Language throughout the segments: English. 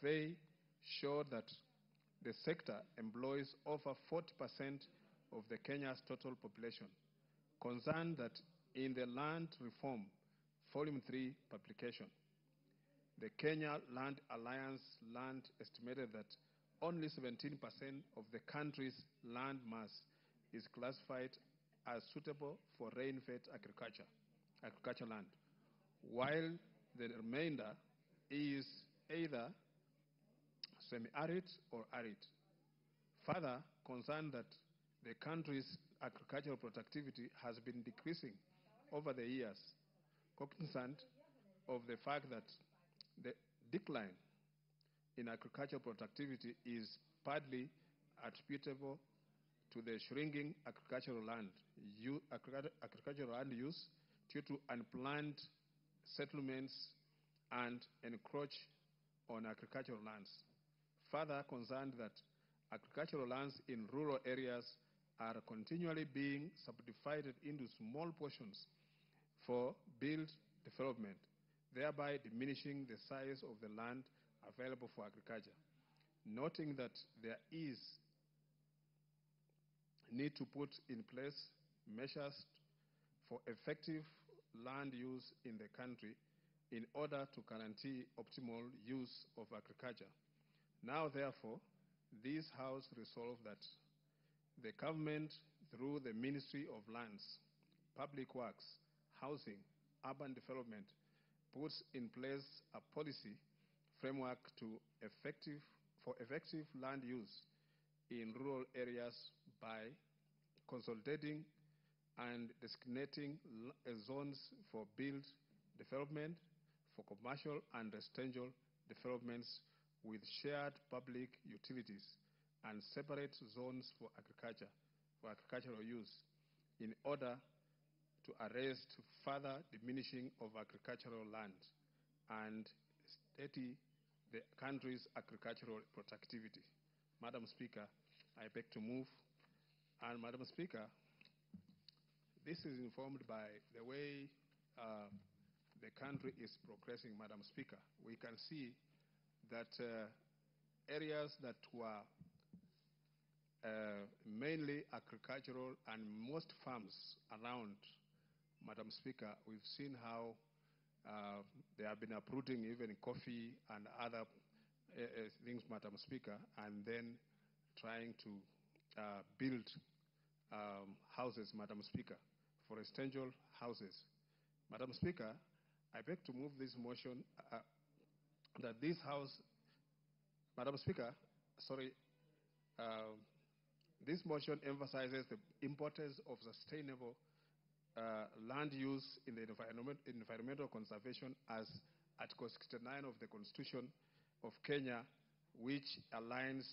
survey showed that the sector employs over 40% of the Kenya's total population. Concerned that in the Land Reform Volume 3 publication, the Kenya Land Alliance Land estimated that only 17% of the country's land mass is classified as suitable for rain-fed agriculture land, while the remainder is either semi-arid or arid. Further, concerned that the country's agricultural productivity has been decreasing over the years, cognizant of the fact that the decline in agricultural productivity is partly attributable to the shrinking agricultural land use due to unplanned settlements and encroach on agricultural lands. Further, concerned that agricultural lands in rural areas are continually being subdivided into small portions for build development, thereby diminishing the size of the land available for agriculture. Noting that there is need to put in place measures for effective land use in the country in order to guarantee optimal use of agriculture. Now, therefore, this House resolved that the government, through the Ministry of Lands, Public Works, Housing, Urban Development, puts in place a policy framework for effective land use in rural areas by consolidating and designating zones for build development, for commercial and residential developments with shared public utilities, and separate zones for agricultural use, in order to arrest further diminishing of agricultural land and steady the country's agricultural productivity. Madam Speaker, I beg to move. And Madam Speaker, this is informed by the way the country is progressing, Madam Speaker. We can see that areas that were mainly agricultural and most farms around, Madam Speaker, we've seen how they have been uprooting even coffee and other things, Madam Speaker, and then trying to build houses, Madam Speaker, for residential houses. Madam Speaker, I beg to move this motion that this House, Madam Speaker, sorry, this motion emphasizes the importance of sustainable land use in the environmental conservation as Article 69 of the Constitution of Kenya, which aligns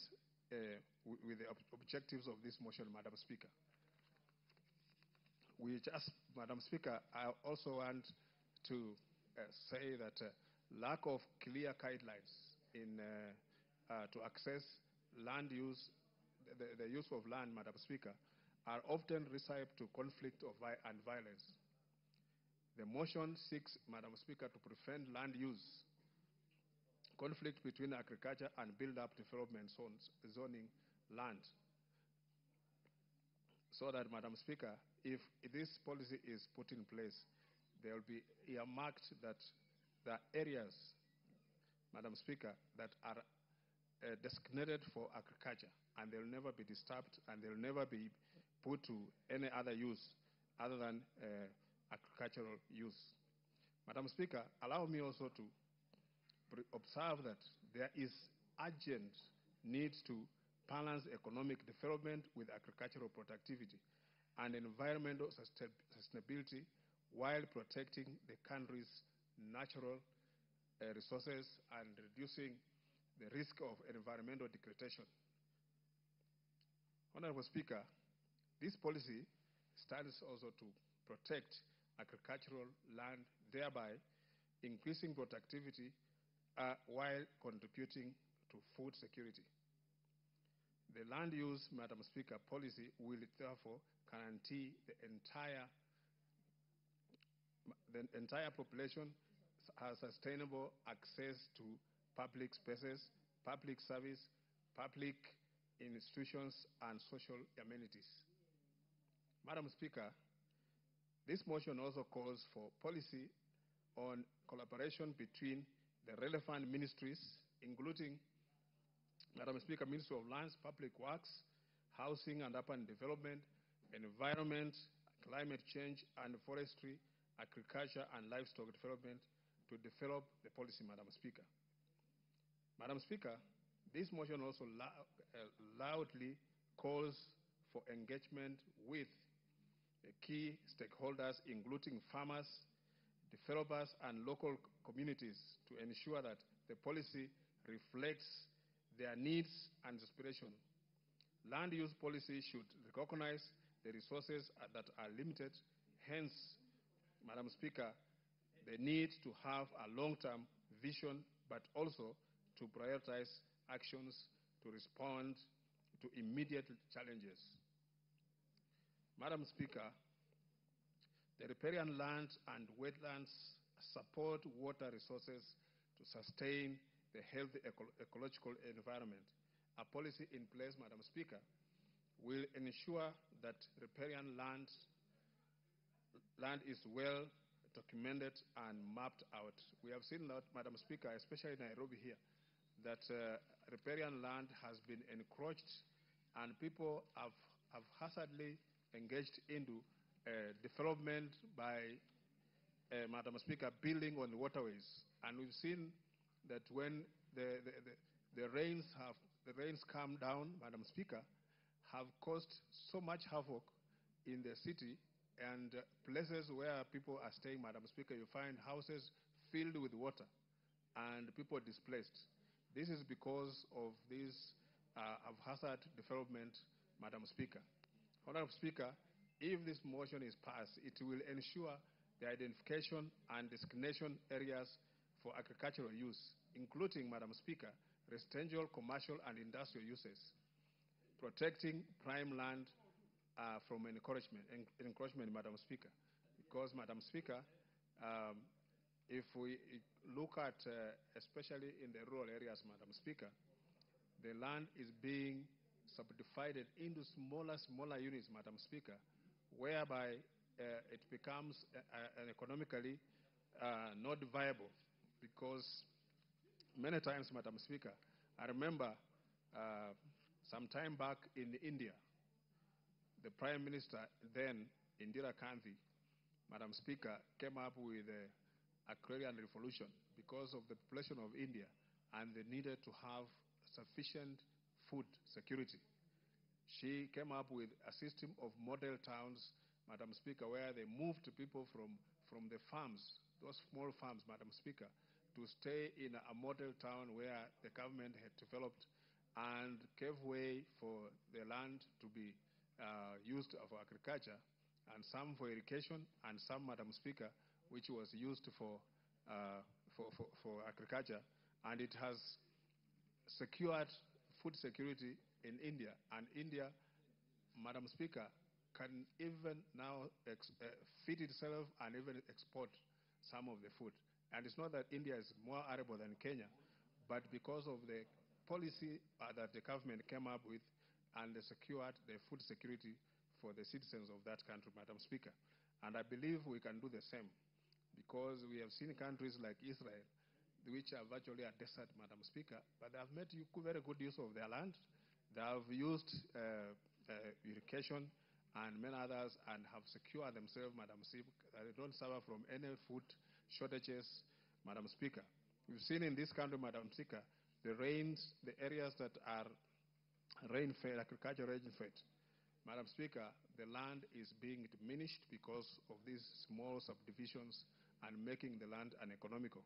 with the objectives of this motion, Madam Speaker. Madam Speaker, I also want to say that lack of clear guidelines in to access land use, the use of land, Madam Speaker, are often recipe to conflict and violence. The motion seeks, Madam Speaker, to prevent land use conflict between agriculture and build-up development zoning land, so that, Madam Speaker, if this policy is put in place, there will be earmarked that the areas, Madam Speaker, that are designated for agriculture, and they'll never be disturbed, and they'll never be put to any other use other than agricultural use. Madam Speaker, allow me also to observe that there is urgent need to balance economic development with agricultural productivity and environmental sustainability while protecting the country's natural resources and reducing the risk of environmental degradation. Honorable Speaker, this policy stands also to protect agricultural land, thereby increasing productivity while contributing to food security. The land use, Madam Speaker, policy will therefore guarantee the entire population has sustainable access to public spaces, public service, public institutions, and social amenities. Madam Speaker, this motion also calls for policy on collaboration between the relevant ministries, including, Madam Speaker, Ministry of Lands, Public Works, Housing and Urban Development, Environment, Climate Change and Forestry, Agriculture and Livestock Development to develop the policy, Madam Speaker. Madam Speaker, this motion also loudly calls for engagement with key stakeholders, including farmers, developers, and local communities to ensure that the policy reflects their needs and aspirations. Land use policy should recognize the resources that are limited. Hence, Madam Speaker, the need to have a long-term vision, but also to prioritize actions to respond to immediate challenges. Madam Speaker, the riparian land and wetlands support water resources to sustain the healthy ecological environment. A policy in place, Madam Speaker, will ensure that riparian land is well documented and mapped out. We have seen that, Madam Speaker, especially in Nairobi here, that riparian land has been encroached and people have haphazardly engaged into development by, Madam Speaker, building on waterways. And we've seen that when the rains come down, Madam Speaker, have caused so much havoc in the city and places where people are staying, Madam Speaker, you find houses filled with water and people displaced. This is because of this haphazard development, Madam Speaker. Honorable Speaker, if this motion is passed, it will ensure the identification and designation areas for agricultural use, including, Madam Speaker, residential, commercial, and industrial uses, protecting prime land from encroachment, Madam Speaker. Because, Madam Speaker, if we look at, especially in the rural areas, Madam Speaker, the land is being subdivided into smaller units, Madam Speaker, whereby it becomes economically not viable. Because many times, Madam Speaker, I remember some time back in India, the Prime Minister then, Indira Gandhi, Madam Speaker, came up with the agrarian revolution because of the population of India, and they needed to have sufficient food security. She came up with a system of model towns, Madam Speaker, where they moved people from the farms, those small farms, Madam Speaker, to stay in a model town where the government had developed and gave way for the land to be used for agriculture, and some for irrigation, and some, Madam Speaker, which was used for agriculture. And it has secured food security in India. And India, Madam Speaker, can even now feed itself and even export some of the food. And it's not that India is more arable than Kenya, but because of the policy that the government came up with, and they secured the food security for the citizens of that country, Madam Speaker. And I believe we can do the same, because we have seen countries like Israel, which are virtually a desert, Madam Speaker, but they have made very good use of their land. They have used irrigation and many others, and have secured themselves, Madam Speaker. They don't suffer from any food shortages, Madam Speaker. We've seen in this country, Madam Speaker, the areas that are rain-fed, agriculture rain-fed. Madam Speaker, the land is being diminished because of these small subdivisions and making the land uneconomical.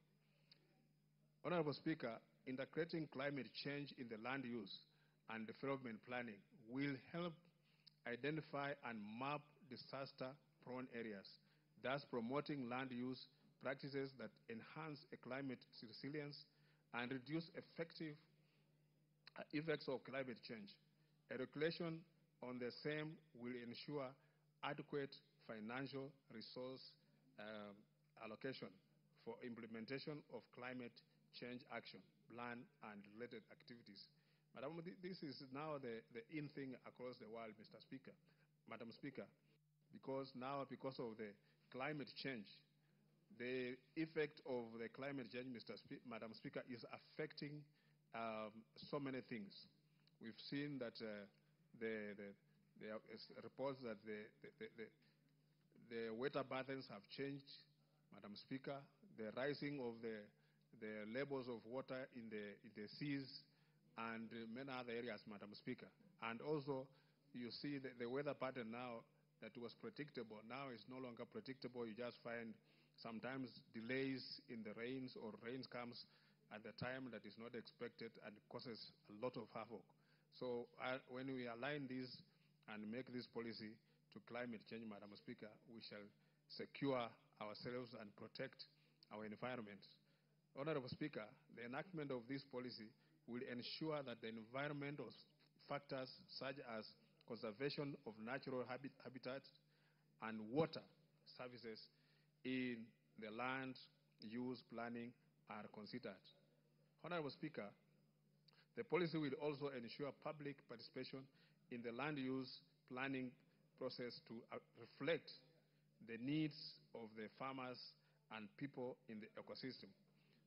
Honorable Speaker, integrating climate change in the land use and development planning will help identify and map disaster-prone areas, thus promoting land use practices that enhance climate resilience and reduce effective effects of climate change. A regulation on the same will ensure adequate financial resource allocation for implementation of climate change action, land and related activities. Madam, this is now the in thing across the world, Mr. Speaker, Madam Speaker, because now, because of the climate change, the effect of the climate change, Madam Speaker, is affecting so many things. We've seen that there are reports that the weather patterns have changed, Madam Speaker. The rising of the levels of water in the seas and many other areas, Madam Speaker. And also, you see the weather pattern now that was predictable, now is no longer predictable. You just find sometimes delays in the rains, or rains comes at the time that is not expected and causes a lot of havoc. So when we align this and make this policy to climate change, Madam Speaker, we shall secure ourselves and protect our environment. Honorable Speaker, the enactment of this policy will ensure that the environmental factors such as conservation of natural habitats and water services in the land use planning are considered. Honorable Speaker, the policy will also ensure public participation in the land use planning process to reflect the needs of the farmers and people in the ecosystem.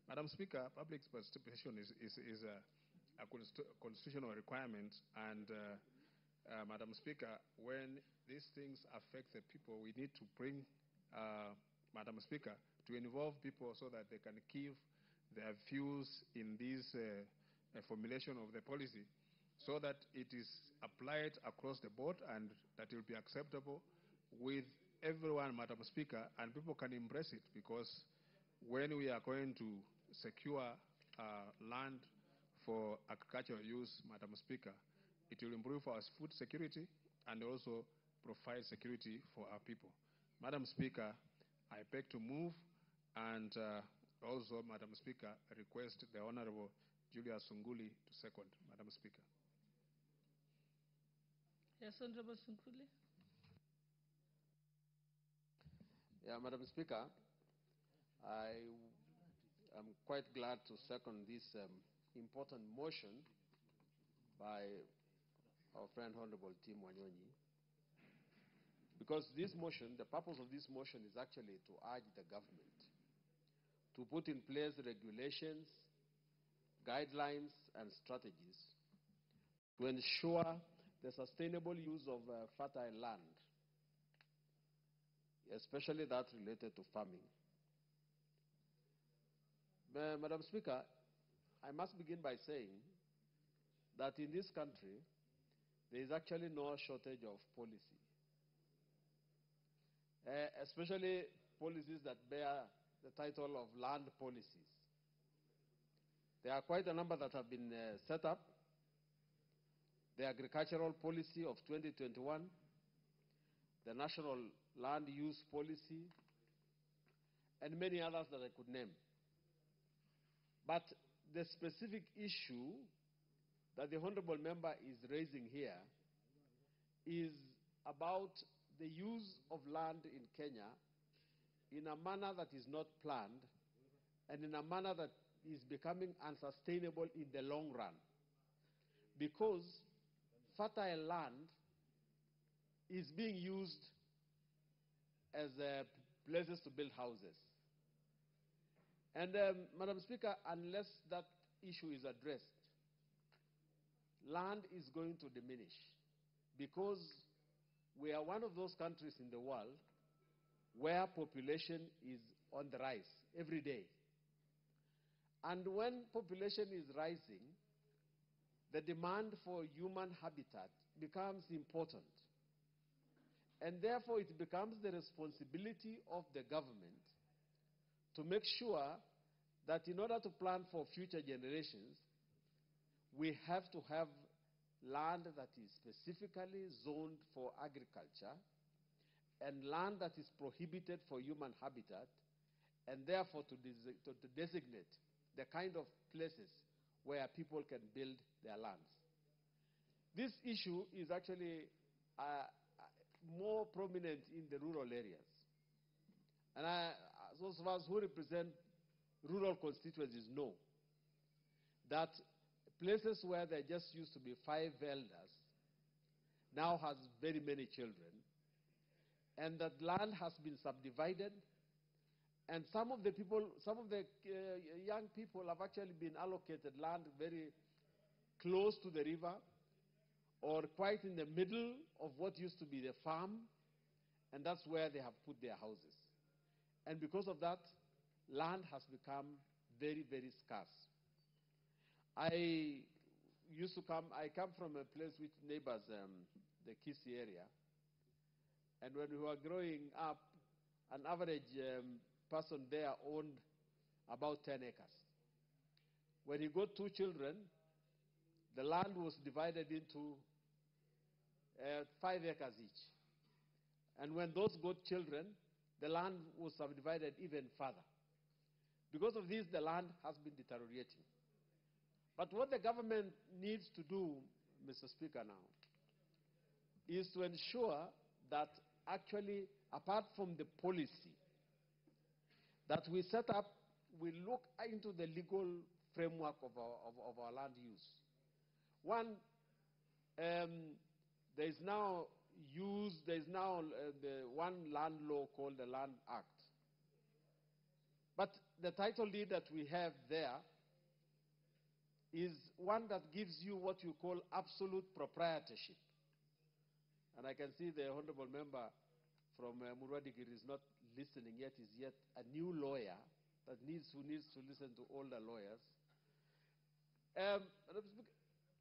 Madam Speaker, public participation is a constitutional requirement, and Madam Speaker, when these things affect the people, we need to bring, Madam Speaker, to involve people so that they can give their views in this formulation of the policy, so that it is applied across the board and that it will be acceptable with everyone, Madam Speaker, and people can embrace it, because when we are going to secure land for agricultural use, Madam Speaker, it will improve our food security and also provide security for our people. Madam Speaker, I beg to move, and also, Madam Speaker, request the Honorable Julius Sunguli to second. Madam Speaker. Yes, Honorable Sunguli. Yeah, Madam Speaker, I am quite glad to second this important motion by our friend Honorable Tim Wanyonyi, because this motion, the purpose of this motion is actually to urge the government to put in place regulations, guidelines, and strategies to ensure the sustainable use of fertile land, especially that related to farming. Madam Speaker, I must begin by saying that in this country, there is actually no shortage of policy, especially policies that bear the title of land policies. There are quite a number that have been set up. The agricultural policy of 2021, the national land use policy, and many others that I could name. But the specific issue that the honorable member is raising here is about the use of land in Kenya in a manner that is not planned and in a manner that is becoming unsustainable in the long run. Because fertile land is being used as places to build houses. And Madam Speaker, unless that issue is addressed, land is going to diminish, because we are one of those countries in the world where population is on the rise every day. And when population is rising, the demand for human habitat becomes important. And therefore, it becomes the responsibility of the government to make sure that in order to plan for future generations, we have to have land that is specifically zoned for agriculture and land that is prohibited for human habitat, and therefore to designate the kind of places where people can build their lands. This issue is actually more prominent in the rural areas. And those of us who represent rural constituencies know that places where there just used to be 5 elders now has very many children, and that land has been subdivided, and some of the young people have actually been allocated land very close to the river or quite in the middle of what used to be the farm, and that's where they have put their houses. And because of that, land has become very, very scarce. I come from a place which neighbors the Kisii area, and when we were growing up, an average person there owned about 10 acres. When he got 2 children, the land was divided into 5 acres each. And when those got children, the land was subdivided even further. Because of this, the land has been deteriorating. But what the government needs to do, Mr. Speaker, now, is to ensure that actually, apart from the policy that we set up, we look into the legal framework of our land use. One, there is now the one land law called the Land Act. But the title deed that we have there is one that gives you what you call absolute proprietorship. And I can see the honorable member from Murwadikir is not listening yet, is yet a new lawyer who needs to listen to older lawyers.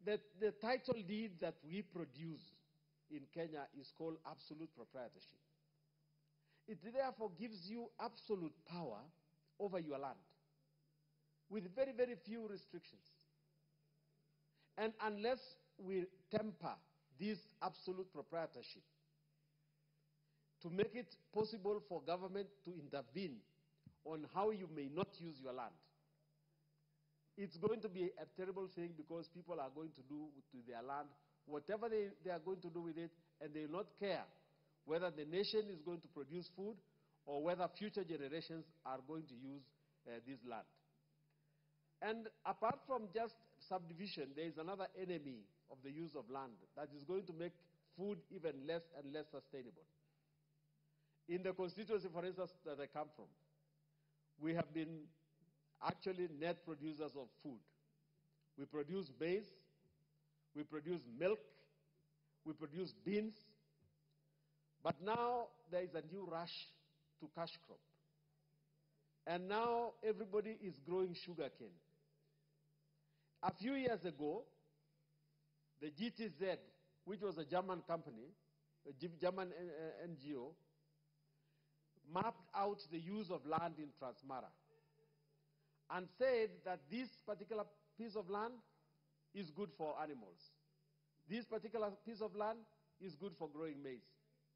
The title deed that we produce in Kenya is called absolute proprietorship. It therefore gives you absolute power over your land with very, very few restrictions. And unless we temper this absolute proprietorship to make it possible for government to intervene on how you may not use your land, it's going to be a terrible thing, because people are going to do to their land whatever they are going to do with it, and they will not care whether the nation is going to produce food or whether future generations are going to use this land. And apart from just subdivision, there is another enemy of the use of land that is going to make food even less and less sustainable. In the constituency, for instance, that I come from, we have been actually net producers of food. We produce maize, we produce milk, we produce beans, but now there is a new rush to cash crop. And now everybody is growing sugarcane. A few years ago, the GTZ, which was a German company, a German NGO, mapped out the use of land in Transmara and said that this particular piece of land is good for animals. This particular piece of land is good for growing maize.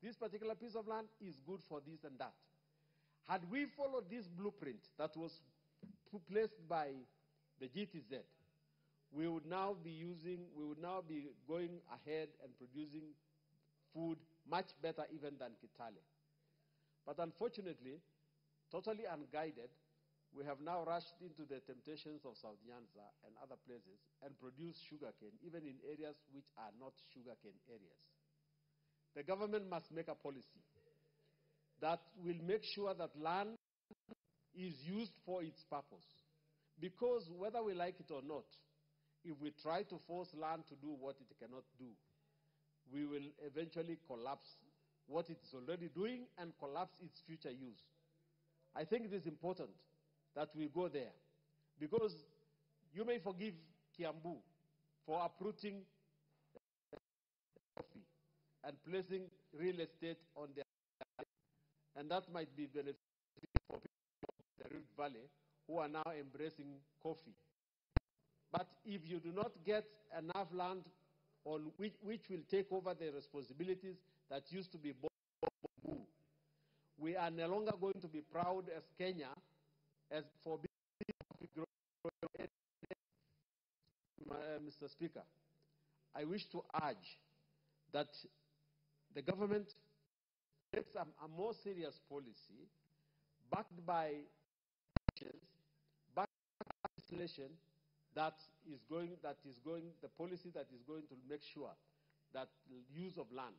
This particular piece of land is good for this and that. Had we followed this blueprint that was placed by the GTZ, we would now be going ahead and producing food much better even than Kitale. But unfortunately, totally unguided, we have now rushed into the temptations of South Nyanza and other places and produce sugarcane, even in areas which are not sugarcane areas. The government must make a policy that will make sure that land is used for its purpose. Because whether we like it or not, if we try to force land to do what it cannot do, we will eventually collapse what it's already doing and collapse its future use. I think it is important that we go there, because you may forgive Kiambu for uprooting coffee and placing real estate on their land, and that might be beneficial for people of the Rift Valley who are now embracing coffee. But if you do not get enough land on which will take over the responsibilities that used to be Bambu, we are no longer going to be proud as Kenya as for being coffee growing. Mr. Speaker, I wish to urge that the government takes a more serious policy backed by actions, backed by legislation, the policy that is going to make sure that the use of land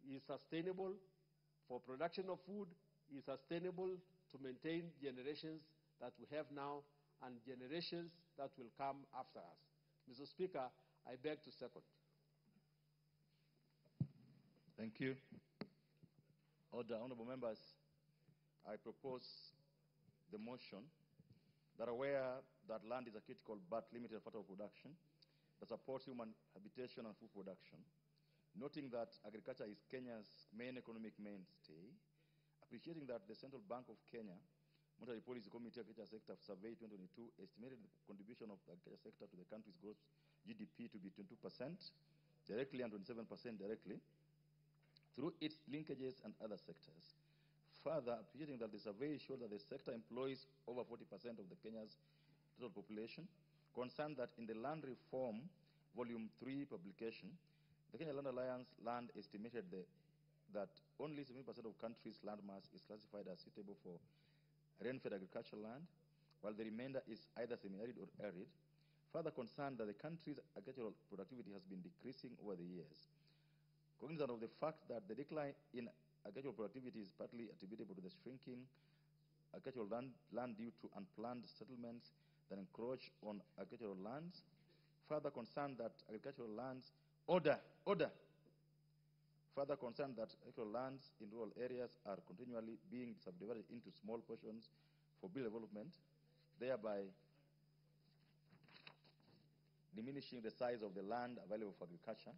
is sustainable for production of food, is sustainable to maintain generations that we have now and generations that will come after us. Mr. Speaker, I beg to second. Thank you. Order, honorable members, I propose the motion that aware that land is a critical but limited factor of production that supports human habitation and food production, noting that agriculture is Kenya's main economic mainstay, appreciating that the Central Bank of Kenya Monetary Policy Committee Agriculture Sector Survey 2022 estimated the contribution of the agriculture sector to the country's gross GDP to be 22% directly and 27% directly through its linkages and other sectors. Further, appreciating that the survey showed that the sector employs over 40% of the Kenya's total population, concerned that in the Land Reform Volume 3 publication, the Kenya Land Alliance land estimated that only 70% of country's land mass is classified as suitable for rain-fed agricultural land, while the remainder is either semi-arid or arid. Further concerned that the country's agricultural productivity has been decreasing over the years. Cognizant of the fact that the decline in agricultural productivity is partly attributable to the shrinking agricultural land due to unplanned settlements that encroach on agricultural lands. Further concerned that agricultural lands, Further concerned that agricultural lands in rural areas are continually being subdivided into small portions for development, thereby diminishing the size of the land available for agriculture,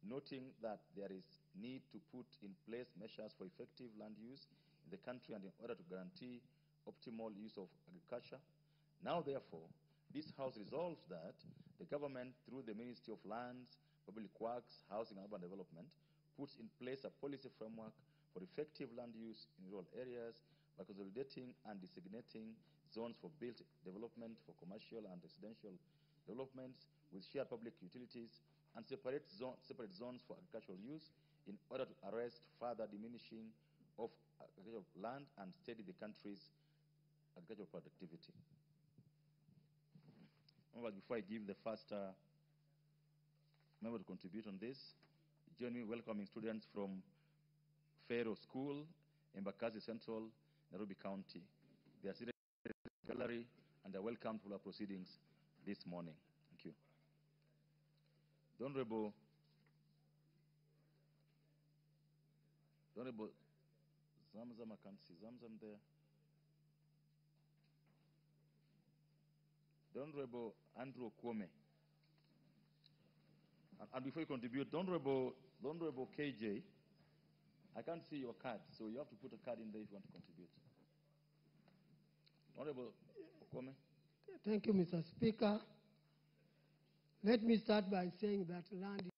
noting that there is need to put in place measures for effective land use in the country and in order to guarantee optimal use of agriculture. Now, therefore, this House resolves that the government, through the Ministry of Lands, Public Works, Housing and Urban Development, puts in place a policy framework for effective land use in rural areas by consolidating and designating zones for built development for commercial and residential developments with shared public utilities and separate zones for agricultural use in order to arrest further diminishing of agricultural land and steady the country's agricultural productivity. Before I give the first member to contribute on this, join me in welcoming students from Fero School, Embakasi Central, Nairobi County. They are seated in the gallery and are welcome to our proceedings this morning. Thank you. The Honorable Zamzam, I can't see Zamzam there. The Honorable Andrew Kwome. And before you contribute, the Honorable KJ, I can't see your card, so you have to put a card in there if you want to contribute. Honorable Kwome. Thank you, Mr. Speaker. Let me start by saying that land is a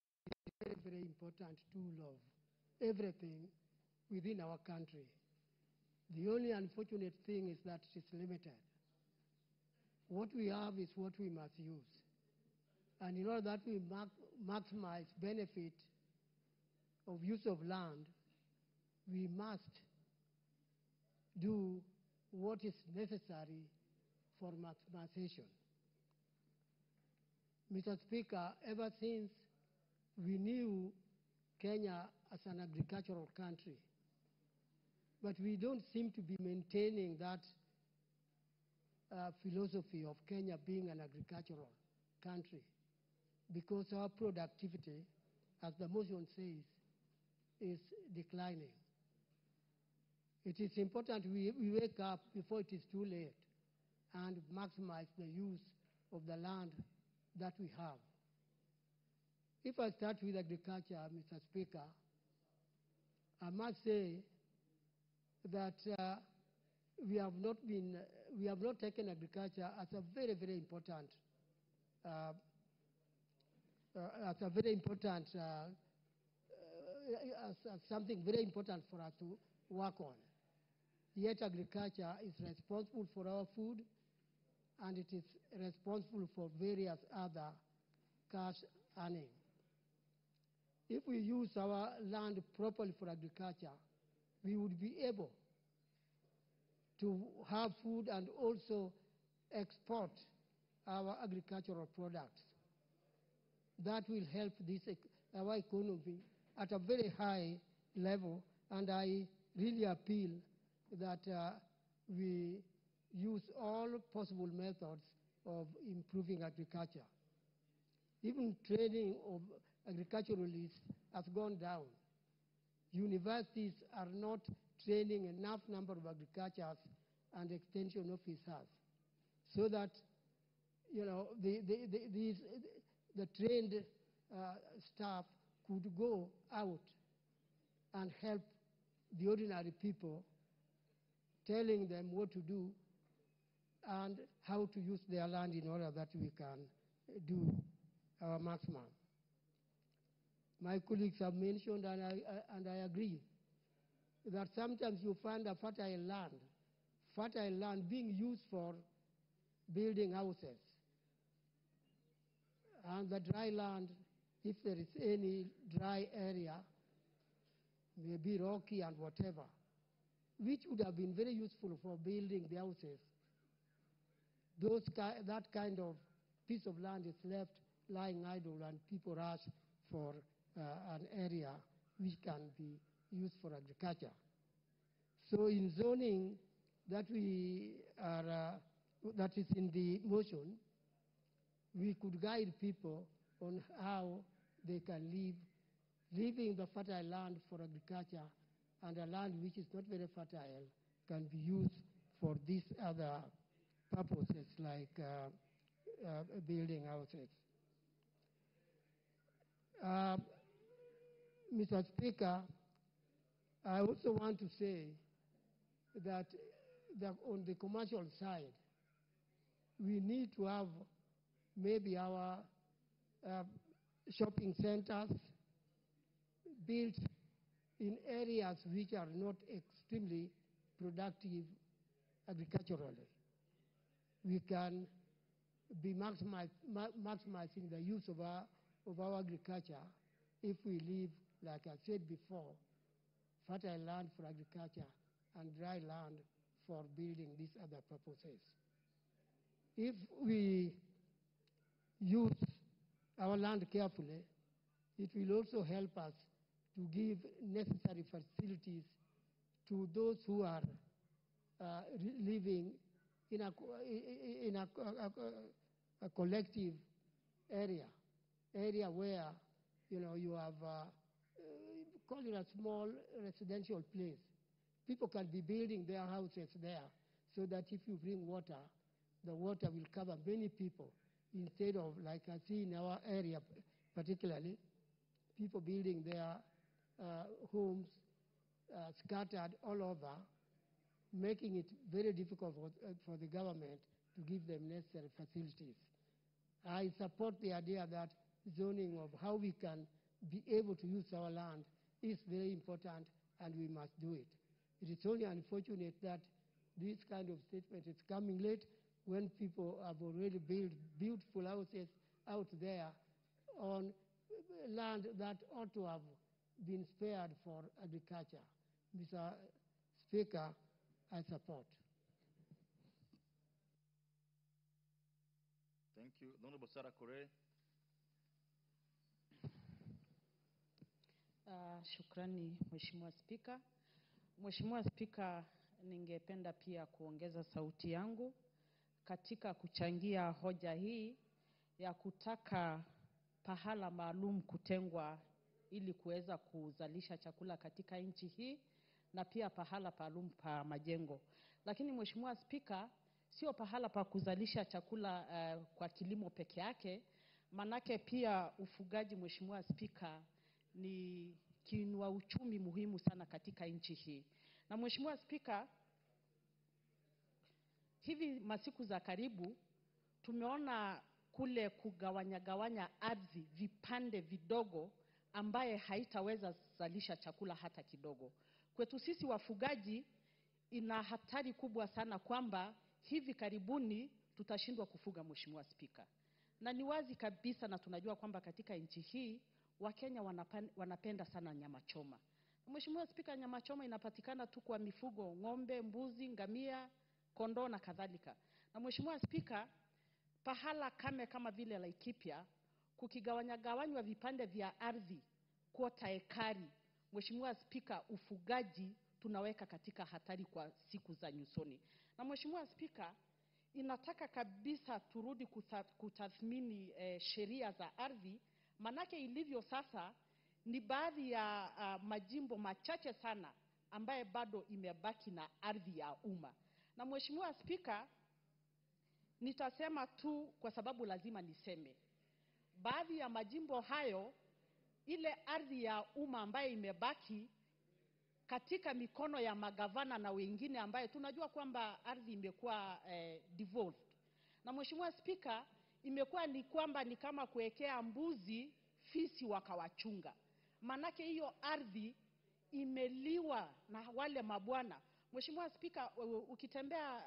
very, very important tool of everything within our country. The only unfortunate thing is that it is limited. What we have is what we must use. And in order that we maximize benefit of use of land, we must do what is necessary for maximization. Mr. Speaker, ever since we knew Kenya as an agricultural country, but we don't seem to be maintaining that philosophy of Kenya being an agricultural country, because our productivity, as the motion says, is declining. It is important we wake up before it is too late and maximize the use of the land that we have. If I start with agriculture, Mr. Speaker, I must say that we have not taken agriculture as a very, very important as something very important for us to work on. Yet agriculture is responsible for our food, and it is responsible for various other cash earning. If we use our land properly for agriculture, we would be able to have food and also export our agricultural products. That will help our economy at a very high level, and I really appeal that we use all possible methods of improving agriculture. Even training of agriculturalists has gone down. Universities are not training enough number of agriculturists and extension officers, so that the trained staff could go out and help the ordinary people, telling them what to do and how to use their land in order that we can do our maximum. My colleagues have mentioned, and I agree, that sometimes you find a fertile land being used for building houses. And the dry land, if there is any dry area, maybe rocky and whatever, which would have been very useful for building the houses, that kind of piece of land is left lying idle, and people rush for an area which can be used for agriculture. So in zoning that is in the motion, we could guide people on how they can live, leaving the fertile land for agriculture, and a land which is not very fertile can be used for these other purposes like building houses. Mr. Speaker, I also want to say that on the commercial side, we need to have maybe our shopping centers built in areas which are not extremely productive agriculturally. We can be maximizing the use of our agriculture if we leave, like I said before, fertile land for agriculture and dry land for building these other purposes. If we use our land carefully, it will also help us to give necessary facilities to those who are living in a collective area where you have call it a small residential place. People can be building their houses there, so that if you bring water, the water will cover many people, instead of, like I see in our area particularly, people building their homes scattered all over, making it very difficult for the government to give them necessary facilities. I support the idea that zoning of how we can be able to use our land is very important, and we must do it. It is only unfortunate that this kind of statement is coming late when people have already built beautiful houses out there on land that ought to have been spared for agriculture. Mr. Speaker, I support. Thank you. The Honorable Sarah Kore. Shukrani, Mheshimiwa Spika. Mheshimiwa Spika, ningependa pia kuongeza sauti yangu katika kuchangia hoja hii ya kutaka pahala maalum kutengwa ili kuweza kuzalisha chakula katika nchi hii, na pia pahala maalum pa majengo. Lakini Mheshimiwa Spika, sio pahala pa kuzalisha chakula kwa kilimo peke yake, manake pia ufugaji, Mheshimiwa Spika, ni kiinua uchumi muhimu sana katika nchi hii. Na Mheshimiwa Spika, hivi masiku za karibu tumeona kule kugawanya ardhi vipande vidogo ambaye haitaweza zalisha chakula hata kidogo. Kwetu sisi wafugaji ina hatari kubwa sana kwamba hivi karibuni tutashindwa kufuga, Mheshimiwa Spika. Na ni wazi kabisa, na tunajua kwamba katika nchi hii Wakenya wanapenda sana nyama choma. Mheshimiwa Spika, nyama choma inapatikana tu kwa mifugo, ng'ombe, mbuzi, ngamia, kondoo na kadhalika. Na Mheshimiwa Spika, pahala kama vile Laikipia, kukigawanywa vipande vya ardhi kwota ekari, Mheshimiwa Spika, ufugaji tunaweka katika hatari kwa siku za nyusoni. Na Mheshimiwa Spika, inataka kabisa turudi kutathmini sheria za ardhi, manake ilivyo sasa ni baadhi ya majimbo machache sana ambaye bado imebaki na ardhi ya umma. Na Mheshimiwa Spika, nitasema tu kwa sababu lazima niseme. Baadhi ya majimbo hayo, ile ardhi ya umma ambaye imebaki katika mikono ya magavana na wengine ambaye tunajua kwamba ardhi imekuwa devolved. Na Mheshimiwa Spika, imekuwa ni kwamba ni kama kuwekea mbuzi fisi wakawachunga. Manake hiyo ardhi imeliwa na wale mabwana. Mheshimiwa Spika, ukitembea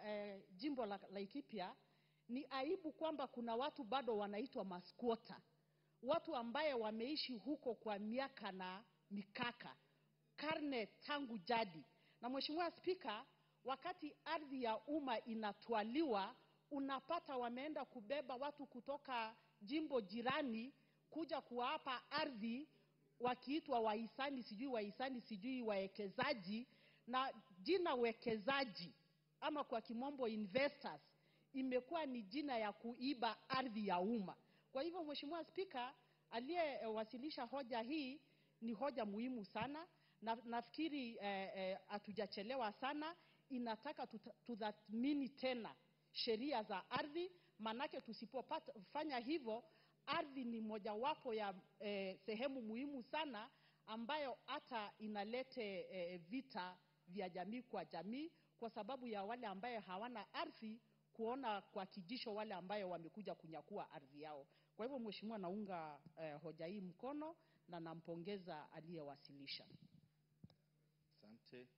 jimbo la Laikipia, ni aibu kwamba kuna watu bado wanaitwa masquatter. Watu ambaye wameishi huko kwa miaka na mikaka, karne tangu jadi. Na Mheshimiwa Spika, wakati ardhi ya umma inatwaliwa, unapata wameenda kubeba watu kutoka jimbo jirani kuja kuwapa ardhi, wakiitwa wahisani sijui waekezaji, na jina wekezaji ama kwa kimombo investors imekuwa ni jina ya kuiba ardhi ya umma. Kwa hivyo Mheshimiwa Spika, aliyewasilisha hoja hii ni hoja muhimu sana, na nafikiri hatujachelewa sana. Inataka tudhathmini tena sheria za ardhi, manake tusipofanya hivyo, ardhi ni mojawapo ya sehemu muhimu sana ambayo hata inalete vita vya jamii kwa jamii, kwa sababu ya wale ambaye hawana ardhi kuona kwa kijisho wale ambaye wamekuja kunyakua ardhi yao. Kwa hivyo Mheshimiwa, naunga hoja hii mkono na nampongeza aliyewasilisha. Asante.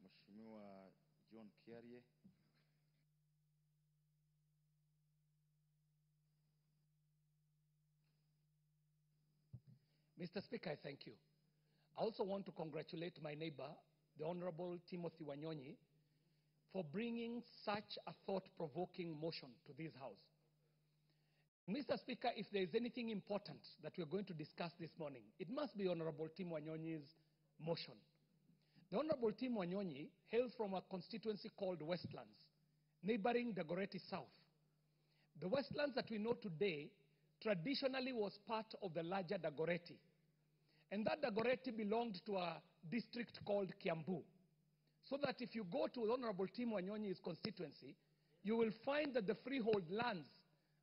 Mheshimiwa John Kiarie. Mr. Speaker, I thank you. I also want to congratulate my neighbor, the Honorable Timothy Wanyonyi, for bringing such a thought-provoking motion to this House. Mr. Speaker, if there is anything important that we are going to discuss this morning, it must be Honorable Tim Wanyonyi's motion. The Honorable Tim Wanyonyi hails from a constituency called Westlands, neighboring Dagoretti South. The Westlands that we know today traditionally was part of the larger Dagoretti. And that Dagoretti belonged to a district called Kiambu. So that if you go to Honorable Tim Wanyonyi's constituency, you will find that the freehold lands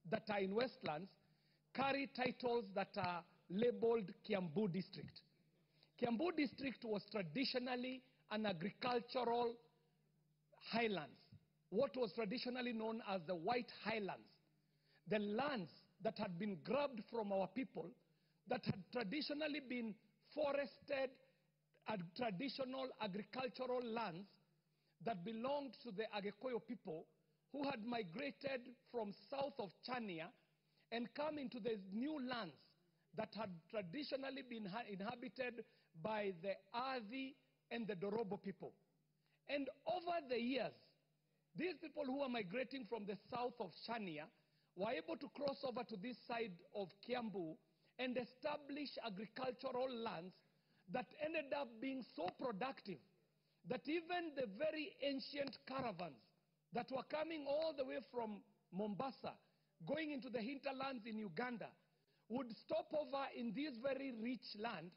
that are in Westlands carry titles that are labeled Kiambu District. Kiambu District was traditionally an agricultural highlands, what was traditionally known as the White Highlands. The lands that had been grabbed from our people, that had traditionally been forested, traditional agricultural lands that belonged to the Agekoyo people who had migrated from south of Chania and come into the new lands that had traditionally been inhabited by the Athi and the Dorobo people. And over the years, these people who are migrating from the south of Chania were able to cross over to this side of Kiambu and establish agricultural lands that ended up being so productive that even the very ancient caravans that were coming all the way from Mombasa, going into the hinterlands in Uganda, would stop over in this very rich land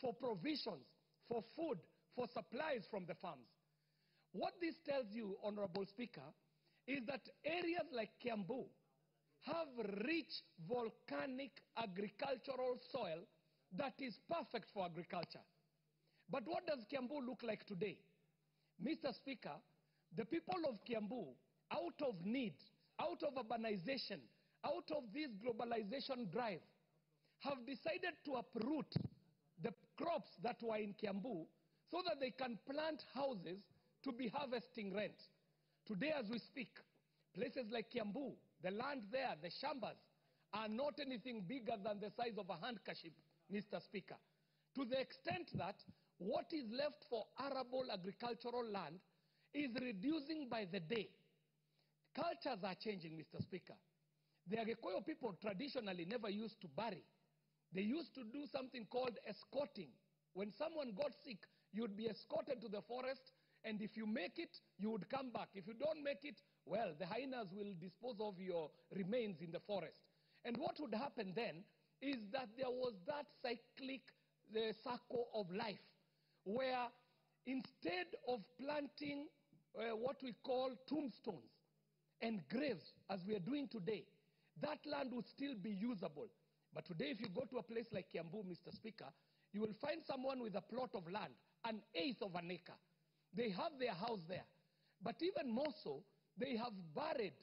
for provisions, for food, for supplies from the farms. What this tells you, Honorable Speaker, is that areas like Kiambu have rich volcanic agricultural soil that is perfect for agriculture. But what does Kiambu look like today? Mr. Speaker, the people of Kiambu, out of need, out of urbanization, out of this globalization drive, have decided to uproot the crops that were in Kiambu so that they can plant houses to be harvesting rent. Today as we speak, places like Kiambu, the land there, the shambas, are not anything bigger than the size of a handkerchief, Mr. Speaker. To the extent that what is left for arable agricultural land is reducing by the day. Cultures are changing, Mr. Speaker. The Agikuyu people traditionally never used to bury. They used to do something called escorting. When someone got sick, you'd be escorted to the forest, and if you make it, you would come back. If you don't make it, well, the hyenas will dispose of your remains in the forest. And what would happen then is that there was that cyclic circle of life, where instead of planting what we call tombstones and graves, as we are doing today, that land would still be usable. But today, if you go to a place like Kiambu, Mr. Speaker, you will find someone with a plot of land, 1/8 of an acre. They have their house there. But even more so, they have buried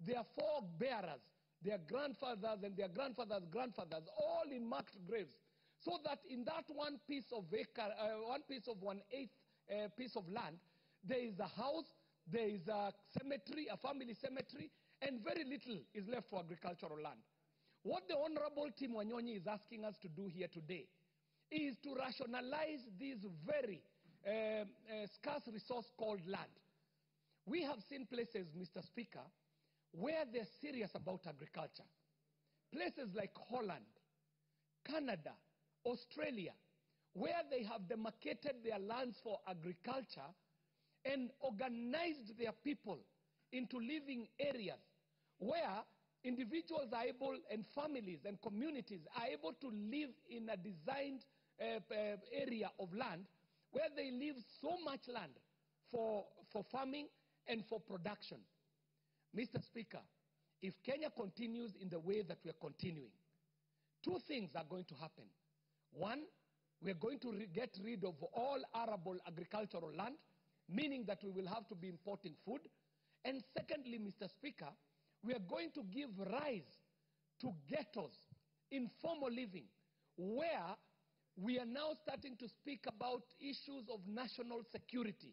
their forebearers, their grandfathers and their grandfathers' grandfathers, all in marked graves. So that in that one piece of acre, 1/8 piece of land, there is a house, there is a cemetery, a family cemetery, and very little is left for agricultural land. What the Honorable Tim Wanyonyi is asking us to do here today is to rationalize this very scarce resource called land. We have seen places, Mr. Speaker, where they're serious about agriculture. Places like Holland, Canada, Australia, where they have demarcated their lands for agriculture and organized their people into living areas where individuals are able, and families and communities are able to live in a designed area of land where they leave so much land for farming and for production. Mr. Speaker, if Kenya continues in the way that we are continuing, two things are going to happen. One, we are going to get rid of all arable agricultural land, meaning that we will have to be importing food. And secondly, Mr. Speaker, we are going to give rise to ghettos, informal living, where we are now starting to speak about issues of national security,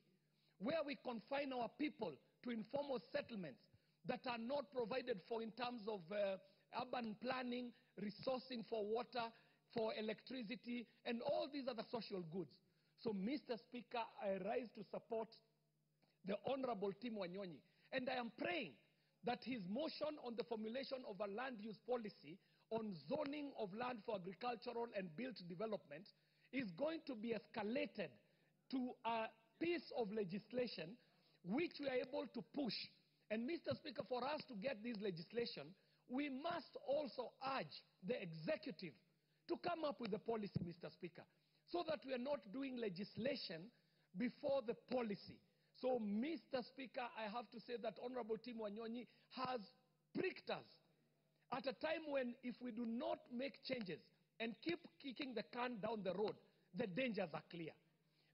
where we confine our people to informal settlements that are not provided for in terms of urban planning, resourcing for water, for electricity, and all these other social goods. So, Mr. Speaker, I rise to support the Honorable Tim Wanyonyi, and I am praying that his motion on the formulation of a land use policy on zoning of land for agricultural and built development is going to be escalated to a piece of legislation which we are able to push. And Mr. Speaker, for us to get this legislation, we must also urge the executive to come up with a policy, Mr. Speaker, so that we are not doing legislation before the policy. So, Mr. Speaker, I have to say that Honorable Tim Wanyonyi has pricked us at a time when, if we do not make changes and keep kicking the can down the road, the dangers are clear.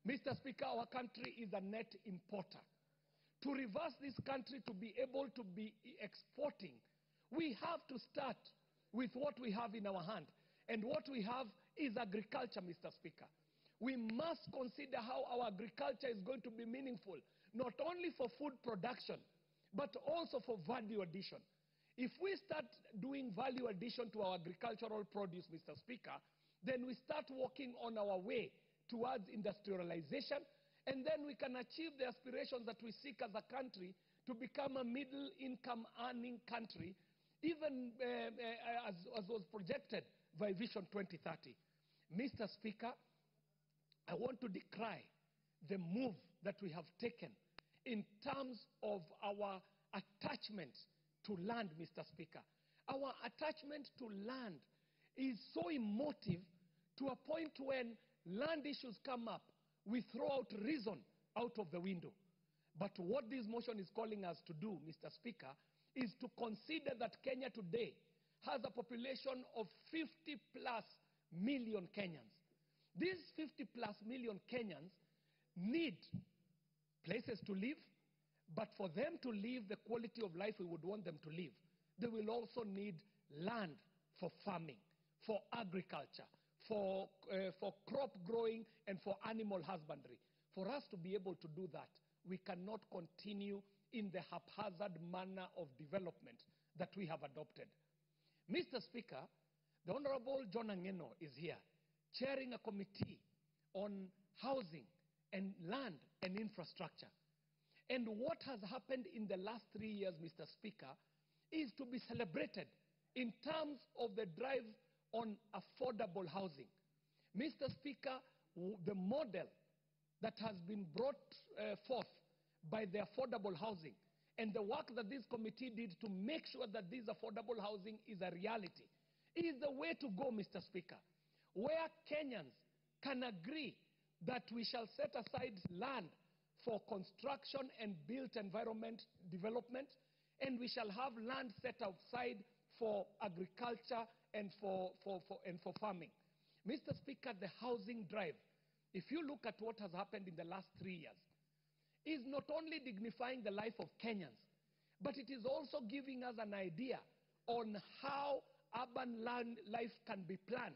Mr. Speaker, our country is a net importer. To reverse this country to be able to be exporting, we have to start with what we have in our hand. And what we have is agriculture, Mr. Speaker. We must consider how our agriculture is going to be meaningful, not only for food production, but also for value addition. If we start doing value addition to our agricultural produce, Mr. Speaker, then we start walking on our way towards industrialization, and then we can achieve the aspirations that we seek as a country to become a middle-income earning country, even as was projected by Vision 2030. Mr. Speaker, I want to decry the move that we have taken in terms of our attachment to land, Mr. Speaker. Our attachment to land is so emotive to a point when land issues come up, we throw out reason out of the window. But what this motion is calling us to do, Mr. Speaker, is to consider that Kenya today has a population of 50+ million Kenyans. These 50+ million Kenyans need places to live, but for them to live the quality of life we would want them to live, they will also need land for farming, for agriculture, for crop growing, and for animal husbandry. For us to be able to do that, we cannot continue in the haphazard manner of development that we have adopted. Mr. Speaker, the Honorable John Angeno is here, chairing a committee on housing and land and infrastructure. And what has happened in the last 3 years, Mr. Speaker, is to be celebrated in terms of the drive on affordable housing. Mr. Speaker, the model that has been brought forth by the affordable housing and the work that this committee did to make sure that this affordable housing is a reality is the way to go, Mr. Speaker, where Kenyans can agree that we shall set aside land for construction and built environment development, and we shall have land set aside for agriculture and for farming. Mr. Speaker, the housing drive, if you look at what has happened in the last 3 years, is not only dignifying the life of Kenyans, but it is also giving us an idea on how urban land life can be planned.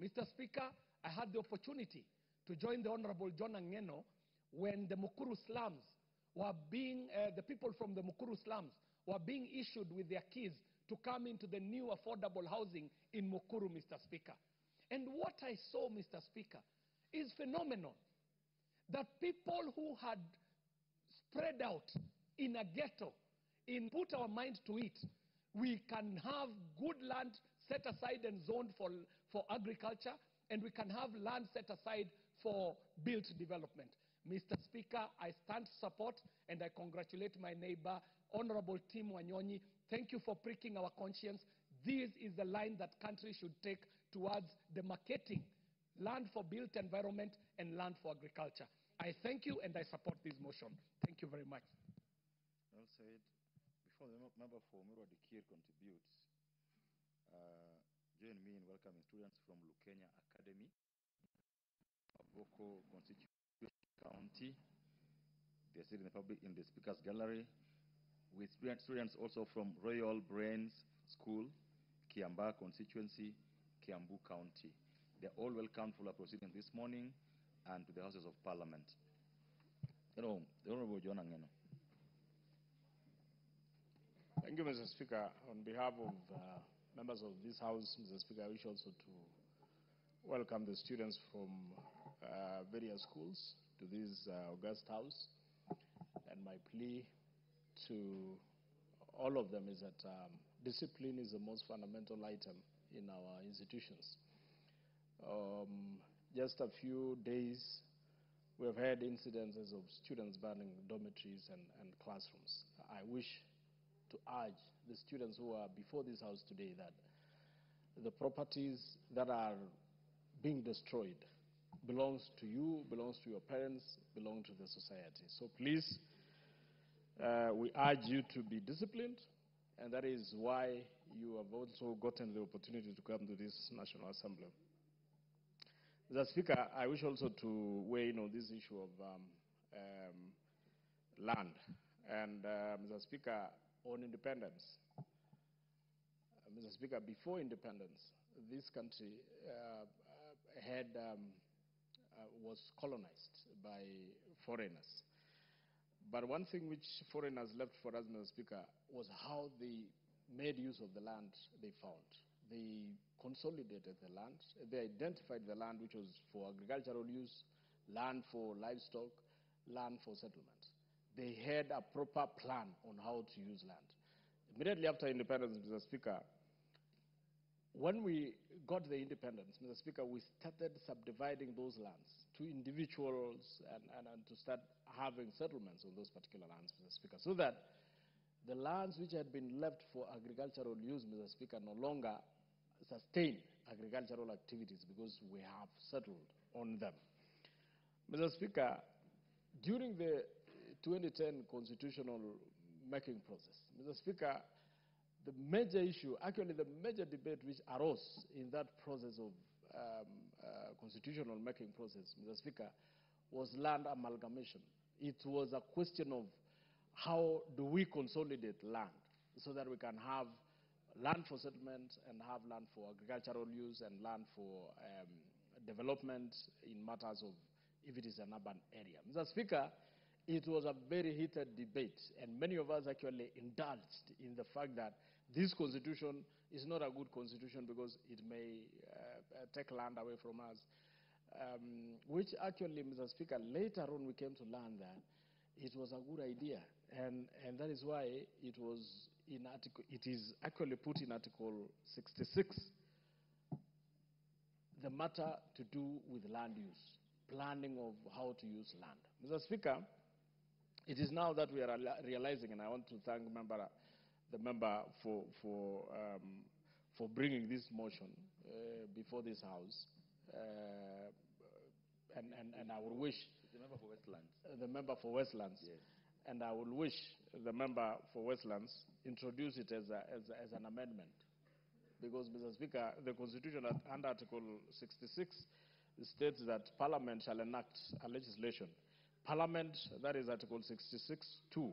Mr. Speaker, I had the opportunity to join the Honorable John Angeno when the Mukuru slums were being, the people from the Mukuru slums were being issued with their keys to come into the new affordable housing in Mukuru, Mr. Speaker. And what I saw, Mr. Speaker, is phenomenal. That people who had spread out in a ghetto, put our mind to it, we can have good land set aside and zoned for agriculture, and we can have land set aside for built development. Mr. Speaker, I stand to support and I congratulate my neighbor, Honorable Tim Wanyonyi. Thank you for pricking our conscience. This is the line that countries should take towards demarcating land for built environment and land for agriculture. I thank you and I support this motion. Thank you very much. Well said. Before the member for Murwa Dikir contributes, join me in welcoming students from Lukenya Academy, Aboko Constituency County. They're sitting in the Speaker's Gallery, with students also from Royal Brains School, Kiambaa Constituency, Kiambu County. They're all welcome for our proceedings this morning and to the Houses of Parliament. Hello, the Honorable John Angeno. Thank you, Mr. Speaker. On behalf of members of this House, Mr. Speaker, I wish also to welcome the students from various schools to this august House. And my plea to all of them is that discipline is the most fundamental item in our institutions. Just a few days, we have had incidences of students burning dormitories and classrooms. I wish to urge the students who are before this House today that the properties that are being destroyed belongs to you, belongs to your parents, belong to the society. So please, we urge you to be disciplined, and that is why you have also gotten the opportunity to come to this National Assembly. Mr. Speaker, I wish also to weigh in on this issue of land. And Mr. Speaker, on independence. Mr. Speaker, before independence, this country was colonized by foreigners. But one thing which foreigners left for us, Mr. Speaker, was how they made use of the land they found. They consolidated the land. They identified the land which was for agricultural use, land for livestock, land for settlement. They had a proper plan on how to use land. Immediately after independence, Mr. Speaker, when we got the independence, Mr. Speaker, we started subdividing those lands to individuals and to start having settlements on those particular lands, Mr. Speaker, so that the lands which had been left for agricultural use, Mr. Speaker, no longer sustain agricultural activities because we have settled on them. Mr. Speaker, during the 2010 constitutional making process, Mr. Speaker, the major issue, actually the major debate which arose in that process of constitutional making process, Mr. Speaker, was land amalgamation. It was a question of how do we consolidate land so that we can have land for settlement and have land for agricultural use and land for development in matters of if it is an urban area. Mr. Speaker, it was a very heated debate, and many of us actually indulged in the fact that this constitution is not a good constitution because it may take land away from us, which actually, Mr. Speaker, later on we came to learn that it was a good idea, and that is why it was it is actually put in Article 66, the matter to do with land use, planning of how to use land. Mr. Speaker, it is now that we are realizing, and I want to thank the member for bringing this motion before this House, and I will wish The member for Westlands. The member for Westlands. Yes. And I will wish the member for Westlands introduce it as an amendment. Because, Mr. Speaker, the Constitution under Article 66 states that Parliament shall enact a legislation. Parliament, that is Article 66(2).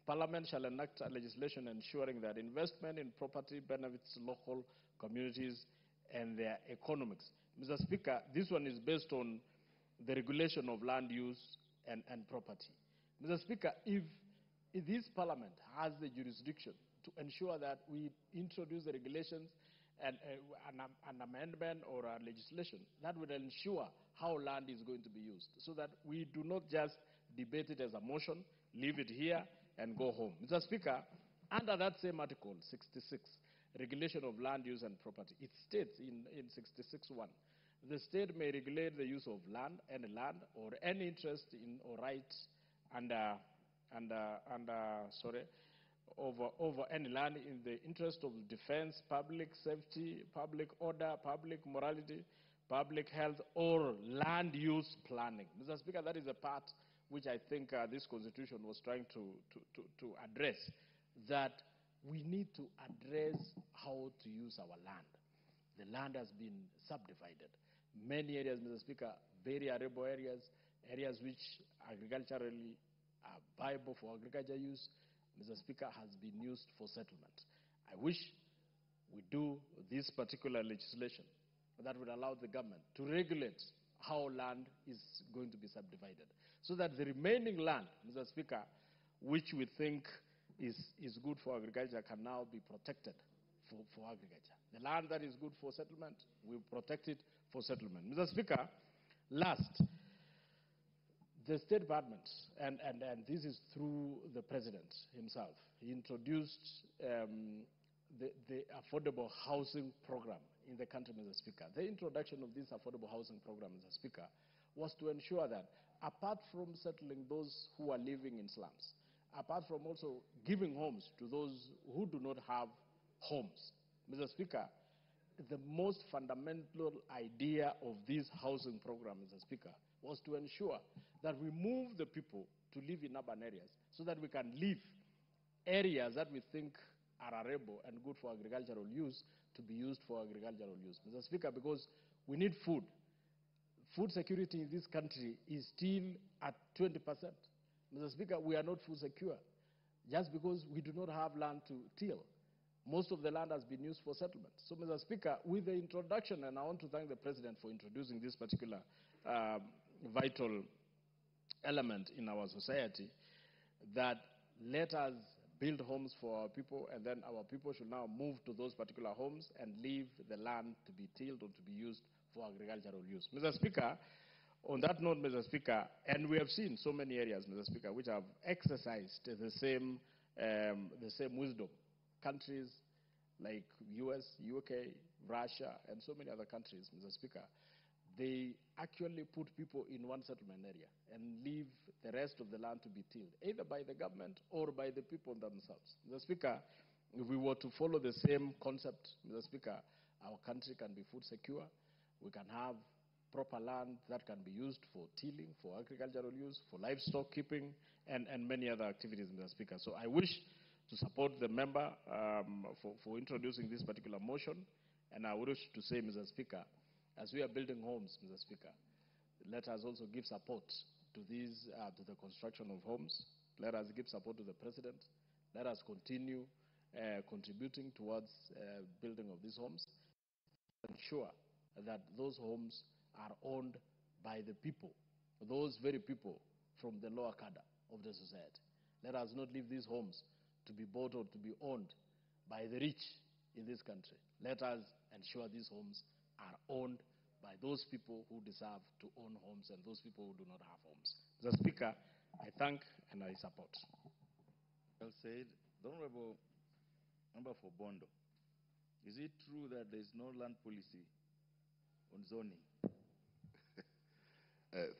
Parliament shall enact a legislation ensuring that investment in property benefits local communities and their economics. Mr. Speaker, this one is based on the regulation of land use and property. Mr. Speaker, if this Parliament has the jurisdiction to ensure that we introduce the regulations and an amendment or a legislation, that would ensure how land is going to be used, so that we do not just debate it as a motion, leave it here, and go home. Mr. Speaker, under that same Article 66, regulation of land use and property, it states in 66(1), the state may regulate the use of land, any land, or any interest in or right over any land in the interest of defense, public safety, public order, public morality, public health, or land use planning. Mr. Speaker, that is a part which I think this Constitution was trying to address, that we need to address how to use our land. The land has been subdivided. Many areas, Mr. Speaker, very arable areas, areas which agriculturally are viable for agriculture use, Mr. Speaker, has been used for settlement. I wish we do this particular legislation that would allow the government to regulate how land is going to be subdivided, so that the remaining land, Mr. Speaker, which we think is good for agriculture, can now be protected for agriculture. The land that is good for settlement, we protect it for settlement. Mr. Speaker, last, the State Department, and this is through the President himself, he introduced the affordable housing program in the country, Mr. Speaker. The introduction of this affordable housing program, Mr. Speaker, was to ensure that apart from settling those who are living in slums, apart from also giving homes to those who do not have homes, Mr. Speaker, the most fundamental idea of this housing program, Mr. Speaker, was to ensure that we move the people to live in urban areas so that we can leave areas that we think are arable and good for agricultural use to be used for agricultural use. Mr. Speaker, because we need food. Food security in this country is still at 20%. Mr. Speaker, we are not food secure just because we do not have land to till. Most of the land has been used for settlement. So, Mr. Speaker, with the introduction, and I want to thank the President for introducing this particular vital element in our society, that let us build homes for our people, and then our people should now move to those particular homes and leave the land to be tilled or to be used for agricultural use. Mr. Speaker, on that note, Mr. Speaker, and we have seen so many areas, Mr. Speaker, which have exercised the same wisdom. Countries like US, UK, Russia, and so many other countries, Mr. Speaker, they actually put people in one settlement area and leave the rest of the land to be tilled, either by the government or by the people themselves. Mr. Speaker, if we were to follow the same concept, Mr. Speaker, our country can be food secure. We can have proper land that can be used for tilling, for agricultural use, for livestock keeping, and many other activities, Mr. Speaker. So I wish to support the member for introducing this particular motion, and I wish to say, Mr. Speaker, as we are building homes, Mr. Speaker, let us also give support to these, to the construction of homes. Let us give support to the President. Let us continue contributing towards building of these homes. Ensure that those homes are owned by the people, those very people from the lower cadre of the society. Let us not leave these homes to be bought or to be owned by the rich in this country. Let us ensure these homes are owned by those people who deserve to own homes and those people who do not have homes. Mr. Speaker, I thank and I support. Well said. The Honorable Member for Bondo. Is it true that there is no land policy on zoning?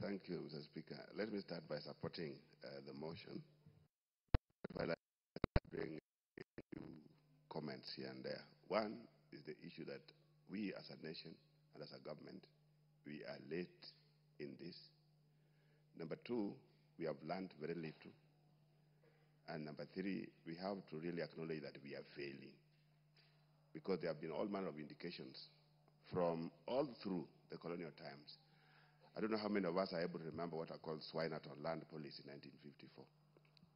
Thank you, Mr. Speaker. Let me start by supporting the motion. But I bring a few comments here and there. One is the issue that we as a nation and as a government, we are late in this. Number two, we have learned very little. And number three, we have to really acknowledge that we are failing. Because there have been all manner of indications from all through the colonial times. I don't know how many of us are able to remember what are called Swinehart or land policy in 1954.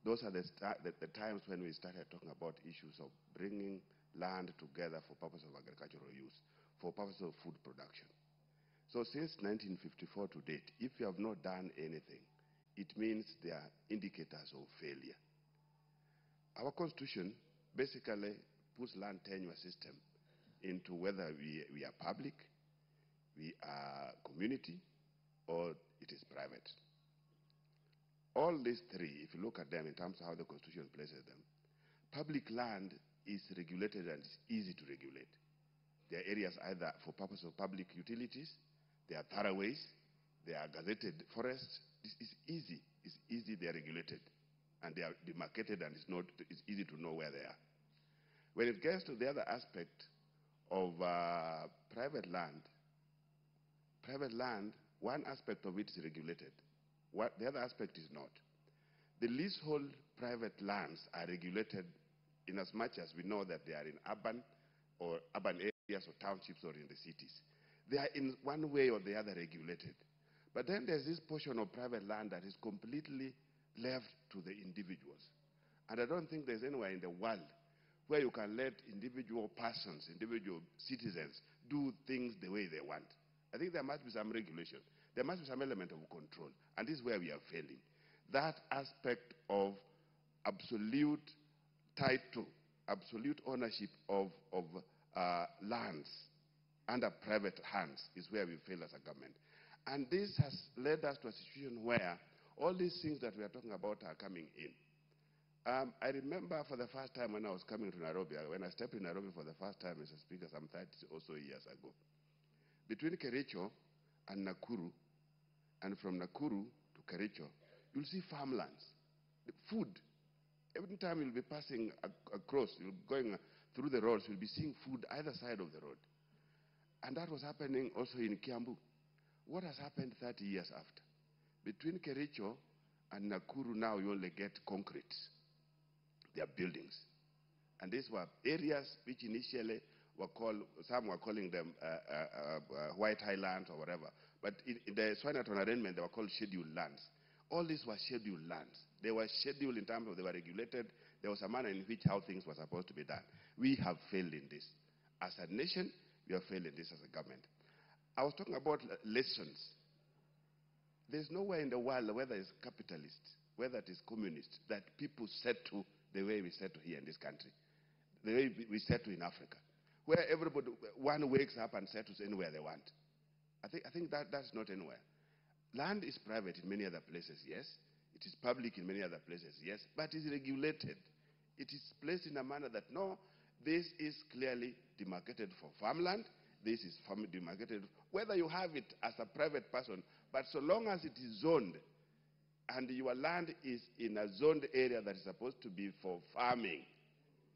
Those are the times when we started talking about issues of bringing land together for purpose of agricultural use, for purpose of food production. So since 1954 to date, if you have not done anything, it means there are indicators of failure. Our constitution basically puts land tenure system into whether we are public, we are community, or it is private. All these three, if you look at them in terms of how the Constitution places them, public land is regulated and it's easy to regulate. There are areas either for purpose of public utilities, there are thoroughways, there are gazetted forests. This is easy. It's easy, they are regulated. And they are demarcated and it's easy to know where they are. When it gets to the other aspect of private land, one aspect of it is regulated. The other aspect is not. The leasehold private lands are regulated in as much as we know that they are in urban areas or townships or in the cities. They are in one way or the other regulated. But then there's this portion of private land that is completely left to the individuals. And I don't think there's anywhere in the world where you can let individual persons, individual citizens, do things the way they want. I think there must be some regulation. There must be some element of control. And this is where we are failing. That aspect of absolute title, absolute ownership of lands under private hands is where we fail as a government. And this has led us to a situation where all these things that we are talking about are coming in. I remember for the first time when I was coming to Nairobi, when I stepped in Nairobi for the first time, Mr. Speaker, some 30 or so years ago, between Kericho and Nakuru, and from Nakuru to Kericho, you'll see farmlands, food. Every time you'll be passing across, you're going through the roads, you'll be seeing food either side of the road. And that was happening also in Kiambu. What has happened 30 years after? Between Kericho and Nakuru now you only get concrete. They are buildings. And these were areas which initially were called, some were calling them White Highlands or whatever. But in the Swinehart arrangement, they were called scheduled lands. All these were scheduled lands. They were scheduled in terms of they were regulated. There was a manner in which how things were supposed to be done. We have failed in this. As a nation, we have failed in this as a government. I was talking about lessons. There's nowhere in the world, whether it's capitalist, whether it is communist, that people settle the way we settle here in this country, the way we settle in Africa, where everybody, one wakes up and settles anywhere they want. I think that's not anywhere. Land is private in many other places, yes. It is public in many other places, yes. But it is regulated. It is placed in a manner that, no, this is clearly demarcated for farmland. This is demarcated, whether you have it as a private person, but so long as it is zoned, and your land is in a zoned area that is supposed to be for farming,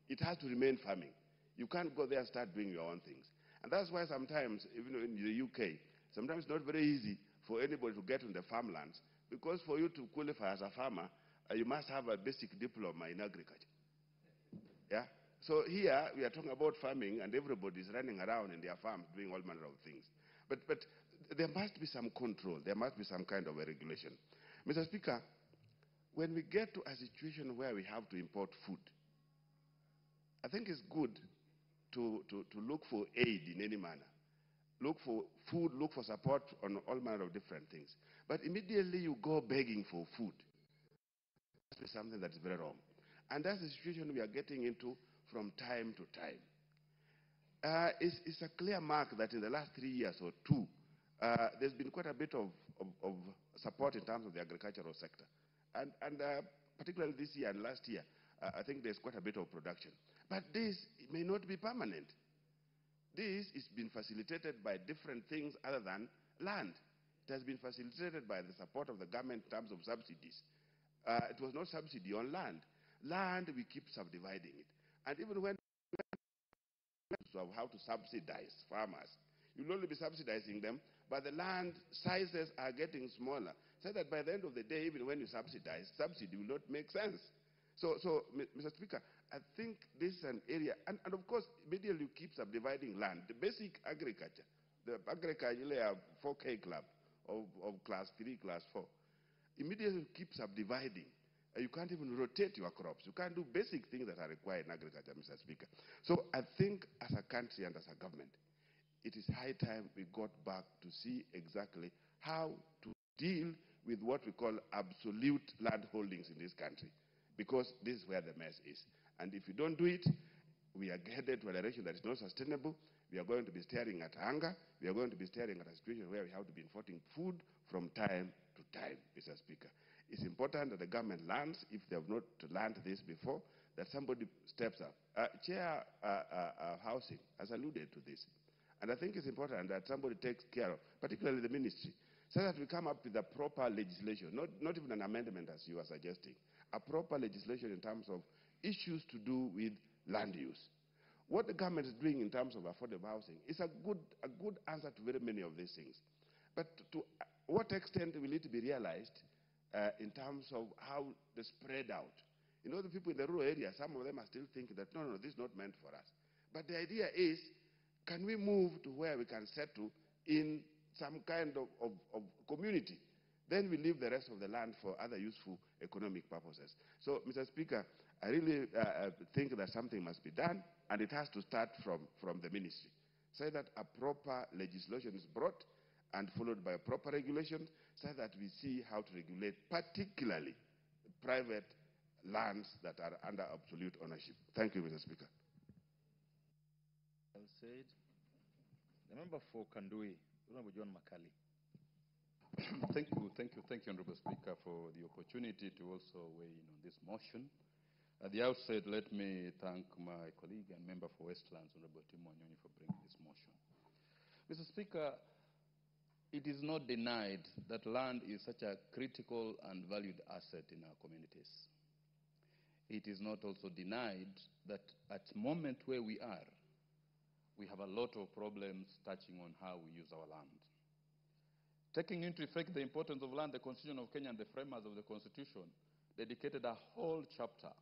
it has to remain farming. You can't go there and start doing your own things. And that's why sometimes, even in the UK, sometimes it's not very easy for anybody to get on the farmlands, because for you to qualify as a farmer, you must have a basic diploma in agriculture. Yeah? So here, we are talking about farming, and everybody is running around in their farms doing all manner of things. But there must be some control. There must be some kind of a regulation. Mr. Speaker, when we get to a situation where we have to import food, I think it's good to look for aid in any manner. Look for food, look for support on all manner of different things. But immediately you go begging for food. That's something that is very wrong. And that's the situation we are getting into from time to time. It's a clear mark that in the last 3 years or two, there's been quite a bit of support in terms of the agricultural sector. And particularly this year and last year, I think there's quite a bit of production. But this may not be permanent. This is being facilitated by different things other than land. It has been facilitated by the support of the government in terms of subsidies. It was not subsidy on land. Land, we keep subdividing it. And even when of how to subsidize farmers, you'll only be subsidizing them, but the land sizes are getting smaller, so that by the end of the day, even when you subsidize, subsidy will not make sense. So Mr. Speaker, I think this is an area, and of course, immediately you keep subdividing land. The basic agriculture, the agriculture 4K club of class 3, class 4, immediately you keep subdividing. You can't even rotate your crops. You can't do basic things that are required in agriculture, Mr. Speaker. So I think as a country and as a government, it is high time we got back to see exactly how to deal with what we call absolute land holdings in this country, because this is where the mess is. And if we don't do it, we are headed to a direction that is not sustainable. We are going to be staring at hunger. We are going to be staring at a situation where we have to be importing food from time to time, Mr. Speaker. It's important that the government learns, if they have not learned this before, that somebody steps up. Chair Housing has alluded to this. And I think it's important that somebody takes care of, particularly the ministry, so that we come up with a proper legislation, not even an amendment as you are suggesting, a proper legislation in terms of issues to do with land use. What the government is doing in terms of affordable housing is a good answer to very many of these things. But to what extent will it be realized in terms of how they spread out? You know, the people in the rural areas, some of them are still thinking that, no, this is not meant for us. But the idea is, can we move to where we can settle in some kind of community? Then we leave the rest of the land for other useful economic purposes. So, Mr. Speaker, I really think that something must be done, and it has to start from the ministry, so that a proper legislation is brought and followed by a proper regulation, so that we see how to regulate particularly private lands that are under absolute ownership. Thank you, Mr. Speaker. Well said. The member for Kandui, Honorable John Makali. Thank you, Honorable Speaker, for the opportunity to also weigh in on this motion. At the outset, let me thank my colleague and member for Westlands, Honorable Tim Wanyonyi, for bringing this motion. Mr. Speaker, it is not denied that land is such a critical and valued asset in our communities. It is not also denied that at the moment where we are, we have a lot of problems touching on how we use our land. Taking into effect the importance of land, the Constitution of Kenya and the framers of the Constitution dedicated a whole chapter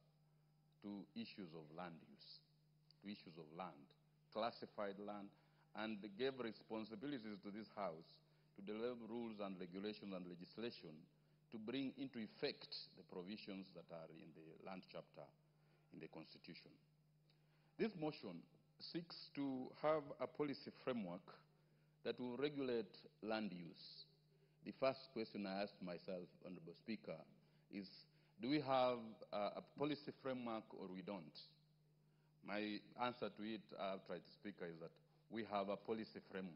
to issues of land use, to issues of land, classified land, and gave responsibilities to this House to develop rules and regulations and legislation to bring into effect the provisions that are in the land chapter in the Constitution. This motion seeks to have a policy framework that will regulate land use. The first question I asked myself, Honorable Speaker, is do we have a policy framework or we don't? My answer to it, Speaker, is that we have a policy framework.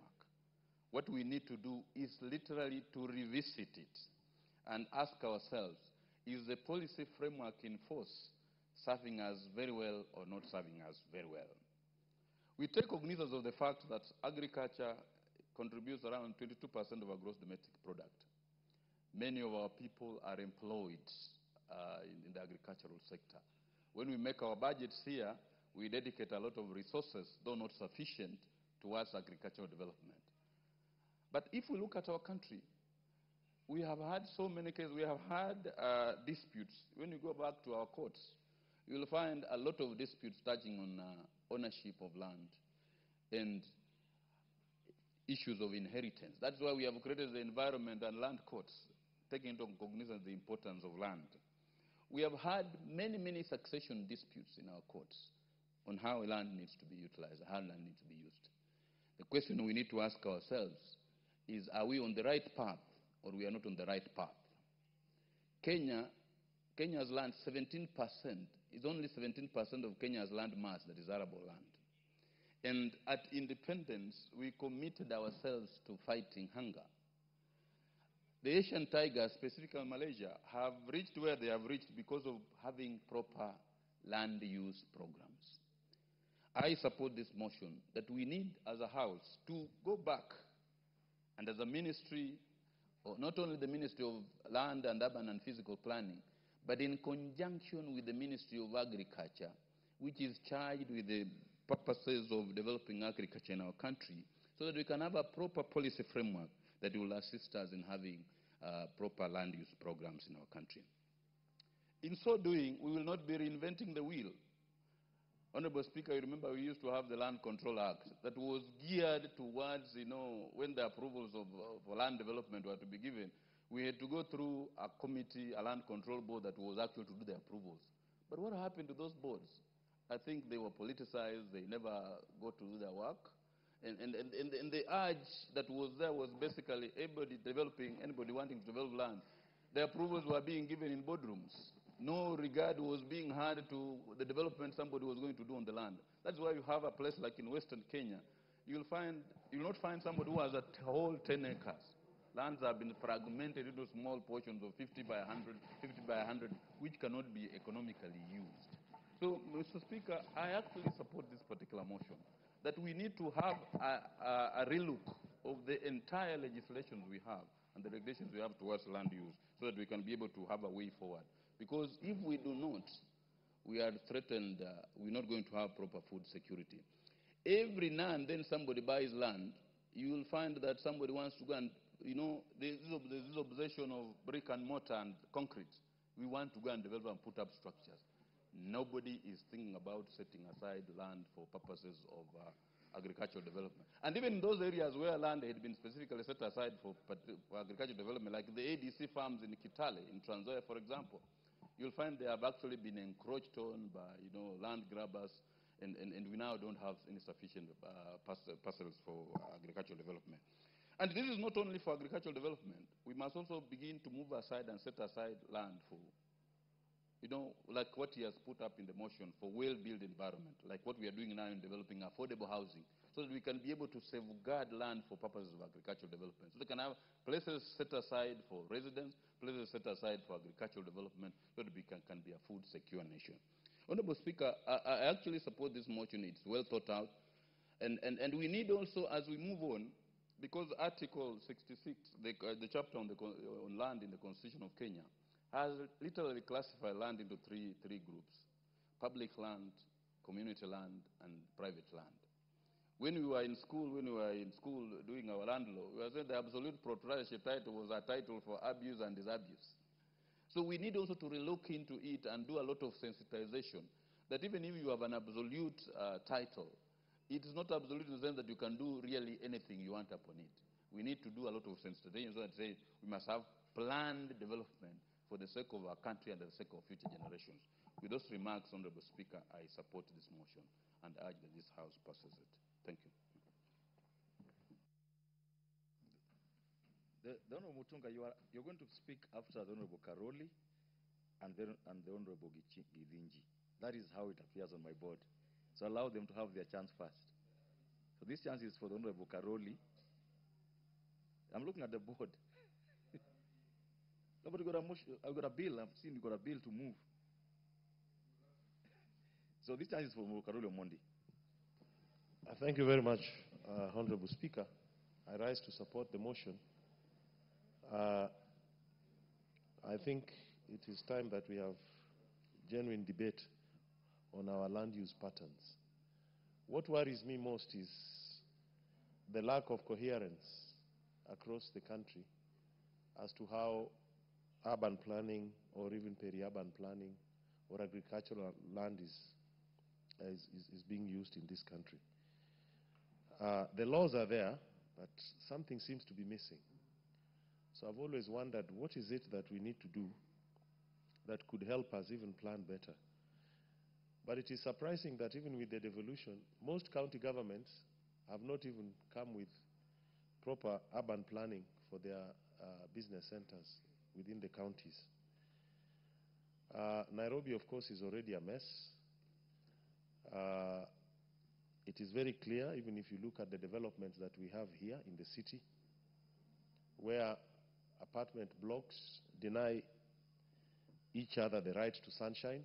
What we need to do is literally to revisit it and ask ourselves, is the policy framework in force serving us very well or not serving us very well? We take cognizance of the fact that agriculture contributes around 22% of our gross domestic product. Many of our people are employed in the agricultural sector. When we make our budgets here, we dedicate a lot of resources, though not sufficient, towards agricultural development. But if we look at our country, we have had so many cases. We have had disputes. When you go back to our courts, you'll find a lot of disputes touching on ownership of land and issues of inheritance. That's why we have created the environment and land courts, taking into cognizance the importance of land. We have had many, many succession disputes in our courts on how land needs to be utilized, how land needs to be used. The question we need to ask ourselves is, are we on the right path or we are not on the right path? Kenya's land, 17%, is only 17% of Kenya's land mass that is arable land. And at independence, we committed ourselves to fighting hunger. The Asian tigers, specifically Malaysia, have reached where they have reached because of having proper land use programs. I support this motion that we need, as a House, to go back and as a ministry, or not only the Ministry of Land and Urban and Physical Planning, but in conjunction with the Ministry of Agriculture, which is charged with the purposes of developing agriculture in our country, so that we can have a proper policy framework that will assist us in having proper land use programs in our country. In so doing, we will not be reinventing the wheel. Honorable Speaker, you remember we used to have the Land Control Act that was geared towards, when the approvals of land development were to be given, we had to go through a committee, a land control board that was actually to do the approvals. But what happened to those boards? I think they were politicized, they never got to do their work. And the urge that was there was basically anybody wanting to develop land, the approvals were being given in boardrooms. No regard was being had to the development somebody was going to do on the land. That's why you have a place like in Western Kenya. You'll not find somebody who has a whole 10 acres. Lands have been fragmented into small portions of 50 by 100, which cannot be economically used. So, Mr. Speaker, I actually support this particular motion, that we need to have a relook of the entire legislation we have and the regulations we have towards land use, so that we can be able to have a way forward. Because if we do not, we are threatened, we're not going to have proper food security. Every now and then somebody buys land, you will find that somebody wants to go and, there's this obsession of brick and mortar and concrete. We want to go and develop and put up structures. Nobody is thinking about setting aside land for purposes of agricultural development. And even in those areas where land had been specifically set aside for agricultural development, like the ADC farms in Kitale, in Trans Nzoia, for example, you'll find they have actually been encroached on by, land grabbers, and we now don't have any sufficient parcels for agricultural development. And this is not only for agricultural development. We must also begin to move aside and set aside land for, like what he has put up in the motion, for well-built environment, like what we are doing now in developing affordable housing, so that we can be able to safeguard land for purposes of agricultural development. So they can have places set aside for residents, places set aside for agricultural development, so that we can be a food secure nation. Honorable Speaker, I actually support this motion. It's well thought out. And we need also, as we move on, because Article 66, the chapter on land in the Constitution of Kenya, has literally classified land into three groups: public land, community land, and private land. When we were in school doing our land law, we were saying the absolute proprietorship title was a title for abuse and disabuse. So we need also to relook into it and do a lot of sensitization, that even if you have an absolute title, it is not absolute in the sense that you can do really anything you want upon it. We need to do a lot of sensitization, so that say we must have planned development for the sake of our country and the sake of future generations. With those remarks, Honorable Speaker, I support this motion and urge that this House passes it. Thank you. The Honorable Mutunga, you're going to speak after the Honorable Karoli and the Honorable Githinji. That is how it appears on my board. So allow them to have their chance first. So this chance is for the Honorable Karoli. I'm looking at the board. Nobody got a motion. I've got a bill. I've seen you got a bill to move. So this chance is for Karoli Omondi. Thank you very much, Honorable Speaker. I rise to support the motion. I think it is time that we have genuine debate on our land use patterns. What worries me most is the lack of coherence across the country as to how urban planning or even peri-urban planning or agricultural land is being used in this country. The laws are there, but something seems to be missing. So I've always wondered, what is it that we need to do that could help us even plan better? But it is surprising that even with the devolution, most county governments have not even come with proper urban planning for their business centers within the counties. Nairobi, of course, is already a mess. It is very clear, even if you look at the developments that we have here in the city, where apartment blocks deny each other the right to sunshine.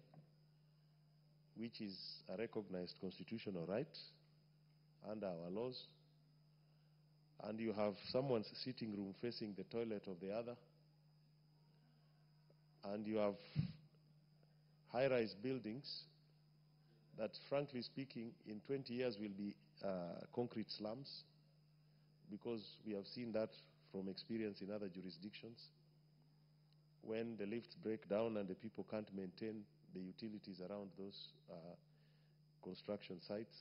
which is a recognized constitutional right under our laws, and you have someone's sitting room facing the toilet of the other, and you have high-rise buildings that, frankly speaking, in 20 years will be concrete slums, because we have seen that from experience in other jurisdictions. When the lifts break down and the people can't maintain the utilities around those construction sites.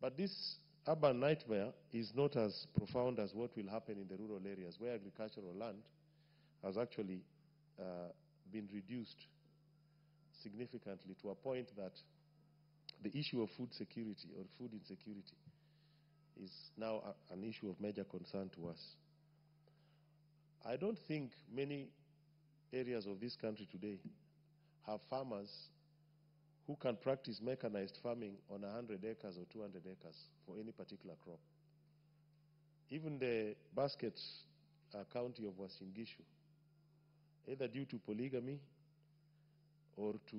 But this urban nightmare is not as profound as what will happen in the rural areas, where agricultural land has actually been reduced significantly to a point that the issue of food security or food insecurity is now an issue of major concern to us. I don't think many areas of this country today have farmers who can practice mechanized farming on 100 acres or 200 acres for any particular crop. Even the basket county of Uasin Gishu, either due to polygamy or to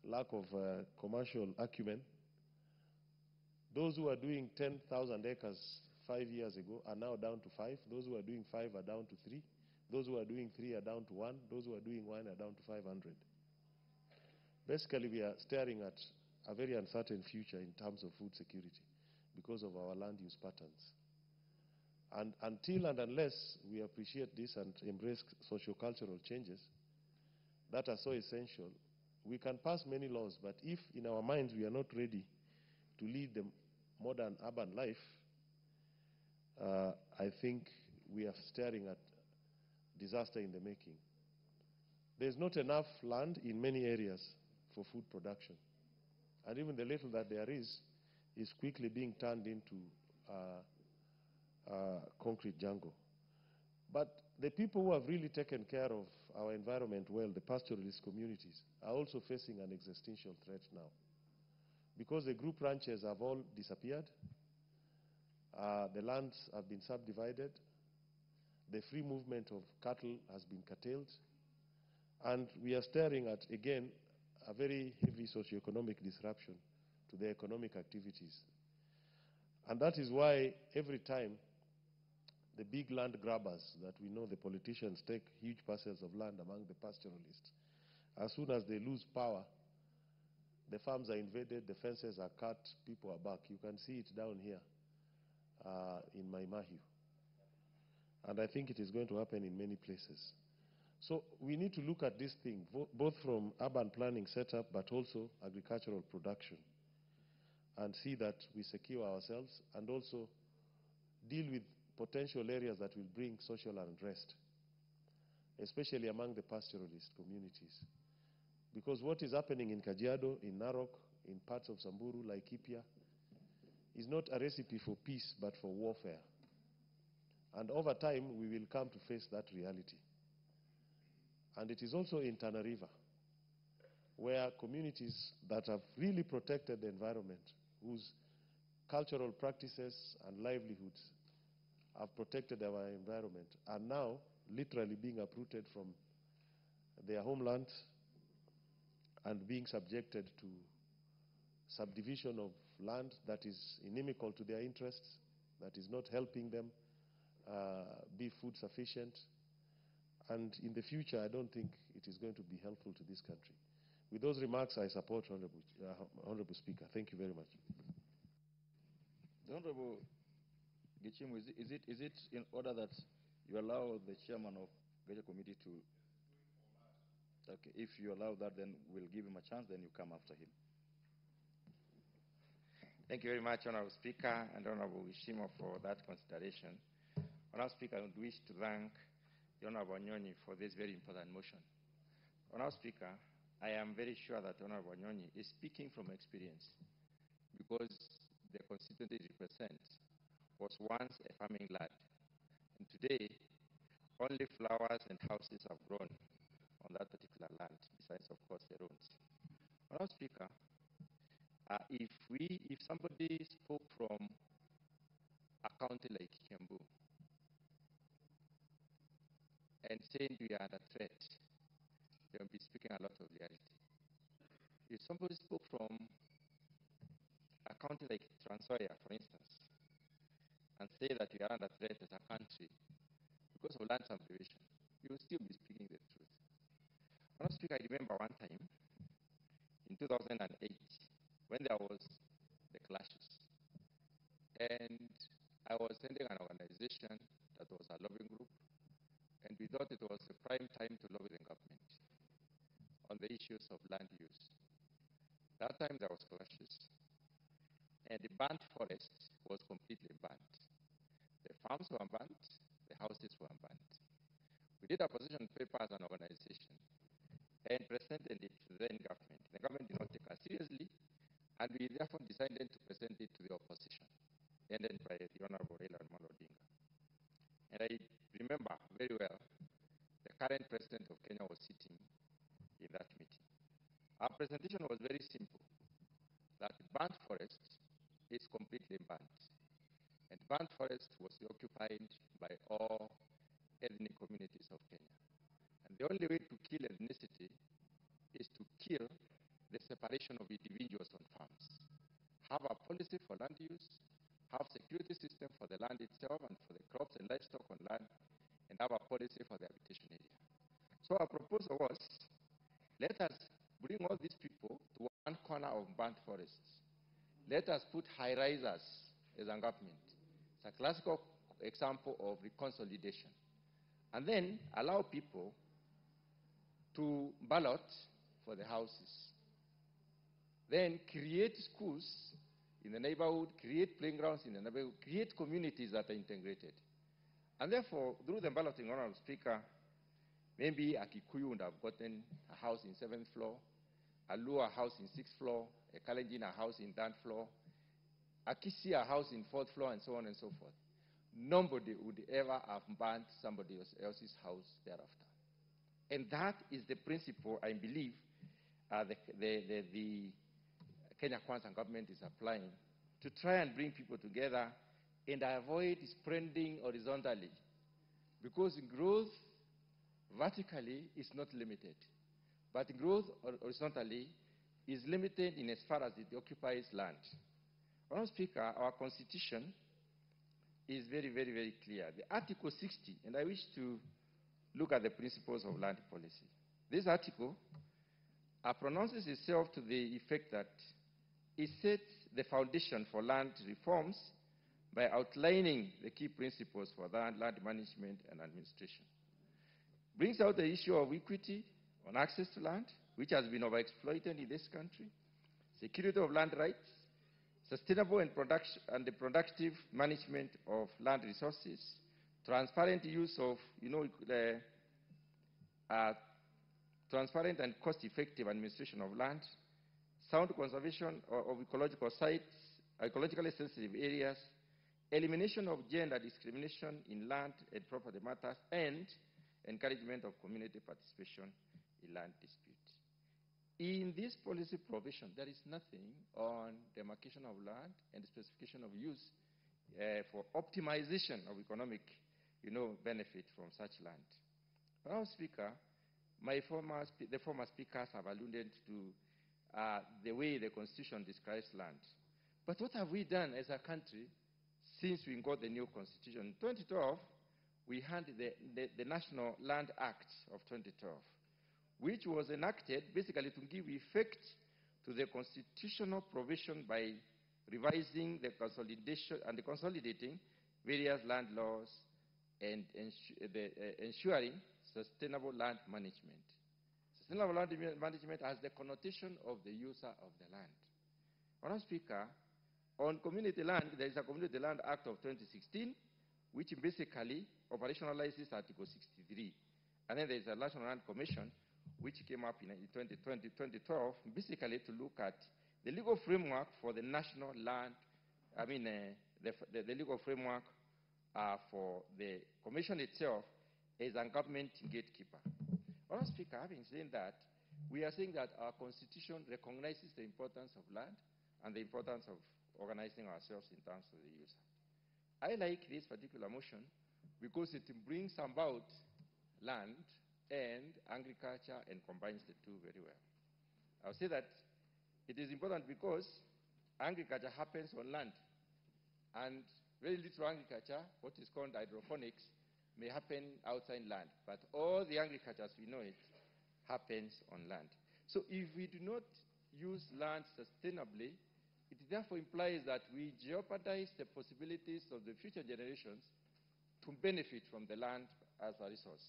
lack of commercial acumen, those who are doing 10,000 acres 5 years ago are now down to 5. Those who are doing 5 are down to 3. Those who are doing 3 are down to 1. Those who are doing 1 are down to 500. Basically, we are staring at a very uncertain future in terms of food security because of our land use patterns. And until and unless we appreciate this and embrace socio-cultural changes that are so essential, we can pass many laws, but if in our minds we are not ready to lead the modern urban life, I think we are staring at disaster in the making. There's not enough land in many areas for food production. And even the little that there is quickly being turned into concrete jungle. But the people who have really taken care of our environment well, the pastoralist communities, are also facing an existential threat now. Because the group ranches have all disappeared, the lands have been subdivided, the free movement of cattle has been curtailed, and we are staring at, again, a very heavy socioeconomic disruption to the economic activities. And that is why every time the big land grabbers that we know, the politicians, take huge parcels of land among the pastoralists, as soon as they lose power, the farms are invaded, the fences are cut, people are back. You can see it down here in Mai Mahiu. And I think it is going to happen in many places. So we need to look at this thing, both from urban planning setup, but also agricultural production, and see that we secure ourselves and also deal with potential areas that will bring social unrest, especially among the pastoralist communities. Because what is happening in Kajiado, in Narok, in parts of Samburu, Laikipia, is not a recipe for peace, but for warfare. And over time, we will come to face that reality. And it is also in Tana River, where communities that have really protected the environment, whose cultural practices and livelihoods have protected our environment, are now literally being uprooted from their homeland and being subjected to subdivision of land that is inimical to their interests, that is not helping them be food sufficient. And in the future, I don't think it is going to be helpful to this country. With those remarks, I support Honorable Speaker. Thank you very much. The Honorable Gichimu, is it in order that you allow the chairman of the committee to... Okay, if you allow that, then we'll give him a chance, then you come after him. Thank you very much, Honorable Speaker and Honorable Gichimu, for that consideration. Honorable Speaker, I would wish to thank the Honorable Wanyonyi for this very important motion. Honorable Speaker, I am very sure that Honorable Wanyonyi is speaking from experience, because the constituency he represents was once a farming land, and today only flowers and houses have grown on that particular land, besides, of course, the roads. Honorable Speaker, if somebody spoke from a county like Kiambu and saying we are under threat, they will be speaking a lot of reality. If somebody spoke from a county like Trans-Nzoia, for instance, and say that we are under threat as a country because of land subdivision, you will still be speaking the truth. Madam Speaker, I remember one time in 2008 when there was the clashes, and I was sending an organization that was a lobbying group, and we thought it was a prime time to lobby the government on the issues of land use. That time there was clashes, and the burnt forest was completely burnt. The farms were burnt, the houses were burnt. We did a position paper as an organization and presented it to the then government. The government did not take us seriously, and we therefore decided to present it to the opposition, and then by the Honorable Raila Amolo Odinga. And I remember very well, the current president of Kenya was sitting in that meeting. Our presentation was very simple, that burnt forest is completely burnt. And burnt forest was occupied by all ethnic communities of Kenya. And the only way to kill ethnicity is to kill the separation of individuals on farms. Have a policy for land use, have security system for the land itself and for the crops and livestock on land, and have a policy for the habitation area. So our proposal was, let us bring all these people to one corner of burnt forests. Let us put high-risers as a government. It's a classical example of reconsolidation. And then allow people to ballot for the houses. Then create schools in the neighborhood, create playgrounds in the neighborhood, create communities that are integrated. And therefore, through the balloting, Honorable Speaker, maybe a Kikuyu would have gotten a house in 7th floor, a Luo a house in 6th floor, a Kalenjin a house in 3rd floor, a Kisi a house in 4th floor, and so on and so forth. Nobody would ever have burnt somebody else's house thereafter. And that is the principle I believe the Kenya Kwanza government is applying to try and bring people together and avoid spreading horizontally. Because growth vertically is not limited, but growth horizontally is limited in as far as it occupies land. Madam Speaker, our constitution is very, very, very clear. The Article 60, and I wish to look at the principles of land policy. This article pronounces itself to the effect that it sets the foundation for land reforms by outlining the key principles for land management and administration. Brings out the issue of equity on access to land, which has been overexploited in this country, security of land rights, sustainable and the productive management of land resources, transparent use of, transparent and cost-effective administration of land, sound conservation of ecological sites, ecologically sensitive areas, elimination of gender discrimination in land and property matters, and encouragement of community participation in land disputes. In this policy provision, there is nothing on demarcation of land and specification of use for optimization of economic, benefit from such land. Madam Speaker, the former speakers have alluded to the way the Constitution describes land. But what have we done as a country since we got the new Constitution? In 2012, we had the National Land Act of 2012, which was enacted basically to give effect to the constitutional provision by revising the consolidation and the consolidating various land laws and ensuring sustainable land management. Sustainable land management has the connotation of the user of the land. Madam Speaker, on community land, there is a Community Land Act of 2016, which basically operationalizes Article 63. And then there is a National Land Commission, which came up in 2012, basically to look at the legal framework for the national land, the legal framework for the commission itself as a government gatekeeper. Madam Speaker, having said that, we are saying that our constitution recognizes the importance of land and the importance of organizing ourselves in terms of the user. I like this particular motion because it brings about land and agriculture and combines the two very well. I'll say that It is important because agriculture happens on land. And very little agriculture, what is called hydroponics, may happen outside land. But all the agriculture as we know it happens on land. So if we do not use land sustainably, it therefore implies that we jeopardize the possibilities of the future generations to benefit from the land as a resource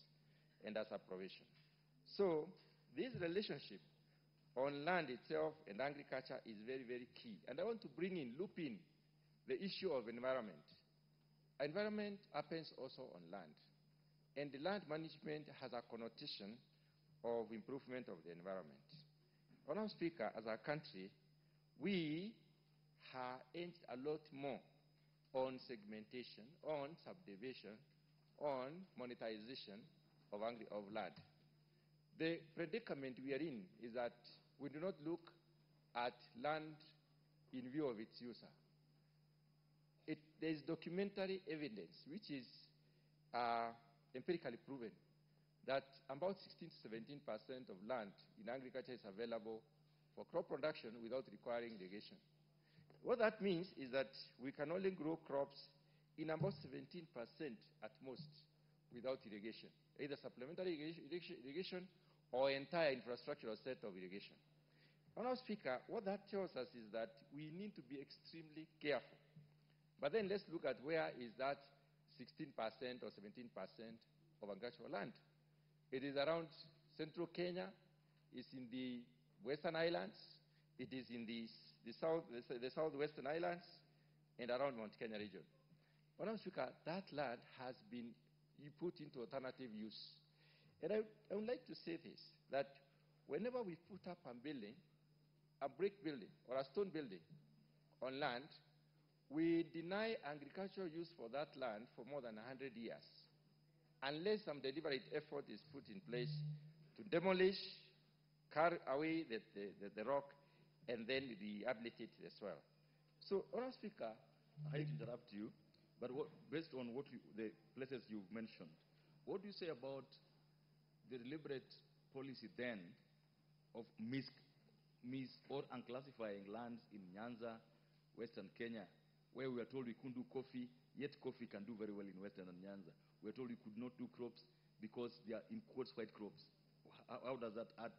and as a provision. So this relationship on land itself and agriculture is very, very key. And I want to loop in the issue of environment. Environment happens also on land. And the land management has a connotation of improvement of the environment. Honourable Speaker, as a country, we have hinged a lot more on segmentation, on subdivision, on monetization of land. The predicament we are in is that we do not look at land in view of its user. There is documentary evidence, which is empirically proven, that about 16 to 17% of land in agriculture is available for crop production without requiring irrigation. What that means is that we can only grow crops in about 17% at most without irrigation, either supplementary irrigation or entire infrastructural set of irrigation. Honourable Speaker, what that tells us is that we need to be extremely careful. But then let's look at where is that 16% or 17% of agricultural land. It is around central Kenya, it's in the Western Islands, it is in the southwestern islands, and around Mount Kenya region. Honourable Speaker, that land has been put into alternative use. And I would like to say this, that whenever we put up a building, a brick building or a stone building on land, we deny agricultural use for that land for more than 100 years, unless some deliberate effort is put in place to demolish, carry away the rock, and then rehabilitate the soil. So, Honourable Speaker, I hate to interrupt you, but based on the places you've mentioned, what do you say about the deliberate policy then of or unclassifying lands in Nyanza, Western Kenya, where we are told we couldn't do coffee, yet coffee can do very well in Western Nyanza. We are told we could not do crops because they are, in quotes, white crops. How does that add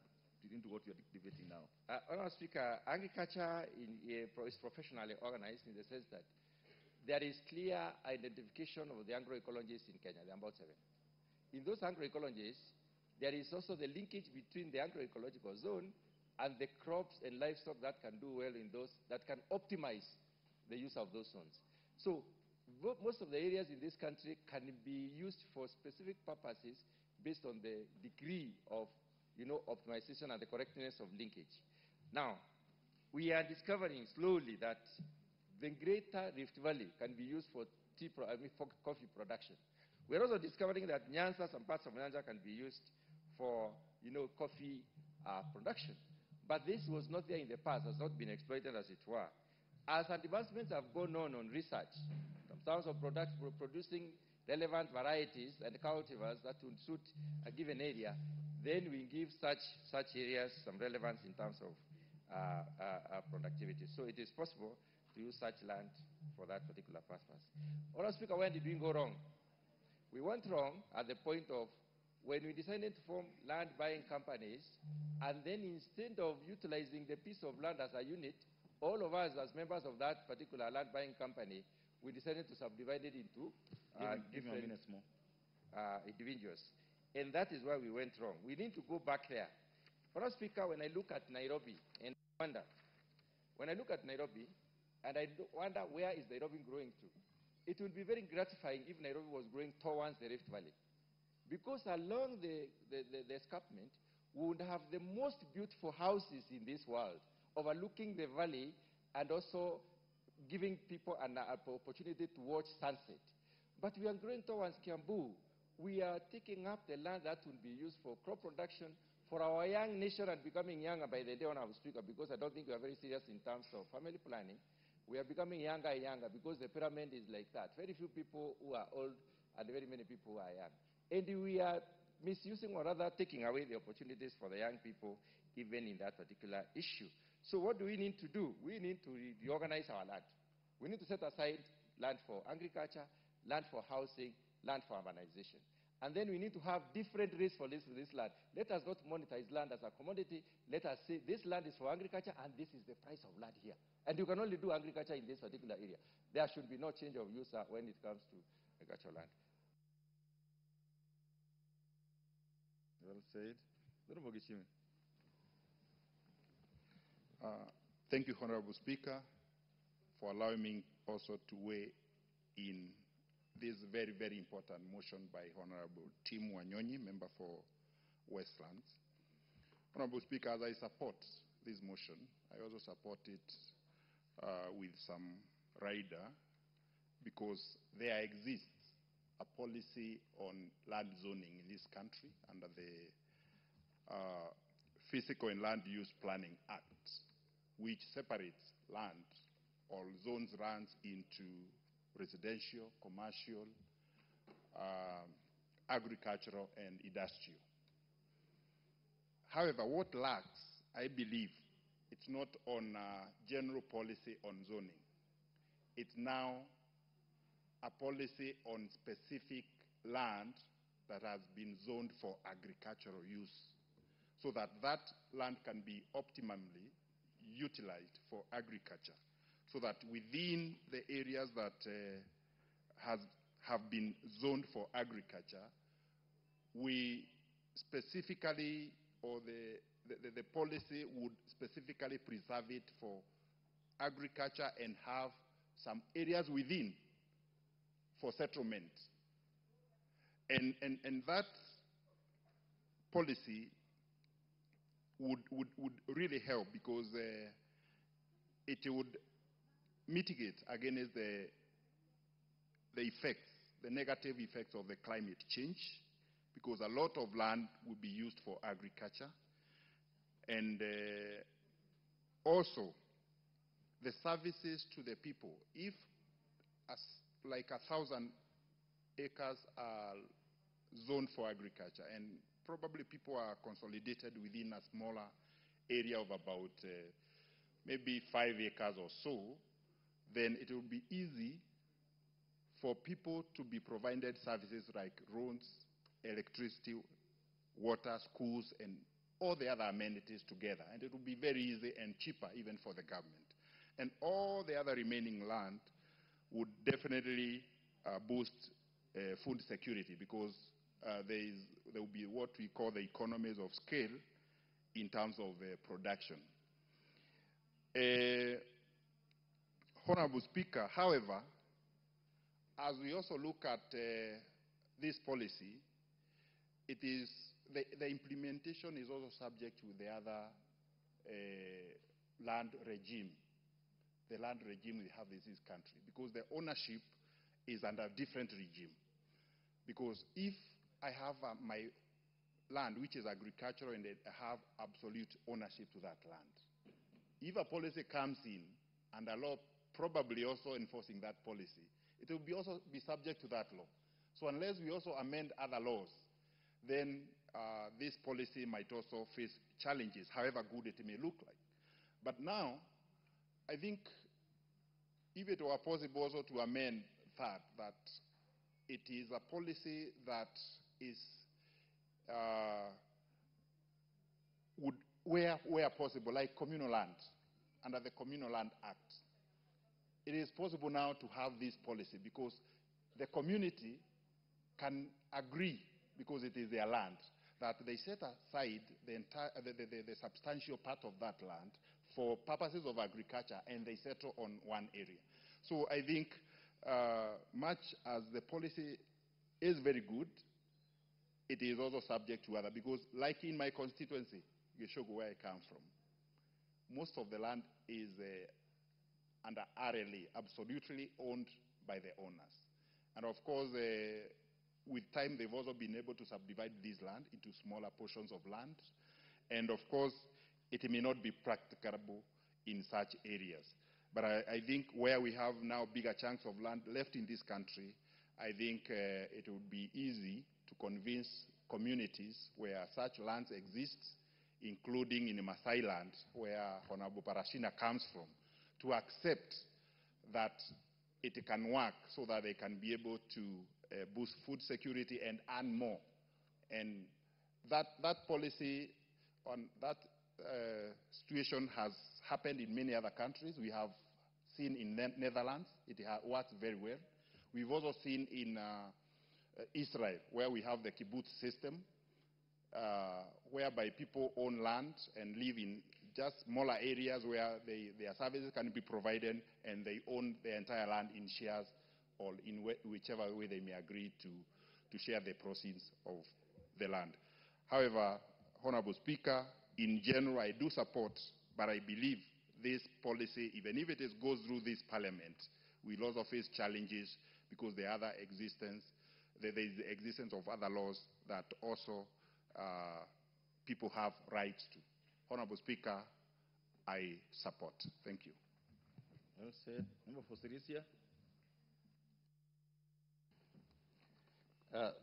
into what you're debating now? Honourable Speaker, agriculture is professionally organized in the sense that there is clear identification of the agroecologies in Kenya. There are about 7. In those agroecologies, there is also the linkage between the agroecological zone and the crops and livestock that can do well in those, that can optimize the use of those zones. So most of the areas in this country can be used for specific purposes based on the degree of optimization and the correctness of linkage. Now, we are discovering slowly that the greater Rift Valley can be used for coffee production. We're also discovering that Nyanza, some parts of Nyanza can be used for coffee production. But this was not there in the past, has not been exploited as it were. As advancements have gone on research, in terms of producing relevant varieties and cultivars that would suit a given area, then we give such areas some relevance in terms of productivity. So it is possible to use such land for that particular purpose. Honourable Speaker, when did we go wrong? We went wrong at the point of when we decided to form land buying companies, and then instead of utilizing the piece of land as a unit, all of us as members of that particular land buying company, we decided to subdivide it into give me a minute more. Individuals. And that is where we went wrong. We need to go back there. Honourable Speaker, when I look at Nairobi and wonder, when I look at Nairobi and I wonder where is Nairobi growing to, it would be very gratifying if Nairobi was growing towards the Rift Valley. Because along the escarpment, we would have the most beautiful houses in this world, overlooking the valley and also giving people an opportunity to watch sunset. But we are growing towards Kiambu. We are taking up the land that will be used for crop production for our young nation and becoming younger by the day, Honourable Speaker, because I don't think we are very serious in terms of family planning. We are becoming younger and younger because the pyramid is like that. Very few people who are old and very many people who are young. And we are misusing or rather taking away the opportunities for the young people even in that particular issue. So what do we need to do? We need to reorganize our land. We need to set aside land for agriculture, land for housing, land for urbanization. And then we need to have different rates for this land. Let us not monetize land as a commodity. Let us say this land is for agriculture and this is the price of land here. And you can only do agriculture in this particular area. There should be no change of use when it comes to agricultural land. Well said. Honorable Gichime. Thank you, Honorable Speaker, for allowing me also to weigh in this very, very important motion by Honorable Tim Wanyonyi, member for Westlands. Honorable Speaker, as I support this motion, I also support it with some rider because there exists a policy on land zoning in this country under the Physical and Land Use Planning Act, which separates land or zones runs into residential, commercial, agricultural, and industrial. However, what lacks, I believe, it's not on general policy on zoning. It's now a policy on specific land that has been zoned for agricultural use, so that that land can be optimally utilized for agriculture, so that within the areas that have been zoned for agriculture, we specifically, or the policy would specifically preserve it for agriculture and have some areas within for settlement. And that policy would really help, because it would mitigate against the effects, the negative effects of the climate change, because a lot of land would be used for agriculture. And also, the services to the people. If like 1,000 acres are zoned for agriculture, and probably people are consolidated within a smaller area of about maybe 5 acres or so, then it will be easy for people to be provided services like roads, electricity, water, schools, and all the other amenities together. And it will be very easy and cheaper even for the government. And all the other remaining land would definitely boost food security, because there will be what we call the economies of scale in terms of production. Honorable Speaker, however, as we also look at this policy, it is the implementation is also subject to the other land regime, the land regime we have in this country, because the ownership is under a different regime. Because if I have my land, which is agricultural, and I have absolute ownership to that land, if a policy comes in and a law probably also enforcing that policy, it will also be subject to that law. So unless we also amend other laws, then this policy might also face challenges, however good it may look like. But now, I think if it were possible also to amend that it is a policy that is, where possible, like communal land, under the Communal Land Act, it is possible now to have this policy, because the community can agree, because it is their land, that they set aside the substantial part of that land for purposes of agriculture, and they settle on one area. So I think much as the policy is very good, it is also subject to other, because like in my constituency, Geshogo, where I come from, most of the land is under RLA, absolutely owned by the owners. And of course, with time, they've also been able to subdivide this land into smaller portions of land. And of course, it may not be practicable in such areas. But I think where we have now bigger chunks of land left in this country, I think it would be easy to convince communities where such lands exist including in Masai Land, where Honorable Parashina comes from, to accept that it can work so that they can be able to boost food security and earn more. And that policy on that situation has happened in many other countries. We have seen in Netherlands, it works very well. We've also seen in Israel, where we have the kibbutz system, whereby people own land and live in just smaller areas where their services can be provided, and they own the entire land in shares or in whichever way they may agree to share the proceeds of the land. However, Honorable Speaker, in general, I do support, but I believe this policy, even if it goes through this parliament, will also face challenges because there is the existence of other laws that also people have rights to. Honorable Speaker, I support. Thank you. Well said. Member for Sirisia.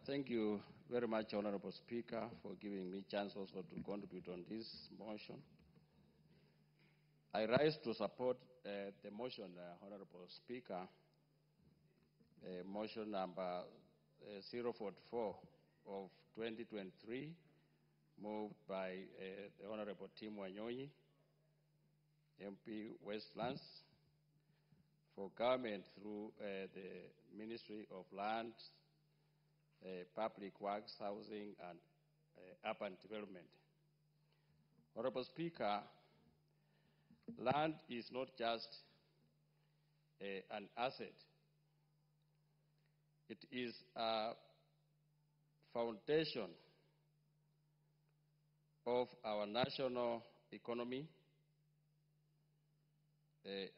Thank you very much, Honorable Speaker, for giving me chance also to contribute on this motion. I rise to support the motion, Honorable Speaker, motion number 044 of 2023, moved by the Honorable Tim Wanyonyi, MP Westlands, for government through the Ministry of Land, Public Works, Housing, and Urban Development. Honorable Speaker, land is not just an asset. It is a foundation of our national economy,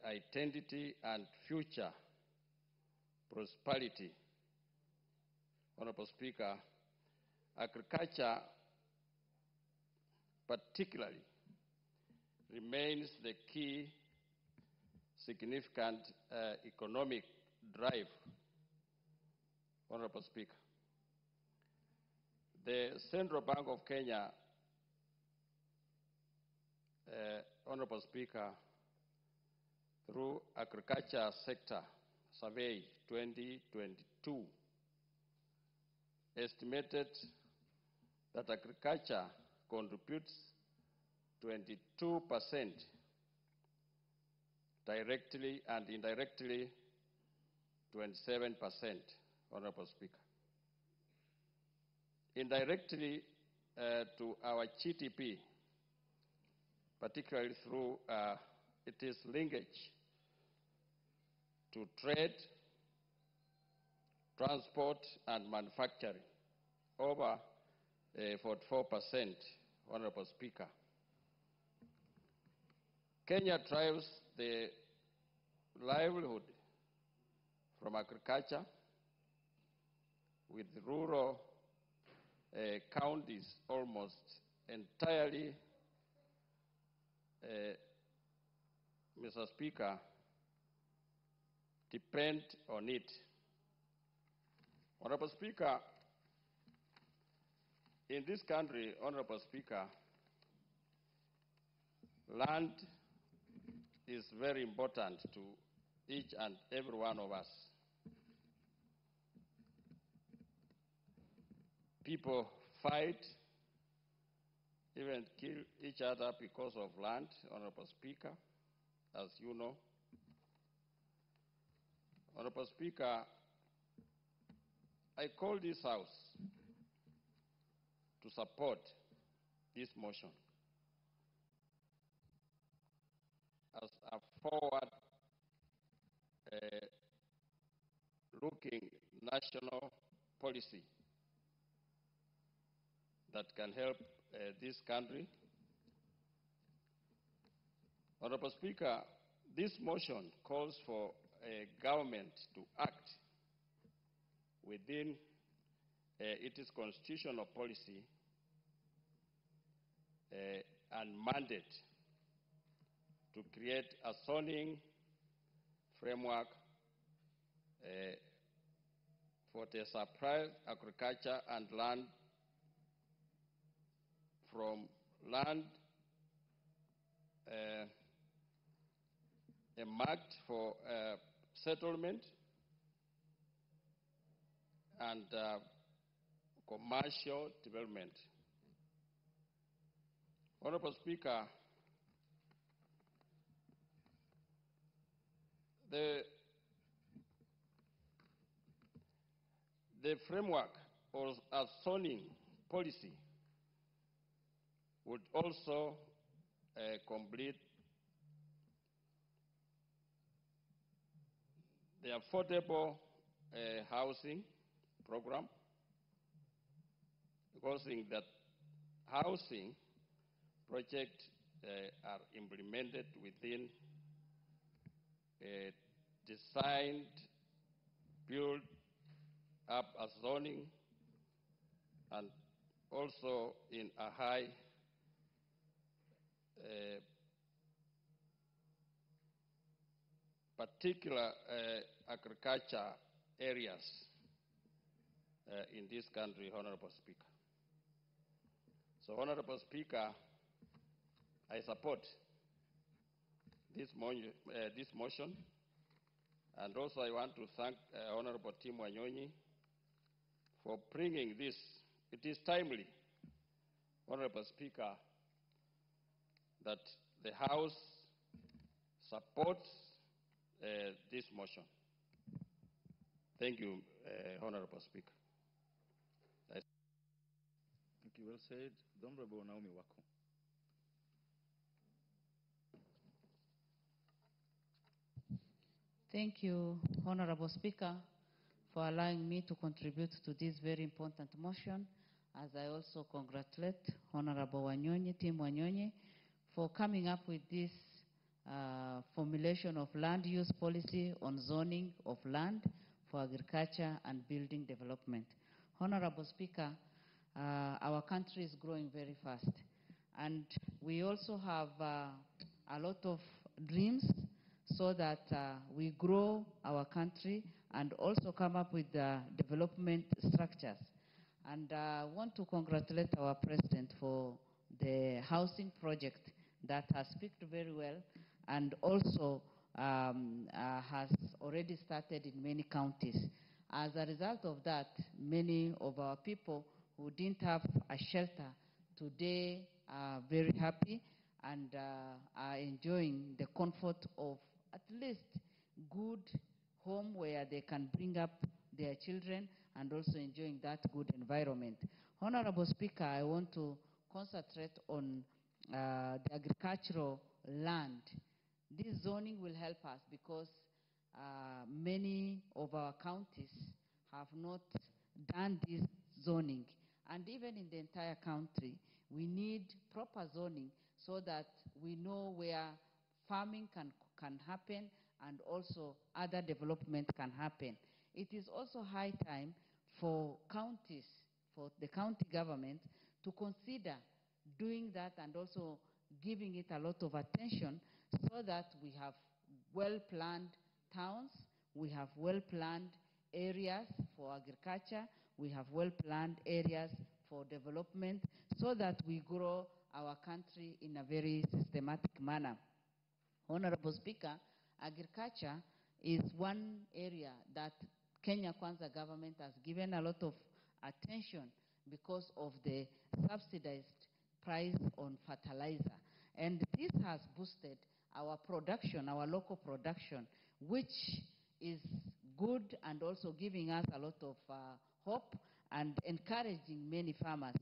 identity, and future prosperity. Honorable Speaker, agriculture particularly remains the key significant economic drive. Honorable Speaker, the Central Bank of Kenya, Honorable Speaker, through Agriculture Sector Survey 2022, estimated that agriculture contributes 22% directly and indirectly 27%, Honorable Speaker. Indirectly to our GDP, particularly through its linkage to trade, transport, and manufacturing, over 44%, Honorable Speaker. Kenya drives the livelihood from agriculture, with rural counties almost entirely, Mr. Speaker, depend on it. Honorable Speaker, in this country, Honorable Speaker, land is very important to each and every one of us. People fight, even kill each other because of land, Honorable Speaker, as you know. Honorable Speaker, I call this House to support this motion as a forward-looking national policy that can help this country. Honorable Speaker, this motion calls for a government to act within its constitutional policy and mandate to create a zoning framework for the surplus agriculture and land from land earmarked for settlement and commercial development. Honorable Speaker, the framework of a zoning policy would also complete the affordable housing program, because in that housing projects are implemented within a designed, build up a zoning, and also in a high particular agriculture areas in this country, Honorable Speaker. So, Honorable Speaker, I support this motion, and also I want to thank Honorable Tim Wanyonyi for bringing this. It is timely, Honorable Speaker, that the House supports this motion. Thank you, Honorable Speaker. Thank you. Well said. The Honorable Naomi Wako. Thank you, Honorable Speaker, for allowing me to contribute to this very important motion, as I also congratulate Honorable Wanyonyi, Tim Wanyonyi, for coming up with this formulation of land use policy on zoning of land for agriculture and building development. Honorable Speaker, our country is growing very fast, and we also have a lot of dreams so that we grow our country and also come up with development structures. And I want to congratulate our President for the housing project that has picked very well and also has already started in many counties. As a result of that, many of our people who didn't have a shelter today are very happy and are enjoying the comfort of at least good home where they can bring up their children and also enjoying that good environment. Honorable Speaker, I want to concentrate on the agricultural land. This zoning will help us because many of our counties have not done this zoning. And even in the entire country, we need proper zoning so that we know where farming can happen and also other development can happen. It is also high time for counties, for the county government to consider doing that and also giving it a lot of attention so that we have well-planned towns, we have well-planned areas for agriculture, we have well-planned areas for development so that we grow our country in a very systematic manner. Honorable Speaker, agriculture is one area that Kenya Kwanza government has given a lot of attention because of the subsidized price on fertilizer. And this has boosted our production, our local production, which is good and also giving us a lot of hope and encouraging many farmers.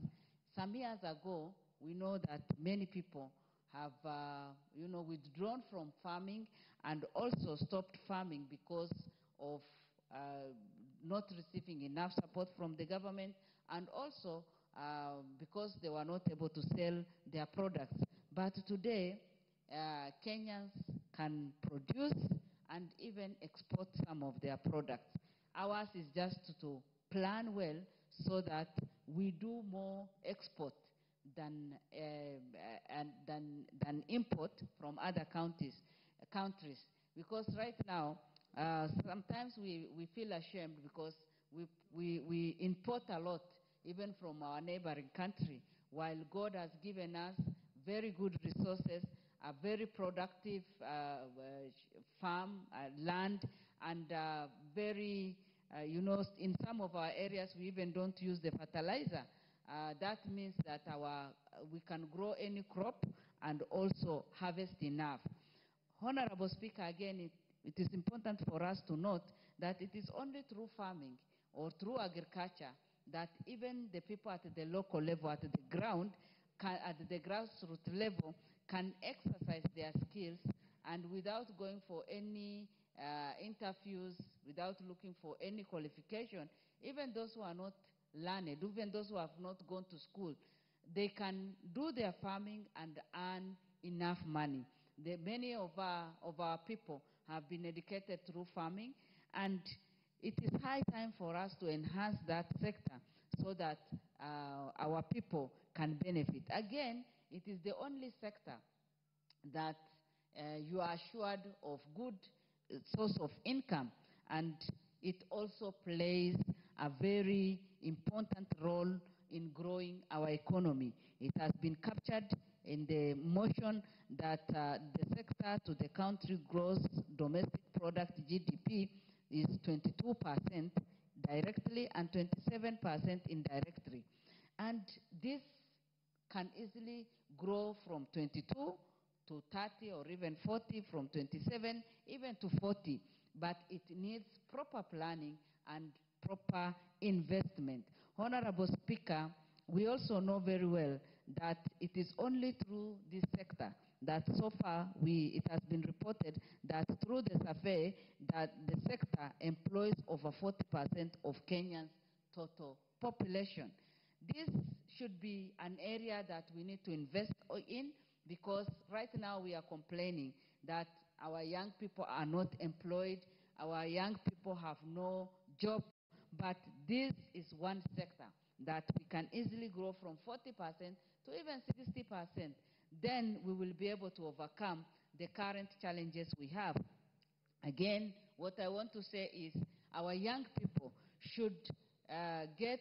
Some years ago, we know that many people have, withdrawn from farming and also stopped farming because of not receiving enough support from the government and also because they were not able to sell their products. But today, Kenyans can produce and even export some of their products. Ours is just to plan well so that we do more export than import from other countries. Because right now, sometimes we feel ashamed because we import a lot, even from our neighboring country, while God has given us very good resources, a very productive farm, land, and very, in some of our areas, we even don't use the fertilizer. That means that we can grow any crop and also harvest enough. Honorable Speaker, again, it is important for us to note that it is only through farming or through agriculture that even the people at the local level, at the ground, at the grassroots level, can exercise their skills, and without going for any interviews, without looking for any qualification, even those who are not learned, even those who have not gone to school, they can do their farming and earn enough money. Many of our people have been educated through farming, and it is high time for us to enhance that sector so that our people can benefit. Again, it is the only sector that you are assured of good source of income, and it also plays a very important role in growing our economy. It has been captured in the motion that the sector to the country gross domestic product GDP is 22% directly and 27% indirectly. And this can easily grow from 22 to 30 or even 40, from 27 even to 40. But it needs proper planning and proper investment. Honorable Speaker, we also know very well that it is only through this sector that so far it has been reported that through the survey that the sector employs over 40% of Kenya's total population. This should be an area that we need to invest in, because right now we are complaining that our young people are not employed, our young people have no job, but this is one sector that we can easily grow from 40% to even 60%. Then we will be able to overcome the current challenges we have. Again, what I want to say is our young people should get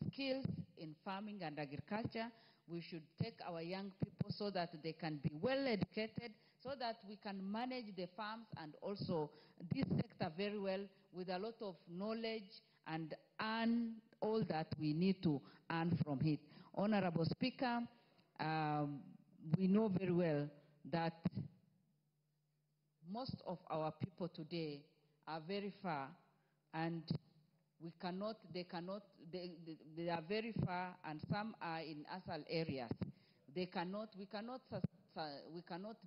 skills in farming and agriculture. We should take our young people so that they can be well educated, so that we can manage the farms and also this sector very well with a lot of knowledge and earn all that we need to earn from it. Honorable Speaker, we know very well that most of our people today are very far, and they are very far, and some are in ASAL areas. We cannot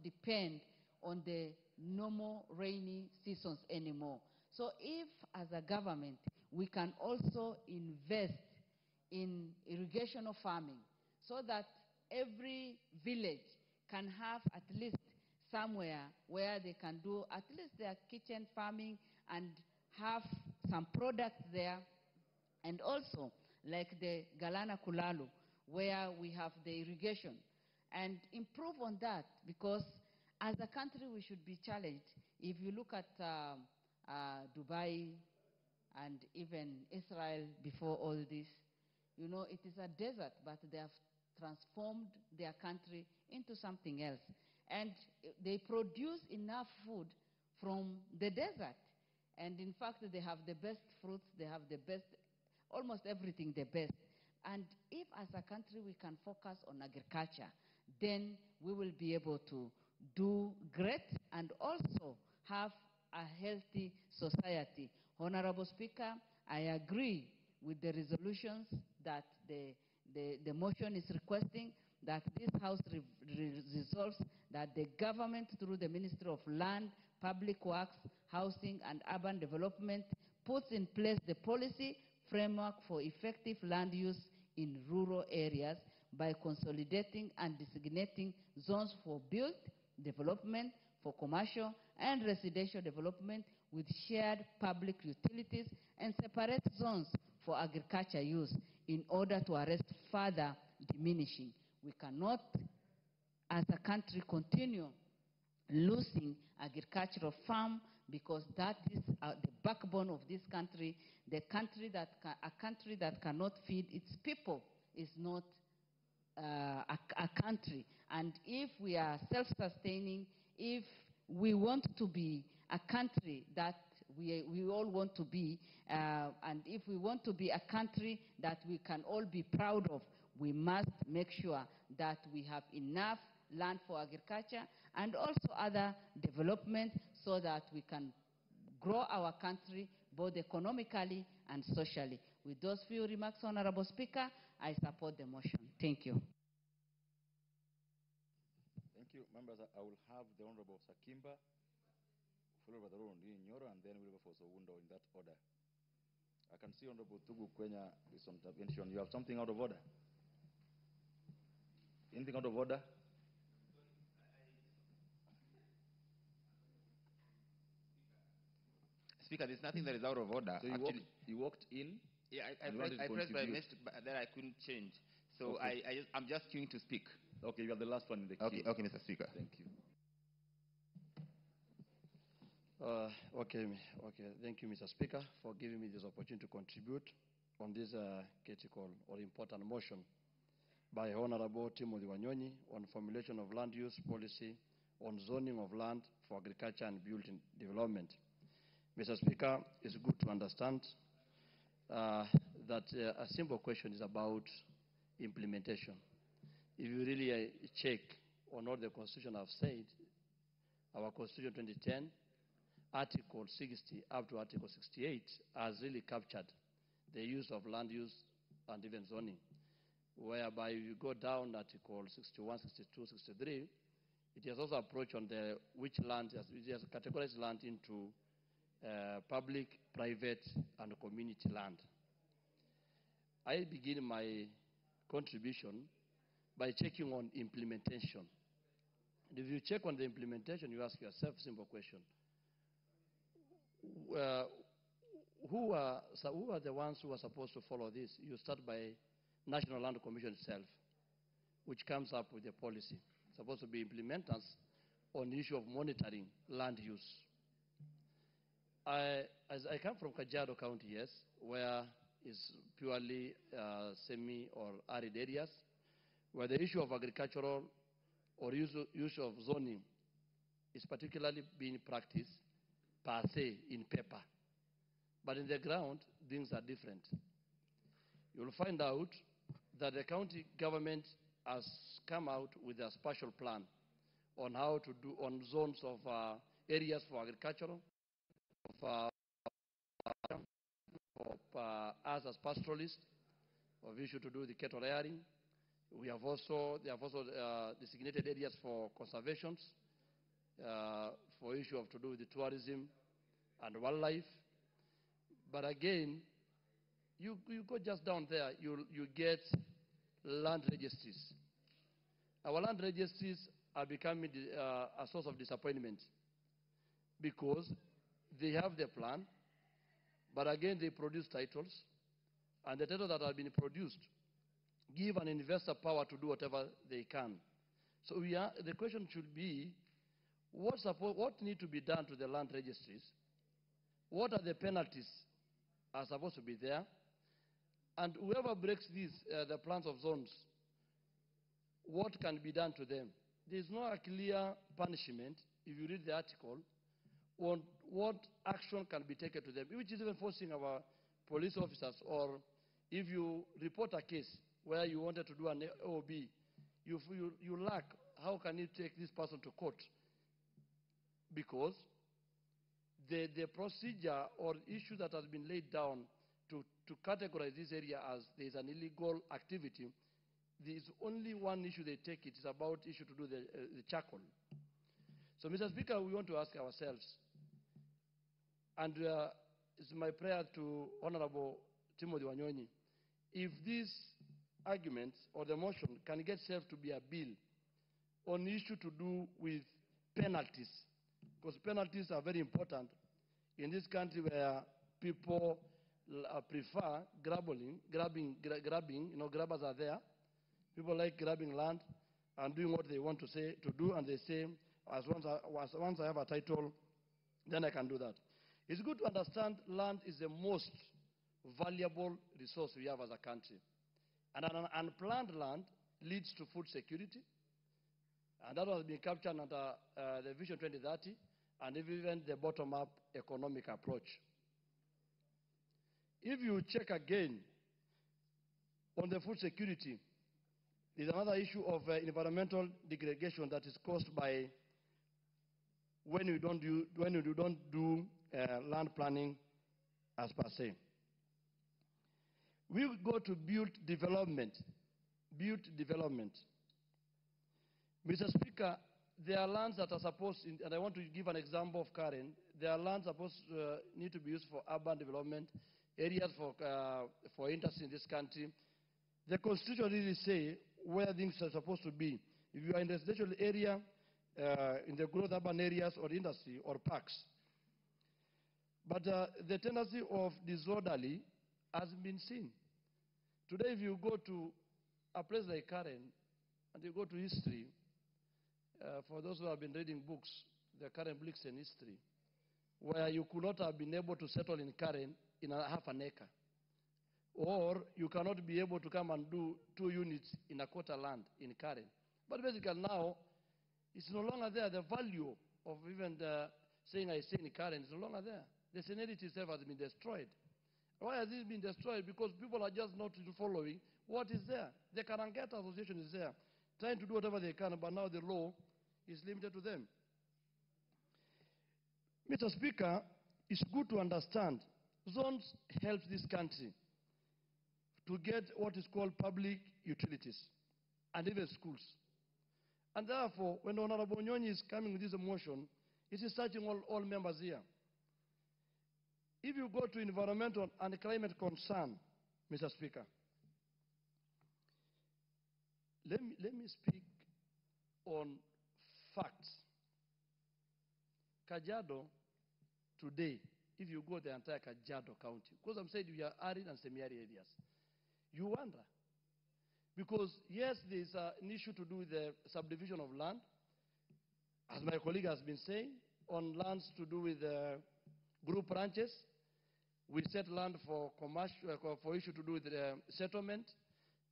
depend on the normal rainy seasons anymore. So if, as a government, we can also invest in irrigational farming so that every village can have at least somewhere where they can do at least their kitchen farming and have some products there, and also like the Galana Kulalu, where we have the irrigation, and improve on that, because as a country we should be challenged. If you look at Dubai and even Israel before all this, you know, it is a desert, but they have transformed their country into something else. And they produce enough food from the desert. And in fact, they have the best fruits, they have the best, almost everything the best. And if as a country we can focus on agriculture, then we will be able to do great and also have a healthy society. Honorable Speaker, I agree with the resolutions that the motion is requesting, that this House resolves that the government, through the Ministry of Land, Public Works, Housing and Urban Development, puts in place the policy framework for effective land use in rural areas by consolidating and designating zones for built development, for commercial and residential development with shared public utilities, and separate zones for agriculture use in order to arrest further diminishing. We cannot, as a country, continue losing agricultural farm, because that is the backbone of this country. A country that cannot feed its people is not a country. And if we are self-sustaining, if we want to be a country that we all want to be, and if we want to be a country that we can all be proud of, we must make sure that we have enough land for agriculture and also other development so that we can grow our country both economically and socially. With those few remarks, Honorable Speaker, I support the motion. Thank you. Thank you. Members, I will have the Honorable Sakimba, followed by the Honorable Nyoro, and then we'll go for Sowundo in that order. I can see Honorable Tugu Kwenya is on intervention. You have something out of order? Anything out of order? Speaker, there's nothing that is out of order. So you walked in? Yeah, I pressed but I missed, but then I couldn't change. So Okay. I'm just queuing to speak. Okay, you are the last one in the queue. Okay, Mr. Speaker. Thank you. Okay. Thank you, Mr. Speaker, for giving me this opportunity to contribute on this critical or important motion by Honorable Timothy Wanyonyi on formulation of land use policy on zoning of land for agriculture and building development. Mr. Speaker, it's good to understand that a simple question is about implementation. If you really check on what the Constitution have said, our Constitution 2010, Article 60 up to Article 68 has really captured the use of land use and even zoning, whereby you go down Article 61, 62, 63, it has also approached on the which land, it has categorized land into public, private, and community land. I begin my contribution by checking on implementation. And if you check on the implementation, you ask yourself a simple question. Who are the ones who are supposed to follow this? You start by National Land Commission itself, which comes up with a policy. It's supposed to be implementers on the issue of monitoring land use. As I come from Kajiado County, yes, where it's purely semi or arid areas, where the issue of agricultural or use of zoning is particularly being practiced per se in paper. But in the ground, things are different. You'll find out that the county government has come out with a special plan on how to do on zones of areas for agricultural, of us as pastoralists, of issue to do the cattle rearing. They have also designated areas for conservations, for issue of to do with the tourism and wildlife. But again, you go just down there, you get land registries. Our land registries are becoming a source of disappointment because they have their plan, but again they produce titles, and the titles that have been produced give an investor power to do whatever they can. So the question should be, what needs to be done to the land registries? What are the penalties are supposed to be there? And whoever breaks these, the plans of zones, what can be done to them? There is no clear punishment, if you read the article, on what action can be taken to them, which is even forcing our police officers, or if you report a case where you wanted to do an OB, you lack, how can you take this person to court? Because the procedure or issue that has been laid down to categorize this area as there is an illegal activity, there is only one issue they take. It is about issue to do the charcoal. So, Mr. Speaker, we want to ask ourselves, and it's my prayer to Honorable Timothy Wanyonyi, if this argument or the motion can get served to be a bill on issue to do with penalties, because penalties are very important in this country where people prefer grabbing, grabbers are there. People like grabbing land and doing what they want to do, and they say, once I have a title, then I can do that. It's good to understand land is the most valuable resource we have as a country. And an unplanned land leads to food security. And that has been captured under the Vision 2030 and even the bottom-up economic approach. If you check again on the food security, there's another issue of environmental degradation that is caused by when you don't do land planning as per se. We go to build development. Mr. Speaker, there are lands that are supposed, and I want to give an example of Karen, there are lands supposed need to be used for urban development, areas for industry in this country. The Constitution really say where things are supposed to be. If you are in the residential area, in the growth urban areas or industry or parks. But the tendency of disorderly has been seen. Today, if you go to a place like Karen, and you go to history, for those who have been reading books, the Karen Blixen history, where you could not have been able to settle in Karen in half an acre. Or you cannot be able to come and do 2 units in a quarter land in Karen. But basically now, it's no longer there. The value of even saying I stay in Karen is no longer there. The senility itself has been destroyed. Why has it been destroyed? Because people are just not following what is there. The Karangeta Association is there, trying to do whatever they can, but now the law is limited to them. Mr. Speaker, it's good to understand zones help this country to get what is called public utilities and even schools. And therefore, when Honorable Nyonyi is coming with this motion, it is touching all members here. If you go to environmental and climate concern, Mr. Speaker, let me speak on facts. Kajiado today, if you go the entire Kajiado County, because I'm saying we are arid and semi-arid areas, you wonder. Because yes, there's an issue to do with the subdivision of land, as my colleague has been saying, on lands to do with group ranches. We set land for commercial, for issue to do with the settlement,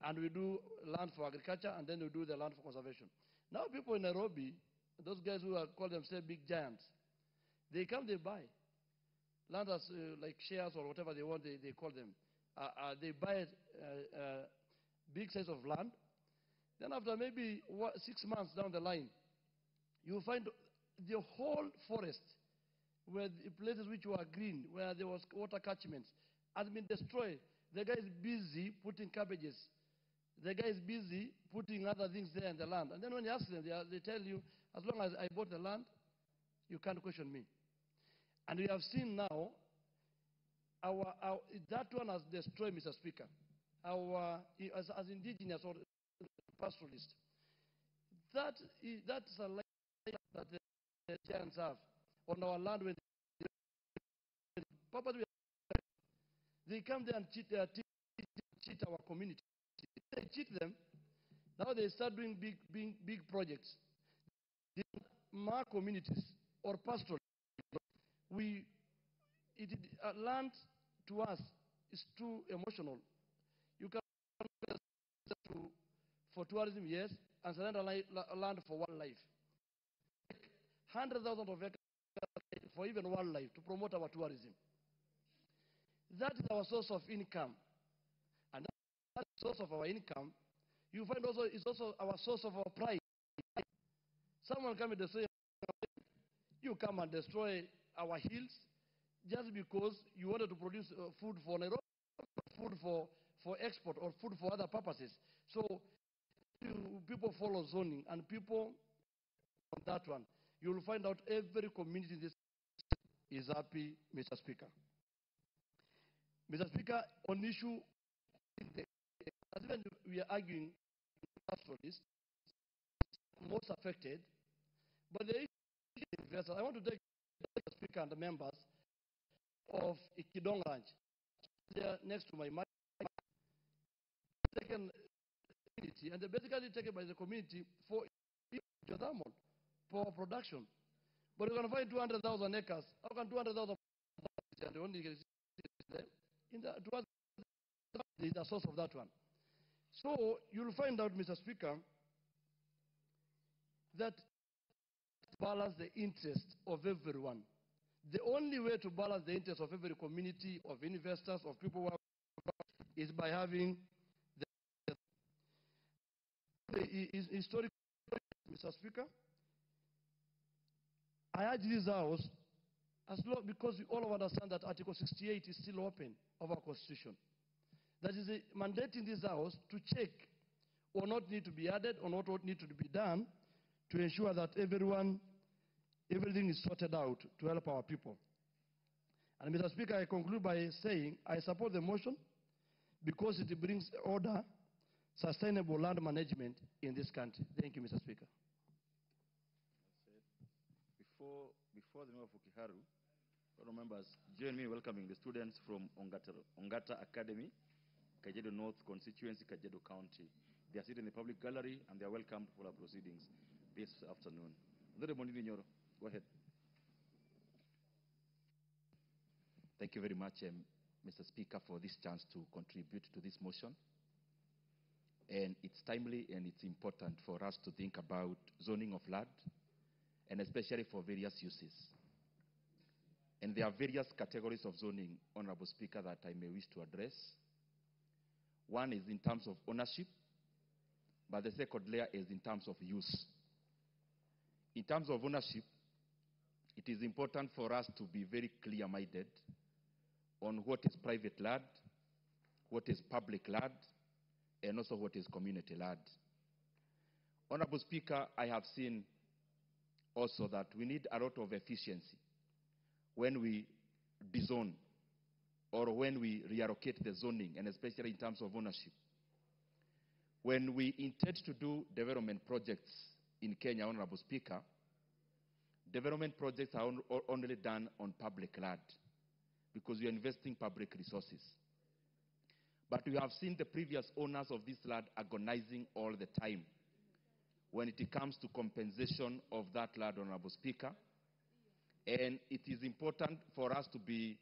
and we do land for agriculture, and then we do the land for conservation. Now people in Nairobi, those guys who call themselves big giants, they come, they buy land as like shares or whatever they want, they call them. They buy big size of land. Then after maybe 6 months down the line, you find the whole forest, where the places which were green, where there was water catchments, has been destroyed. The guy is busy putting cabbages. The guy is busy putting other things there in the land. And then when you ask them, they tell you, as long as I bought the land, you can't question me. And we have seen now, that one has destroyed, Mr. Speaker, as indigenous or pastoralists. That's a life that the giants have on our land. When they come there and cheat our community. They cheat them. Now they start doing big projects. The communities or pastoral, land to us is too emotional. You can for tourism, yes, and surrender land for wildlife. 100,000 of acres for even wildlife to promote our tourism. That is our source of income. And that source of our income, you find also is also our source of our pride. Someone come and destroy, you come and destroy our hills just because you wanted to produce food for Nairobi, food for export or food for other purposes. So people follow zoning, and people on that one, you will find out every community in this is happy, Mr. Speaker. Mr. Speaker, on issue, as even we are arguing pastoralists, most affected, but the issue is investors. I want to take the Speaker and the members of Ikidong Ranch, there next to my mic, taken community, and they're basically taken by the community for geothermal power production. But you're going to find 200,000 acres. How can 200,000 and the only in the, is the source of that one? So you'll find out, Mr. Speaker, that balance the interest of everyone. The only way to balance the interest of every community, of investors, of people who have, is by having the historic, Mr. Speaker. I urge this House, because we all understand that Article 68 is still open of our Constitution. That is mandating this House to check what not need to be added or what need to be done to ensure that everything is sorted out to help our people. And Mr. Speaker, I conclude by saying I support the motion because it brings order, sustainable land management in this country. Thank you, Mr. Speaker. Before the member for Kiharu, fellow members, join me in welcoming the students from Ongata Academy, Kajedo North Constituency, Kajedo County. They are sitting in the public gallery and they are welcomed for our proceedings this afternoon. Go ahead. Thank you very much, Mr. Speaker, for this chance to contribute to this motion. And it's timely and it's important for us to think about zoning of land, and especially for various uses. And there are various categories of zoning, Honorable Speaker, that I may wish to address. One is in terms of ownership, but the second layer is in terms of use. In terms of ownership, it is important for us to be very clear-minded on what is private land, what is public land, and also what is community land. Honorable Speaker, I have seen also that we need a lot of efficiency when we dezone or when we reallocate the zoning, and especially in terms of ownership. When we intend to do development projects in Kenya, Honorable Speaker, development projects are only done on public land because we are investing public resources. But we have seen the previous owners of this land agonizing all the time when it comes to compensation of that land, Honorable Speaker. And it is important for us to be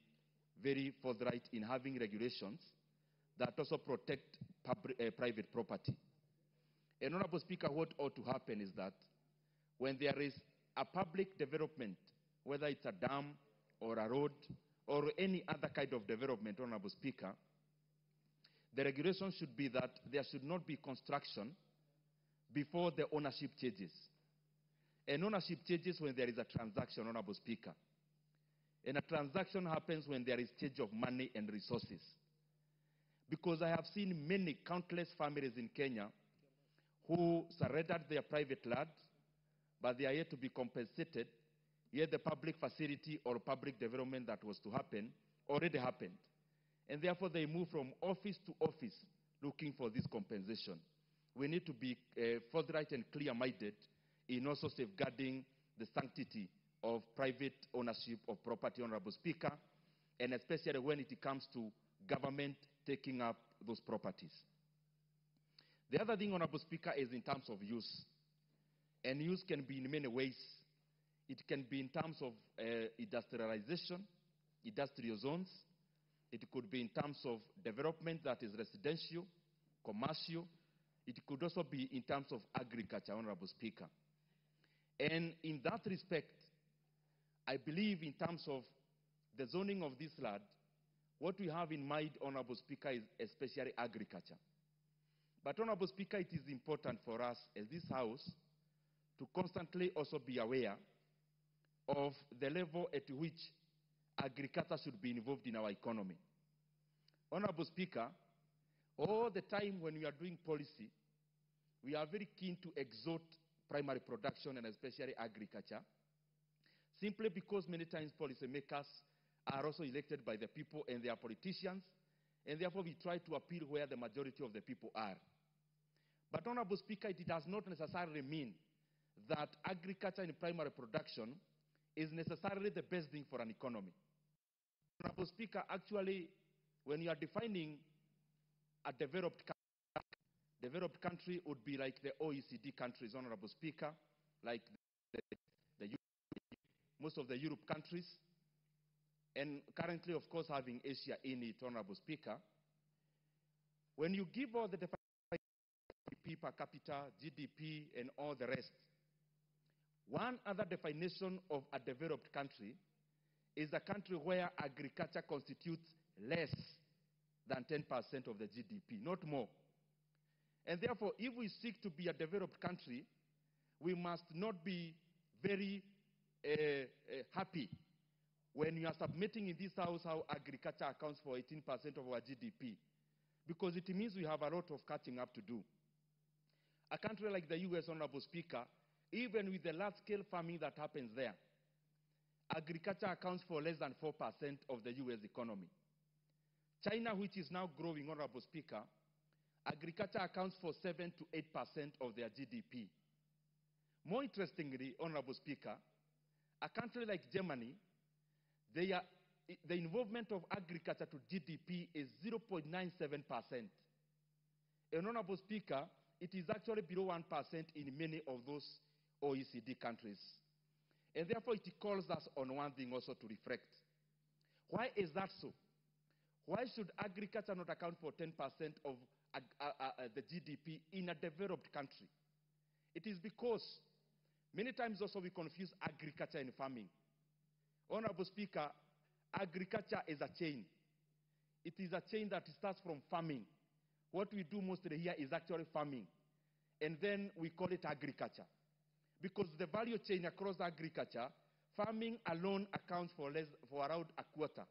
very forthright in having regulations that also protect private property. And Honorable Speaker, what ought to happen is that when there is a public development, whether it's a dam or a road or any other kind of development, Honorable Speaker, the regulation should be that there should not be construction before the ownership changes. And ownership changes when there is a transaction, Honorable Speaker. And a transaction happens when there is change of money and resources. Because I have seen many, countless families in Kenya who surrendered their private land, but they are yet to be compensated, yet the public facility or public development that was to happen already happened. And therefore they move from office to office looking for this compensation. We need to be forthright and clear-minded in also safeguarding the sanctity of private ownership of property, Honorable Speaker, and especially when it comes to government taking up those properties. The other thing, Honorable Speaker, is in terms of use. And use can be in many ways. It can be in terms of industrialization, industrial zones. It could be in terms of development that is residential, commercial. It could also be in terms of agriculture, Honorable Speaker. And in that respect, I believe in terms of the zoning of this land, what we have in mind, Honorable Speaker, is especially agriculture. But, Honorable Speaker, it is important for us as this House to constantly also be aware of the level at which agriculture should be involved in our economy. Honorable Speaker, all the time when we are doing policy, we are very keen to exalt primary production and especially agriculture, simply because many times policymakers are also elected by the people and they are politicians, and therefore we try to appeal where the majority of the people are. But, Honorable Speaker, it does not necessarily mean that agriculture and primary production is necessarily the best thing for an economy. Honorable Speaker, actually, when you are defining a developed country would be like the OECD countries, Honorable Speaker, like most of the Europe countries, and currently, of course, having Asia in it, Honorable Speaker. When you give all the GDP per capita, GDP, and all the rest. One other definition of a developed country is a country where agriculture constitutes less than 10% of the GDP, not more. And therefore, if we seek to be a developed country, we must not be very happy when you are submitting in this house how agriculture accounts for 18% of our GDP, because it means we have a lot of catching up to do. A country like the US, Honorable Speaker, even with the large-scale farming that happens there, agriculture accounts for less than 4% of the US economy. China, which is now growing, Honorable Speaker, agriculture accounts for 7 to 8% of their GDP. More interestingly, Honorable Speaker, a country like Germany, the involvement of agriculture to GDP is 0.97%. And Honorable Speaker, it is actually below 1% in many of those OECD countries. And therefore, it calls us on one thing also to reflect. Why is that so? Why should agriculture not account for 10% of the GDP in a developed country? It is because many times also we confuse agriculture and farming. Honorable Speaker, agriculture is a chain. It is a chain that starts from farming. What we do mostly here is actually farming. And then we call it agriculture. Because the value chain across agriculture, farming alone accounts for around a quarter,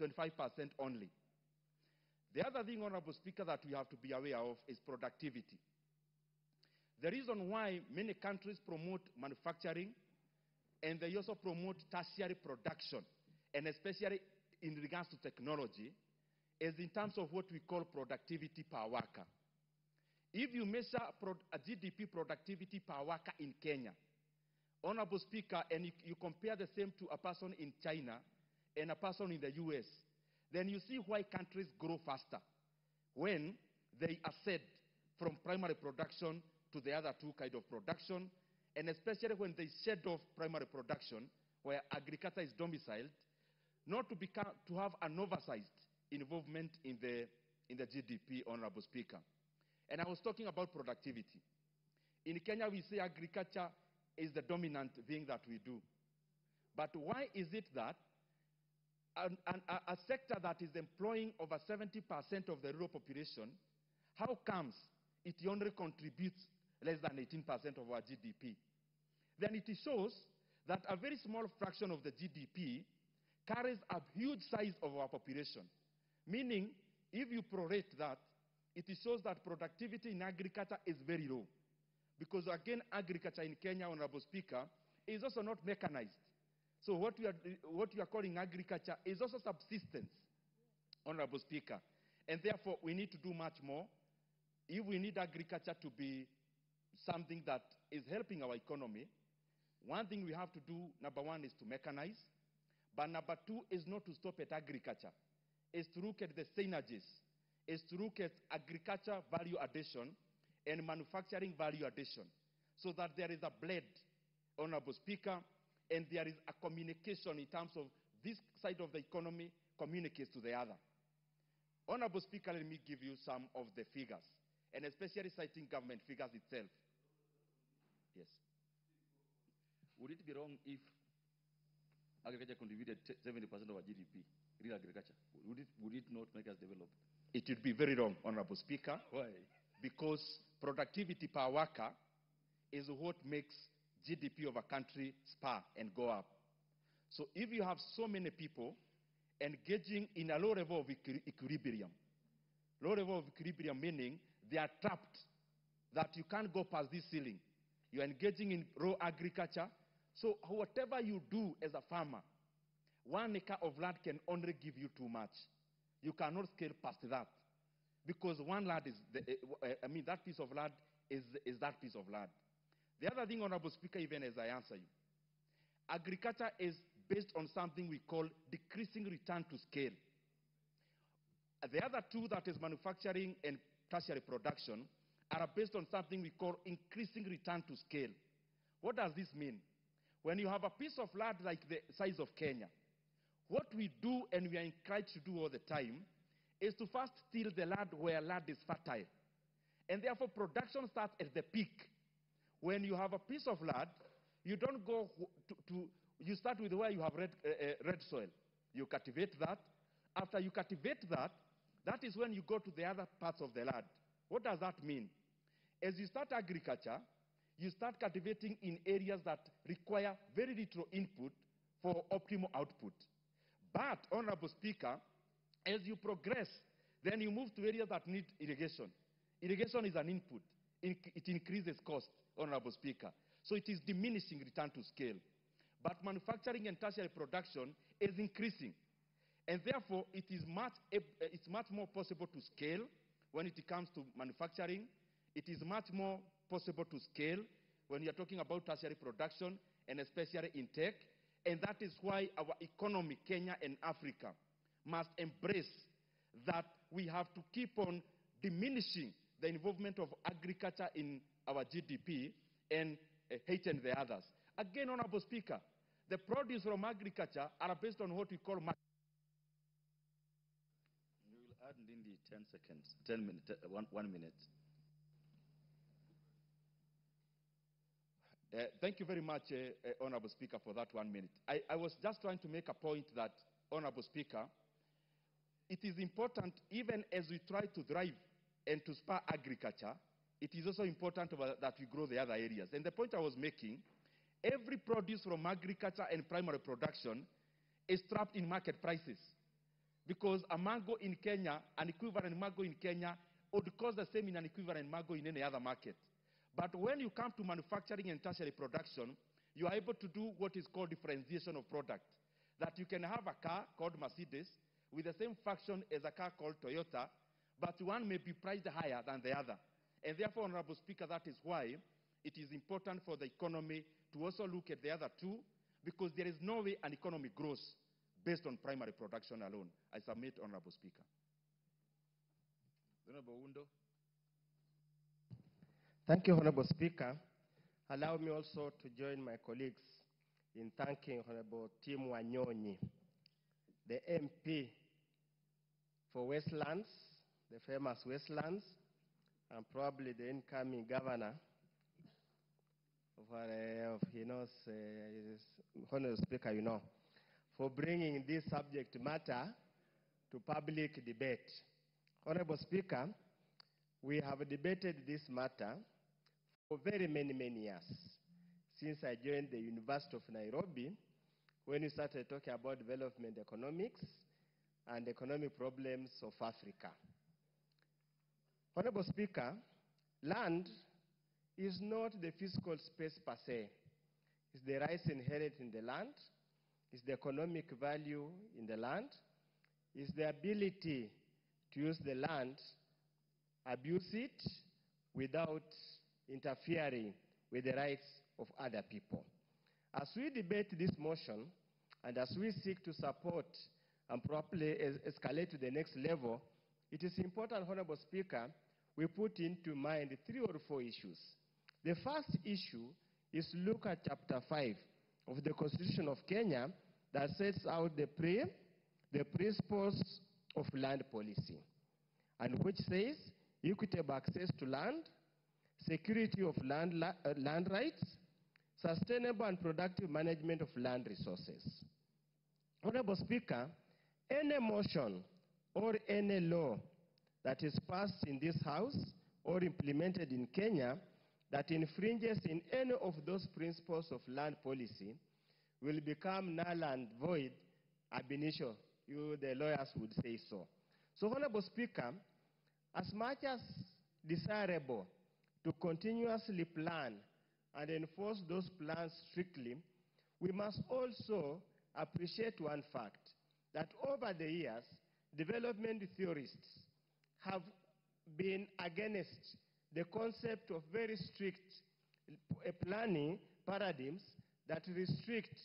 25% only. The other thing, Honorable Speaker, that we have to be aware of is productivity. The reason why many countries promote manufacturing and they also promote tertiary production, and especially in regards to technology, is in terms of what we call productivity per worker. If you measure a GDP productivity per worker in Kenya, Honorable Speaker, and you compare the same to a person in China and a person in the US, then you see why countries grow faster when they ascend from primary production to the other two kinds of production, and especially when they shed off primary production, where agriculture is domiciled, not to have an oversized involvement in the GDP, Honorable Speaker. And I was talking about productivity. In Kenya, we say agriculture is the dominant thing that we do. But why is it that a sector that is employing over 70% of the rural population, how comes it only contributes less than 18% of our GDP? Then it shows that a very small fraction of the GDP carries a huge size of our population. Meaning, if you prorate that, it shows that productivity in agriculture is very low. Because again, agriculture in Kenya, Honorable Speaker, is also not mechanized. So what you are calling agriculture is also subsistence, Honorable Speaker. And therefore, we need to do much more. If we need agriculture to be something that is helping our economy, one thing we have to do, number one, is to mechanize. But number two is not to stop at agriculture. Is to look at the synergies. Is to look at agriculture value addition and manufacturing value addition, so that there is a blend, Honorable Speaker, and there is a communication in terms of this side of the economy communicates to the other. Honorable Speaker, let me give you some of the figures, and especially citing government figures itself. Yes. Would it be wrong if agriculture contributed 70% of our GDP, real agriculture? Would it not make us develop? It would be very wrong, Honorable Speaker. Why? Because productivity per worker is what makes GDP of a country spur and go up. So if you have so many people engaging in a low level of equilibrium, low level of equilibrium meaning they are trapped, that you can't go past this ceiling. You are engaging in raw agriculture. So whatever you do as a farmer, 1 acre of land can only give you too much. You cannot scale past that. Because one land is, that piece of land is that piece of land. The other thing, Honorable Speaker, even as I answer you, agriculture is based on something we call decreasing return to scale. The other two, that is manufacturing and tertiary production, are based on something we call increasing return to scale. What does this mean? When you have a piece of land like the size of Kenya, what we do and we are encouraged to do all the time is to first till the land where land is fertile. And therefore, production starts at the peak. When you have a piece of land, you don't go you start with where you have red soil. You cultivate that. After you cultivate that, that is when you go to the other parts of the land. What does that mean? As you start agriculture, you start cultivating in areas that require very little input for optimal output. But, Honorable Speaker, as you progress, then you move to areas that need irrigation. Irrigation is an input. It increases cost, Honorable Speaker. So it is diminishing return to scale. But manufacturing and tertiary production is increasing. And therefore, it's much more possible to scale when it comes to manufacturing. It is much more possible to scale when you're talking about tertiary production, and especially in tech. And that is why our economy, Kenya and Africa, must embrace that we have to keep on diminishing the involvement of agriculture in our GDP and hasten the others. Again, Honorable Speaker, the produce from agriculture are based on what we call market. You will add in the 10 seconds, 10 minutes, 1 minute. Thank you very much, Honorable Speaker, for that 1 minute. I was just trying to make a point that, Honorable Speaker, it is important, even as we try to drive and to spur agriculture, it is also important that we grow the other areas. And the point I was making, every produce from agriculture and primary production is trapped in market prices. Because a mango in Kenya, an equivalent mango in Kenya, would cost the same in an equivalent mango in any other market. But when you come to manufacturing and tertiary production, you are able to do what is called differentiation of product. That you can have a car called Mercedes with the same function as a car called Toyota, but one may be priced higher than the other. And therefore, Honorable Speaker, that is why it is important for the economy to also look at the other two, because there is no way an economy grows based on primary production alone. I submit, Honorable Speaker. Honorable Undo. Thank you, Honorable Speaker. Allow me also to join my colleagues in thanking Honorable Tim Wanyonyi, the MP for Westlands, the famous Westlands, and probably the incoming governor of Honorable Speaker, for bringing this subject matter to public debate. Honorable Speaker, we have debated this matter for very many years, since I joined the University of Nairobi, when we started talking about development economics and economic problems of Africa. Honorable Speaker, land is not the physical space per se. It's the rights inherent in the land, it's the economic value in the land, it's the ability to use the land, abuse it without interfering with the rights of other people. As we debate this motion, and as we seek to support and properly escalate to the next level, it is important, Honorable Speaker, we put into mind 3 or 4 issues. The first issue is look at Chapter 5 of the Constitution of Kenya that sets out the principles of land policy, and which says equitable access to land, security of land rights, sustainable and productive management of land resources. Honorable Speaker, any motion or any law that is passed in this House or implemented in Kenya that infringes in any of those principles of land policy will become null and void ab initio. You, the lawyers, would say so. So, Honorable Speaker, as much as desirable to continuously plan and enforce those plans strictly, we must also appreciate one fact, that over the years, development theorists have been against the concept of very strict planning paradigms that restrict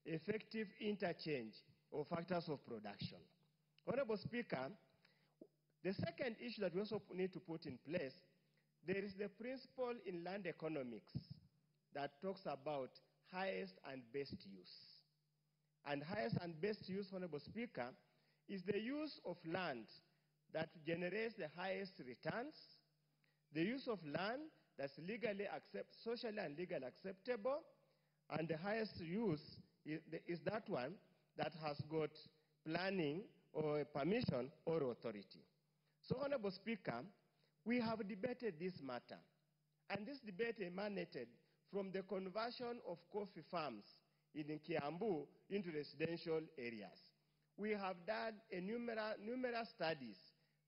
effective interchange of factors of production. Honorable Speaker, the second issue that we also need to put in place, there is the principle in land economics that talks about highest and best use. And highest and best use, Honorable Speaker, is the use of land that generates the highest returns, the use of land that's socially and legally acceptable, and the highest use is that one that has got planning or permission or authority. So, Honorable Speaker, we have debated this matter, and this debate emanated from the conversion of coffee farms in Kiambu into residential areas. We have done numerous studies.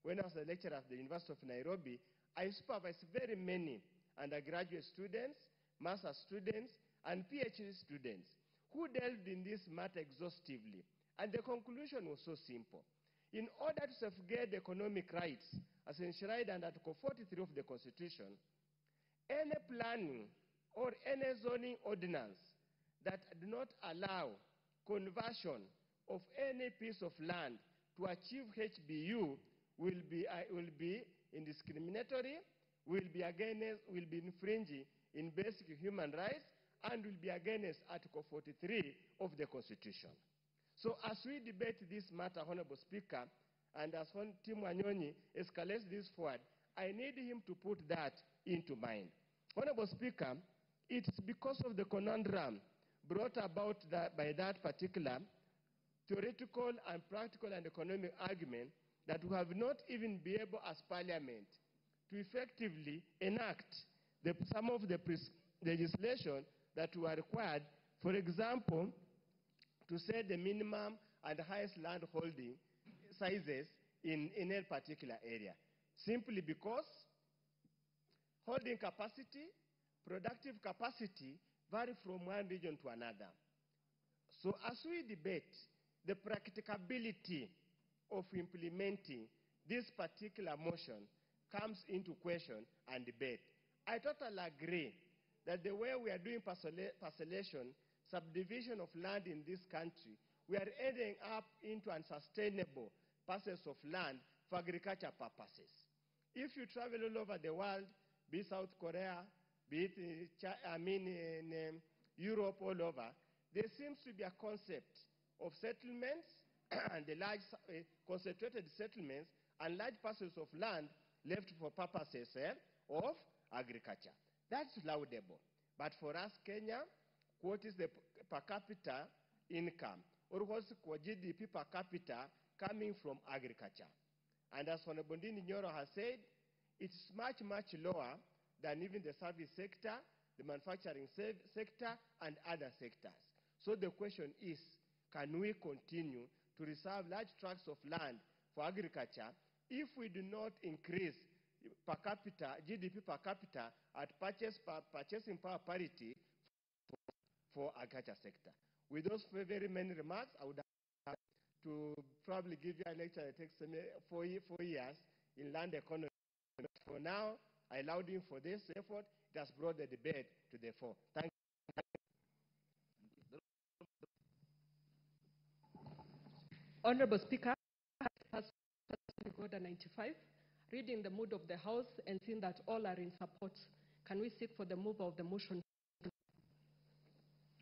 When I was a lecturer at the University of Nairobi, I supervised very many undergraduate students, master's students, and PhD students who delved in this matter exhaustively. And the conclusion was so simple. In order to safeguard economic rights, as enshrined under Article 43 of the Constitution, any planning or any zoning ordinance that do not allow conversion of any piece of land to achieve HBU will be indiscriminatory, will be infringing in basic human rights, and will be against Article 43 of the Constitution. So as we debate this matter, Honorable Speaker, and as Tim Wanyonyi escalates this forward, I need him to put that into mind. Honorable Speaker, it's because of the conundrum brought about by that particular theoretical and practical and economic argument that we have not even been able as Parliament to effectively enact some of the legislation that were required, for example, to set the minimum and highest land holding sizes in a particular area, simply because holding capacity, productive capacity vary from one region to another. So as we debate the practicability of implementing this particular motion comes into question and debate. I totally agree that the way we are doing parcellation, subdivision of land in this country, we are ending up into unsustainable parcels of land for agriculture purposes. If you travel all over the world, be it South Korea, be it in Europe, all over, there seems to be a concept of settlements and the large concentrated settlements and large parcels of land left for purposes of agriculture. That's laudable. But for us, Kenya, what is the per capita income, or what's the GDP per capita coming from agriculture? And as Honorable Ndindi Nyoro has said, it's much, much lower than even the service sector, the manufacturing sector, and other sectors. So the question is, can we continue to reserve large tracts of land for agriculture if we do not increase per capita, GDP per capita at purchasing power parity for agriculture sector? With those very many remarks, I would have to probably give you a lecture that takes 4 years in land economy. For now, I allowed him for this effort. It has brought the debate to the fore. Thank you. Honorable Speaker, Order 95, reading the mood of the House and seeing that all are in support, can we seek for the mover of the motion?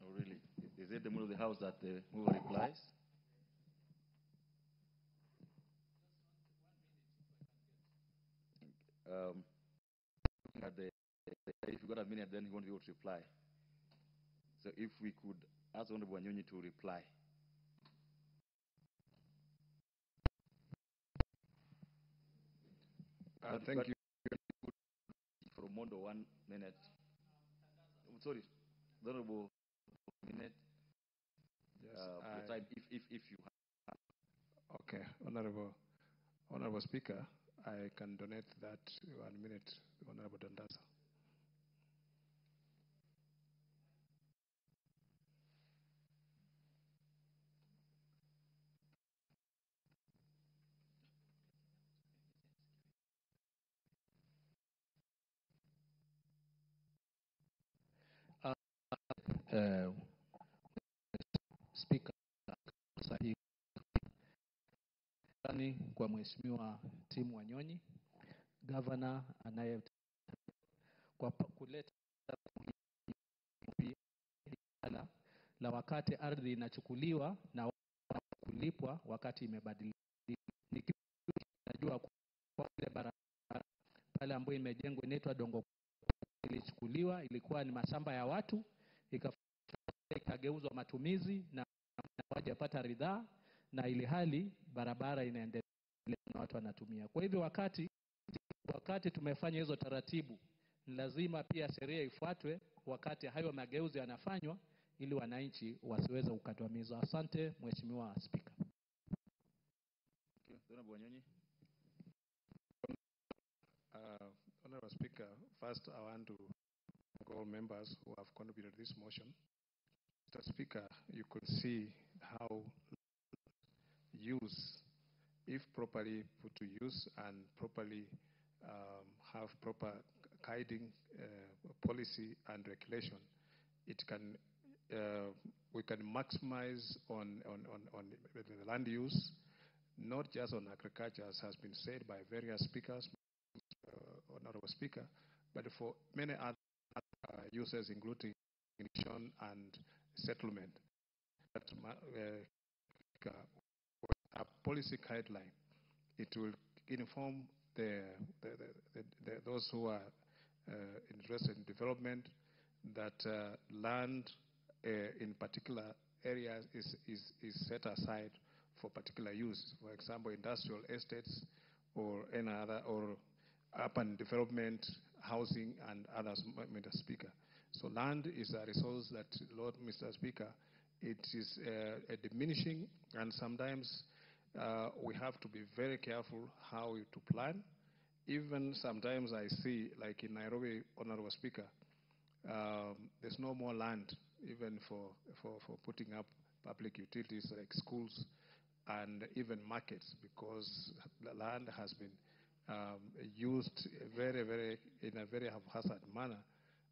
Oh, really? Is it the mood of the House that the mover replies? If you got a minute, then he won't be able to reply. So if we could ask Honorable Wanyonyi to reply. Thank you. For Mondo, 1 minute. Sorry, Honorable minute. Yes, for time, if you have. Okay, Honorable Speaker, I can donate that 1 minute, Honorable Dandasa. Speaker, sahihi kwa Mheshimiwa Tim Wanyonyi, Governor anaye kwa kuleta la wakati ardhi inachukuliwa na kulipwa wakati imebadilika. Najua kwa ile barabara pale ambayo imejengwa inaitwa Dongo ilichukuliwa, ilikuwa ni mashamba ya watu, ikageuzwa matumizi na hawajapata ridhaa, na ili hali barabara inaendelea na watu wanatumia. Kwa hivyo wakati tumefanya hizo taratibu, ni lazima pia sheria ifuatwe wakati hayo mageuzi yanafanywa, ili wananchi wasiweze kukandamizwa. Asante Mheshimiwa Spika. Honorable Speaker, first I want to thank all members who have contributed to this motion. Mr. Speaker, you could see how use, if properly put to use and properly have proper guiding policy and regulation, it can we can maximize on the land use, not just on agriculture, as has been said by various speakers, Honorable Speaker, but for many other uses, including irrigation and settlement. But a policy guideline, it will inform those who are interested in development that land in particular areas is set aside for particular use. For example, industrial estates or any other, or urban development, housing, and others, Mr. Speaker. So land is a resource that, Lord, Mr. Speaker, it is diminishing, and sometimes we have to be very careful how to plan. Even sometimes I see, like in Nairobi, Honorable Speaker, there's no more land even for putting up public utilities like schools and even markets, because the land has been used in a very haphazard manner.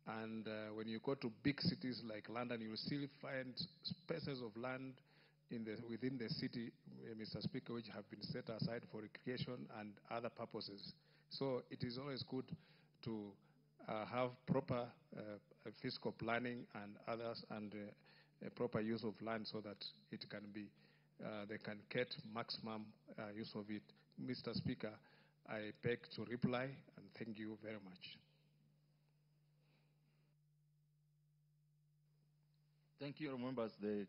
And when you go to big cities like London, you will still find spaces of land within the city, Mr. Speaker, which have been set aside for recreation and other purposes. So it is always good to have proper fiscal planning and others, and proper use of land, so that it can be, they can get maximum use of it. Mr. Speaker, I beg to reply, and thank you very much. Thank you, members. The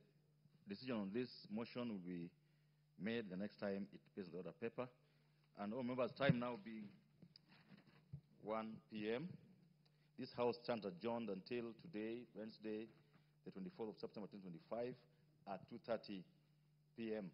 decision on this motion will be made the next time it appears the order paper. And all members, time now being 1 p.m. This House stands adjourned until today, Wednesday, the 24th of September 2025, at 2:30 p.m.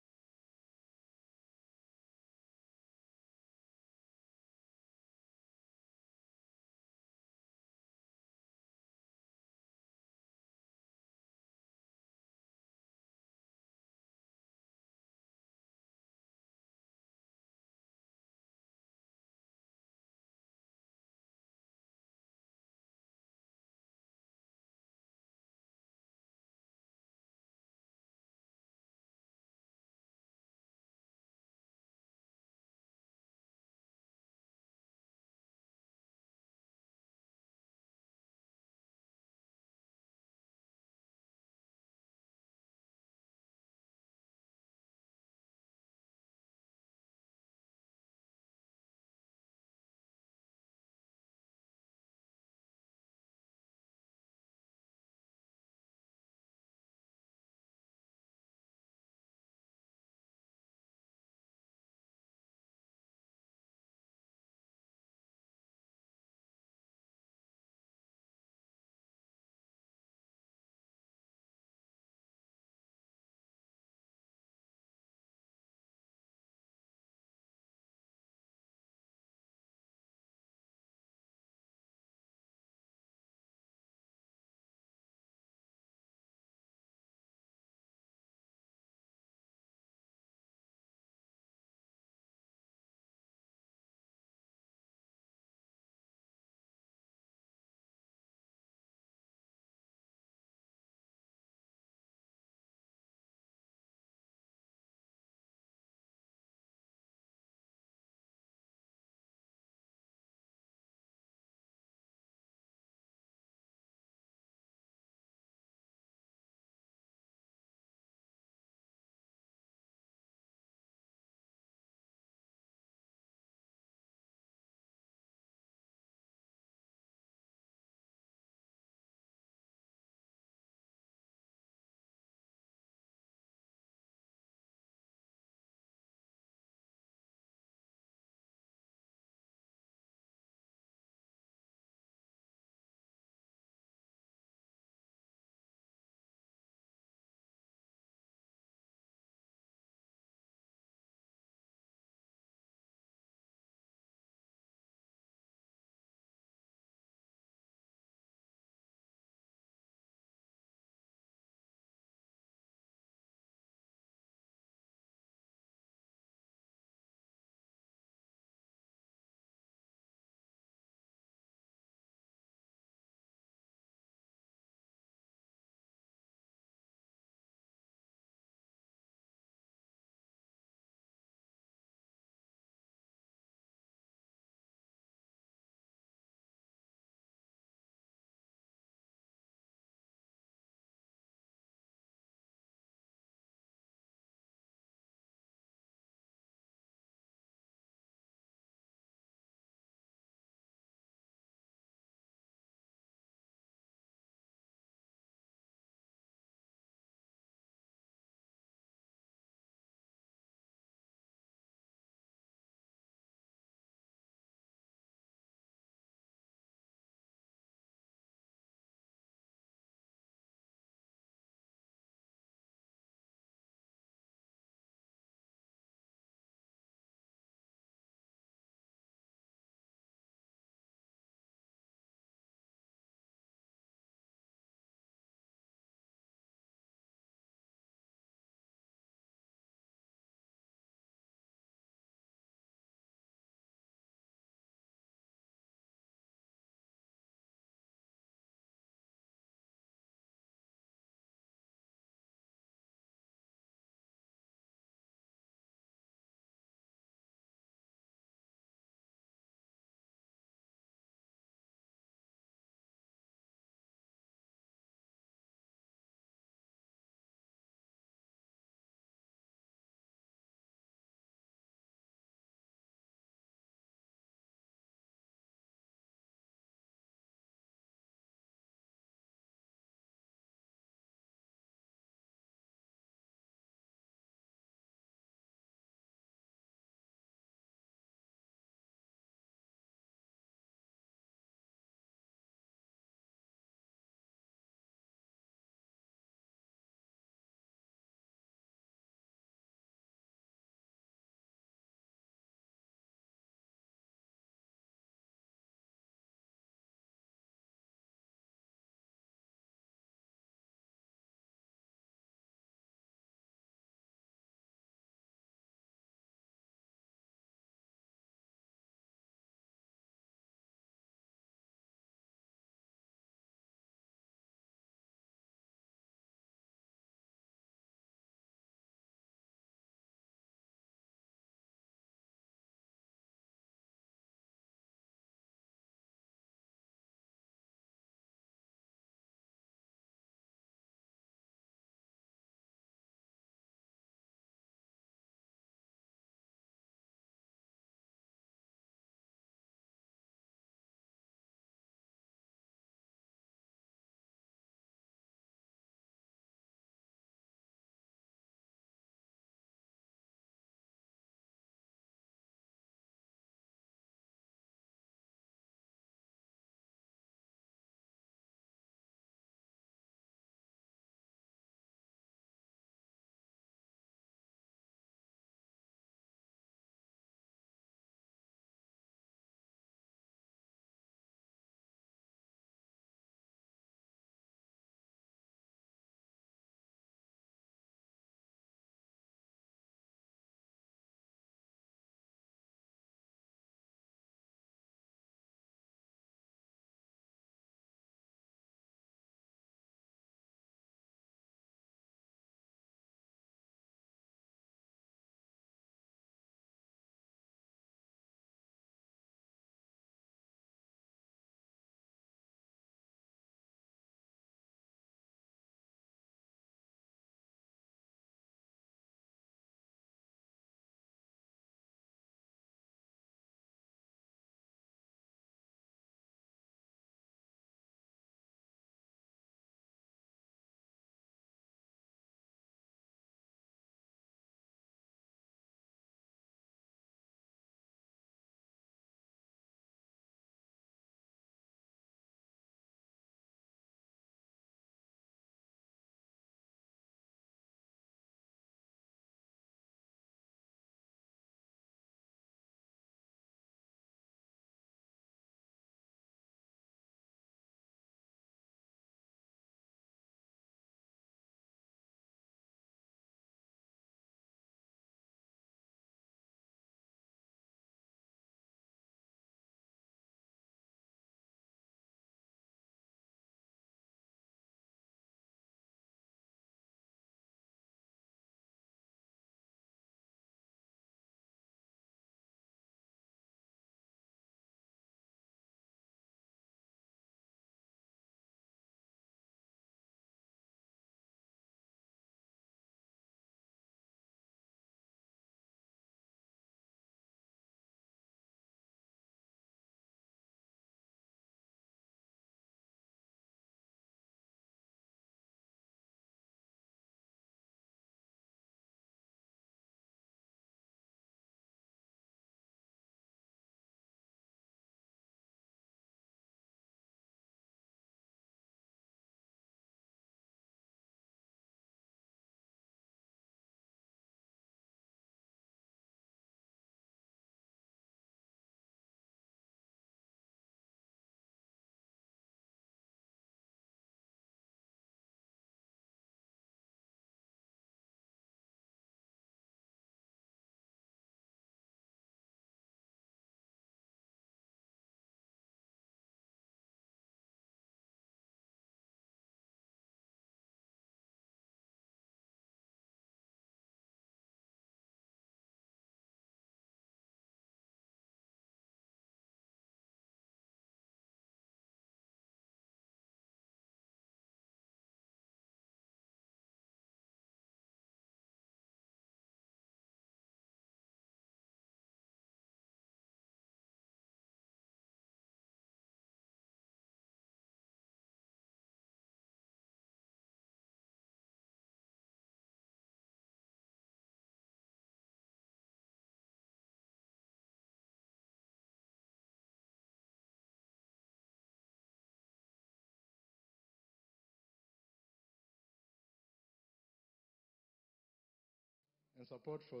and support for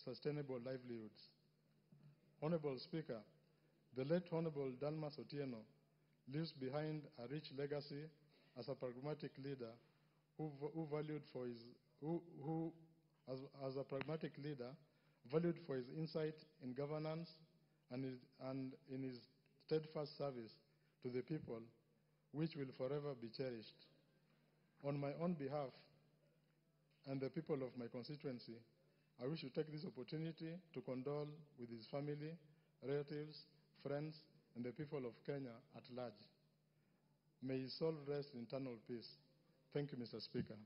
sustainable livelihoods. Honorable Speaker, the late Honorable Dalmas Otieno leaves behind a rich legacy as a pragmatic leader as a pragmatic leader, valued for his insight in governance and in his steadfast service to the people, which will forever be cherished. On my own behalf and the people of my constituency, I wish to take this opportunity to condole with his family, relatives, friends, and the people of Kenya at large. May his soul rest in eternal peace. Thank you, Mr. Speaker.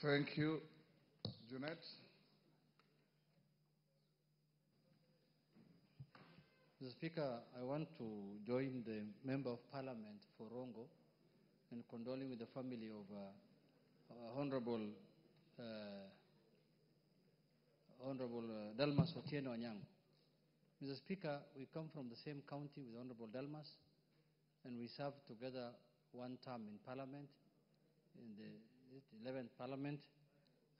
Thank you. Junet. Mr. Speaker, I want to join the Member of Parliament for Rongo in condoling with the family of Honorable Dalmas Otieno Onyango. Mr. Speaker, we come from the same county with Honorable Dalmas, and we served together one term in Parliament, in the 11th Parliament.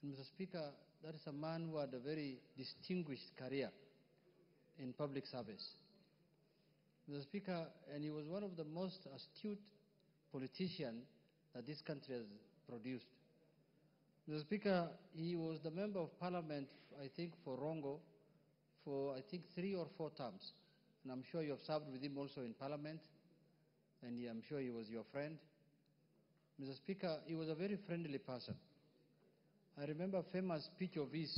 And Mr. Speaker, that is a man who had a very distinguished career in public service. Mr. Speaker, and he was one of the most astute politicians that this country has produced. Mr. Speaker, he was the Member of Parliament, I think, for Rongo for, I think, 3 or 4 terms. And I'm sure you have served with him also in Parliament, and I'm sure he was your friend. Mr. Speaker, he was a very friendly person. I remember a famous speech of his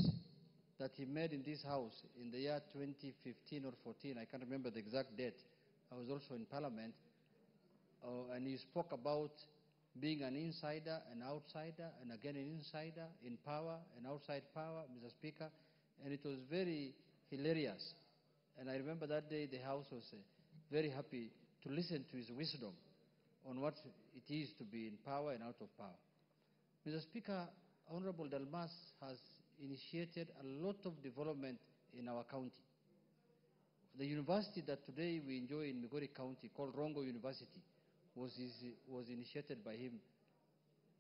that he made in this house in the year 2015 or 14. I can't remember the exact date. I was also in Parliament. And he spoke about being an insider, an outsider, and again an insider, in power and outside power, Mr. Speaker. And it was very hilarious. And I remember that day the House was very happy to listen to his wisdom on what it is to be in power and out of power. Mr. Speaker, Honorable Dalmas has initiated a lot of development in our county. The university that today we enjoy in Migori County, called Rongo University, was initiated by him.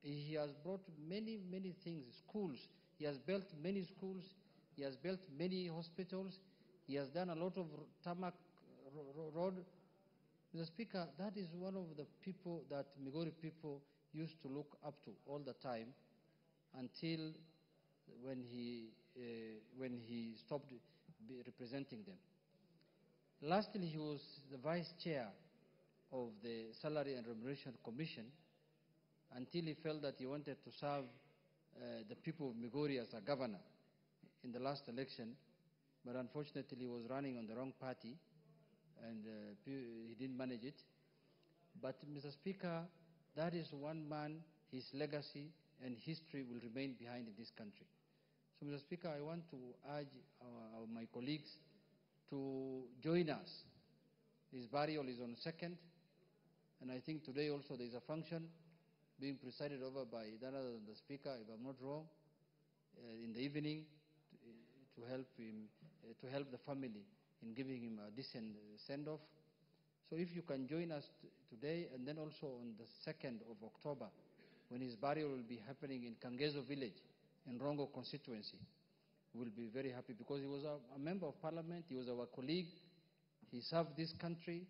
He has brought many, many things, schools. He has built many schools. He has built many hospitals. He has done a lot of tarmac road. Mr. Speaker, that is one of the people that Migori people used to look up to all the time until when he stopped representing them. Lastly, he was the vice chair of the Salary and Remuneration Commission until he felt that he wanted to serve the people of Migori as a governor in the last election. But unfortunately, he was running on the wrong party, and he didn't manage it. But, Mr. Speaker, that is one man, his legacy and history will remain behind in this country. So, Mr. Speaker, I want to urge my colleagues to join us. His burial is on the 2nd, and I think today also there is a function being presided over by none other than the Speaker, if I'm not wrong, in the evening to help him, to help the family in giving him a decent send-off. So if you can join us today, and then also on the 2nd of October, when his burial will be happening in Kangezo village in Rongo constituency, we'll be very happy because he was a member of Parliament, he was our colleague, he served this country,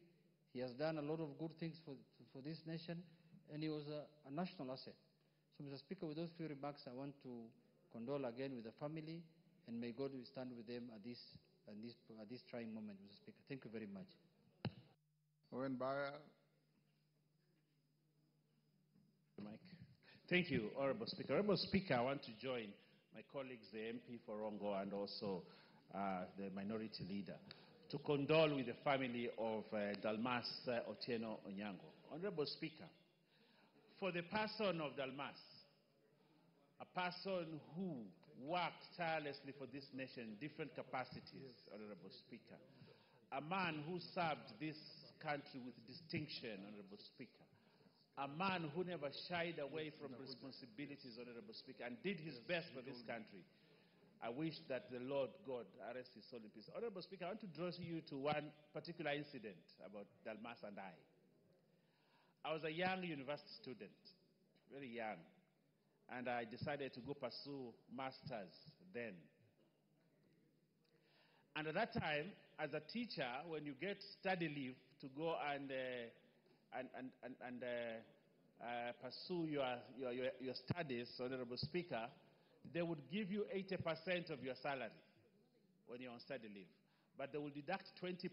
he has done a lot of good things for this nation, and he was a national asset. So, Mr. Speaker, with those few remarks, I want to condole again with the family, and may God stand with them at this trying moment, Mr. Speaker. Thank you very much. Owen Baya. Mike. Thank you, Honorable Speaker. Honorable Speaker, I want to join my colleagues, the MP for Rongo and also the minority leader, to condole with the family of Dalmas Otieno Onyango. Honorable Speaker, for the person of Dalmas, a person who worked tirelessly for this nation in different capacities, Honorable Speaker, a man who served this country with distinction, Honorable Speaker, a man who never shied away from responsibilities, Honorable Speaker, and did his best for this country. I wish that the Lord God rest his soul in peace. Honorable Speaker, I want to draw you to one particular incident about Dalmas and I. I was a young university student, very young. and I decided to go pursue masters then. And at that time, as a teacher, when you get study leave to go and pursue your studies, Honorable Speaker, they would give you 80% of your salary when you're on study leave. But they will deduct 20%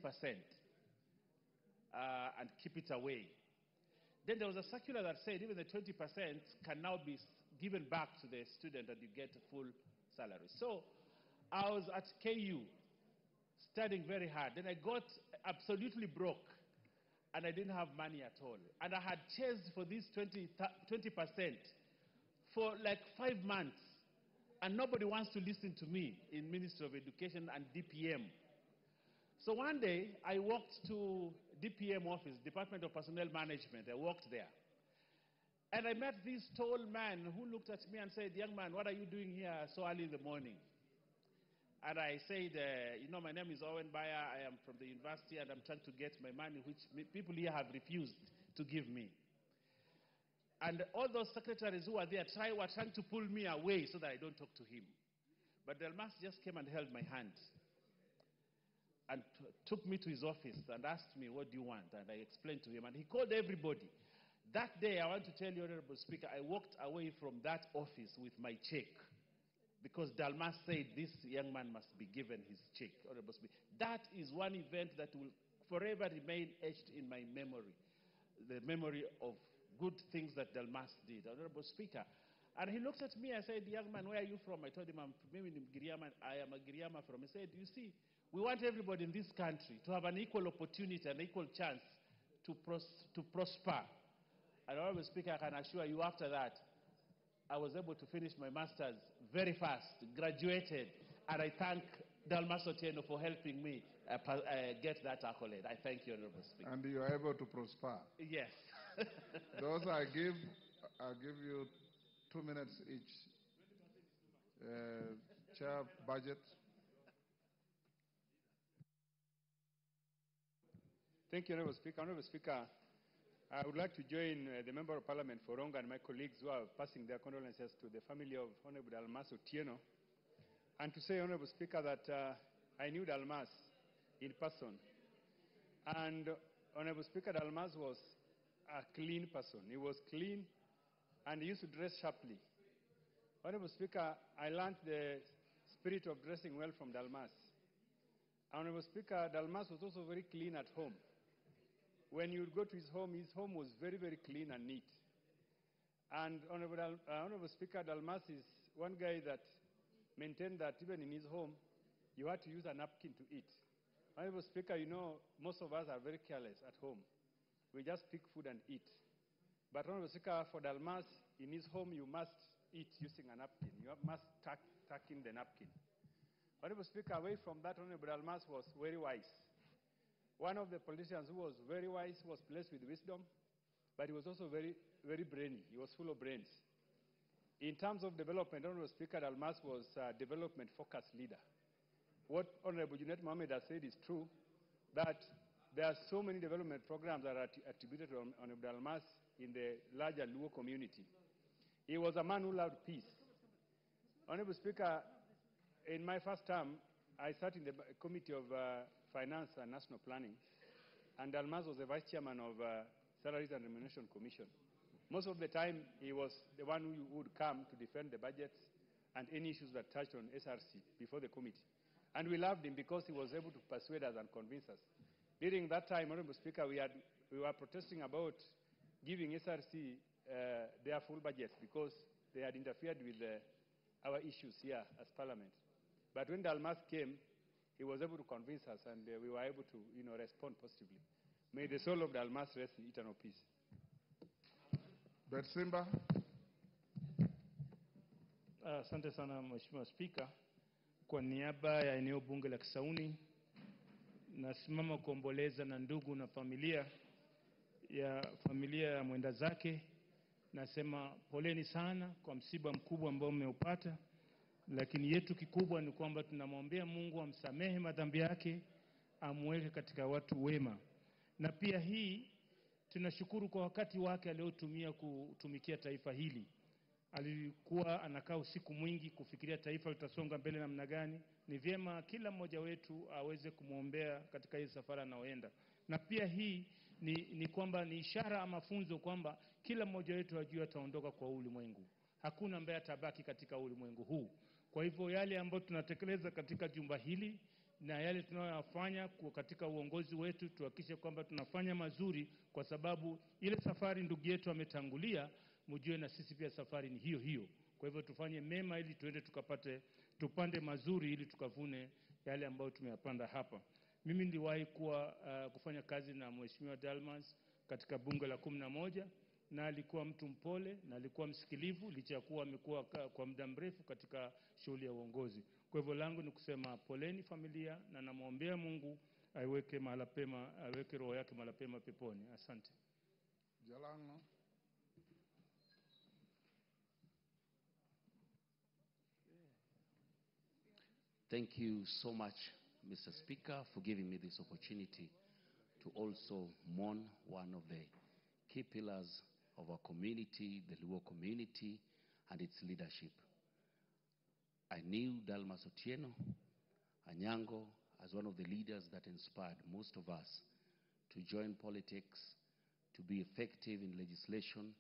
and keep it away. Then there was a circular that said even the 20% can now be given back to the student and you get full salary. So I was at KU studying very hard. Then I got absolutely broke and I didn't have money at all. And I had chased for this 20% for like 5 months. And nobody wants to listen to me in Ministry of Education and DPM. So one day, I walked to DPM office, Department of Personnel Management. I walked there. And I met this tall man who looked at me and said, "Young man, what are you doing here so early in the morning?" And I said, "You know, my name is Owen Bayer. I am from the university and I'm trying to get my money, which people here have refused to give me." And all those secretaries who were there were trying to pull me away so that I don't talk to him. But Delmas just came and held my hand and took me to his office and asked me, "What do you want?" And I explained to him, and he called everybody. That day, I want to tell you, Honorable Speaker, I walked away from that office with my check because Delmas said this young man must be given his check, Honorable Speaker. That is one event that will forever remain etched in my memory, the memory of good things that Delmas did, Honorable Speaker. And he looked at me and said, "Young man, where are you from?" I told him, "I'm from Giriama. I am a Giriama from." He said, "You see, we want everybody in this country to have an equal opportunity, an equal chance to prosper." And Honorable Speaker, I can assure you after that, I was able to finish my master's very fast, graduated, and I thank Delmas Otieno for helping me get that accolade. I thank you, Honorable Speaker. And you are able to prosper. Yes. Those I'll give you 2 minutes each. Chair, budget. Thank you, Honorable Speaker. Honorable Speaker, I would like to join the Member of Parliament for Ronga and my colleagues who are passing their condolences to the family of Honorable Delmas Otieno. And to say, Honorable Speaker, that I knew Delmas in person. And Honorable Speaker, Delmas was a clean person. He was clean and he used to dress sharply. Honorable Speaker, I learned the spirit of dressing well from Delmas. Honorable Speaker, Delmas was also very clean at home. When you would go to his home was very, very clean and neat. And Honorable Speaker, Delmas is one guy that maintained that even in his home, you had to use a napkin to eat. Honorable Speaker, you know, most of us are very careless at home. We just pick food and eat. But Honorable Speaker, for Delmas, in his home, you must eat using a napkin. You must tuck in the napkin. Honorable Speaker, away from that, Honorable Delmas was very wise. One of the politicians who was very wise, was blessed with wisdom, but he was also very, very brainy. He was full of brains. In terms of development, Honorable Speaker, Delmas was a development-focused leader. What Honorable Junet Mohamed has said is true, that there are so many development programs that are attributed to Honorable Delmas in the larger Luo community. He was a man who loved peace. Honorable Speaker, in my first term, I sat in the Committee of Finance and National Planning, and Delmas was the Vice Chairman of Salaries and Remuneration Commission. Most of the time, he was the one who would come to defend the budgets and any issues that touched on SRC before the committee. And we loved him because he was able to persuade us and convince us. During that time, Honorable Speaker, we were protesting about giving SRC their full budgets because they had interfered with our issues here as Parliament. But when Delmas came, he was able to convince us, and we were able to, respond positively. May the soul of Delmas rest in eternal peace. Betsimba. Asante sana Mheshimiwa Spika. Kwa niaba ya eneo bunge la Kisauni, nasimama kuomboleza na ndugu na familia ya mwenda zake. Nasema poleni sana kwa msiba mkubwa ambao mmeupata, lakini yetu kikubwa ni kwamba tunamwombea Mungu amsamehe madhambi yake, amweke katika watu wema. Na pia hii tunashukuru kwa wakati wake aliotumia kutumikia taifa hili. alikuwa anakaa usiku mwingi kufikiria taifa litasonga mbele namna gani. Ni vyema kila mmoja wetu aweze kumwombea katika hii safari anaoenda, na pia hii ni kwamba ni ishara ama funzo kwamba kila mmoja wetu ajue ataondoka kwa ulimwengu. Hakuna ambaye atabaki katika ulimwengu huu. Kwa hivyo yale ambayo tunatekeleza katika jumba hili na yale tunayoyafanya katika uongozi wetu, tuhakikishe kwamba tunafanya mazuri, kwa sababu ile safari ndugu yetu ametangulia, mjue na sisi pia safari ni hiyo hiyo. Kwa hivyo tufanye mema ili tuende tupande mazuri ili tukavune yale ambayo tumeyapanda hapa. Mimi niliwahi kufanya kazi na Mheshimiwa Dalmas katika bunge la 11, na alikuwa mtu mpole na alikuwa msikilivu, licha ya kuwa amekuwa kwa muda mrefu katika shughuli ya uongozi. Kwa hivyo langu ni kusema poleni familia, na namwombea Mungu aiweke roho yake mahali pema peponi. Asante. Jalango. Thank you so much, Mr. Speaker, for giving me this opportunity to also mourn one of the key pillars of our community, the Luo community, and its leadership. I knew Dalmas Otieno Anyango as one of the leaders that inspired most of us to join politics, to be effective in legislation,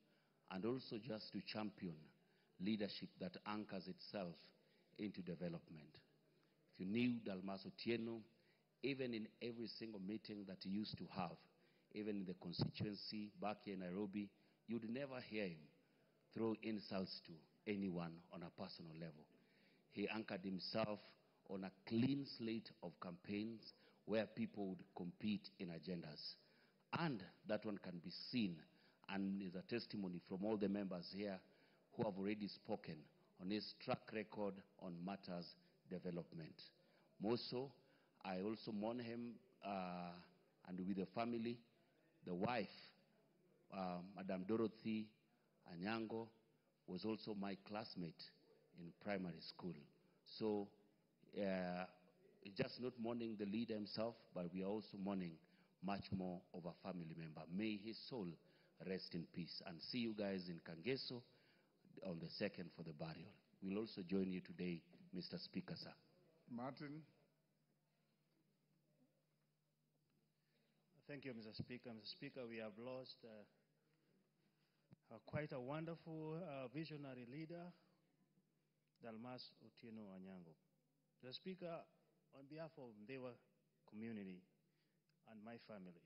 and also just to champion leadership that anchors itself into development. If you knew Dalmas Otieno, even in every single meeting that he used to have, even in the constituency back here in Nairobi, you'd never hear him throw insults to anyone on a personal level. He anchored himself on a clean slate of campaigns where people would compete in agendas. And that one can be seen and is a testimony from all the members here who have already spoken on his track record on matters development. More so, I also mourn him and with the family. The wife, Madam Dorothy Anyango, was also my classmate in primary school. So just not mourning the leader himself, but we are also mourning much more of a family member. May his soul rest in peace. And see you guys in Kangeso on the 2nd for the burial. We'll also join you today, Mr. Speaker, sir. Martin. Thank you, Mr. Speaker. Mr. Speaker, we have lost quite a wonderful visionary leader, Dalmas Otieno Anyango. Mr. Speaker, on behalf of Ndewa community and my family,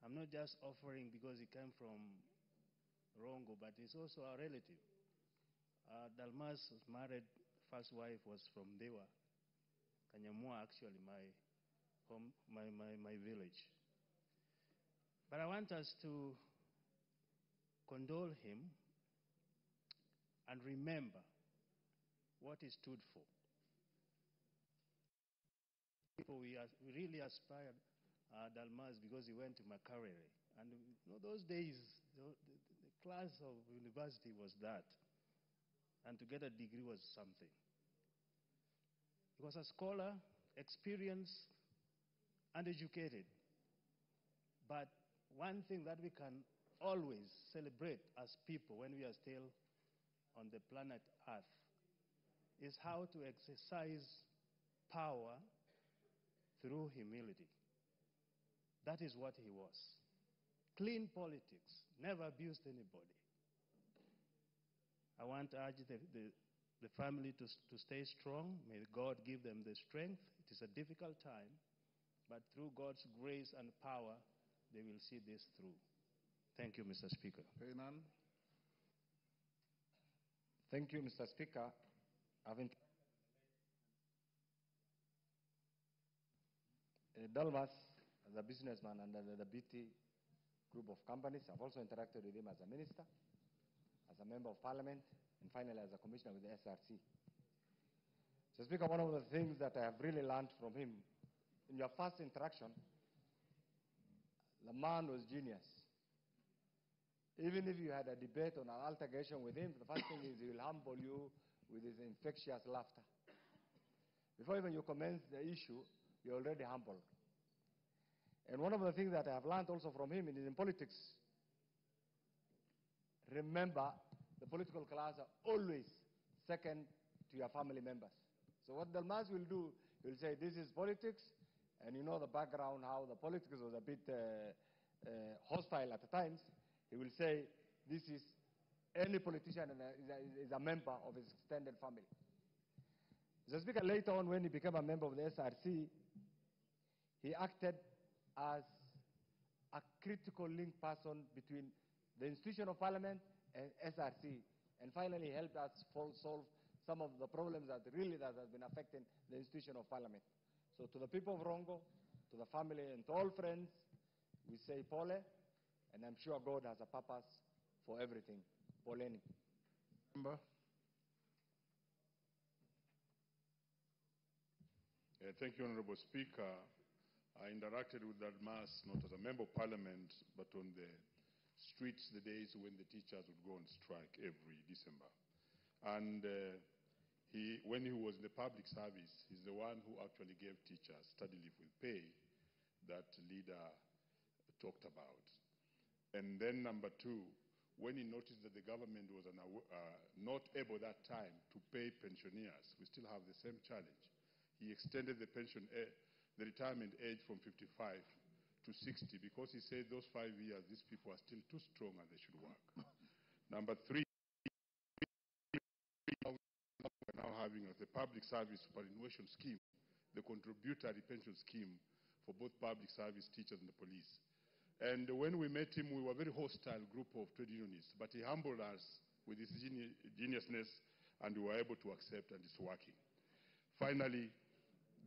I'm not just offering because he came from Rongo, but he's also a relative. Dalmas was married, first wife was from Ndewa, Kanyamua, actually my home, my village. But I want us to condole him and remember what he stood for. We really aspired Dalmas because he went to Makerere. And you know, those days, the class of university was that. And to get a degree was something. He was a scholar, experienced, and educated. But one thing that we can always celebrate as people when we are still on the planet Earth is how to exercise power through humility. That is what he was. Clean politics, never abused anybody. I want to urge the family to stay strong. May God give them the strength. It is a difficult time, but through God's grace and power, they will see this through. Thank you, Mr. Speaker. Paynan. Thank you, Mr. Speaker. Dalmas, as a businessman under the BT group of companies, I've also interacted with him as a minister, as a member of parliament, and finally as a commissioner with the SRC. So, Speaker, one of the things that I have really learned from him, in your first interaction, the man was genius. Even if you had a debate on an altercation with him, the first thing is he will humble you with his infectious laughter. Before even you commence the issue, you're already humbled. And one of the things that I have learned also from him is in politics, remember the political class are always second to your family members. So what Dalmas will do, he will say, this is politics, and you know the background, how the politics was a bit hostile at the times. He will say, this is any politician is a member of his extended family. Mr. Speaker, later on when he became a member of the SRC, he acted as a critical link person between the institution of parliament and SRC, and finally helped us solve some of the problems that has been affecting the institution of parliament. So to the people of Rongo, to the family, and to all friends, we say Pole, and I'm sure God has a purpose for everything. Poleni. Thank you, Honorable Speaker. I interacted with Dalmas not as a member of parliament, but on the streets the days when the teachers would go on strike every December. And when he was in the public service, he's the one who actually gave teachers study leave with pay that leader talked about. And then number two, when he noticed that the government was not able that time to pay pensioners, we still have the same challenge. He extended the retirement age from 55 to 60 because he said those 5 years, these people are still too strong and they should work. Number three, we're now having the public service superannuation scheme, the contributory pension scheme for both public service teachers and the police. And when we met him, we were a very hostile group of trade unionists, but he humbled us with his geniusness, and we were able to accept, and it's working. Finally,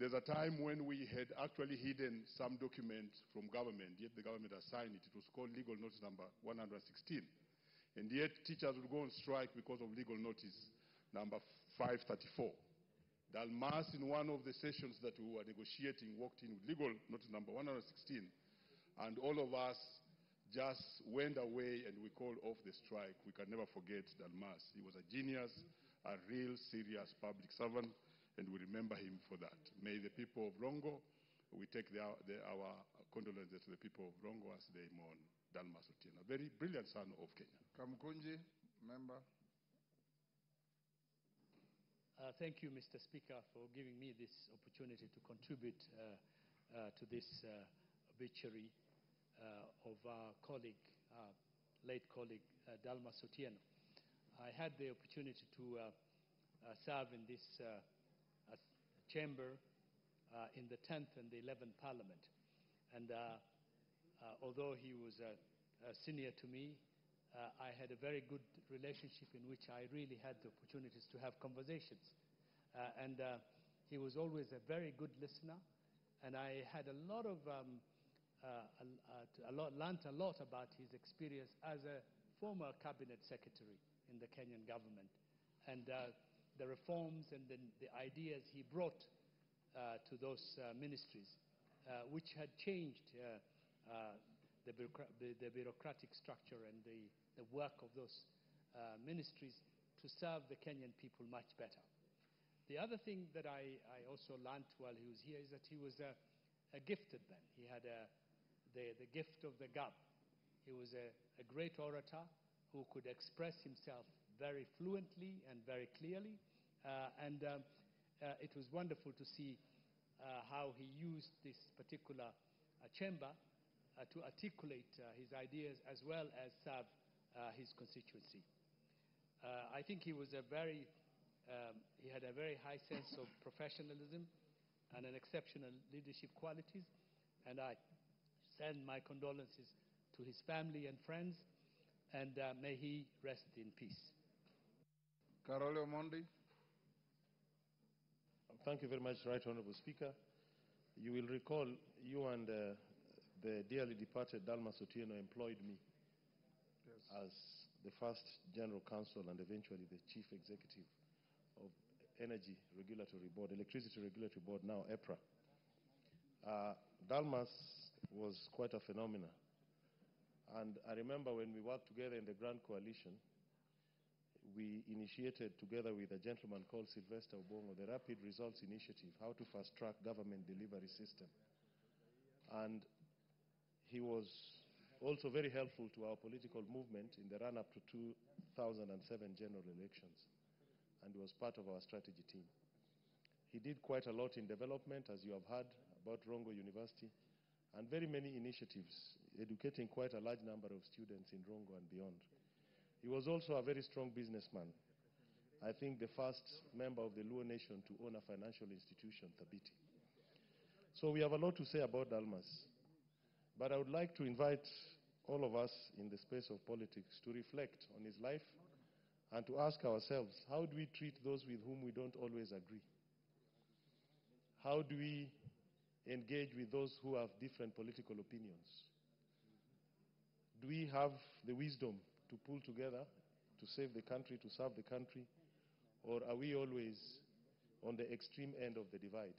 there's a time when we had actually hidden some document from government, yet the government has signed it. It was called legal notice number 116. And yet teachers would go on strike because of legal notice number 534. Dalmas, in one of the sessions that we were negotiating, walked in with legal notice number 116, and all of us just went away and we called off the strike. We can never forget Dalmas. He was a genius, a real serious public servant, and we remember him for that. May the people of Rongo, we take our condolences to the people of Rongo as they mourn Dalmas Otieno, a very brilliant son of Kenya. Kamkunji, member. Thank you, Mr. Speaker, for giving me this opportunity to contribute to this obituary of our colleague, late colleague, Dalmas Otieno. I had the opportunity to serve in this chamber in the 10th and the 11th Parliament. And although he was senior to me, I had a very good relationship in which I really had the opportunities to have conversations. And he was always a very good listener, and I had learned a lot about his experience as a former cabinet secretary in the Kenyan government, and the reforms and the ideas he brought to those ministries, which had changed the bureaucratic structure and the work of those ministries to serve the Kenyan people much better. The other thing that I also learned while he was here is that he was a gifted man. He had the gift of the gab. He was a great orator who could express himself very fluently and very clearly. It was wonderful to see how he used this particular chamber to articulate his ideas as well as serve his constituency. I think he was he had a very high sense of professionalism and an exceptional leadership qualities, and I send my condolences to his family and friends, and may he rest in peace. Carole Omondi. Thank you very much, Right Honorable Speaker. You will recall you and the dearly departed Dalmas Otieno employed me as the first General Counsel and eventually the Chief Executive of Energy Regulatory Board, Electricity Regulatory Board, now EPRA. Dalmas was quite a phenomenon. And I remember when we worked together in the Grand Coalition, we initiated together with a gentleman called Sylvester Obongo the Rapid Results Initiative, how to fast-track government delivery system. And he was also very helpful to our political movement in the run-up to 2007 general elections, and was part of our strategy team. He did quite a lot in development, as you have heard, about Rongo University, and very many initiatives, educating quite a large number of students in Rongo and beyond. He was also a very strong businessman. I think the first member of the Luo Nation to own a financial institution, Thabiti. So we have a lot to say about Dalmas. But I would like to invite all of us in the space of politics to reflect on his life and to ask ourselves, how do we treat those with whom we don't always agree? How do we engage with those who have different political opinions? Do we have the wisdom to pull together to save the country, to serve the country? Or are we always on the extreme end of the divide?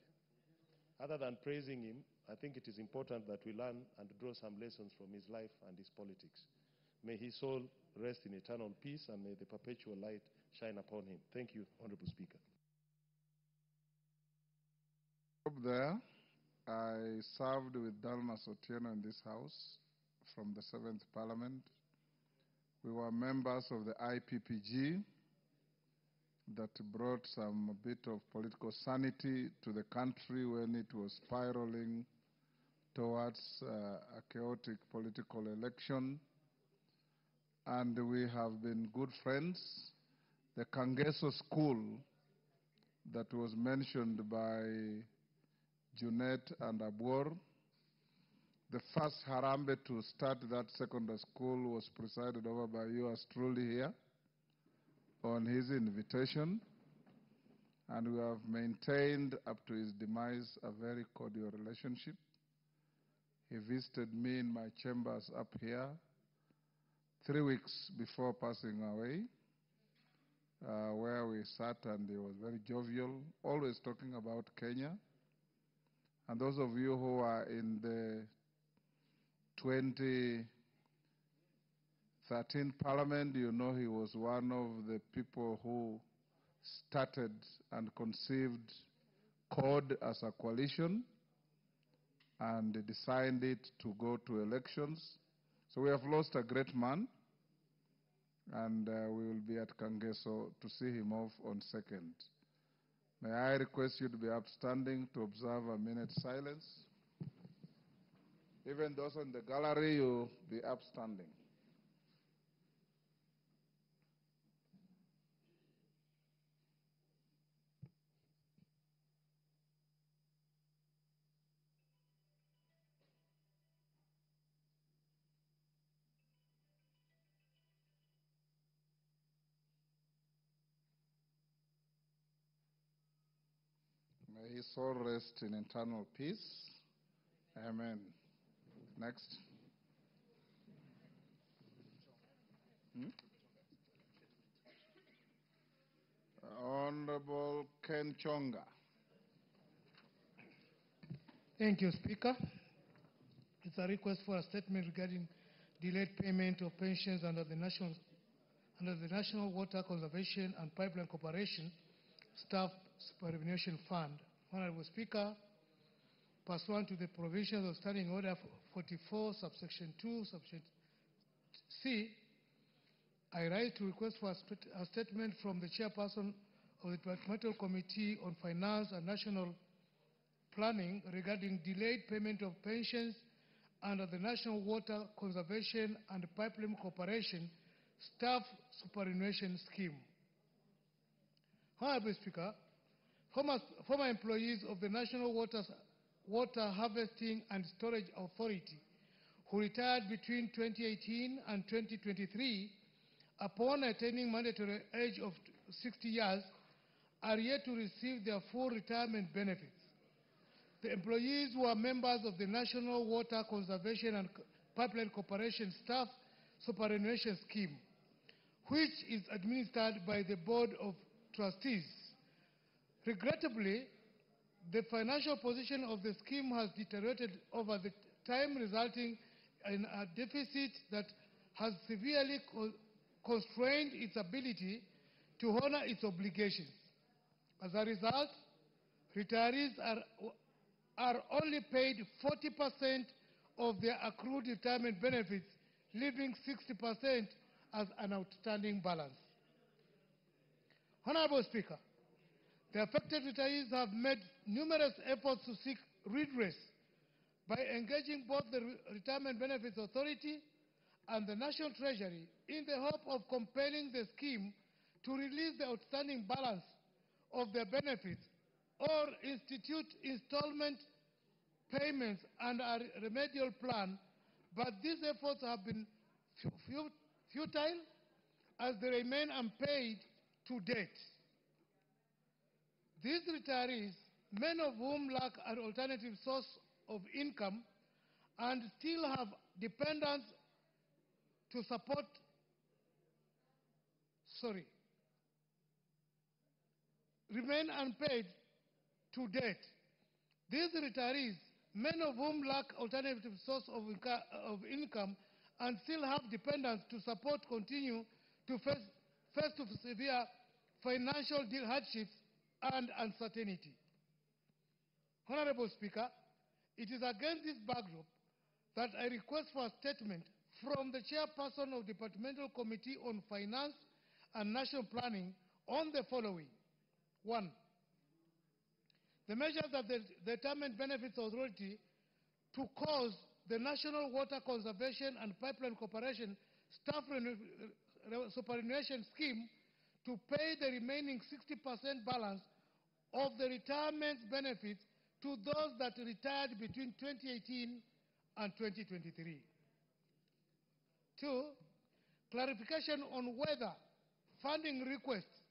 Other than praising him, I think it is important that we learn and draw some lessons from his life and his politics. May his soul rest in eternal peace, and may the perpetual light shine upon him. Thank you, Honorable Speaker. Up there, I served with Dalmas Otieno in this house from the 7th Parliament. We were members of the IPPG that brought some bit of political sanity to the country when it was spiraling towards a chaotic political election. And we have been good friends. The Kangeso School that was mentioned by Junet and Abor, the first Harambe to start that secondary school was presided over by yours truly here on his invitation, and we have maintained up to his demise a very cordial relationship. He visited me in my chambers up here 3 weeks before passing away, where we sat, and he was very jovial, always talking about Kenya. And those of you who are in the 2013 Parliament, you know he was one of the people who started and conceived CORD as a coalition and decided to go to elections. So we have lost a great man, and we will be at Kangeso to see him off on 2nd. May I request you to be upstanding to observe a minute's silence? Even those in the gallery, you be upstanding. May his soul rest in eternal peace. Amen. Next. Honorable Ken Chonga. Thank you, Speaker. It's a request for a statement regarding delayed payment of pensions under the National Water Conservation and Pipeline Corporation Staff Superannuation Fund. Honorable Speaker, pursuant to the provisions of Standing Order 44, subsection 2, subsection C, I rise to request for a statement from the chairperson of the Departmental Committee on Finance and National Planning regarding delayed payment of pensions under the National Water Conservation and Pipeline Corporation Staff Superannuation Scheme. Honorable Speaker, former employees of the National Water Harvesting and Storage Authority who retired between 2018 and 2023 upon attaining mandatory age of 60 years are yet to receive their full retirement benefits. The employees were members of the National Water Conservation and Pipeline Corporation Staff Superannuation Scheme, which is administered by the Board of Trustees. Regrettably, the financial position of the scheme has deteriorated over the time, resulting in a deficit that has severely constrained its ability to honor its obligations. As a result, retirees are only paid 40% of their accrued retirement benefits, leaving 60% as an outstanding balance. Honorable Speaker, the affected retirees have made numerous efforts to seek redress by engaging both the Retirement Benefits Authority and the National Treasury in the hope of compelling the scheme to release the outstanding balance of their benefits or institute installment payments and a remedial plan, but these efforts have been futile as they remain unpaid to date. These retirees, many of whom lack an alternative source of income and still have dependents to support, remain unpaid to date. These retirees, many of whom lack alternative source of income and still have dependents to support, continue to face severe financial hardships and uncertainty. Honorable Speaker, it is against this backdrop that I request for a statement from the Chairperson of Departmental Committee on Finance and National Planning on the following. 1. The measures that the Retirement Benefits Authority to cause the National Water Conservation and Pipeline Corporation Staff Superannuation Scheme to pay the remaining 60% balance of the retirement benefits to those that retired between 2018 and 2023. 2. Clarification on whether funding requests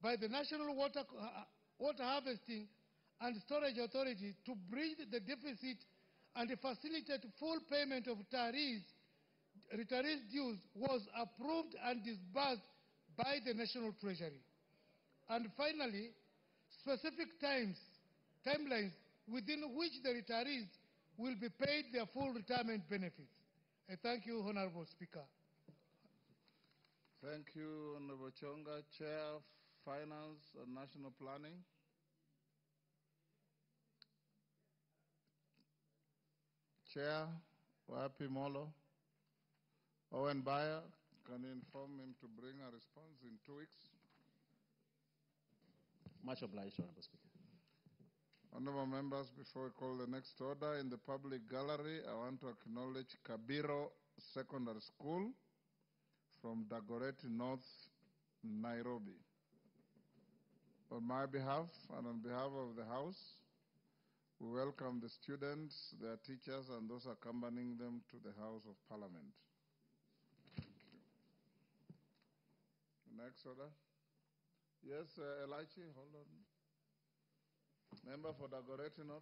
by the National Water Harvesting and Storage Authority to bridge the deficit and facilitate full payment of retirees' dues was approved and disbursed by the National Treasury. And finally, specific timelines within which the retirees will be paid their full retirement benefits. I thank you, Honorable Speaker. Thank you, Honorable Chonga, Chair of Finance and National Planning. Chair, Wapi Molo. Owen Bayer, can you inform him to bring a response in 2 weeks? Much obliged, Honorable Speaker. Honorable members, before we call the next order, in the public gallery, I want to acknowledge Kabiro Secondary School from Dagoretti North, Nairobi. On my behalf and on behalf of the House, we welcome the students, their teachers, and those accompanying them to the House of Parliament. Thank you. Next order. Yes, Elachi, hold on. Member for Dagoretti North.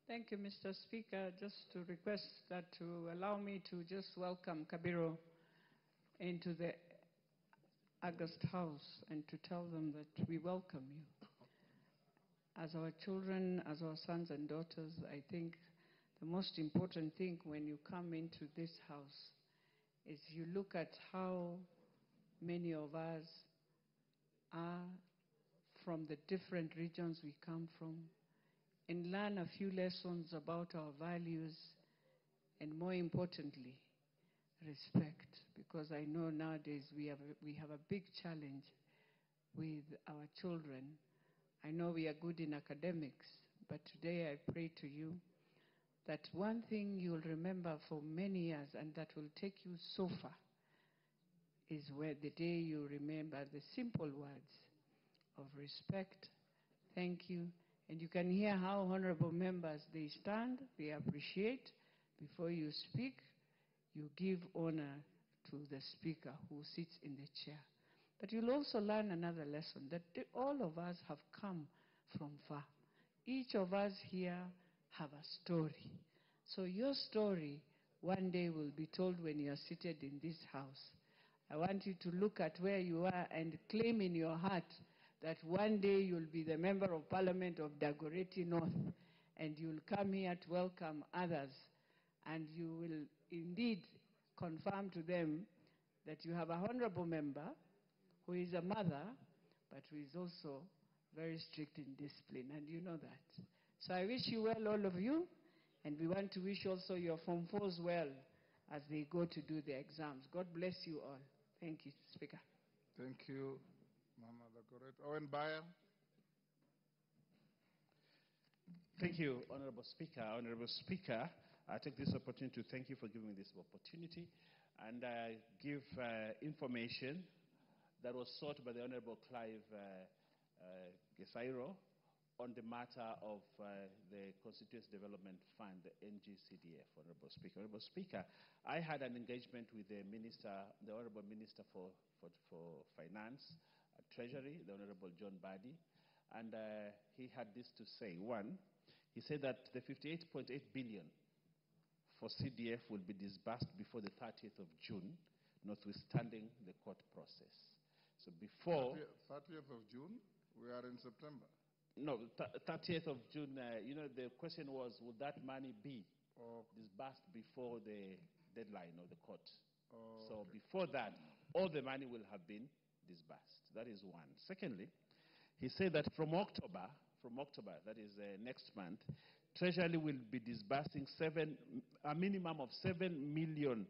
Thank you, Mr. Speaker. Just to request that to allow me to just welcome Kabiro into the August House and to tell them that we welcome you. As our children, as our sons and daughters, I think the most important thing when you come into this house is you look at how many of us are from the different regions we come from and learn a few lessons about our values and, more importantly, respect. Because I know nowadays we have a big challenge with our children. I know we are good in academics, but today I pray to you that one thing you'll remember for many years and that will take you so far is where the day you remember the simple words of respect, thank you, and you can hear how honorable members, they stand, they appreciate. Before you speak, you give honor to the speaker who sits in the chair. But you'll also learn another lesson, that all of us have come from far. Each of us here have a story. So your story one day will be told when you are seated in this house. I want you to look at where you are and claim in your heart that one day you'll be the Member of Parliament of Dagoretti North, and you'll come here to welcome others, and you will indeed confirm to them that you have a honorable member who is a mother, but who is also very strict in discipline, and you know that. So I wish you well, all of you, And we want to wish also your Form 4s well as they go to do their exams. God bless you all. Thank you, Speaker. Thank you, Mama Dakoret. Owen Bayer. Thank you, Honorable Speaker. Honorable Speaker, I take this opportunity to thank you for giving me this opportunity and give information that was sought by the Honorable Clive Gesairo on the matter of the Constituency Development Fund, the NGCDF, Honorable Speaker. Honorable Speaker, I had an engagement with the Minister, the Honorable Minister for Finance and Treasury, the Honorable John Badi, and he had this to say. One, he said that the 58.8 billion for CDF will be disbursed before the 30th of June, notwithstanding the court process. So before 30th of June, we are in September. No, 30th of June, the question was, would that money be disbursed before the deadline of the court? So okay. before that, all the money will have been disbursed. That is one. Secondly, he said that from October, that is next month, Treasury will be disbursing a minimum of 7 billion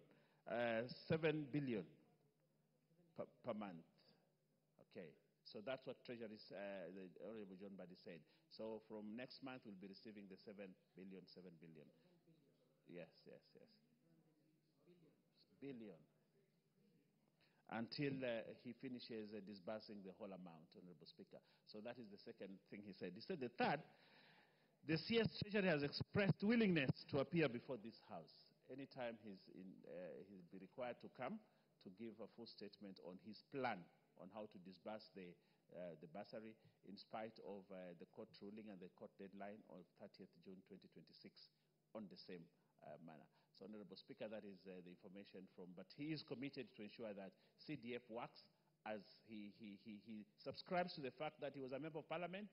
per month. Okay. So that's what Treasury, the Honorable John Badi said. So from next month, we'll be receiving the 7 billion. Yes. Billion. Until he finishes disbursing the whole amount, Honorable Speaker. So that is the second thing he said. He said the third, the CS Treasury has expressed willingness to appear before this House. Anytime he'll be required to come to give a full statement on his plan on how to disburse the bursary in spite of the court ruling and the court deadline of 30th June 2026 on the same manner. So, Honorable Speaker, that is the information from, but he is committed to ensure that CDF works as he subscribes to the fact that he was a member of parliament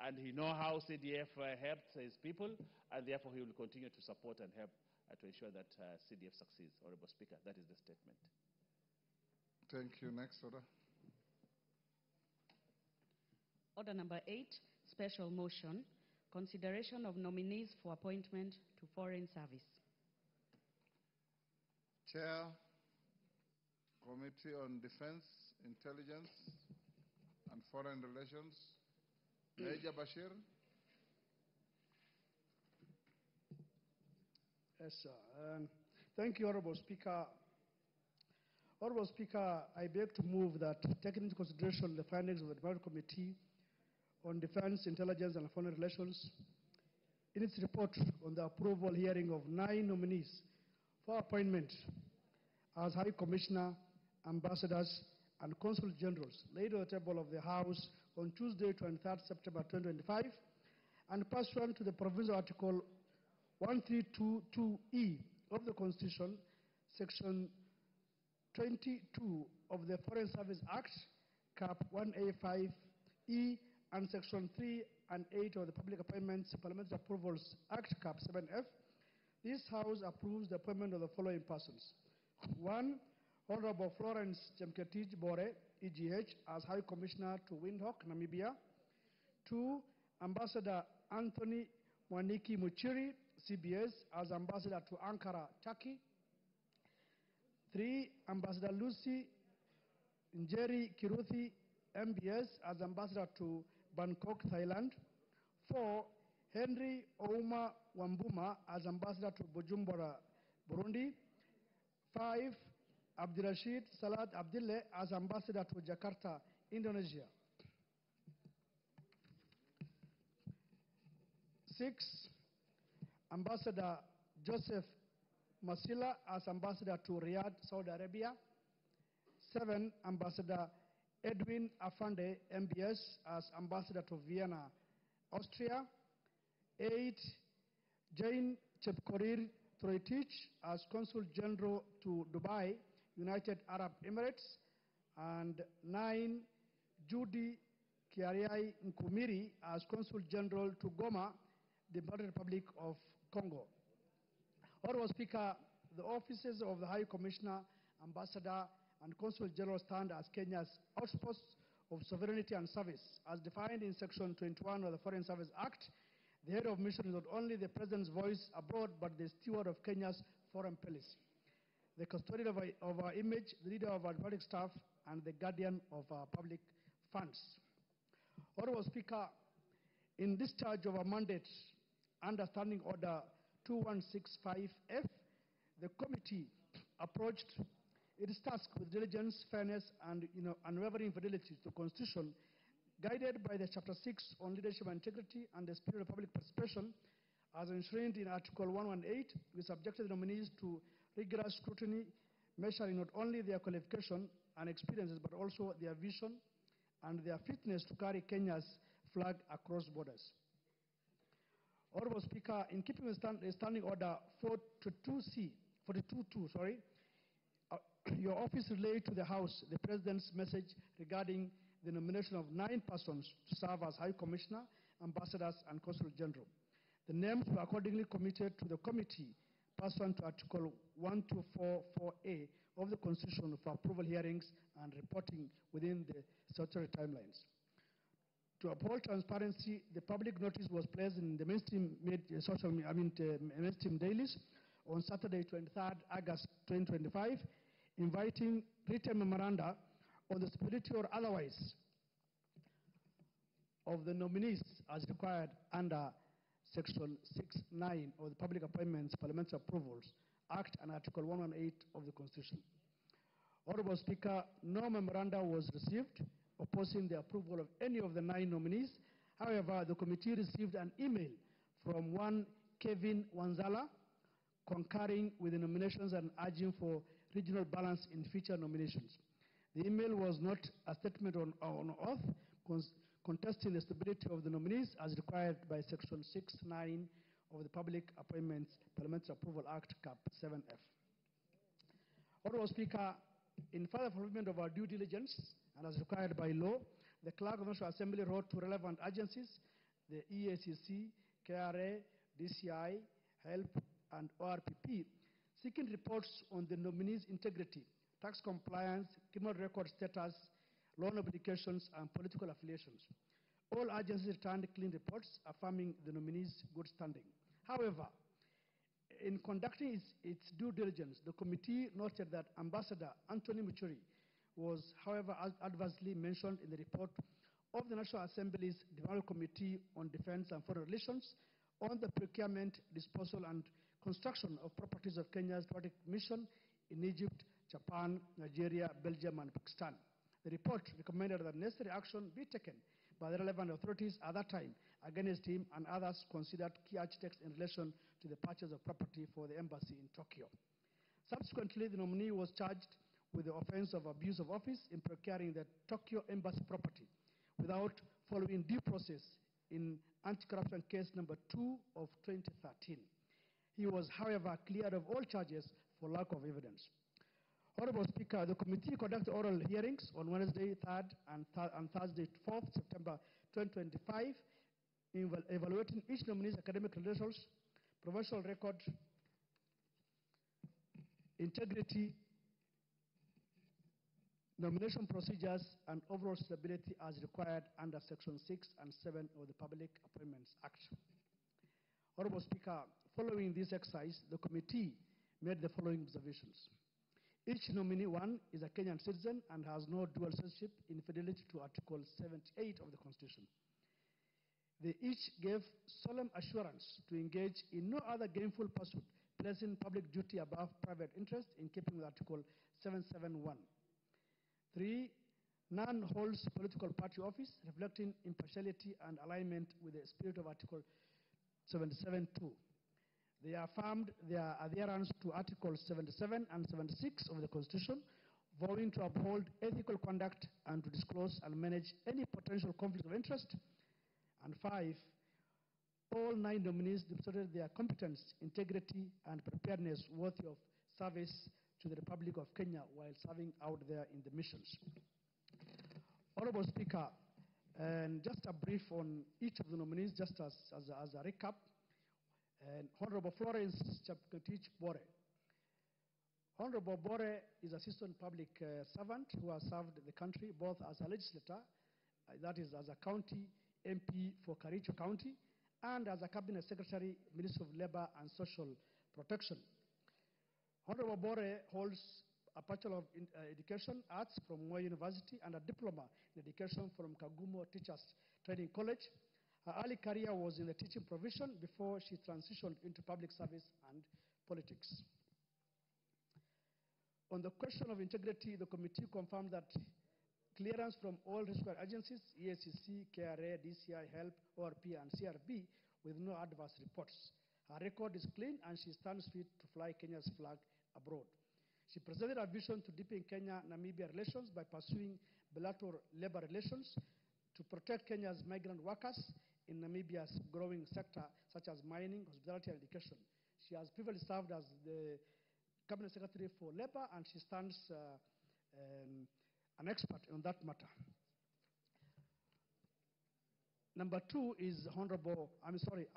and he knows how CDF helped his people, and therefore he will continue to support and help to ensure that CDF succeeds. Honorable Speaker, that is the statement. Thank you. Next order. Order number 8, special motion, consideration of nominees for appointment to foreign service. Chair, Committee on Defense, Intelligence, and Foreign Relations, Major Bashir. Yes, sir. Thank you, Honorable Speaker. Honorable Speaker, I beg to move that, taking into consideration the findings of the Department Committee on Defense, Intelligence, and Foreign Relations, in its report on the approval hearing of 9 nominees for appointment as High Commissioner, Ambassadors, and Consul Generals laid on the table of the House on Tuesday, 23rd September 2025, and pursuant to the Provisional Article 1322E of the Constitution, Section 22 of the Foreign Service Act, Cap 1A5E, and Section 3 and 8 of the Public Appointments Parliamentary Approvals Act, Cap 7F, this House approves the appointment of the following persons. 1. Honorable Florence Chemketich Bore, EGH, as High Commissioner to Windhoek, Namibia. 2. Ambassador Anthony Mwaniki Muchiri, CBS, as Ambassador to Ankara, Turkey. 3. Ambassador Lucy Njeri Kiruthi, MBS, as Ambassador to Bangkok, Thailand. 4. Henry Ouma Wambuma, as Ambassador to Bujumbura, Burundi. 5. Abdirashid Salat Abdille, as Ambassador to Jakarta, Indonesia. 6. Ambassador Joseph Masila, as Ambassador to Riyadh, Saudi Arabia. 7. Ambassador Edwin Afande, MBS, as Ambassador to Vienna, Austria. 8. Jane Chepkorir Troitich, as Consul General to Dubai, United Arab Emirates. And 9. Judy Kiariai Nkumiri, as Consul General to Goma, Democratic Republic of Congo. Honorable Speaker, the offices of the High Commissioner, Ambassador, and Consul General stand as Kenya's outposts of sovereignty and service, as defined in Section 21 of the Foreign Service Act, The head of mission is not only the president's voice abroad, but the steward of Kenya's foreign policy, the custodian of our image, the leader of our diplomatic staff, and the guardian of our public funds. Honorable Speaker, in discharge of our mandate under Standing Order 2165F, the committee approached its task with diligence, fairness, and unwavering fidelity to the Constitution, guided by the Chapter 6 on leadership and integrity and the spirit of public participation, as enshrined in Article 118. We subjected the nominees to rigorous scrutiny, measuring not only their qualification and experiences, but also their vision and their fitness to carry Kenya's flag across borders. Honorable Speaker, in keeping with Standing Order 42.2, your office relayed to the House the President's message regarding the nomination of 9 persons to serve as High Commissioner, Ambassadors, and Consul General. The names were accordingly committed to the committee pursuant to Article 1244A of the Constitution for approval hearings and reporting within the statutory timelines. To uphold transparency, the public notice was placed in the mainstream dailies on Saturday, 23rd August 2025, inviting written memoranda on the stability or otherwise of the nominees as required under Section 6(9) of the Public Appointments Parliamentary Approvals Act and Article 118 of the Constitution. Honorable Speaker, no memoranda was received opposing the approval of any of the 9 nominees. However, the committee received an email from one Kevin Wanzala concurring with the nominations and urging for regional balance in future nominations. The email was not a statement on oath contesting the stability of the nominees as required by Section 6(9) of the Public Appointments Parliamentary Approval Act, Cap 7F. Honorable Speaker, in further fulfillment of our due diligence and as required by law, the Clerk of the National Assembly wrote to relevant agencies, the EACC, KRA, DCI, HELP, and ORPP, seeking reports on the nominees' integrity, tax compliance, criminal record status, loan obligations, and political affiliations. All agencies returned clean reports affirming the nominees' good standing. However, in conducting its due diligence, the committee noted that Ambassador Anthony Muchuri was, however, adversely mentioned in the report of the National Assembly's Development Committee on Defense and Foreign Relations on the procurement, disposal, and construction of properties of Kenya's diplomatic mission in Egypt, Japan, Nigeria, Belgium, and Pakistan. The report recommended that necessary action be taken by the relevant authorities at that time against him and others considered key architects in relation to the purchase of property for the embassy in Tokyo. Subsequently, the nominee was charged with the offense of abuse of office in procuring the Tokyo embassy property without following due process in anti-corruption case number 2 of 2013. He was, however, cleared of all charges for lack of evidence. Honorable Speaker, the committee conducted oral hearings on Wednesday, 3rd and Thursday, 4th September 2025, evaluating each nominee's academic credentials, professional record, integrity, nomination procedures, and overall stability as required under Section 6 and 7 of the Public Appointments Act. Honorable Speaker, following this exercise, the committee made the following observations. Each nominee, 1, is a Kenyan citizen and has no dual citizenship in fidelity to Article 78 of the Constitution. They each gave solemn assurance to engage in no other gainful pursuit, placing public duty above private interest in keeping with Article 771. 3, none holds political party office, reflecting impartiality and alignment with the spirit of Article 77(2). They affirmed their adherence to Articles 77 and 76 of the Constitution, vowing to uphold ethical conduct and to disclose and manage any potential conflict of interest. And 5, all 9 nominees demonstrated their competence, integrity, and preparedness worthy of service to the Republic of Kenya while serving out there in the missions. Honorable Speaker, and just a brief on each of the nominees, just as a recap. And Honorable Florence Chepketich Bore. Honorable Bore is Assistant Public Servant who has served the country both as a legislator, that is as a county MP for Kericho County, and as a Cabinet Secretary, Ministry of Labor and Social Protection. Honorable Bore holds a Bachelor of Education Arts from Moi University and a Diploma in Education from Kagumo Teachers Training College. Her early career was in the teaching profession before she transitioned into public service and politics. On the question of integrity, the committee confirmed that clearance from all required agencies, EACC, KRA, DCI, HELP, ORP, and CRB, with no adverse reports. Her record is clean, and she stands fit to fly Kenya's flag abroad. She presented a vision to deepen Kenya-Namibia relations by pursuing bilateral labor relations to protect Kenya's migrant workers in Namibia's growing sector, such as mining, hospitality, and education. She has previously served as the Cabinet Secretary for Labor, and she stands an expert on that matter. Number 2 is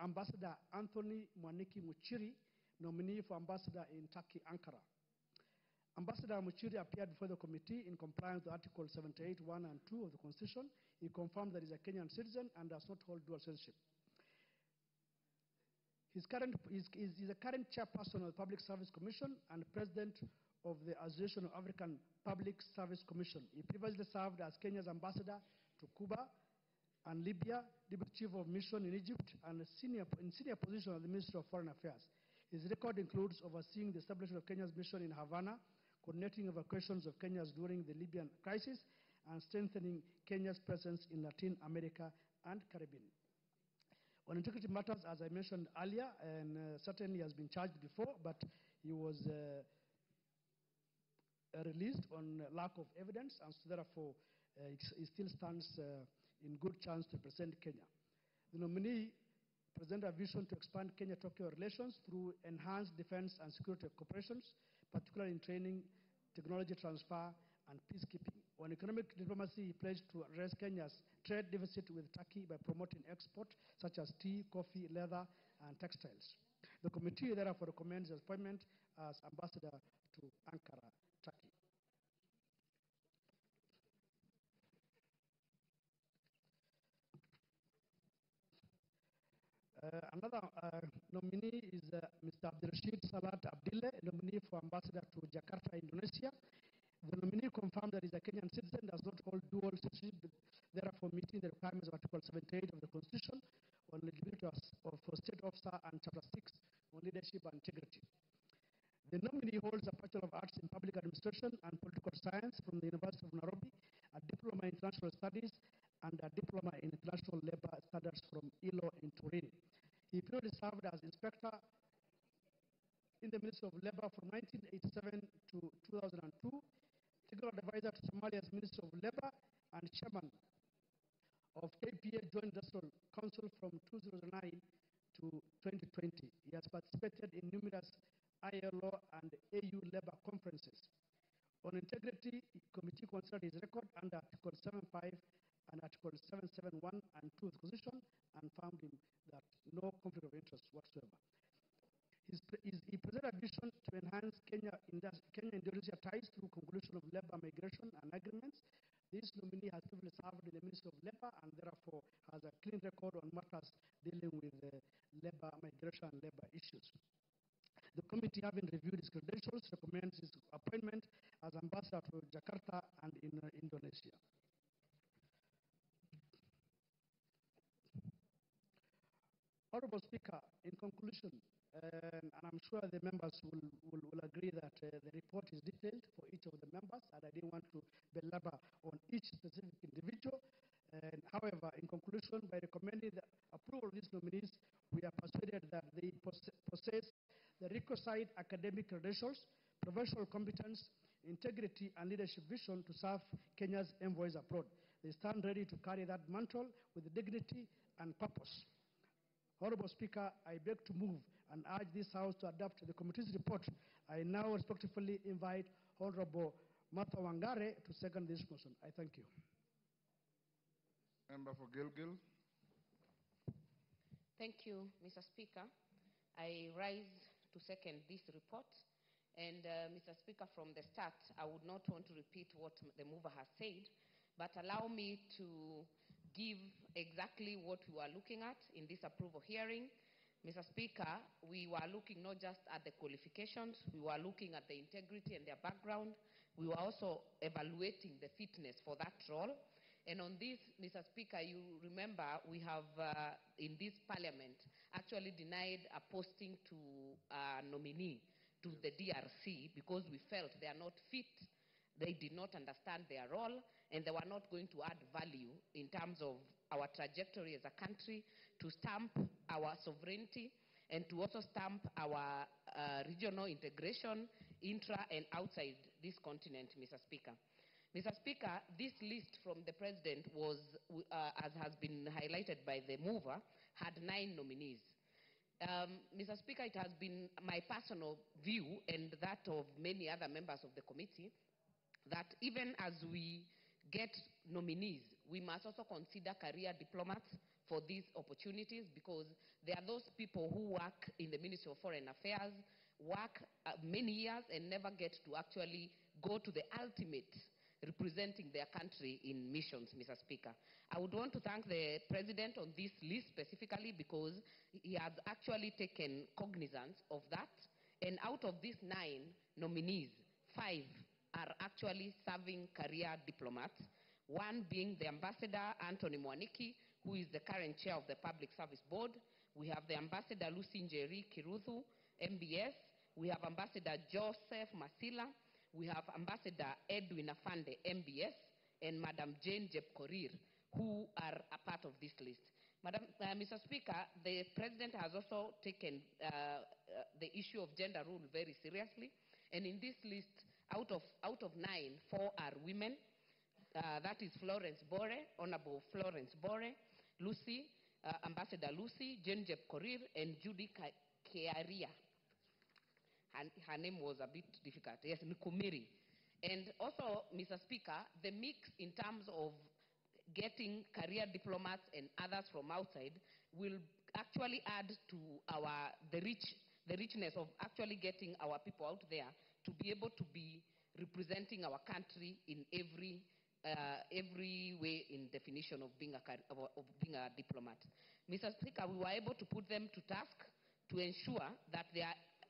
Ambassador Anthony Mwaniki Muchiri, nominee for Ambassador in Turkey, Ankara. Ambassador Muchiri appeared before the committee in compliance with Article 78(1) and 2 of the Constitution. He confirmed that he is a Kenyan citizen and does not hold dual citizenship. He is a current chairperson of the Public Service Commission and president of the Association of African Public Service Commission. He previously served as Kenya's ambassador to Cuba and Libya, deputy chief of mission in Egypt, and in senior position at the Ministry of Foreign Affairs. His record includes overseeing the establishment of Kenya's mission in Havana, coordinating evacuations of Kenyans during the Libyan crisis, and strengthening Kenya's presence in Latin America and Caribbean. On integrity matters, as I mentioned earlier, and certainly has been charged before, but he was released on lack of evidence, and so therefore he still stands in good chance to represent Kenya. The nominee presented a vision to expand Kenya-Tokyo relations through enhanced defense and security cooperations, particularly in training, technology transfer, and peacekeeping. On economic diplomacy, he pledged to address Kenya's trade deficit with Turkey by promoting export such as tea, coffee, leather, and textiles. The committee therefore recommends his appointment as ambassador to Ankara, Turkey. Another nominee is Mr. Abdulrashid Salat Abdille, nominee for ambassador to Jakarta, Indonesia. The nominee confirmed that he is a Kenyan citizen, does not hold dual citizenship, therefore meeting the requirements of Article 78 of the Constitution on eligibility for state officer and Chapter 6 on leadership and integrity. The nominee holds a Bachelor of Arts in Public Administration and Political Science from the University of Nairobi, a Diploma in International Studies, and a Diploma in International Labor Studies from ILO in Turin. He previously served as Inspector in the Ministry of Labor from 1987 to 2002, Technical Advisor to Somalia's Ministry of Labor, and Chairman of APA Joint Industrial Council from 2009 to 2020. He has participated in numerous ILO and AU labor conferences. On integrity, the committee considered his record under Article 75 and Article 771 and 2 of the Constitution and found him that no conflict of interest whatsoever. He presented a vision to enhance Kenya-Indonesia ties through conclusion of labor migration and agreements. This nominee has previously served in the Ministry of Labor and therefore has a clean record on matters dealing with labor migration and labor issues. The committee, having reviewed his credentials, recommends his appointment as ambassador to Jakarta and in Indonesia. Honorable Speaker, in conclusion, and I'm sure the members will agree that the report is detailed for each of the members, and I didn't want to belabor on each specific individual. However, in conclusion, by recommending the approval of these nominees, we are persuaded that they possess the requisite academic credentials, professional competence, integrity, and leadership vision to serve Kenya's envoys abroad. They stand ready to carry that mantle with dignity and purpose. Honorable Speaker, I beg to move and urge this House to adopt the committee's report. I now respectfully invite Honorable Martha Wangare to second this motion. I thank you. Member for Gilgil. Thank you, Mr. Speaker. I rise to second this report. And Mr. Speaker, from the start, I would not want to repeat what the mover has said, but allow me to give exactly what we were looking at in this approval hearing. Mr. Speaker, we were looking not just at the qualifications, we were looking at the integrity and their background. We were also evaluating the fitness for that role. And on this, Mr. Speaker, you remember we have, in this parliament, actually denied a posting to a nominee to the DRC because we felt they are not fit, they did not understand their role, and they were not going to add value in terms of our trajectory as a country, to stamp our sovereignty, and to also stamp our regional integration, intra and outside this continent, Mr. Speaker. Mr. Speaker, this list from the President was, as has been highlighted by the mover, had 9 nominees. Mr. Speaker, it has been my personal view and that of many other members of the committee that even as we get nominees, we must also consider career diplomats for these opportunities, because there are those people who work in the Ministry of Foreign Affairs, work many years and never get to actually go to the ultimate representing their country in missions, Mr. Speaker. I would want to thank the President on this list specifically because he has actually taken cognizance of that. And out of these 9 nominees, 5 are actually serving career diplomats, one being the Ambassador Anthony Mwaniki, who is the current chair of the Public Service Board. We have the Ambassador Lucy Njeri Kiruthu, MBS. We have Ambassador Joseph Masila. We have Ambassador Edwin Afande, MBS, and Madam Jane Jepkorir, who are a part of this list. Mr. Speaker, the President has also taken the issue of gender rule very seriously. And in this list, out of 9, 4 are women. That is Florence Bore, Honorable Florence Bore, Lucy, Ambassador Lucy, Jane Jepkorir, and Judy Kearia. Her name was a bit difficult. Yes, Nkumiri. And also, Mr. Speaker, the mix in terms of getting career diplomats and others from outside will actually add to the richness of actually getting our people out there to be able to be representing our country in every way in definition of being a diplomat. Mr. Speaker, we were able to put them to task to ensure that they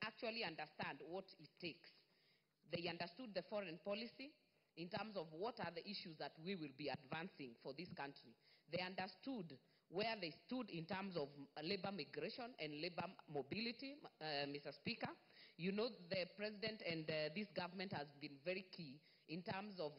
actually understand what it takes. They understood the foreign policy in terms of what are the issues that we will be advancing for this country. They understood where they stood in terms of labor migration and labor mobility, Mr. Speaker. You know, the President and this government has been very keen in terms of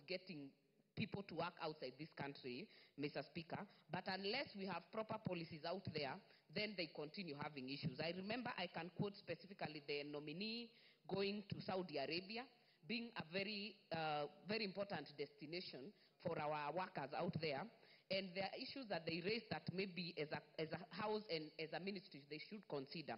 getting people to work outside this country, Mr. Speaker. But unless we have proper policies out there, then they continue having issues. I remember I can quote specifically the nominee going to Saudi Arabia, being a very, very important destination for our workers out there. And there are issues that they raise that maybe as a house and as a ministry they should consider.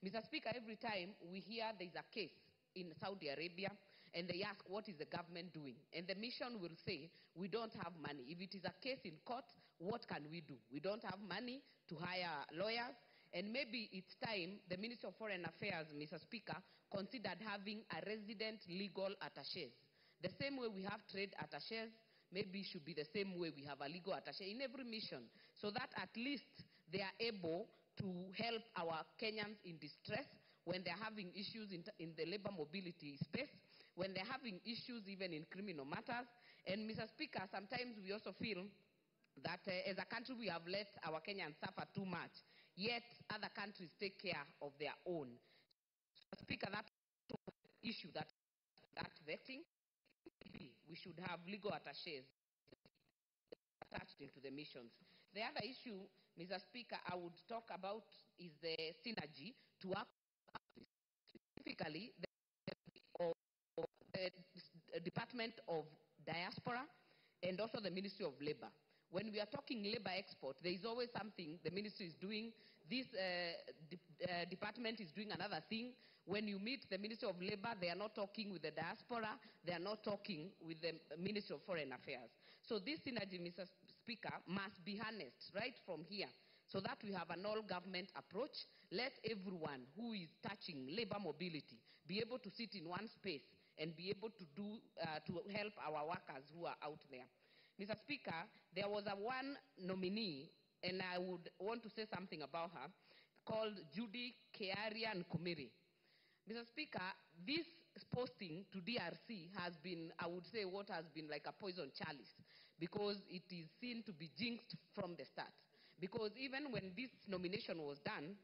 Mr. Speaker, every time we hear there's a case in Saudi Arabia, and they ask, what is the government doing? And the mission will say, we don't have money. If it is a case in court, what can we do? We don't have money to hire lawyers. And maybe it's time the Ministry of Foreign Affairs, Mr. Speaker, considered having a resident legal attaché. The same way we have trade attachés, maybe it should be the same way we have a legal attaché in every mission, so that at least they are able to help our Kenyans in distress when they're having issues in the labor mobility space, when they're having issues even in criminal matters. And Mr. Speaker, sometimes we also feel that as a country we have let our Kenyans suffer too much, yet other countries take care of their own. Mr. Speaker, that issue that vetting, maybe we should have legal attachés attached into the missions. The other issue, Mr. Speaker, I would talk about is the synergy to work specifically the Department of Diaspora and also the Ministry of Labor. When we are talking labor export, there is always something the ministry is doing. This department is doing another thing. When you meet the Ministry of Labor, they are not talking with the diaspora. They are not talking with the Ministry of Foreign Affairs. So this synergy, Mr. Speaker, must be harnessed right from here so that we have an all-government approach. Let everyone who is touching labor mobility be able to sit in one space and be able to do to help our workers who are out there. Mr. Speaker, there was one nominee, and I would want to say something about her, called Judy Kearian Kumiri. Mr. Speaker, this posting to DRC has been, I would say, what has been like a poison chalice, because it is seen to be jinxed from the start. Because even when this nomination was done,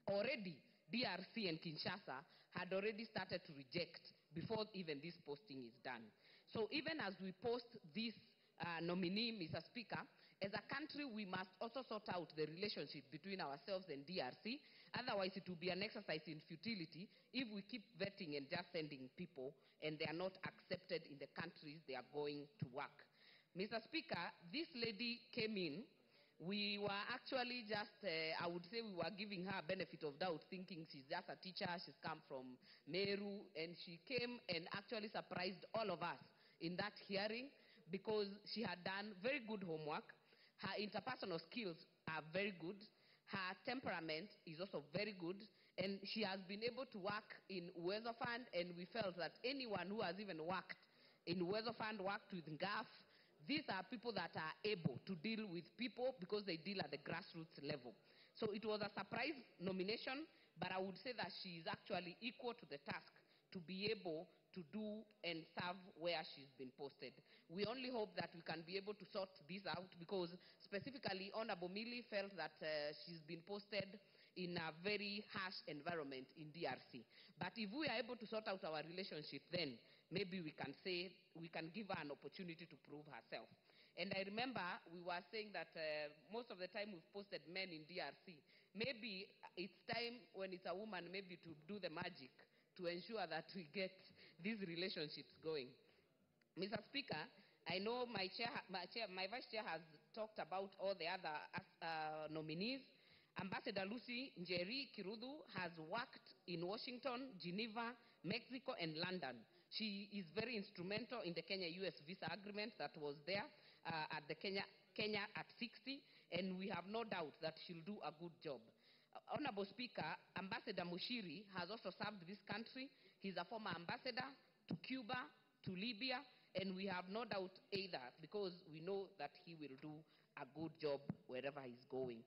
already DRC and Kinshasa had already started to reject before even this posting is done. So even as we post this nominee, Mr. Speaker, as a country, we must also sort out the relationship between ourselves and DRC. Otherwise, it will be an exercise in futility if we keep vetting and just sending people and they are not accepted in the countries they are going to work. Mr. Speaker, this lady came in. We were actually just, I would say we were giving her benefit of doubt, thinking she's just a teacher, she's come from Meru, and she came and actually surprised all of us in that hearing because she had done very good homework. Her interpersonal skills are very good. Her temperament is also very good. And she has been able to work in Uwezo Fund, and we felt that anyone who has even worked in Uwezo Fund, worked with GAF, these are people that are able to deal with people because they deal at the grassroots level. So it was a surprise nomination, but I would say that she is actually equal to the task to be able to do and serve where she's been posted. We only hope that we can be able to sort this out because specifically Honorable Millie felt that she's been posted in a very harsh environment in DRC. But if we are able to sort out our relationship, then maybe we can say, we can give her an opportunity to prove herself. And I remember we were saying that most of the time we've posted men in DRC. Maybe it's time when it's a woman maybe to do the magic to ensure that we get these relationships going. Mr. Speaker, I know my vice chair has talked about all the other nominees. Ambassador Lucy Njeri Kirudu has worked in Washington, Geneva, Mexico, and London. She is very instrumental in the Kenya-US visa agreement that was there at the Kenya at 60, and we have no doubt that she'll do a good job. Honorable Speaker, Ambassador Mushiri has also served this country. He's a former ambassador to Cuba, to Libya, and we have no doubt either because we know that he will do a good job wherever he's going.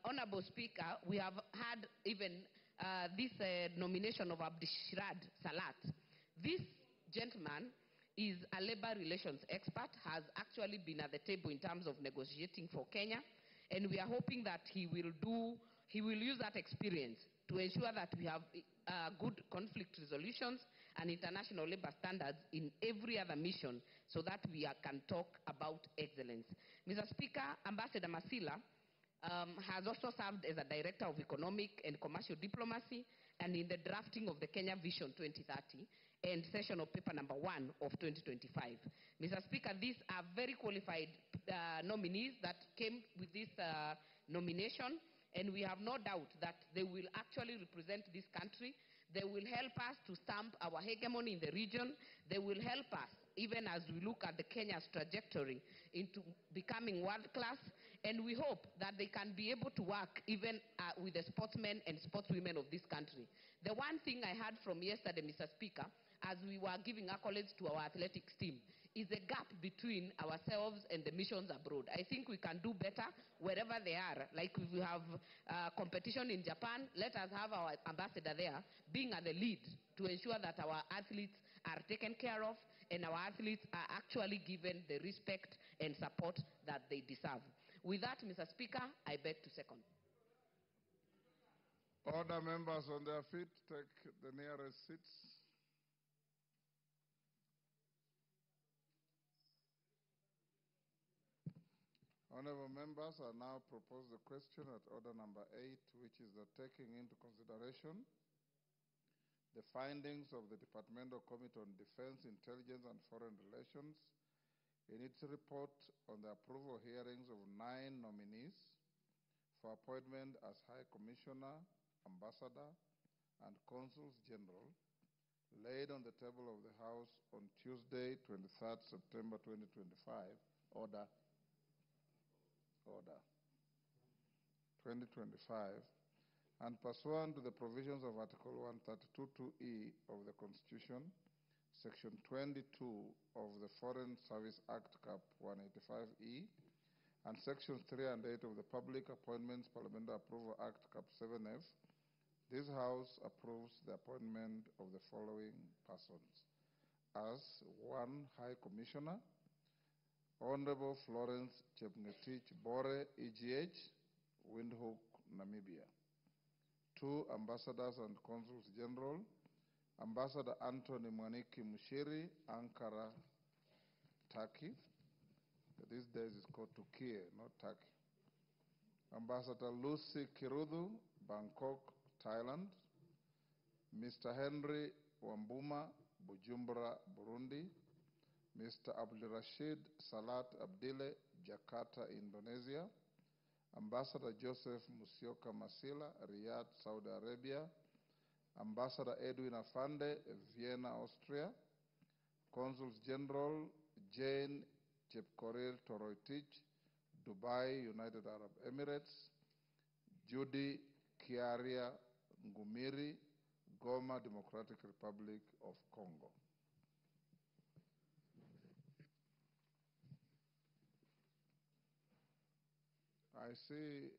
Honorable Speaker, we have had even this nomination of Abdishirad Salat. This gentleman is a labor relations expert, has actually been at the table in terms of negotiating for Kenya, and we are hoping that he will use that experience to ensure that we have good conflict resolutions and international labor standards in every other mission so that we can talk about excellence. Mr. Speaker, Ambassador Masila has also served as a Director of Economic and Commercial Diplomacy and in the drafting of the Kenya Vision 2030 and session of paper number 1 of 2025. Mr. Speaker, these are very qualified nominees that came with this nomination, and we have no doubt that they will actually represent this country. They will help us to stamp our hegemony in the region. They will help us even as we look at the Kenya's trajectory into becoming world class. And we hope that they can be able to work even with the sportsmen and sportswomen of this country. The one thing I heard from yesterday, Mr. Speaker, as we were giving accolades to our athletics team, is the gap between ourselves and the missions abroad. I think we can do better wherever they are. Like if we have competition in Japan, let us have our ambassador there being at the lead to ensure that our athletes are taken care of and our athletes are actually given the respect and support that they deserve. With that, Mr. Speaker, I beg to second. Order members on their feet, take the nearest seats. Honorable members, I now propose the question at order number 8, which is the taking into consideration the findings of the Departmental Committee on Defense, Intelligence, and Foreign Relations in its report on the approval hearings of 9 nominees for appointment as High Commissioner, Ambassador, and Consuls General, laid on the table of the House on Tuesday, 23rd September 2025, Order 2025, and pursuant to the provisions of Article 132(2)(e) of the Constitution, Section 22 of the Foreign Service Act, Cap 185E, and Section 3 and 8 of the Public Appointments Parliamentary Approval Act, Cap 7F, this House approves the appointment of the following persons as 1 High Commissioner, Honorable Florence Chepngetich Bore, EGH, Windhoek, Namibia. 2 Ambassadors and Consuls General, Ambassador Anthony Mwaniki Mushiri, Ankara, Turkey. These days it's called Turkey, not Turkey. Ambassador Lucy Kirudu, Bangkok, Thailand. Mr. Henry Wambuma, Bujumbura, Burundi. Mr. Abdulrashid Salat Abdile, Jakarta, Indonesia. Ambassador Joseph Musyoka Masila, Riyadh, Saudi Arabia. Ambassador Edwin Afande, Vienna, Austria. Consuls General Jane Chepkoril Toroitich, Dubai, United Arab Emirates. Judy Kiaria Ngumiri, Goma, Democratic Republic of Congo. I see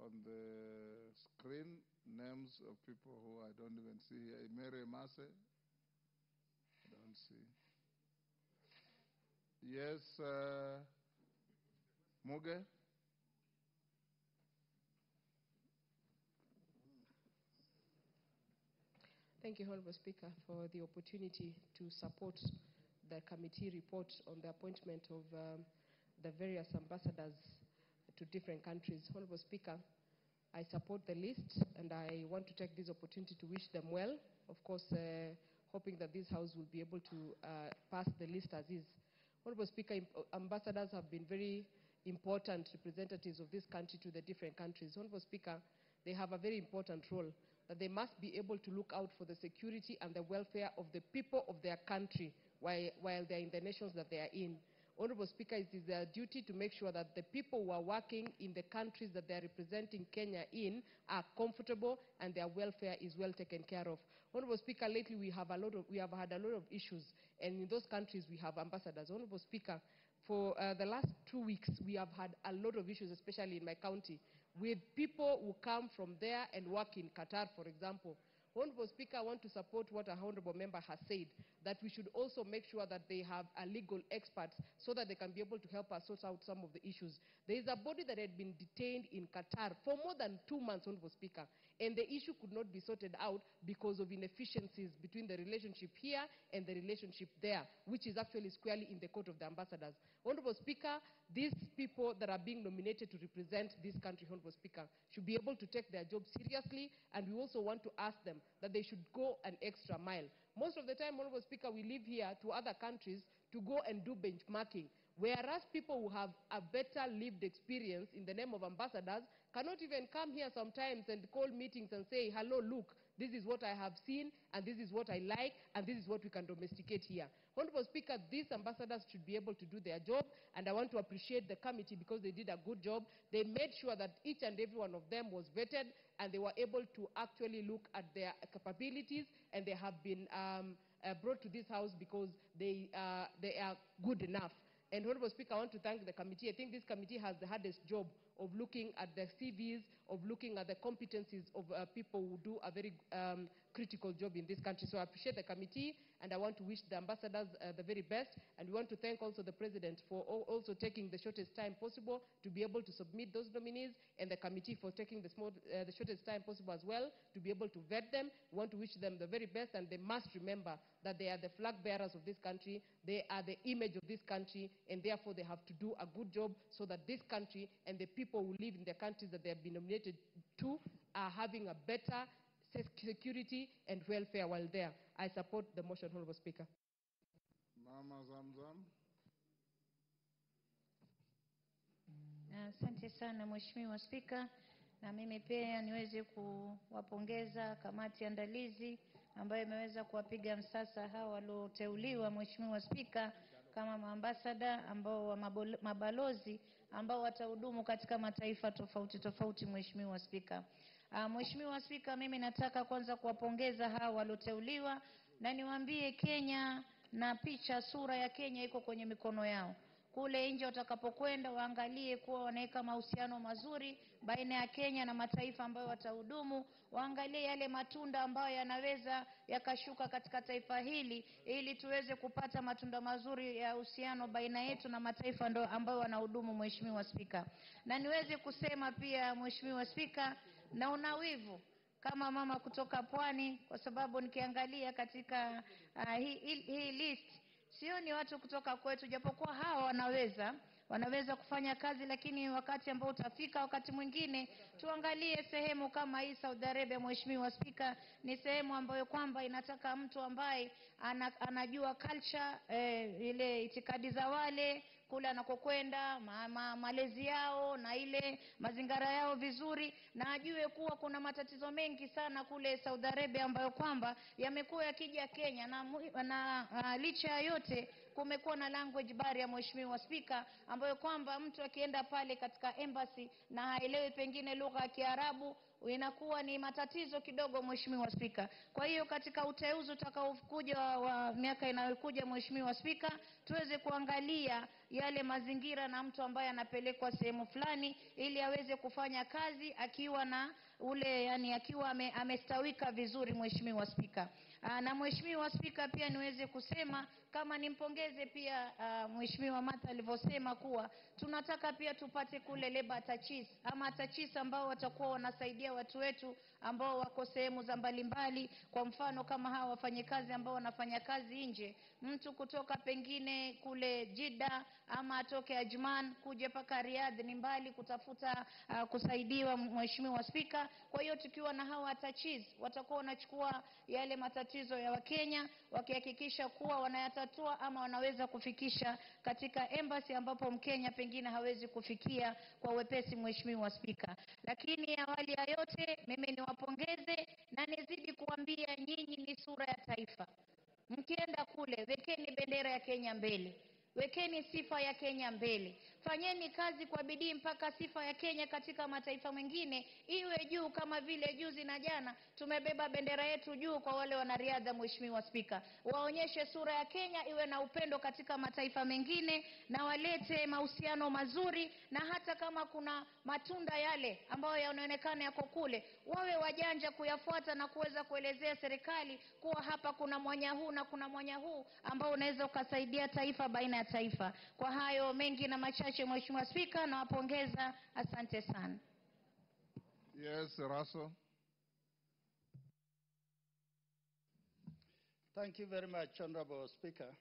on the screen names of people who I don't even see here. Mary Mase, I don't see. Yes, Muge? Thank you, Honorable Speaker, for the opportunity to support the committee report on the appointment of the various ambassadors to different countries. Honorable Speaker, I support the list, and I want to take this opportunity to wish them well. Of course, hoping that this House will be able to pass the list as is. Honorable Speaker, ambassadors have been very important representatives of this country to the different countries. Honorable Speaker, they have a very important role, that they must be able to look out for the security and the welfare of the people of their country while they're in the nations that they are in. Honorable Speaker, it is their duty to make sure that the people who are working in the countries that they are representing Kenya in are comfortable and their welfare is well taken care of. Honorable Speaker, lately we have had a lot of issues, and in those countries we have ambassadors. Honorable Speaker, for the last 2 weeks we have had a lot of issues, especially in my county, with people who come from there and work in Qatar, for example. Honorable Speaker, I want to support what a honorable member has said, that we should also make sure that they have a legal experts so that they can be able to help us sort out some of the issues. There is a body that had been detained in Qatar for more than 2 months, Honorable Speaker, and the issue could not be sorted out because of inefficiencies between the relationship here and the relationship there, which is actually squarely in the court of the ambassadors. Honorable Speaker, these people that are being nominated to represent this country, Honorable Speaker, should be able to take their job seriously, and we also want to ask them that they should go an extra mile. Most of the time, Honorable Speaker, we leave here to other countries to go and do benchmarking, whereas people who have a better lived experience in the name of ambassadors cannot even come here sometimes and call meetings and say, hello, look, this is what I have seen, and this is what I like, and this is what we can domesticate here. Honorable Speaker, these ambassadors should be able to do their job, and I want to appreciate the committee because they did a good job. They made sure that each and every one of them was vetted, and they were able to actually look at their capabilities, and they have been brought to this House because they are good enough. And Honorable Speaker, I want to thank the committee. I think this committee has the hardest job of looking at the CVs, of looking at the competencies of people who do a very critical job in this country. So I appreciate the committee, and I want to wish the ambassadors the very best. And we want to thank also the President for also taking the shortest time possible to be able to submit those nominees, and the committee for taking the shortest time possible as well to be able to vet them. We want to wish them the very best, and they must remember that they are the flag bearers of this country. They are the image of this country, and therefore they have to do a good job so that this country and the people who live in the countries that they have been nominated to are having a better security and welfare while there. I support the motion, Honorable Speaker. Mama Zamzam. Asante sana Mheshimiwa Spika, na mimi pia niweze kuwapongeza kamati andalizi ambayo imeweza kuwapiga msasa hawa walioteuliwa Mheshimiwa Spika kama maambasada ambao mabalozi ambao watahudumu katika mataifa tofauti tofauti. Mheshimiwa Spika, Mheshimiwa Spika, mimi nataka kwanza kuwapongeza hawa walioteuliwa na niwaambie Kenya na picha sura ya Kenya iko kwenye mikono yao. Kule nje watakapokwenda waangalie kuwa wanaweka mahusiano mazuri baina ya Kenya na mataifa ambayo watahudumu, waangalie yale matunda ambayo yanaweza yakashuka katika taifa hili ili tuweze kupata matunda mazuri ya uhusiano baina yetu na mataifa ambayo wanahudumu, Mheshimiwa Spika. Na niweze kusema pia, Mheshimiwa Spika, na unawivu kama mama kutoka Pwani, kwa sababu nikiangalia katika hii list sioni watu kutoka kwetu, japokuwa hawa wanaweza kufanya kazi, lakini wakati ambao utafika wakati mwingine tuangalie sehemu kama hii Saudi Arabia. Mheshimiwa Spika, ni sehemu ambayo kwamba inataka mtu ambaye anajua culture, ile itikadi za wale kule anakokwenda, malezi yao na ile mazingara yao vizuri, na ajue kuwa kuna matatizo mengi sana kule Saudi Arabia ambayo kwamba yamekuwa yakija Kenya, na licha ya yote kumekuwa na language barrier, Mheshimiwa Spika, ambayo kwamba mtu akienda pale katika embassy na haelewi pengine lugha ya Kiarabu inakuwa ni matatizo kidogo, Mheshimiwa Spika. Kwa hiyo katika uteuzi utakaokuja wa miaka inayokuja, Mheshimiwa Spika, tuweze kuangalia yale mazingira na mtu ambaye anapelekwa sehemu fulani ili aweze kufanya kazi akiwa na akiwa amestawika vizuri, Mheshimiwa Spika. Na Mheshimiwa Spika, pia niweze kusema kama nimpongeze pia Mheshimiwa Martha alivyosema kuwa tunataka pia tupate kule labor attachis ama attachis ambao watakuwa wanasaidia watu wetu ambao wako sehemu za mbalimbali. Kwa mfano kama hawa wafanyakazi ambao wanafanya kazi nje, mtu kutoka pengine kule Jeddah ama atoke Ajman kuja paka Riyadh, ni mbali kutafuta kusaidiwa, Mheshimiwa Spika. Kwa hiyo tukiwa na hawa attachis watakuwa wanachukua yale matatizo ya Wakenya wakihakikisha kuwa wanayatatua ama wanaweza kufikisha katika embassy ambapo Mkenya pengine hawezi kufikia kwa wepesi, Mheshimiwa Spika. Lakini awali ya yote mimi niwapongeze na nizidi kuambia nyinyi ni sura ya taifa. Mkienda kule wekeni bendera ya Kenya mbele, wekeni sifa ya Kenya mbele, fanyeni kazi kwa bidii mpaka sifa ya Kenya katika mataifa mengine iwe juu, kama vile juzi na jana tumebeba bendera yetu juu kwa wale wanariadha, Mheshimiwa Spika. Waonyeshe sura ya Kenya iwe na upendo katika mataifa mengine, na walete mahusiano mazuri, na hata kama kuna matunda yale ambayo yanaonekana yako kule, wawe wajanja kuyafuata na kuweza kuelezea serikali kuwa hapa kuna mwanya huu na kuna mwanya huu ambao unaweza ukasaidia taifa baina ya taifa. Kwa hayo mengi na machache, Mheshimiwa Spika, nawapongeza. Asante sana. Yes, Russell. Thank you very much, Honorable Speaker.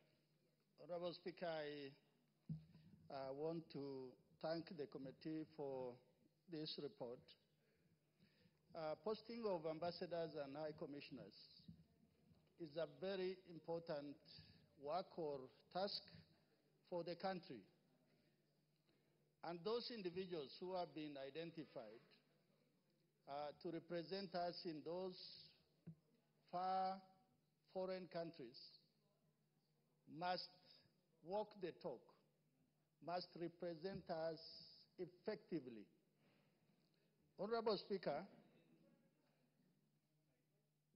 Honorable Speaker, I want to thank the committee for this report. Posting of ambassadors and high commissioners is a very important work or task for the country. And those individuals who have been identified to represent us in those far foreign countries must walk the talk, must represent us effectively. Honorable Speaker,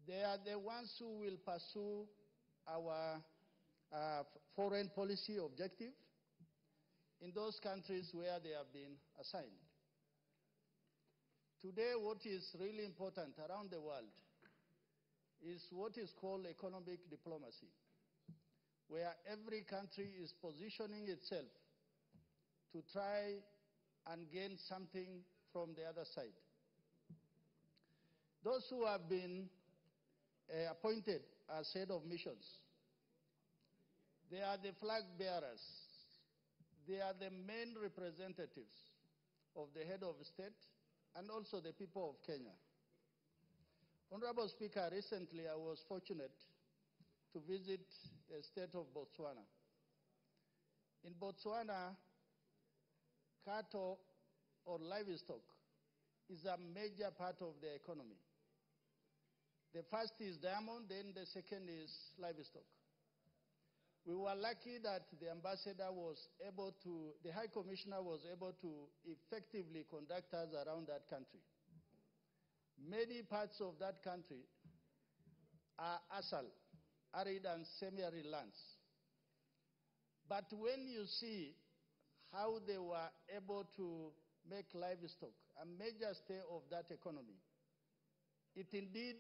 they are the ones who will pursue our foreign policy objective in those countries where they have been assigned. Today, what is really important around the world is what is called economic diplomacy, where every country is positioning itself to try and gain something from the other side. Those who have been appointed as head of missions, they are the flag bearers. They are the main representatives of the head of state and also the people of Kenya. Honorable Speaker, recently I was fortunate to visit the state of Botswana. In Botswana, cattle or livestock is a major part of the economy. The first is diamond, then the second is livestock. We were lucky that the ambassador was able to, the High Commissioner was able to effectively conduct us around that country. Many parts of that country are asal, arid and semi-arid lands. But when you see how they were able to make livestock a major stay of that economy, it indeed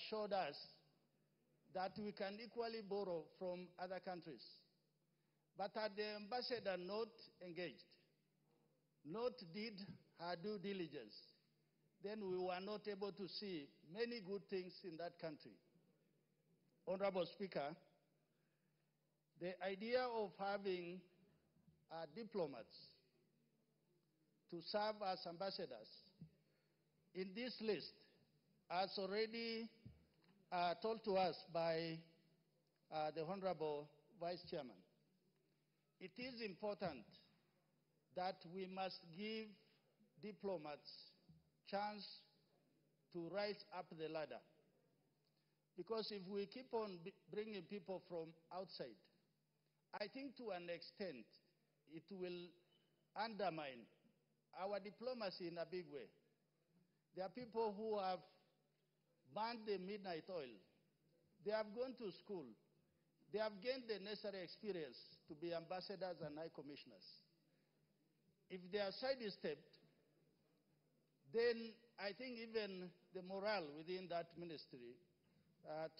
showed us that we can equally borrow from other countries. But had the ambassador not engaged, not did her due diligence, then we were not able to see many good things in that country. Honorable Speaker, the idea of having diplomats to serve as ambassadors in this list, as already told to us by the Honorable Vice Chairman, it is important that we must give diplomats chance to rise up the ladder. Because if we keep on bringing people from outside, I think to an extent it will undermine our diplomacy in a big way. There are people who have burned the midnight oil. They have gone to school. They have gained the necessary experience to be ambassadors and high commissioners. If they are sidestepped, then I think even the morale within that ministry,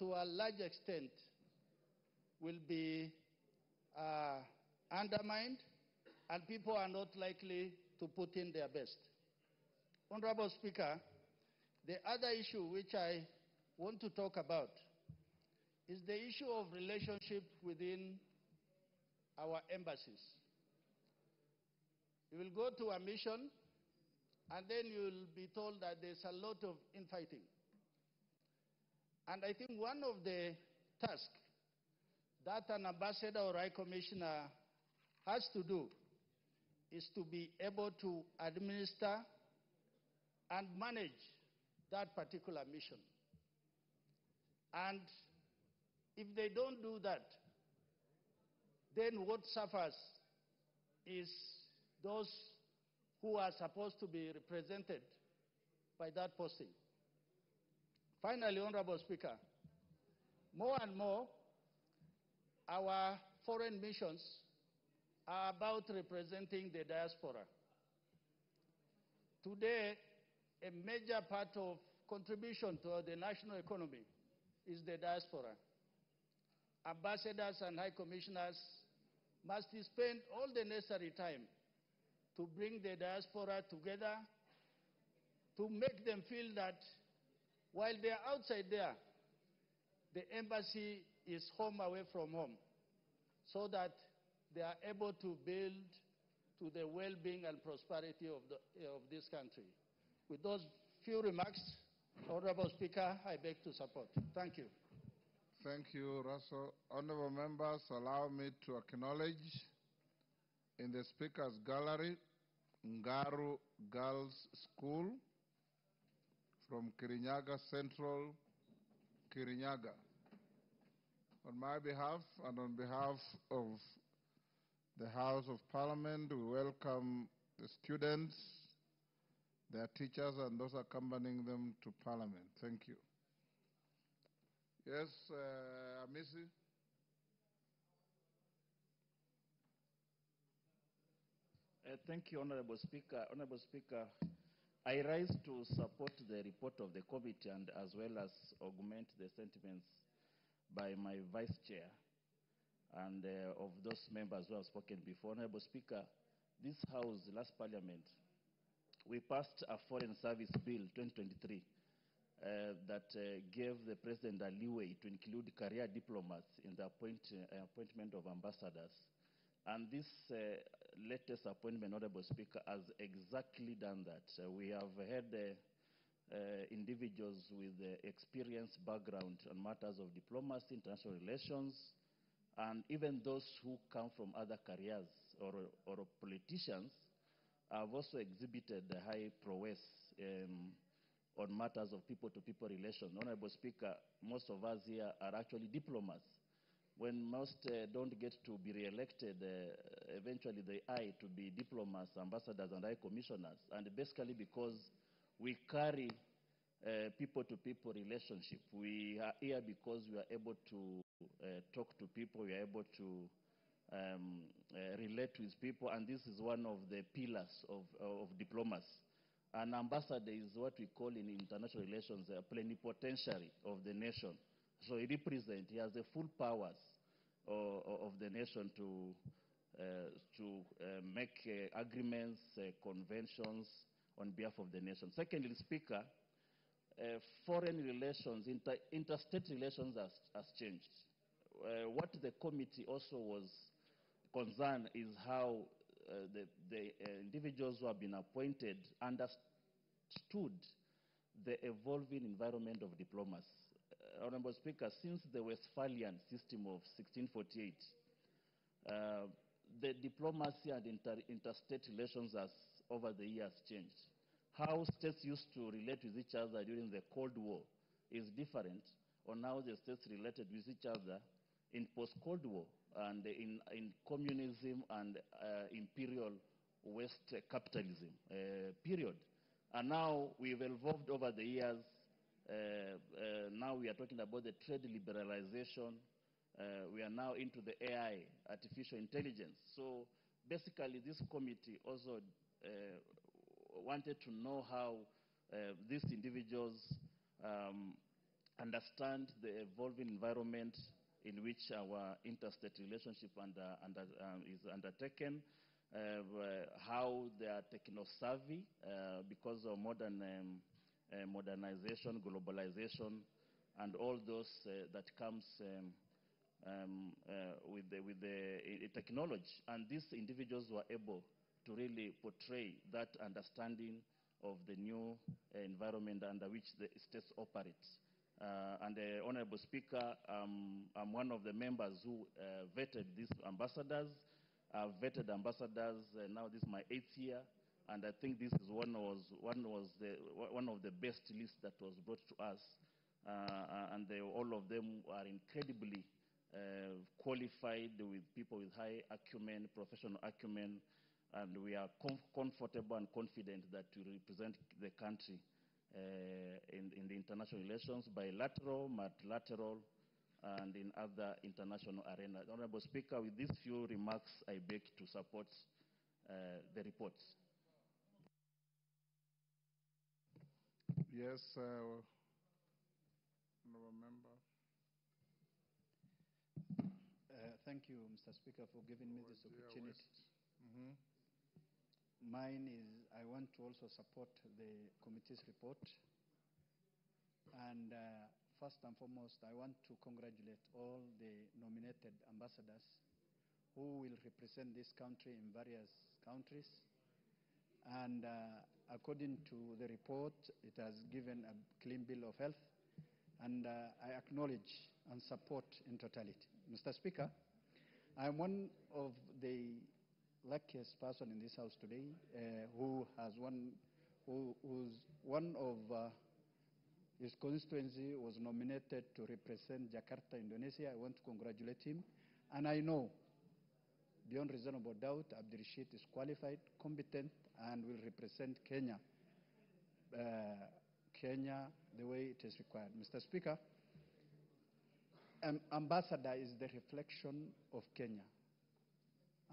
to a large extent, will be undermined, and people are not likely to put in their best. Honorable Speaker, the other issue which I want to talk about is the issue of relationship within our embassies. You will go to a mission, and then you will be told that there's a lot of infighting. And I think one of the tasks that an ambassador or high commissioner has to do is to be able to administer and manage that particular mission. And if they don't do that, then what suffers is those who are supposed to be represented by that posting. Finally, Honorable Speaker, more and more, our foreign missions are about representing the diaspora. Today, a major part of contribution to the national economy is the diaspora. Ambassadors and high commissioners must spend all the necessary time to bring the diaspora together, to make them feel that while they are outside there, the embassy is home away from home, so that they are able to build to the well-being and prosperity of this country. With those few remarks, Honorable Speaker, I beg to support. Thank you. Thank you, Russell. Honorable members, allow me to acknowledge in the Speaker's Gallery, Ngaru Girls School from Kirinyaga Central, Kirinyaga. On my behalf and on behalf of the House of Parliament, we welcome the students, their teachers, and those accompanying them to Parliament. Thank you. Yes, Amisi? Thank you, Honorable Speaker. Honorable Speaker, I rise to support the report of the committee and as well as augment the sentiments by my Vice Chair and of those members who have spoken before. Honorable Speaker, this House, last Parliament, we passed a Foreign Service Bill 2023 that gave the President a leeway to include career diplomats in the appointment of ambassadors. And this latest appointment, Honorable Speaker, has exactly done that. We have had individuals with experience, background on matters of diplomacy, international relations, and even those who come from other careers or politicians have also exhibited high prowess on matters of people-to-people relations. Honorable Speaker, most of us here are actually diplomats. When most don't get to be re-elected, eventually they are to be diplomats, ambassadors, and high commissioners. And basically because we carry people-to-people relationship. We are here because we are able to talk to people, we are able to relate with people, and this is one of the pillars of diplomacy. An ambassador is what we call in international relations a plenipotentiary of the nation. So he has the full powers of the nation to make agreements, conventions on behalf of the nation. Secondly, Speaker, foreign relations, interstate relations has changed. What the committee also was concerned is how the individuals who have been appointed understood the evolving environment of diplomacy. Honorable Speaker, since the Westphalian system of 1648, the diplomacy and interstate relations has, over the years, changed. How states used to relate with each other during the Cold War is different on how the states related with each other in post-Cold War and in communism and imperial West capitalism period. And now we've evolved over the years. Now we are talking about the trade liberalization. We are now into the AI, artificial intelligence. So basically this committee also wanted to know how these individuals understand the evolving environment in which our interstate relationship is undertaken, how they are techno-savvy because of modernization, globalization, and all those that comes with the technology. And these individuals were able to really portray that understanding of the new environment under which the states operate. Honorable Speaker, I'm one of the members who vetted these ambassadors. I've vetted ambassadors, now this is my 8th year, and I think this is one of the best lists that was brought to us. All of them are incredibly qualified, with people with high acumen, professional acumen, and we are comfortable and confident that we represent the country in the international relations, bilateral, multilateral, and in other international arenas. Honorable Speaker, with these few remarks, I beg to support the reports. Yes, honorable member. Thank you, Mr. Speaker, for giving me this opportunity. Mine is, I want to also support the committee's report. And first and foremost, I want to congratulate all the nominated ambassadors who will represent this country in various countries. And according to the report, it has given a clean bill of health. And I acknowledge and support in totality. Mr. Speaker, I'm one of the luckiest person in this house today who's one of his constituency was nominated to represent Jakarta, Indonesia. I want to congratulate him. And I know, beyond reasonable doubt, Abdirashid is qualified, competent, and will represent Kenya, the way it is required. Mr. Speaker, an ambassador is the reflection of Kenya.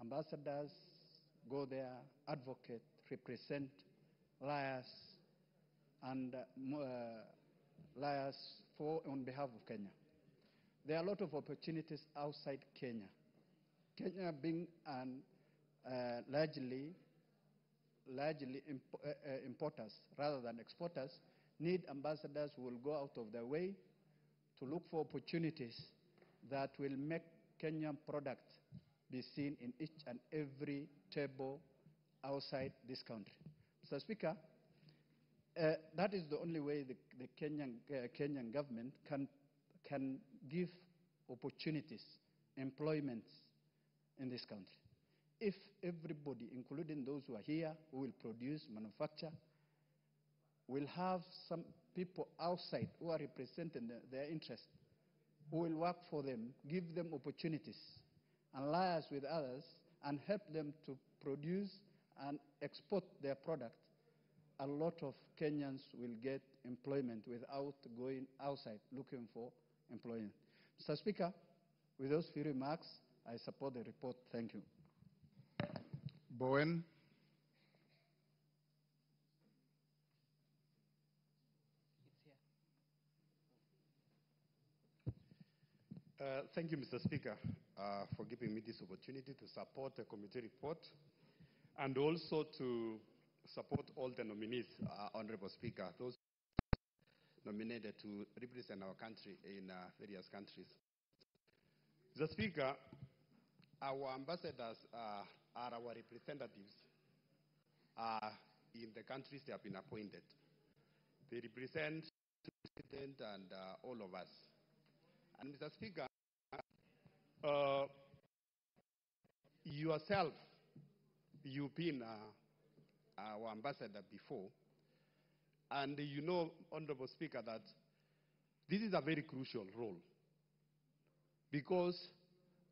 Ambassadors go there, advocate, represent liars, and liars on behalf of Kenya. There are a lot of opportunities outside Kenya. Kenya being largely importers rather than exporters, need ambassadors who will go out of their way to look for opportunities that will make Kenyan products be seen in each and every table outside this country. Mr. Speaker, that is the only way the Kenyan government can give opportunities, employment in this country. If everybody, including those who are here, who will produce, manufacture, will have some people outside who are representing their interests, who will work for them, give them opportunities, and liaise with others, and help them to produce and export their product, a lot of Kenyans will get employment without going outside looking for employment. Mr. Speaker, with those few remarks, I support the report. Thank you. Bowen. Thank you, Mr. Speaker, for giving me this opportunity to support the committee report and also to support all the nominees, Honorable Speaker, those nominated to represent our country in various countries. Mr. Speaker, our ambassadors are our representatives in the countries they have been appointed. They represent the President and all of us. And Mr. Speaker, yourself, you've been our ambassador before, and you know, Honorable Speaker, that this is a very crucial role because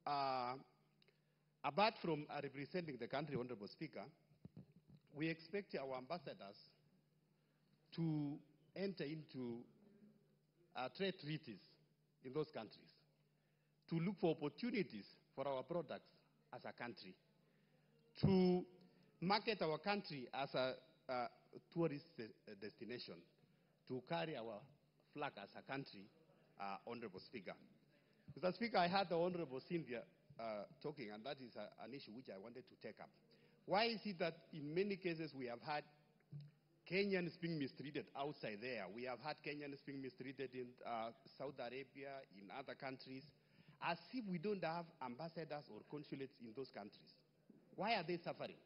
apart from representing the country, Honorable Speaker, we expect our ambassadors to enter into trade treaties in those countries, to look for opportunities for our products as a country, to market our country as a tourist destination, to carry our flag as a country, Honorable Speaker. Mr. Speaker, I heard the Honorable Cynthia talking, and that is an issue which I wanted to take up. Why is it that in many cases we have had Kenyans being mistreated outside there? We have had Kenyans being mistreated in Saudi Arabia, in other countries, as if we don't have ambassadors or consulates in those countries. Why are they suffering?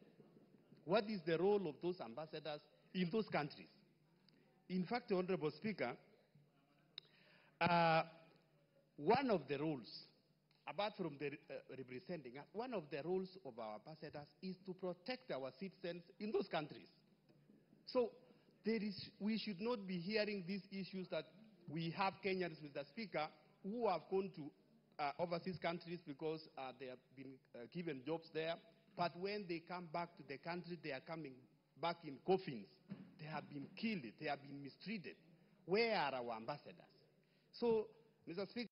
What is the role of those ambassadors in those countries? In fact, Honorable Speaker, one of the roles, apart from the representing us, one of the roles of our ambassadors is to protect our citizens in those countries. So we should not be hearing these issues that we have Kenyans, Mr. Speaker, who have gone to overseas countries because they have been given jobs there. But when they come back to the country, they are coming back in coffins. They have been killed. They have been mistreated. Where are our ambassadors? So, Mr. Speaker,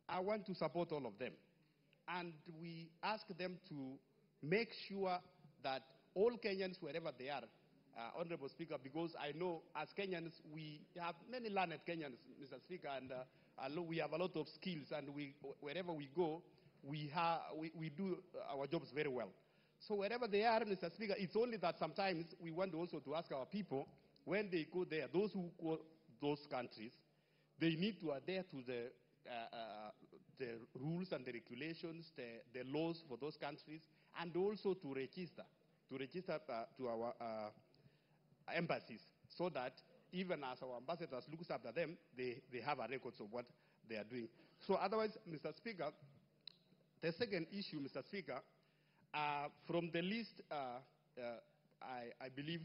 I want to support all of them. And we ask them to make sure that all Kenyans, wherever they are, Honorable Speaker, because I know as Kenyans, we have many learned Kenyans, Mr. Speaker, and we have a lot of skills, and wherever we go, we do our jobs very well. So wherever they are, Mr. Speaker, it's only that sometimes we want also to ask our people, when they go there, those who go those countries, they need to adhere to the rules and the regulations, the laws for those countries, and also to register to our embassies, so that even as our ambassadors look after them, they have a record of what they are doing. So otherwise, Mr. Speaker, the second issue, Mr. Speaker, from the list, I believe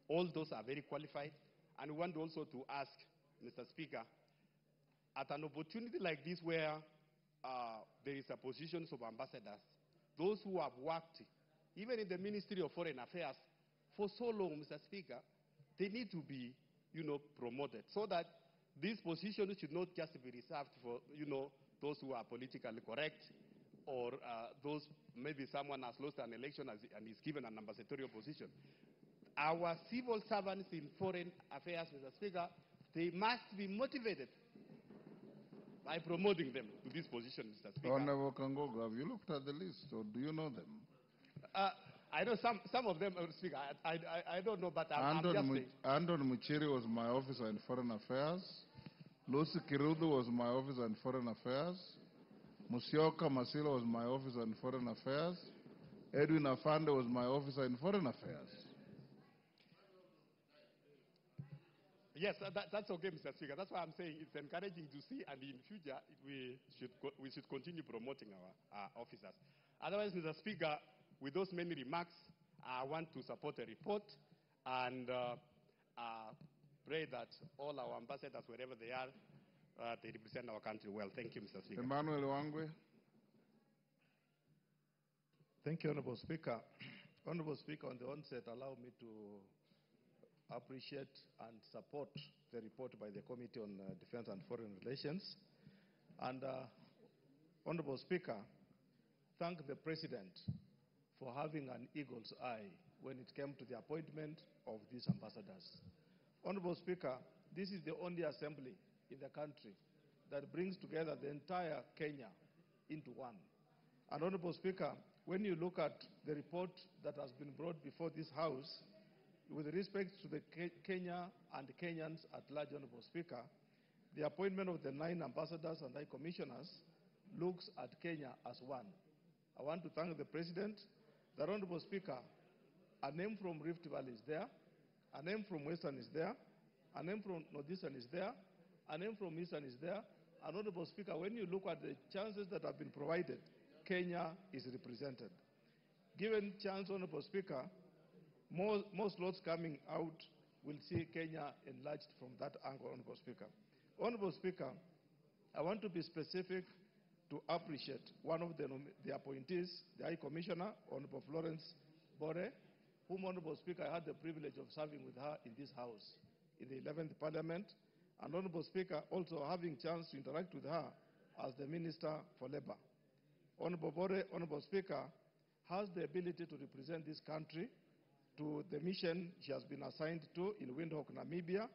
all those are very qualified. And we want also to ask, Mr. Speaker, at an opportunity like this where there is a position of ambassadors, those who have worked, even in the Ministry of Foreign Affairs, for so long, Mr. Speaker, they need to be, promoted, so that these positions should not just be reserved for, those who are politically correct, or those, maybe someone has lost an election and is given an ambassadorial position. Our civil servants in foreign affairs, Mr. Speaker, they must be motivated by promoting them to this position, Mr. Speaker. Honorable Kangogo, have you looked at the list, or do you know them? I know some of them, Speaker. I don't know, but I'm just saying. Andon Muchiri was my officer in Foreign Affairs. Lucy Kirudu was my officer in Foreign Affairs. Musyoka Masila was my officer in Foreign Affairs. Edwin Afande was my officer in Foreign Affairs. Yes, that's okay, Mr. Speaker. That's why I'm saying it's encouraging to see, and in future we should continue promoting our officers. Otherwise, Mr. Speaker, with those many remarks, I want to support the report and pray that all our ambassadors, wherever they are, they represent our country well. Thank you, Mr. Speaker. Emmanuel Wangwe. Thank you, Honorable Speaker. Honorable Speaker, on the onset, allow me to appreciate and support the report by the Committee on Defense and Foreign Relations. And Honorable Speaker, thank the President for having an eagle's eye when it came to the appointment of these ambassadors. Honorable Speaker, this is the only assembly in the country that brings together the entire Kenya into one. And Honorable Speaker, when you look at the report that has been brought before this House, with respect to the Kenya and Kenyans at large, Honorable Speaker, the appointment of the 9 ambassadors and high commissioners looks at Kenya as one. I want to thank the President. The Honorable Speaker, a name from Rift Valley is there, a name from Western is there, a name from Northeastern is there, a name from Eastern is there. And Honorable Speaker, when you look at the chances that have been provided, Kenya is represented. Given chance, Honorable Speaker, more slots coming out will see Kenya enlarged from that angle, Honorable Speaker. Honorable Speaker, I want to be specific to appreciate one of the appointees, the High Commissioner, Honorable Florence Bore, whom, Honorable Speaker, I had the privilege of serving with her in this House in the 11th Parliament, and Honorable Speaker, also having chance to interact with her as the Minister for Labour. Honorable Bore, Honorable Speaker, has the ability to represent this country to the mission she has been assigned to in Windhoek, Namibia.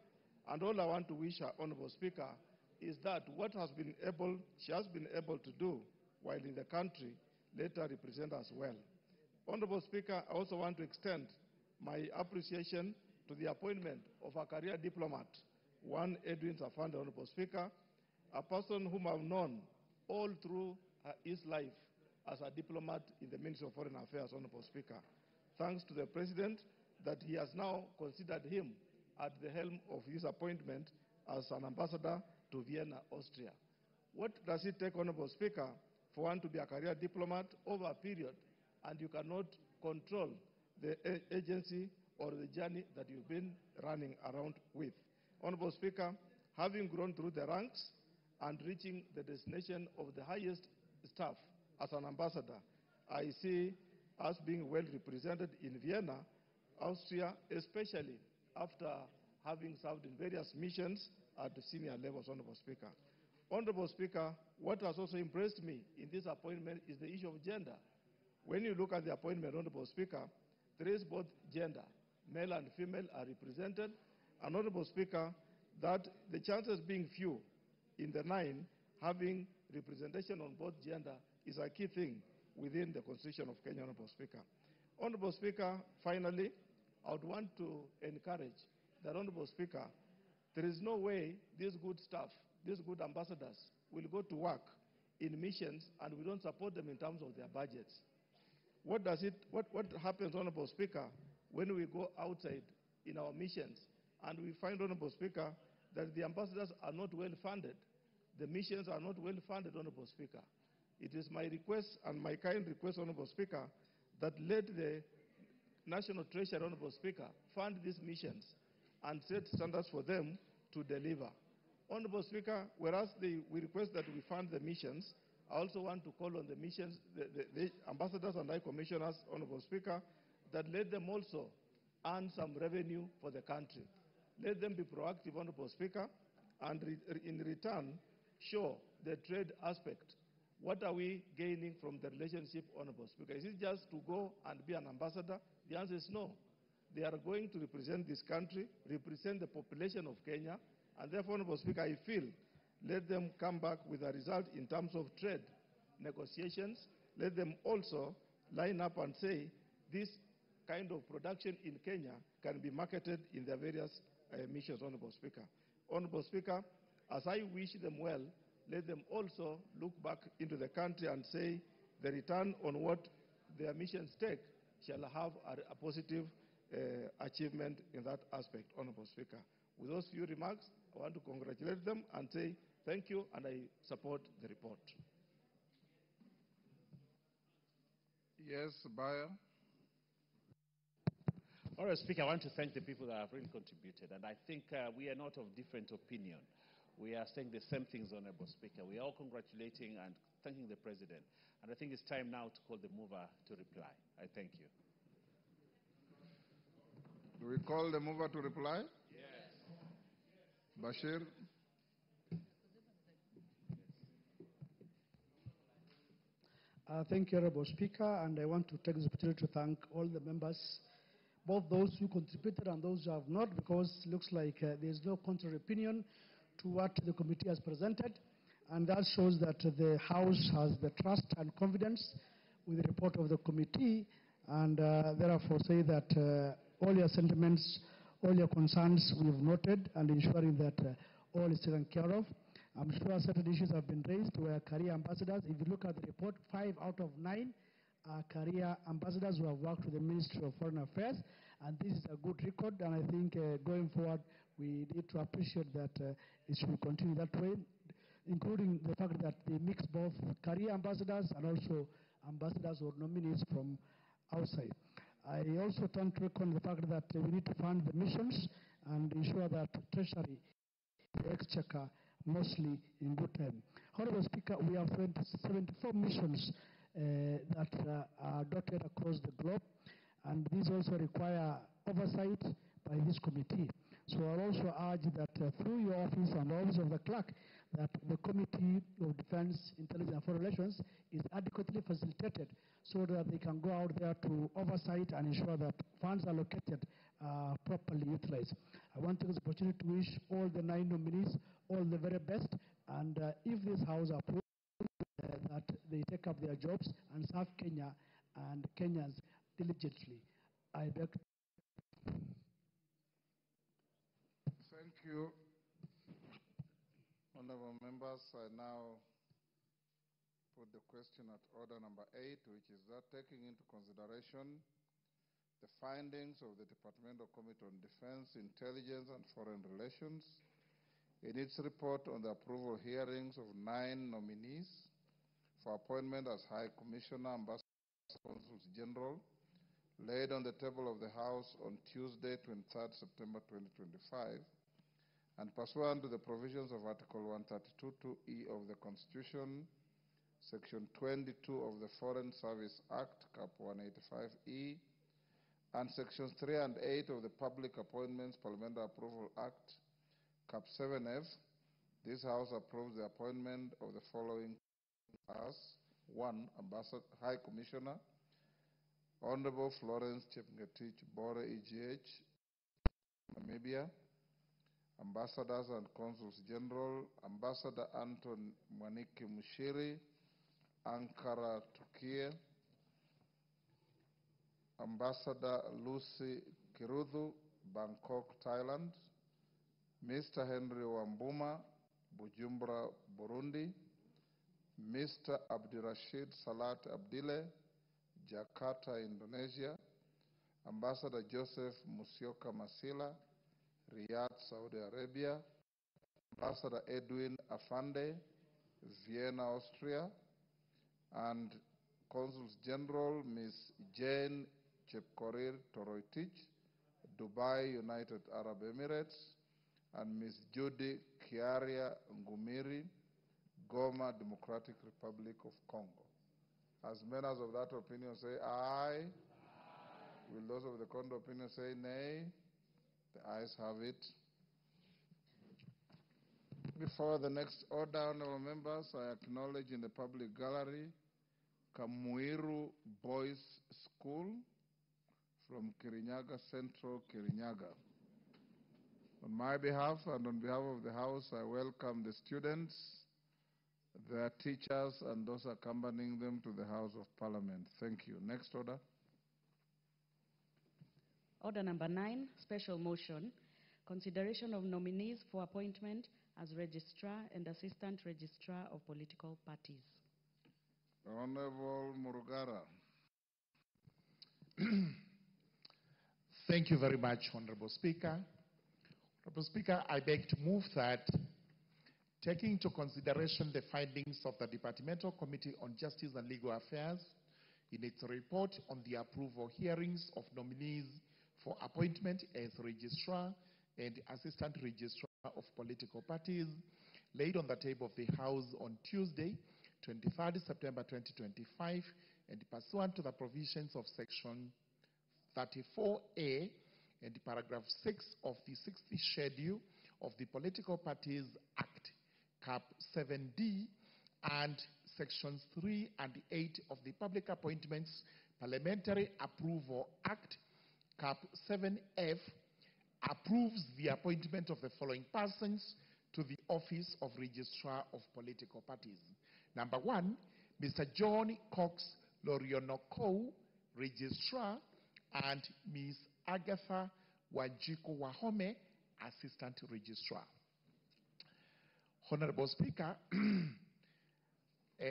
And all I want to wish her, Honorable Speaker, is that what she has been able to do while in the country, let her represent us well. Honorable Speaker, I also want to extend my appreciation to the appointment of a career diplomat, one Edwin Safande, Honorable Speaker, a person whom I've known all through his life as a diplomat in the Ministry of Foreign Affairs, Honorable Speaker. Thanks to the President that he has now considered him at the helm of his appointment as an ambassador to Vienna, Austria. What does it take, Honorable Speaker, for one to be a career diplomat over a period and you cannot control the agency or the journey that you've been running around with? Honorable Speaker, having grown through the ranks and reaching the destination of the highest staff as an ambassador, I see us being well represented in Vienna, Austria, especially after having served in various missions at the senior levels, Honorable Speaker. Honorable Speaker, what has also impressed me in this appointment is the issue of gender. When you look at the appointment, Honorable Speaker, there is both gender, male and female are represented, and Honorable Speaker, that the chances being few in the 9 having representation on both gender is a key thing within the Constitution of Kenya, Honorable Speaker. Honorable Speaker, finally, I would want to encourage that, Honorable Speaker, there is no way this good staff, these good ambassadors will go to work in missions and we don't support them in terms of their budgets. What happens, Honorable Speaker, when we go outside in our missions and we find, Honorable Speaker, that the ambassadors are not well funded, the missions are not well funded, Honorable Speaker? It is my request and my kind request, Honorable Speaker, that let the National Treasury, Honorable Speaker, fund these missions and set standards for them to deliver. Honorable Speaker, whereas we request that we fund the missions, I also want to call on the missions, the ambassadors and high commissioners, Honorable Speaker, that let them also earn some revenue for the country. Let them be proactive, Honorable Speaker, and in return, show the trade aspect. What are we gaining from the relationship, Honorable Speaker? Is it just to go and be an ambassador? The answer is no. They are going to represent this country, represent the population of Kenya, and therefore, Honorable Speaker, I feel let them come back with a result in terms of trade negotiations. Let them also line up and say this kind of production in Kenya can be marketed in their various missions, Honorable Speaker. Honorable Speaker, as I wish them well, let them also look back into the country and say the return on what their missions take shall have a positive achievement in that aspect, Honorable Speaker. With those few remarks, I want to congratulate them and say thank you, and I support the report. Yes, Bayer. All right, Speaker, I want to thank the people that have really contributed, and I think we are not of different opinion. We are saying the same things, Honorable Speaker. We are all congratulating and thanking the President, and I think it's time now to call the mover to reply. I thank you. Do we call the mover to reply? Yes. Bashir? Thank you, Honorable Speaker, and I want to take this opportunity to thank all the members, both those who contributed and those who have not, because it looks like there is no contrary opinion to what the committee has presented, and that shows that the House has the trust and confidence with the report of the committee, and therefore say that all your sentiments, all your concerns we have noted, and ensuring that all is taken care of. I'm sure certain issues have been raised where career ambassadors, if you look at the report, 5 out of 9 are career ambassadors who have worked with the Ministry of Foreign Affairs, and this is a good record, and I think going forward we need to appreciate that it should continue that way, including the fact that they mix both career ambassadors and also ambassadors or nominees from outside. I also turn to reckon the fact that we need to fund the missions and ensure that Treasury, the Exchequer, mostly in good time. Honorable Speaker, we have 74 missions that are dotted across the globe, and these also require oversight by this committee. So I'll also urge that through your office and the office of the clerk, that the Committee of Defense, Intelligence and Foreign Relations is adequately facilitated so that they can go out there to oversight and ensure that funds allocated are properly utilized. I want to take this opportunity to wish all the 9 nominees all the very best, and if this House approves that they take up their jobs and serve Kenya and Kenyans diligently. I beg. Thank you. Honorable members, I now put the question at order number 8, which is that taking into consideration the findings of the Departmental Committee on Defense, Intelligence and Foreign Relations in its report on the approval hearings of 9 nominees for appointment as High Commissioner, Ambassador, Consuls General, laid on the table of the House on Tuesday, 23rd September 2025, and pursuant to the provisions of Article 132(2)(e) of the Constitution, Section 22 of the Foreign Service Act, Cap 185(e), and Sections 3 and 8 of the Public Appointments Parliamentary Approval Act, Cap 7F, this House approves the appointment of the following as 1. Ambassador, High Commissioner, Honorable Florence Chepngetich Bore, EGH, Namibia. Ambassadors and Consuls General, Ambassador Anton Mwaniki Mushiri, Ankara, Turkey. Ambassador Lucy Kiruthu, Bangkok, Thailand. Mr. Henry Wambuma, Bujumbura, Burundi. Mr. Abdirashid Salat Abdile, Jakarta, Indonesia. Ambassador Joseph Musyoka Masila, Riyadh, Saudi Arabia. Ambassador Edwin Afande, Vienna, Austria. And Consuls General Ms. Jane Chepkorir Toroitich, Dubai, United Arab Emirates. And Ms. Judy Kiaria Ngumiri, Goma, Democratic Republic of Congo. As members of that opinion say aye. Will those of the contrary opinion say nay? The ayes have it. Before the next order, honorable members, I acknowledge in the public gallery Kamuiru Boys School from Kirinyaga Central, Kirinyaga. On my behalf and on behalf of the House, I welcome the students, their teachers, and those accompanying them to the House of Parliament. Thank you. Next order. Order number 9, special motion, consideration of nominees for appointment as Registrar and Assistant Registrar of Political Parties. Honorable Murugara. Thank you very much, Honorable Speaker. Honorable Speaker, I beg to move that, taking into consideration the findings of the Departmental Committee on Justice and Legal Affairs in its report on the approval hearings of nominees for appointment as Registrar and Assistant Registrar of Political Parties, laid on the table of the House on Tuesday, 23rd September 2025, and pursuant to the provisions of Section 34A and paragraph 6 of the 60th schedule of the Political Parties Act, Cap 7D, and sections 3 and 8 of the Public Appointments Parliamentary Approval Act, Cap 7F, approves the appointment of the following persons to the office of Registrar of Political Parties. Number 1, Mr. John Cox Lorionoko, Registrar, and Ms. Agatha Wanjiko Wahome, Assistant Registrar. Honorable Speaker,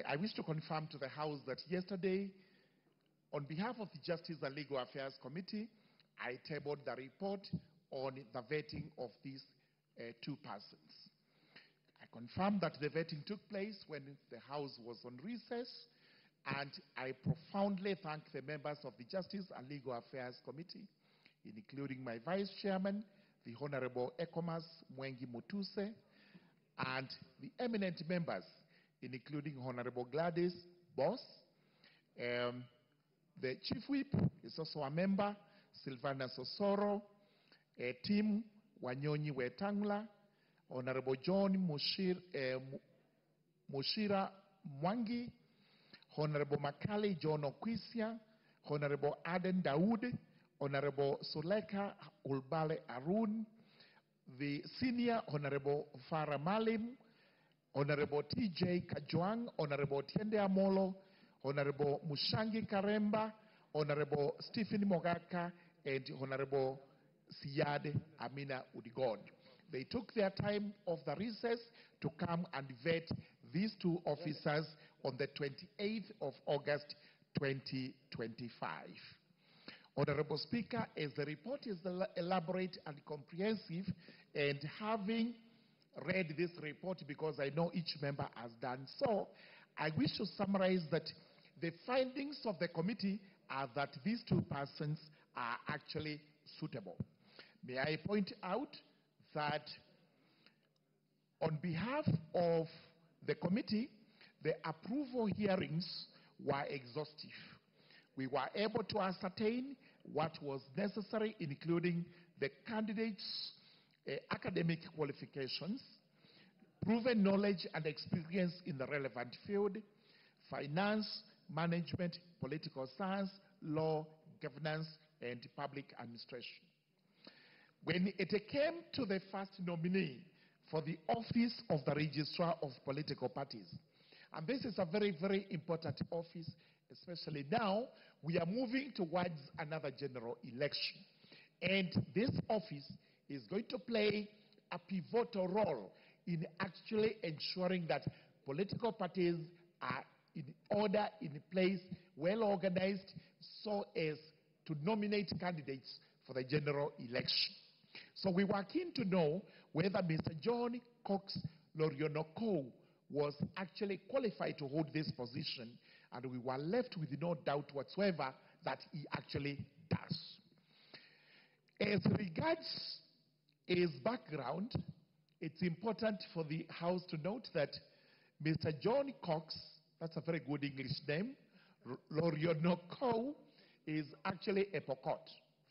I wish to confirm to the House that yesterday, on behalf of the Justice and Legal Affairs Committee, I tabled the report on the vetting of these two persons. I confirm that the vetting took place when the House was on recess, and I profoundly thank the members of the Justice and Legal Affairs Committee, including my Vice Chairman, the Honorable Ekomas Mwengi Mutuse, and the eminent members, including Honorable Gladys Boss. The Chief Whip is also a member, Silvana Sosoro, Tim Wanyonyi Wetangula, Honorable John Mushira Mwangi, Honorable Makali John Okwisia, Honorable Aden Daoud, Honorable Suleka Ulbale Arun, the Senior Honorable Farah Malim, Honorable TJ Kajwang, Honorable Tiende Amolo, Honorable Mushangi Karemba, Honorable Stephen Mogaka, and Honorable Siyad Amina Udigod. They took their time of the recess to come and vet these two officers on the 28th of August 2025. Honorable Speaker, as the report is elaborate and comprehensive, and having read this report, because I know each member has done so, I wish to summarize that the findings of the committee are that these two persons are actually suitable. May I point out that on behalf of the committee, the approval hearings were exhaustive. We were able to ascertain what was necessary, including the candidates' academic qualifications, proven knowledge and experience in the relevant field, finance, management, political science, law, governance, and public administration. When it came to the first nominee for the office of the Registrar of Political Parties, and this is a very, very important office, especially now, we are moving towards another general election. And this office is going to play a pivotal role in actually ensuring that political parties are in order, in place, well organized, so as to nominate candidates for the general election. So we were keen to know whether Mr. John Cox Lorionoko was actually qualified to hold this position, and we were left with no doubt whatsoever that he actually does. As regards his background, it's important for the House to note that Mr. John Cox, that's a very good English name, Lorionoko, is actually a Pokot,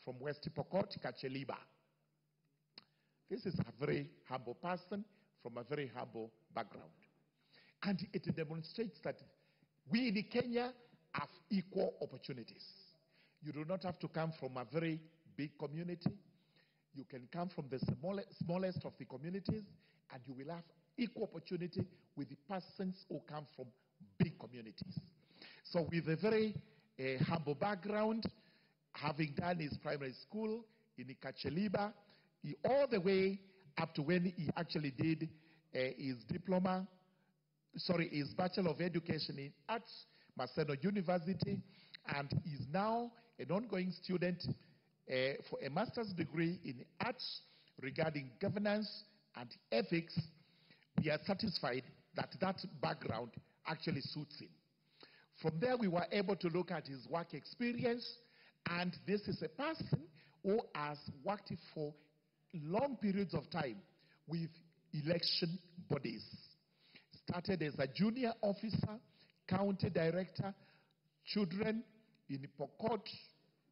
from West Pokot, Kacheliba. This is a very humble person from a very humble background. And it demonstrates that we in Kenya have equal opportunities. You do not have to come from a very big community. You can come from the smallest of the communities, and you will have equal opportunity with the persons who come from big communities. So with a very humble background, having done his primary school in Kacheliba, all the way up to when he actually did his Bachelor of Education in Arts, Maseno University, and is now an ongoing student for a master's degree in arts regarding governance and ethics. We are satisfied that that background actually suits him. From there, we were able to look at his work experience, and this is a person who has worked for long periods of time with election bodies. Started as a junior officer, county director, children in Pokot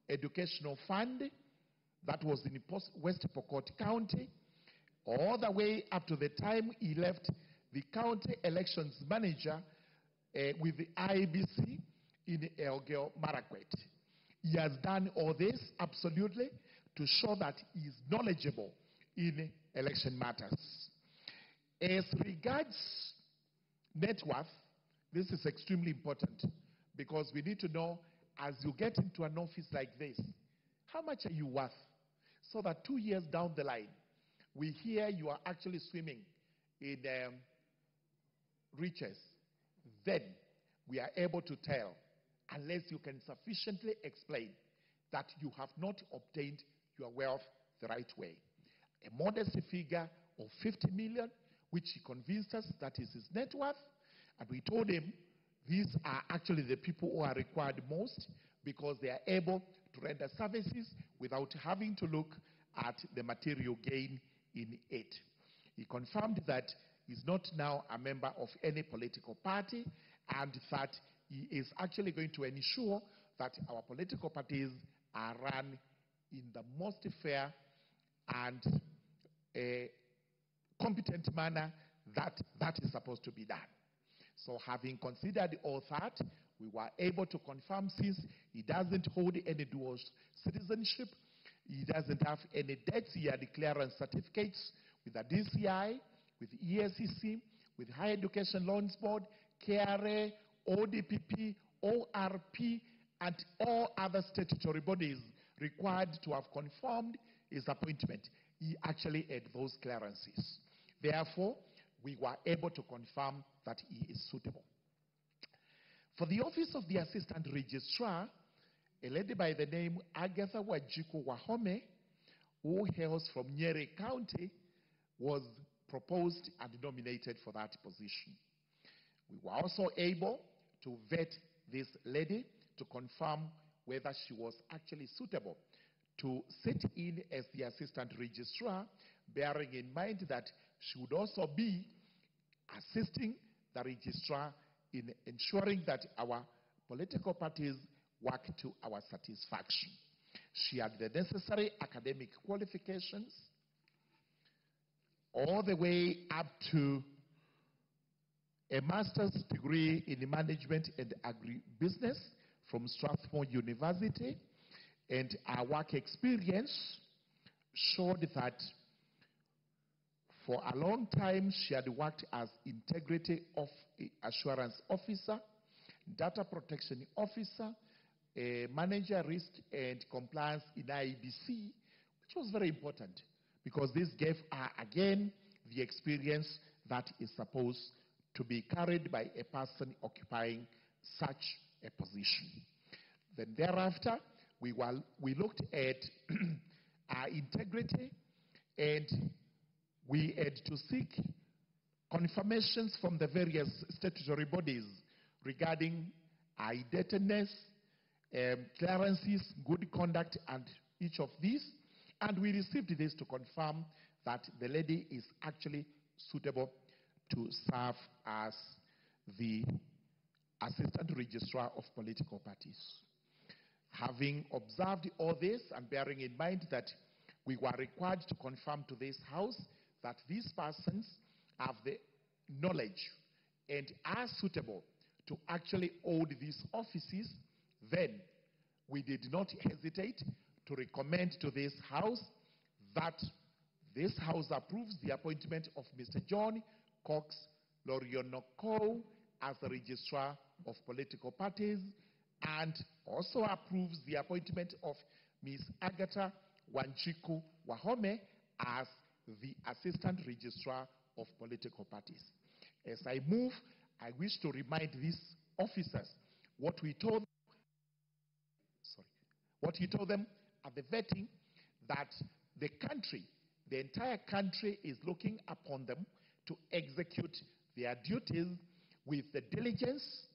Educational Fund, that was in West Pokot County, all the way up to the time he left the county elections manager with the IBC in Elgeyo Marakwet. He has done all this absolutely to show that he is knowledgeable in election matters. As regards net worth, this is extremely important because we need to know, as you get into an office like this, how much are you worth? So that 2 years down the line, we hear you are actually swimming in riches. Then we are able to tell, unless you can sufficiently explain that you have not obtained your wealth the right way. A modest figure of 50 million, which he convinced us that is his net worth, and we told him these are actually the people who are required most because they are able to render services without having to look at the material gain in it. He confirmed that he's not now a member of any political party and that he is actually going to ensure that our political parties are run in the most fair and competent manner that is supposed to be done. So having considered all that, we were able to confirm, since he doesn't hold any dual citizenship, he doesn't have any debts, he had clearance certificates with the DCI, with ESCC, with Higher Education Loans Board, KRA, ODPP, ORP, and all other statutory bodies required to have confirmed his appointment. He actually had those clearances. Therefore, we were able to confirm that he is suitable. For the office of the Assistant Registrar, a lady by the name Agatha Wanjiku Wahome, who hails from Nyeri County, was proposed and nominated for that position. We were also able to vet this lady to confirm whether she was actually suitable to sit in as the Assistant Registrar, bearing in mind that she would also be assisting the Registrar in ensuring that our political parties work to our satisfaction. She had the necessary academic qualifications, all the way up to a master's degree in management and agribusiness from Strathmore University, and our work experience showed that for a long time she had worked as integrity assurance officer, data protection officer, a manager risk and compliance in IBC, which was very important because this gave her again the experience that is supposed to be carried by a person occupying such a position. Then thereafter, we looked at our integrity, and we had to seek confirmations from the various statutory bodies regarding our indebtedness, clearances, good conduct, and each of these. And we received this to confirm that the lady is actually suitable to serve as the Assistant Registrar of Political Parties. Having observed all this and bearing in mind that we were required to confirm to this House that these persons have the knowledge and are suitable to actually hold these offices, then we did not hesitate to recommend to this House that this House approves the appointment of Mr. John Cox Lorionoko as the Registrar of Political Parties, and also approves the appointment of Ms. Agatha Wanjiku Wahome as the Assistant Registrar of Political Parties. As I move, I wish to remind these officers what we told them at the vetting, that the country, the entire country, is looking upon them to execute their duties with the diligence,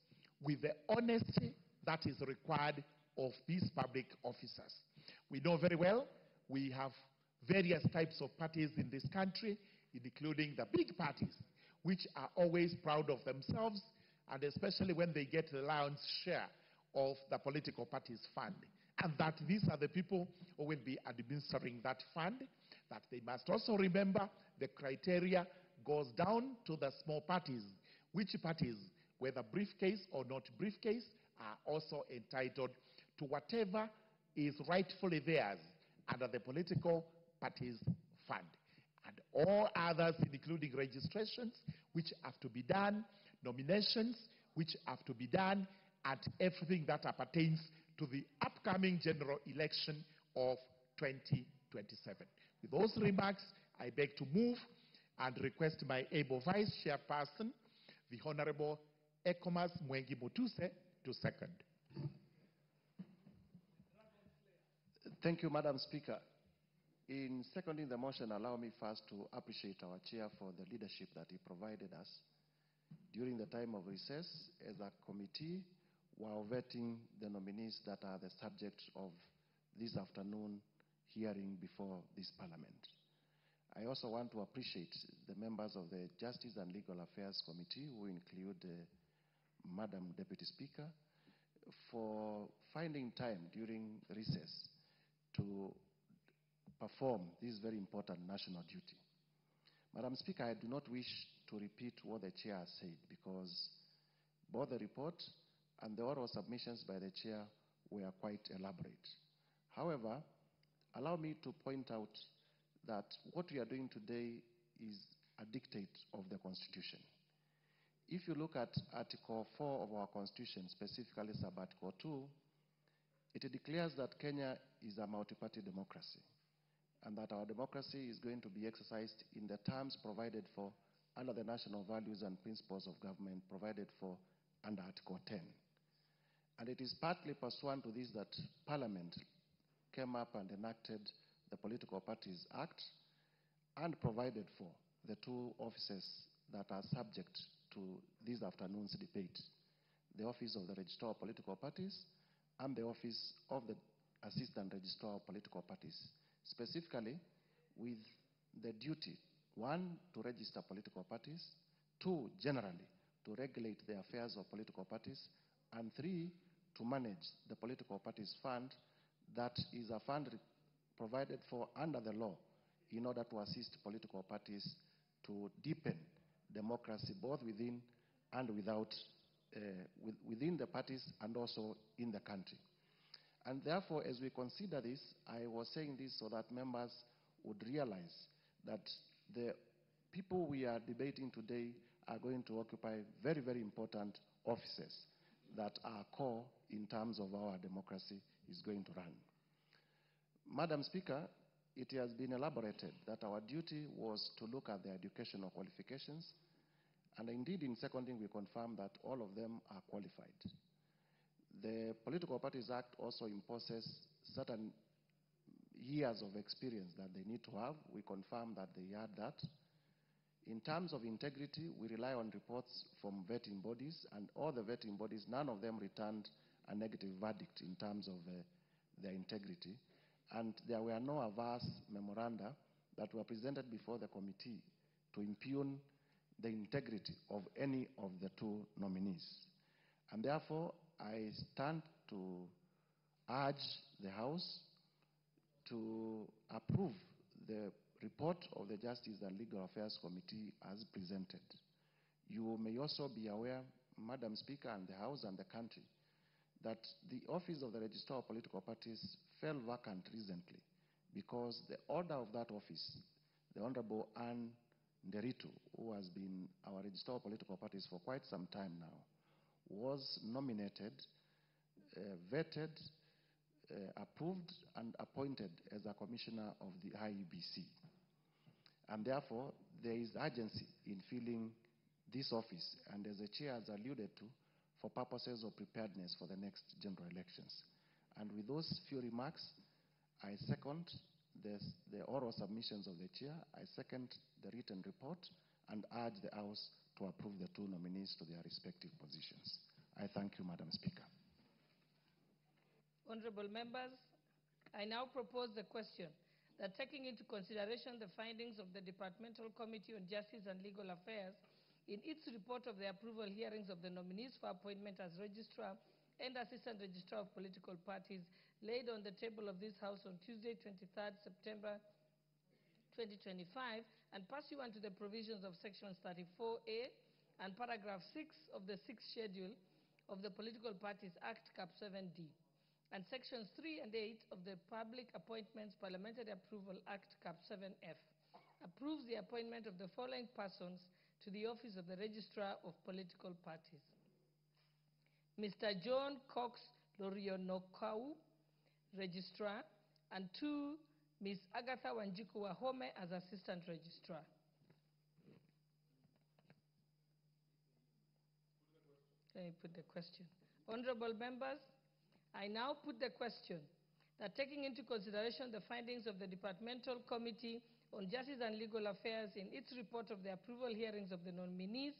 with the honesty that is required of these public officers. We know very well we have various types of parties in this country, including the big parties, which are always proud of themselves, and especially when they get the lion's share of the political party's fund. and that these are the people who will be administering that fund, that they must also remember the criteria goes down to the small parties. Which parties, whether briefcase or not briefcase, are also entitled to whatever is rightfully theirs under the political parties fund. And all others, including registrations, which have to be done, nominations, which have to be done, and everything that appertains to the upcoming general election of 2027. With those remarks, I beg to move and request my able vice chairperson, the Honorable Ekomas Mwengi Mutuse, to second. Thank you, Madam Speaker. In seconding the motion, allow me first to appreciate our chair for the leadership that he provided us during the time of recess as a committee while vetting the nominees that are the subject of this afternoon hearing before this Parliament. I also want to appreciate the members of the Justice and Legal Affairs Committee, who include Madam Deputy Speaker, for finding time during recess to perform this very important national duty. Madam Speaker, I do not wish to repeat what the chair has said because both the report and the oral submissions by the chair were quite elaborate. However, allow me to point out that what we are doing today is a dictate of the Constitution. If you look at Article 4 of our Constitution, specifically Sub-Article 2, it declares that Kenya is a multi-party democracy and that our democracy is going to be exercised in the terms provided for under the national values and principles of government provided for under Article 10. And it is partly pursuant to this that Parliament came up and enacted the Political Parties Act and provided for the two offices that are subject to this afternoon's debate, the Office of the Registrar of Political Parties and the Office of the Assistant Registrar of Political Parties, specifically with the duty, one, to register political parties, two, generally, to regulate the affairs of political parties, and three, to manage the political parties fund that is a fund provided for under the law in order to assist political parties to deepen democracy both within and without, within the parties and also in the country. And therefore, as we consider this, I was saying this so that members would realize that the people we are debating today are going to occupy very, very important offices that are core in terms of our democracy is going to run. Madam Speaker, it has been elaborated that our duty was to look at their educational qualifications, and indeed in seconding we confirm that all of them are qualified. The Political Parties Act also imposes certain years of experience that they need to have. We confirm that they had that. In terms of integrity, we rely on reports from vetting bodies, and all the vetting bodies, none of them returned a negative verdict in terms of their integrity. And there were no adverse memoranda that were presented before the committee to impugn the integrity of any of the two nominees. And therefore, I stand to urge the House to approve the report of the Justice and Legal Affairs Committee as presented. You may also be aware, Madam Speaker, and the House and the country, that the office of the Registrar of Political Parties fell vacant recently because the order of that office, the Honorable Anne Nderitu, who has been our Registrar of Political Parties for quite some time now, was nominated, vetted, approved, and appointed as a commissioner of the IEBC. And therefore, there is urgency in filling this office, and as the chair has alluded to, for purposes of preparedness for the next general elections. And with those few remarks, I second the oral submissions of the chair, I second the written report, and urge the House to approve the two nominees to their respective positions. I thank you, Madam Speaker. Honorable members, I now propose the question that, taking into consideration the findings of the Departmental Committee on Justice and Legal Affairs in its report of the approval hearings of the nominees for appointment as Registrar and Assistant Registrar of Political Parties, laid on the table of this House on Tuesday, 23rd September 2025, and pursuant to the provisions of Sections 34A and Paragraph 6 of the 6th Schedule of the Political Parties Act, Cap 7D, and Sections 3 and 8 of the Public Appointments Parliamentary Approval Act, Cap 7F, approves the appointment of the following persons to the office of the Registrar of Political Parties. Mr. John Cox Lorionokau, Registrar, and 2, Ms. Agatha Wanjiku Wahome as Assistant Registrar. Let me put the question. Honorable members, I now put the question that taking into consideration the findings of the Departmental Committee on Justice and Legal Affairs in its report of the approval hearings of the nominees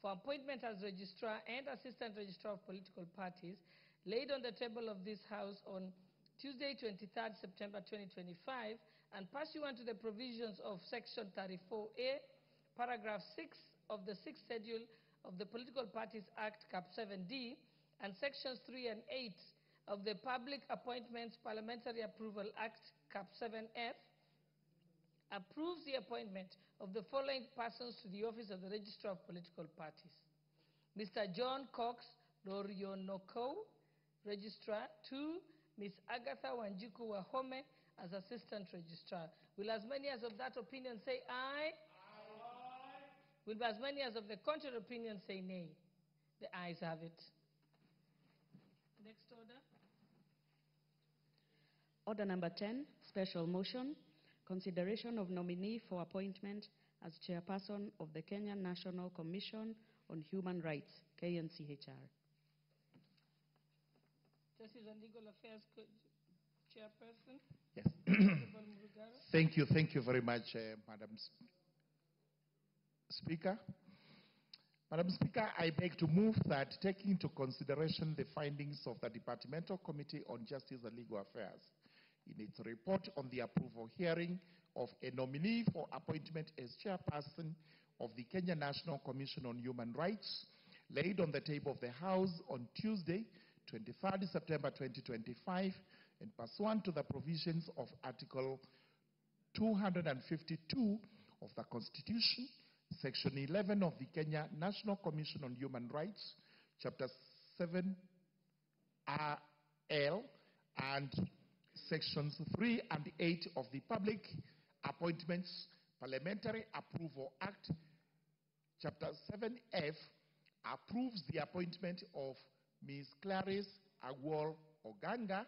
for appointment as Registrar and Assistant Registrar of Political Parties laid on the table of this House on Tuesday, 23rd September 2025, and pursuant to the provisions of Section 34A, Paragraph 6 of the 6th Schedule of the Political Parties Act, Cap 7D, and Sections 3 and 8 of the Public Appointments Parliamentary Approval Act, Cap 7F, approves the appointment of the following persons to the office of the Registrar of Political Parties. Mr. John Cox Lorionokau, Registrar. 2, Ms. Agatha Wanjiku Wahome as Assistant Registrar. Will as many as of that opinion say aye? Aye. Will as many as of the contrary opinion say nay? The ayes have it. Next order. Order number 10, special motion, consideration of nominee for appointment as chairperson of the Kenya National Commission on Human Rights, KNCHR. Justice and Legal Affairs Chairperson. Yes. Honorable Murugara. Thank you very much, Madam Speaker. Madam Speaker, I beg to move that, taking into consideration the findings of the Departmental Committee on Justice and Legal Affairs in its report on the approval hearing of a nominee for appointment as chairperson of the Kenya National Commission on Human Rights, laid on the table of the House on Tuesday, 23rd September 2025, and pursuant to the provisions of Article 252 of the Constitution, Section 11 of the Kenya National Commission on Human Rights, Chapter 7 RL, and Sections 3 and 8 of the Public Appointments Parliamentary Approval Act, Chapter 7F, approves the appointment of Ms. Clarice Agwol Oganga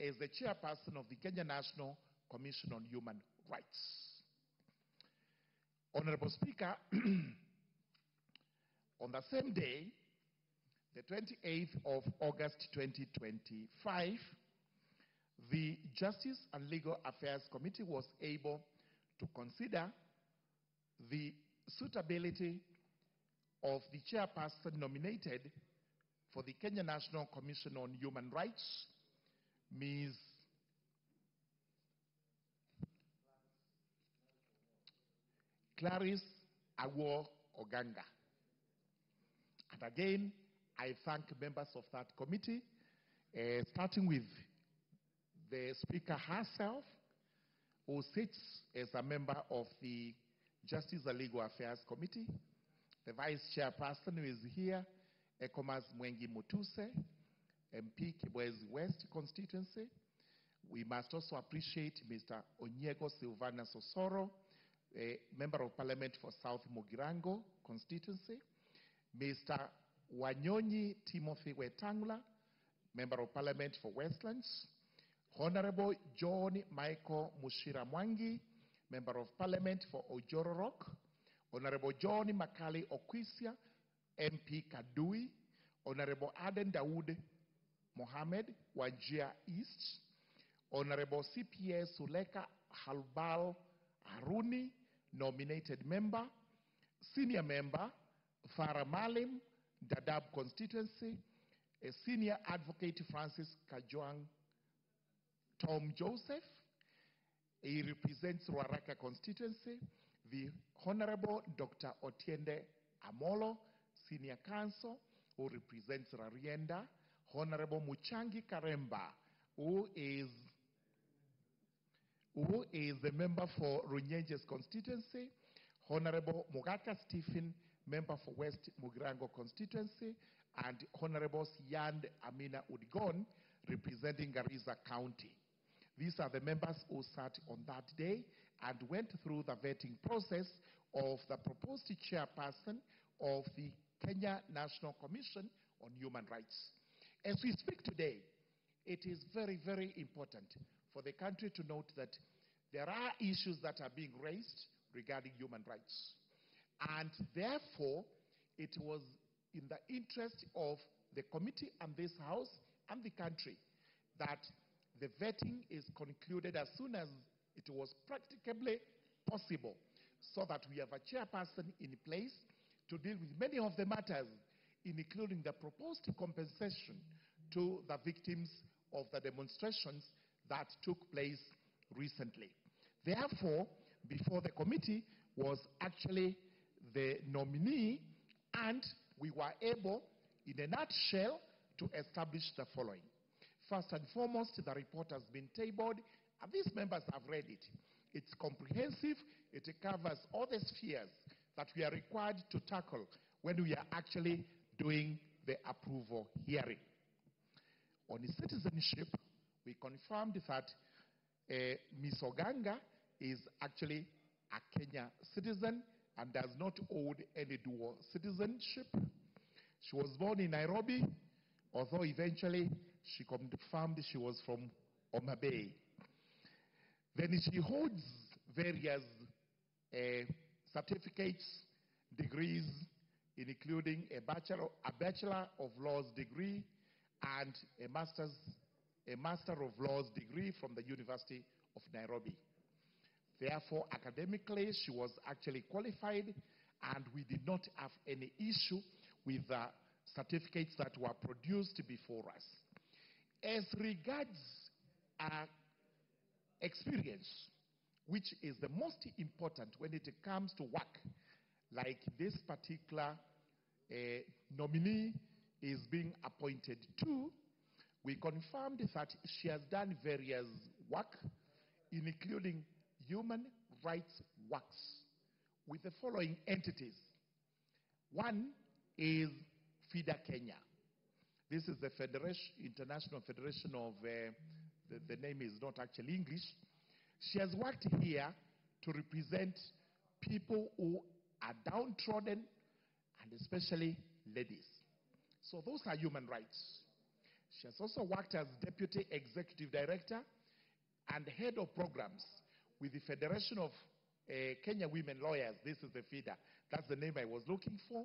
as the chairperson of the Kenya National Commission on Human Rights. Honorable Speaker, on the same day, the 28th of August 2025, the Justice and Legal Affairs Committee was able to consider the suitability of the chairperson nominated for the Kenya National Commission on Human Rights, Ms. Clarice Agwol Oganga. And again, I thank members of that committee, starting with the Speaker herself, who sits as a member of the Justice and Legal Affairs Committee, the Vice Chairperson who is here, Ekomas Mwengi Mutuse, MP Kibwezi West constituency. We must also appreciate Mr. Onyego Silvana Sosoro, a Member of Parliament for South Mugirango constituency, Mr. Wanyonyi Timothy Wetangula, Member of Parliament for Westlands, Honorable John Michael Mushira Mwangi, Member of Parliament for Ojoro Rock, Honorable John Makali Okwisia, MP Kadui, Honorable Aden Dawood Mohammed, Wajir East, Honorable CPS Suleka Halbal Haruni, nominated member, Senior Member, Farah Malim, Dadaab constituency, a Senior Advocate Francis Kajwang Tom Joseph, he represents Ruaraka constituency, the Honorable Dr. Otiende Amolo, Senior Counsel, who represents Rarienda, Honorable Muchangi Karemba, who is the member for Runyenjes constituency, Honorable Mugaka Stephen, member for West Mugirango constituency, and Honorable Siand Amina Udgon, representing Garissa County. These are the members who sat on that day and went through the vetting process of the proposed chairperson of the Kenya National Commission on Human Rights. As we speak today, it is very, very important for the country to note that there are issues that are being raised regarding human rights. And therefore, it was in the interest of the committee and this House and the country that the vetting is concluded as soon as it was practicably possible, so that we have a chairperson in place to deal with many of the matters, including the proposed compensation to the victims of the demonstrations that took place recently. Therefore, before the committee was actually the nominee, and we were able, in a nutshell, to establish the following. First and foremost, the report has been tabled, and these members have read it. It's comprehensive. It covers all the spheres that we are required to tackle when we are actually doing the approval hearing. On citizenship, we confirmed that Ms. Oganga is actually a Kenya citizen and does not hold any dual citizenship. She was born in Nairobi, although eventually she confirmed she was from Homa Bay. Then she holds various certificates, degrees, including a Bachelor of Laws degree and a Master of Laws degree from the University of Nairobi. Therefore, academically, she was actually qualified, and we did not have any issue with the certificates that were produced before us. As regards experience, which is the most important when it comes to work, like this particular nominee is being appointed to, we confirmed that she has done various work, including human rights works, with the following entities. One is FIDA Kenya. This is the International Federation of, the name is not actually English. She has worked here to represent people who are downtrodden, and especially ladies. So those are human rights. She has also worked as Deputy Executive Director and Head of Programs with the Federation of Kenya Women Lawyers. This is the FIDA. That's the name I was looking for,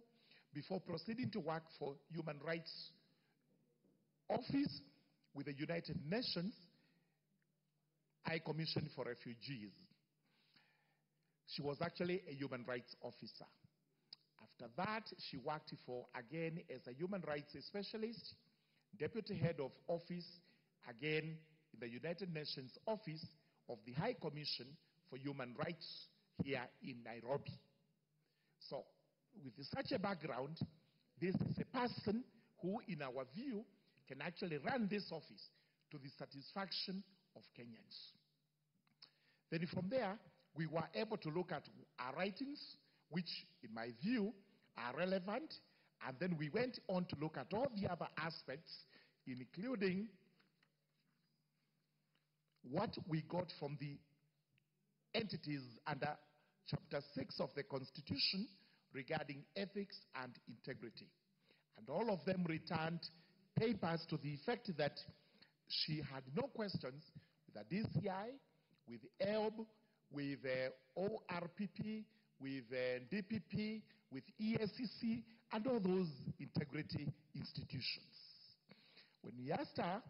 before proceeding to work for Human Rights Office with the United Nations High Commission for Refugees. She was actually a human rights officer. After that, she worked for, again, as a human rights specialist, deputy head of office, again, in the United Nations Office of the High Commission for Human Rights here in Nairobi. So, with such a background, this is a person who, in our view, can actually run this office to the satisfaction of Kenyans. Then from there, we were able to look at our writings, which, in my view, are relevant, and then we went on to look at all the other aspects, including what we got from the entities under Chapter 6 of the Constitution regarding ethics and integrity. And all of them returned papers to the effect that she had no questions with the DCI, with ELB, with ORPP, with DPP, with ESCC, and all those integrity institutions. When we asked her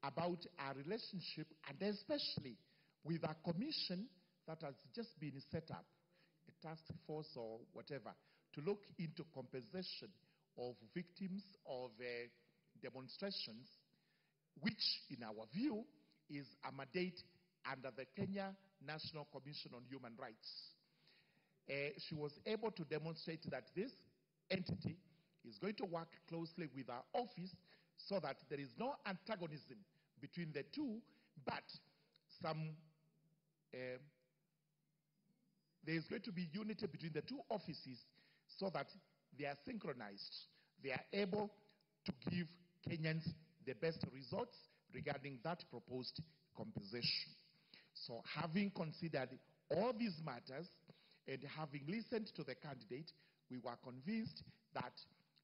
about our relationship, and especially with a commission that has just been set up, a task force or whatever, to look into compensation of victims of demonstrations, which in our view is a mandate under the Kenya National Commission on Human Rights. She was able to demonstrate that this entity is going to work closely with our office so that there is no antagonism between the two, but there is going to be unity between the two offices so that they are synchronized. They are able to give Kenyans the best results regarding that proposed compensation. So having considered all these matters and having listened to the candidate, we were convinced that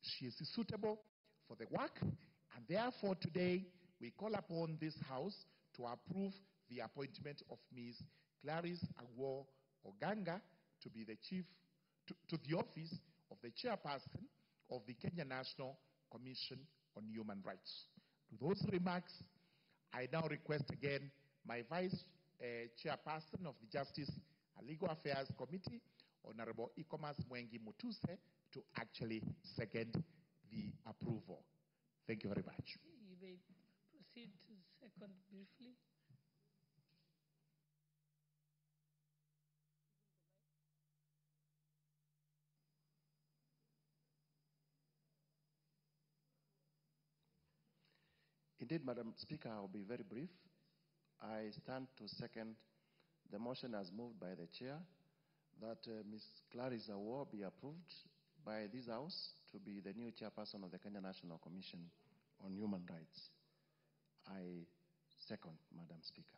she is suitable for the work, and therefore today we call upon this House to approve the appointment of Ms. Clarice Agwo Oganga to be the to the office of the chairperson of the Kenya National Commission on Human Rights. To those remarks, I now request again my vice chairperson of the Justice and Legal Affairs Committee, Honorable Ikomas Mwengi Mutuse, to actually second the approval. Thank you very much. You may proceed to second briefly. Indeed, Madam Speaker, I will be very brief. I stand to second the motion as moved by the chair that Ms. Clarice Agwo be approved by this House to be the new chairperson of the Kenya National Commission on Human Rights. I second, Madam Speaker.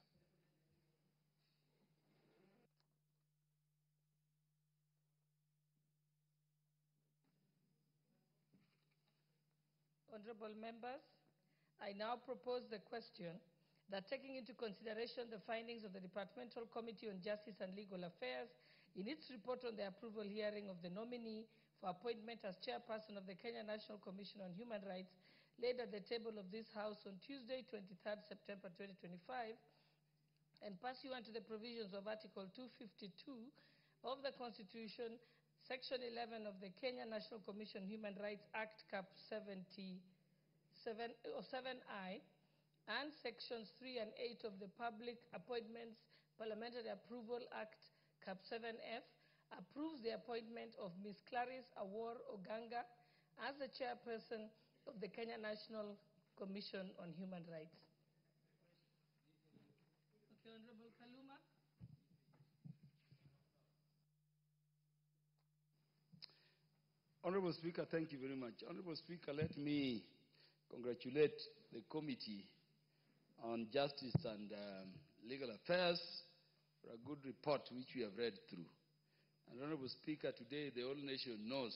Honorable members, I now propose the question that taking into consideration the findings of the Departmental Committee on Justice and Legal Affairs in its report on the approval hearing of the nominee for appointment as chairperson of the Kenya National Commission on Human Rights laid at the table of this House on Tuesday, 23rd September 2025, and pursuant to the provisions of Article 252 of the Constitution, Section 11 of the Kenya National Commission on Human Rights Act, Cap 7I, and Sections 3 and 8 of the Public Appointments Parliamentary Approval Act, Cap 7F, approves the appointment of Ms. Clarice Agwo Oganga as the chairperson of the Kenya National Commission on Human Rights. Okay, Honorable Kaluma. Honorable Speaker, thank you very much. Honorable Speaker, let me congratulate the Committee on Justice and Legal Affairs for a good report which we have read through. And Honorable Speaker, today the whole nation knows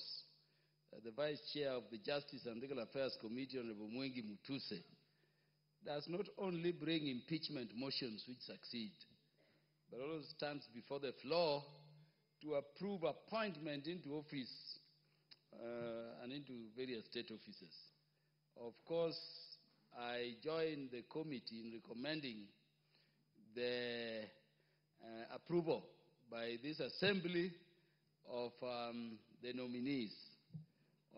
that the Vice Chair of the Justice and Legal Affairs Committee, Honorable Mwengi Mutuse, does not only bring impeachment motions which succeed, but also stands before the floor to approve appointment into office and into various state offices. Of course, I join the committee in recommending the approval by this assembly of the nominees.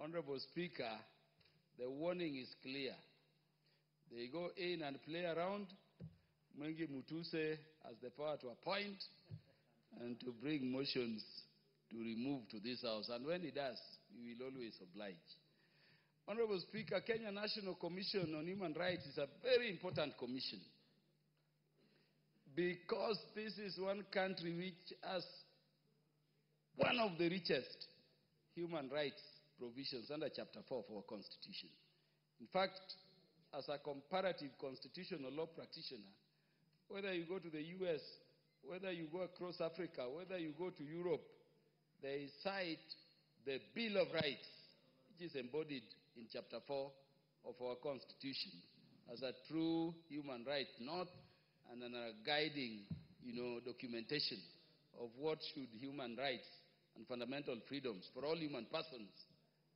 Honorable Speaker, the warning is clear. They go in and play around. Mwengi Mutuse has the power to appoint and to bring motions to remove to this House. And when he does, we will always oblige. Honorable Speaker, Kenya National Commission on Human Rights is a very important commission because this is one country which has one of the richest human rights provisions under Chapter 4 of our Constitution. In fact, as a comparative constitutional law practitioner, whether you go to the US, whether you go across Africa, whether you go to Europe, they cite the Bill of Rights, which is embodied in Chapter 4 of our Constitution as a true human right, not and a guiding, documentation of what should human rights and fundamental freedoms for all human persons,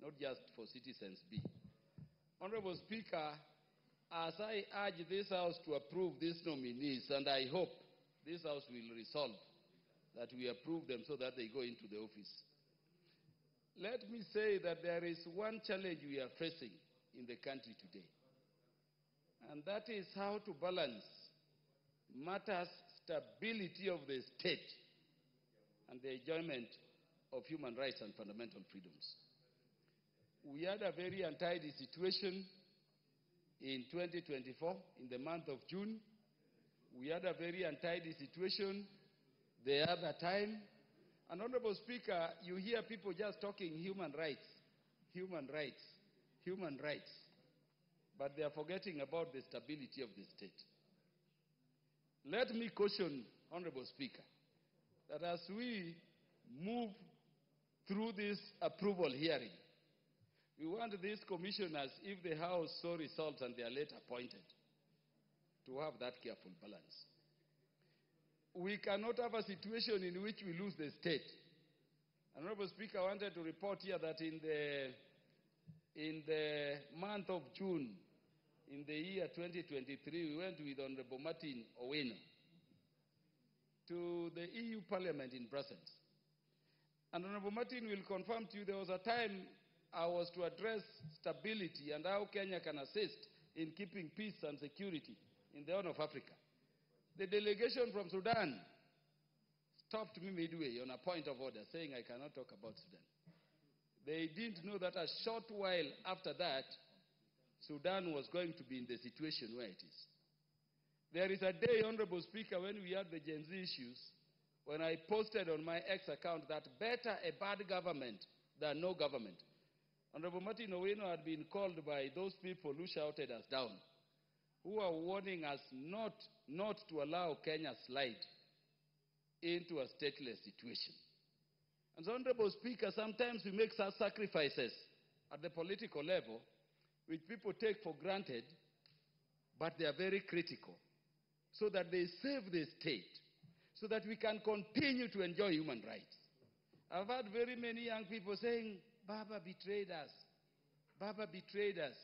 not just for citizens, be. Honorable Speaker, as I urge this House to approve these nominees, and I hope this House will resolve that we approve them so that they go into the office. Let me say that there is one challenge we are facing in the country today, and that is how to balance matters stability of the state and the enjoyment of human rights and fundamental freedoms. We had a very untidy situation in 2024, in the month of June. We had a very untidy situation the other time. And Honorable Speaker, you hear people just talking human rights, human rights, human rights, but they are forgetting about the stability of the state. Let me caution, Honorable Speaker, that as we move through this approval hearing, we want these commissioners, if the House so resolves and they are later appointed, to have that careful balance. We cannot have a situation in which we lose the state. Honorable Speaker, I wanted to report here that in the month of June, in the year 2023, we went with Honorable Martin Owino to the EU Parliament in Brussels. And Honorable Martin will confirm to you there was a time I was to address stability and how Kenya can assist in keeping peace and security in the Horn of Africa. The delegation from Sudan stopped me midway on a point of order, saying I cannot talk about Sudan. They didn't know that a short while after that, Sudan was going to be in the situation where it is. There is a day, Honorable Speaker, when we had the Gen Z issues, when I posted on my X account that better a bad government than no government. Honorable Martin Owino had been called by those people who shouted us down, who are warning us not to allow Kenya slide into a stateless situation. And so, Honorable Speaker, sometimes we make such sacrifices at the political level, which people take for granted, but they are very critical, so that they save the state, so that we can continue to enjoy human rights. I've had very many young people saying, Baba betrayed us. Baba betrayed us.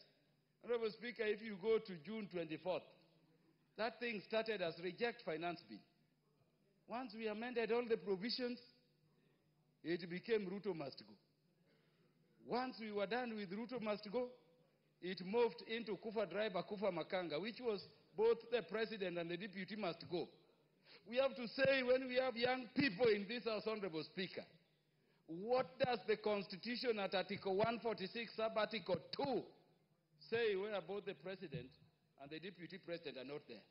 Honorable Speaker, if you go to June 24th, that thing started as reject finance bill. Once we amended all the provisions, it became Ruto must go. Once we were done with Ruto must go, it moved into Kufa Driver, Kufa Makanga, which was both the president and the deputy must go. We have to say, when we have young people in this House, Honorable Speaker, what does the Constitution at Article 146, Sub-Article 2, say where both the president and the deputy president are not there?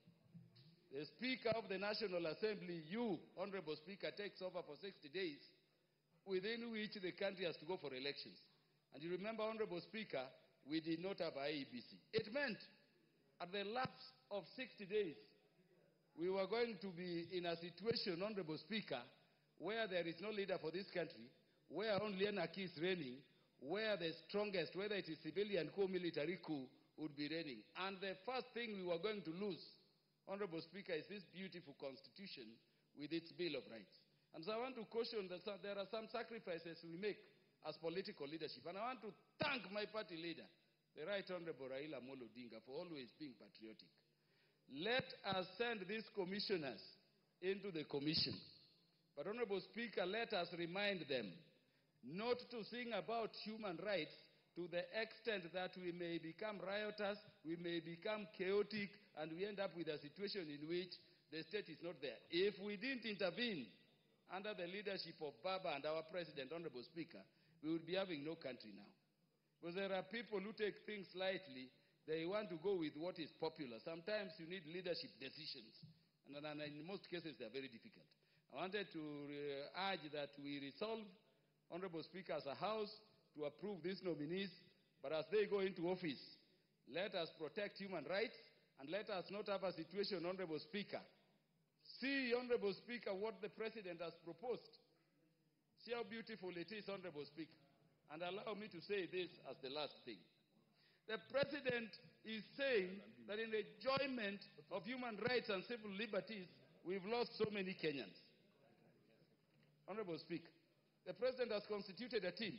The Speaker of the National Assembly, you, Honorable Speaker, takes over for 60 days, within which the country has to go for elections. And you remember, Honorable Speaker, we did not have IEBC. It meant at the lapse of 60 days, we were going to be in a situation, Honorable Speaker, where there is no leader for this country, where only anarchy is reigning, where the strongest, whether it is civilian coup, military coup, would be reigning. And the first thing we were going to lose, Honorable Speaker, is this beautiful Constitution with its Bill of Rights. And so I want to caution that there are some sacrifices we make as political leadership. And I want to thank my party leader, the Right Honorable Raila Amolo Odinga, for always being patriotic. Let us send these commissioners into the commission. But, Honorable Speaker, let us remind them not to sing about human rights to the extent that we may become riotous, we may become chaotic, and we end up with a situation in which the state is not there. If we didn't intervene under the leadership of Baba and our president, Honorable Speaker, we would be having no country now. Because there are people who take things lightly. They want to go with what is popular. Sometimes you need leadership decisions, and in most cases they are very difficult. I wanted to urge that we resolve, Honorable Speaker, as a House, to approve these nominees, but as they go into office, let us protect human rights, and let us not have a situation, Honorable Speaker. See, Honorable Speaker, what the President has proposed. See how beautiful it is, Honorable Speaker. And allow me to say this as the last thing. The President is saying that in the enjoyment of human rights and civil liberties, we've lost so many Kenyans. Honorable Speaker, the President has constituted a team.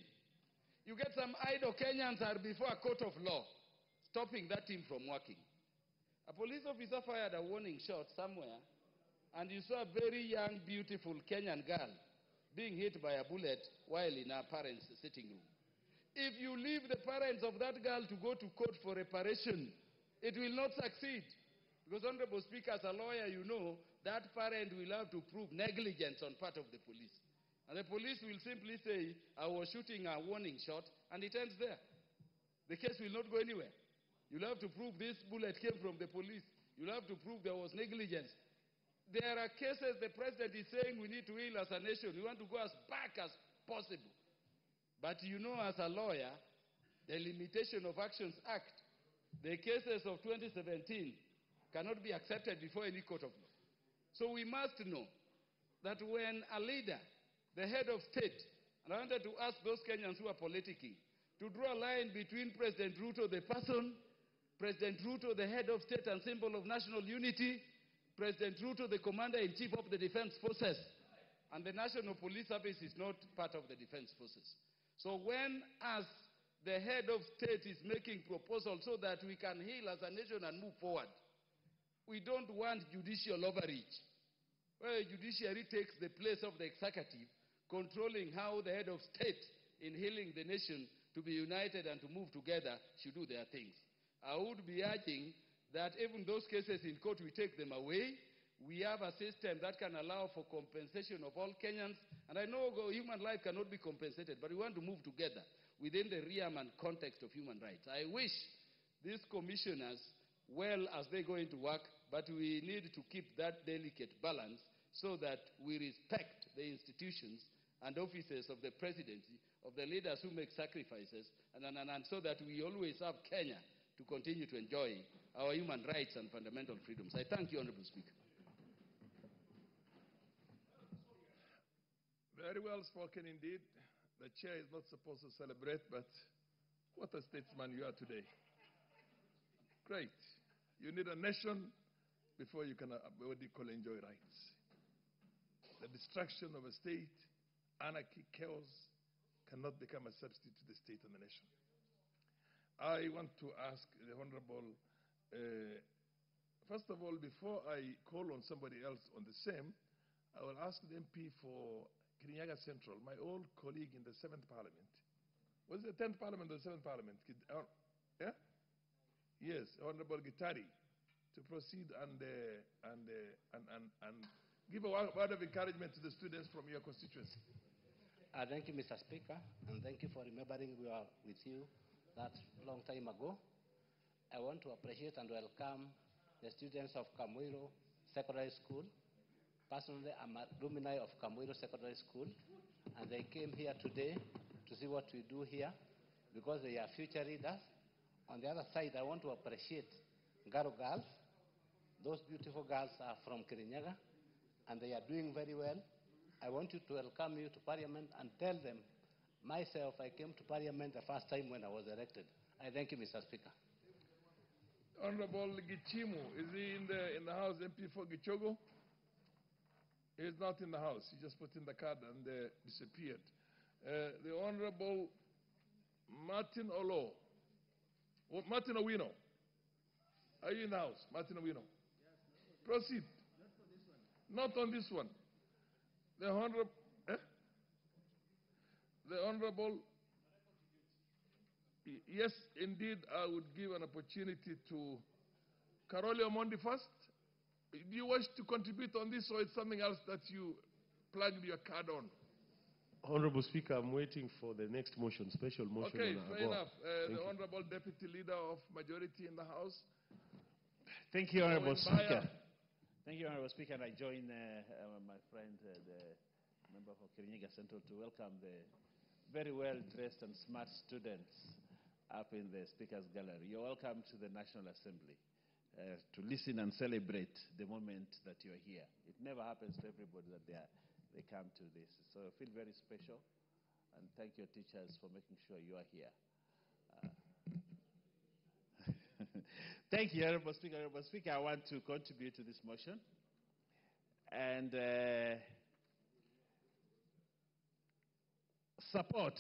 You get some idle Kenyans are before a court of law, stopping that team from working. A police officer fired a warning shot somewhere, and you saw a very young, beautiful Kenyan girl being hit by a bullet while in her parents' sitting room. If you leave the parents of that girl to go to court for reparation, it will not succeed. Because, Honorable Speaker, as a lawyer, you know that parent will have to prove negligence on part of the police. And the police will simply say, I was shooting a warning shot, and it ends there. The case will not go anywhere. You'll have to prove this bullet came from the police. You'll have to prove there was negligence. There are cases the president is saying we need to heal as a nation. We want to go as back as possible. But you know, as a lawyer, the Limitation of Actions Act, the cases of 2017 cannot be accepted before any court of law. So we must know that when a leader, the head of state, and I wanted to ask those Kenyans who are politicking to draw a line between President Ruto, the person, President Ruto, the head of state and symbol of national unity, President Ruto, the commander-in-chief of the defense forces, and the National Police Service is not part of the defense forces. So when, as the head of state is making proposals so that we can heal as a nation and move forward, we don't want judicial overreach, where the judiciary takes the place of the executive, controlling how the head of state in healing the nation to be united and to move together should do their things. I would be urging that even those cases in court, we take them away. We have a system that can allow for compensation of all Kenyans. And I know human life cannot be compensated, but we want to move together within the realm and context of human rights. I wish these commissioners, well as they go into work, but we need to keep that delicate balance so that we respect the institutions and offices of the presidency, of the leaders who make sacrifices, and so that we always have Kenya to continue to enjoy our human rights and fundamental freedoms. I thank you, Honorable Speaker. Very well spoken indeed. The chair is not supposed to celebrate, but what a statesman you are today. Great. You need a nation before you can what you call enjoy rights. The destruction of a state, anarchy, chaos cannot become a substitute to the state and the nation. I want to ask the Honorable, first of all, before I call on somebody else on the same, I will ask the MP for Kirinyaga Central, my old colleague in the 7th Parliament. Was it the 10th Parliament or the 7th Parliament? Yeah? Yes, Honorable Gitari, to proceed and give a word of encouragement to the students from your constituency. Thank you, Mr. Speaker, and thank you for remembering we were with you that long time ago. I want to appreciate and welcome the students of Kamwiro Secondary School. Personally, I'm a alumni of Kamwiro Secondary School, and they came here today to see what we do here because they are future leaders. On the other side, I want to appreciate Ngaro girls. Those beautiful girls are from Kirinyaga, and they are doing very well. I want you to welcome you to Parliament and tell them, myself, I came to Parliament the first time when I was elected. I thank you, Mr. Speaker. Honorable Gichimu, is he in the House, MP for Gichogo? He is not in the House. He just put in the card and disappeared. The Honorable Martin Olo. Martin Owino. Are you in the House? Martin Owino. Proceed. Not on this one. The Honorable, yes, indeed, I would give an opportunity to Karoli Omondi first. Do you wish to contribute on this, or it's something else that you plugged your card on? Honorable Speaker, I'm waiting for the next motion, special motion. Okay, fair enough. The Honorable Deputy Leader of Majority in the House. Thank you, Honorable Speaker. Thank you, Honorable Speaker. And I join my friend, the member for Kirinyaga Central, to welcome the very well-dressed and smart students up in the Speaker's Gallery. You're welcome to the National Assembly to listen and celebrate the moment that you're here. It never happens to everybody that they come to this. So I feel very special, and thank your teachers for making sure you are here. Thank you, Honorable Speaker. Honorable Speaker, I want to contribute to this motion and support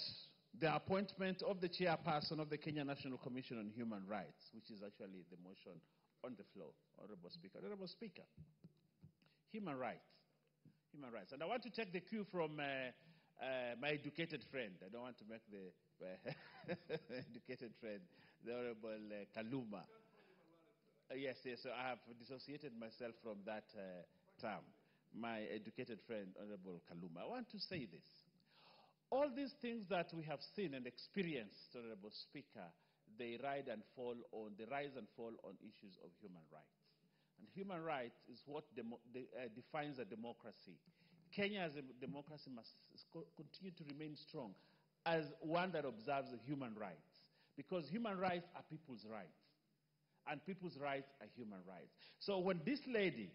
the appointment of the chairperson of the Kenya National Commission on Human Rights, which is actually the motion on the floor. Honorable Speaker. Honorable Speaker, human rights. Human rights. And I want to take the cue from my educated friend. I don't want to make the educated friend, the Honorable Kaluma. Yes, so I have dissociated myself from that term. My educated friend, Honorable Kaluma. I want to say this. All these things that we have seen and experienced, Honorable Speaker, they rise and fall on issues of human rights. And human rights is what defines a democracy. Kenya as a democracy must continue to remain strong as one that observes human rights, because human rights are people's rights, and people's rights are human rights. So when this lady,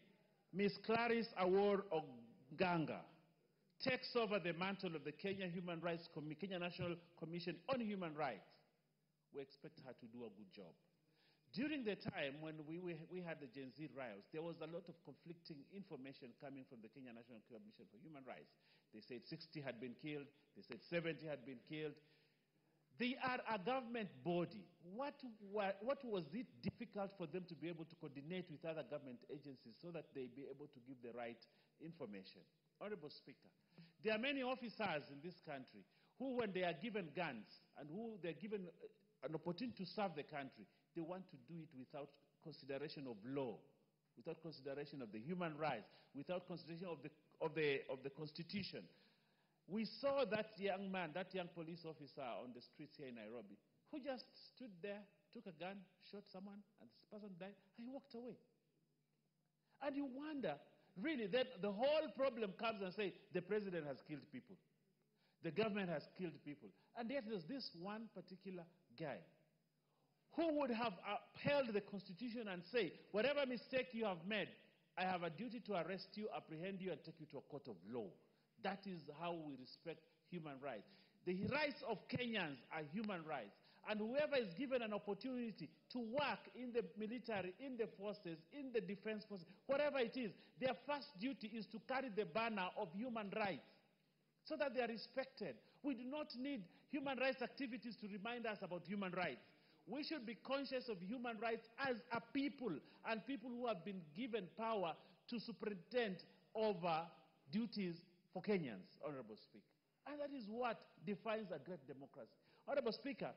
Ms. Clarice Awor Oganga, takes over the mantle of the Kenya National Commission on Human Rights, we expect her to do a good job. During the time when we had the Gen Z riots, there was a lot of conflicting information coming from the Kenya National Commission for Human Rights. They said 60 had been killed. They said 70 had been killed. They are a government body. What was it difficult for them to be able to coordinate with other government agencies so that they be able to give the right information? Honorable Speaker, there are many officers in this country who, when they are given guns and who they're given an opportunity to serve the country, they want to do it without consideration of law, without consideration of the human rights, without consideration of the Constitution. We saw that young man, that young police officer on the streets here in Nairobi, who just stood there, took a gun, shot someone, and this person died, and he walked away. And you wonder, really, that the whole problem comes and says, the president has killed people. The government has killed people. And yet there's this one particular guy who would have upheld the Constitution and say, whatever mistake you have made, I have a duty to arrest you, apprehend you, and take you to a court of law. That is how we respect human rights. The rights of Kenyans are human rights. And whoever is given an opportunity to work in the military, in the forces, in the defense forces, whatever it is, their first duty is to carry the banner of human rights so that they are respected. We do not need human rights activities to remind us about human rights. We should be conscious of human rights as a people, and people who have been given power to superintend over duties for Kenyans, Honorable Speaker. And that is what defines a great democracy. Honorable Speaker,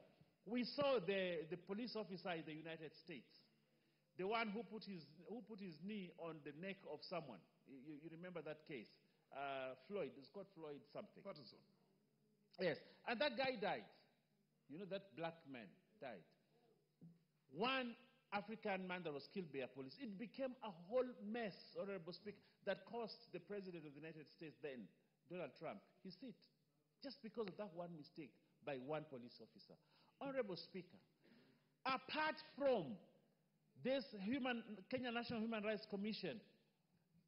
we saw the police officer in the United States, the one who put his knee on the neck of someone. You remember that case? Floyd, it's called Floyd something. Patterson. Yes, and that guy died. You know, that black man died. One African man that was killed by a police. It became a whole mess, Honorable Speaker, that cost the President of the United States then, Donald Trump, his seat, just because of that one mistake by one police officer. Honorable Speaker, apart from this Kenya National Human Rights Commission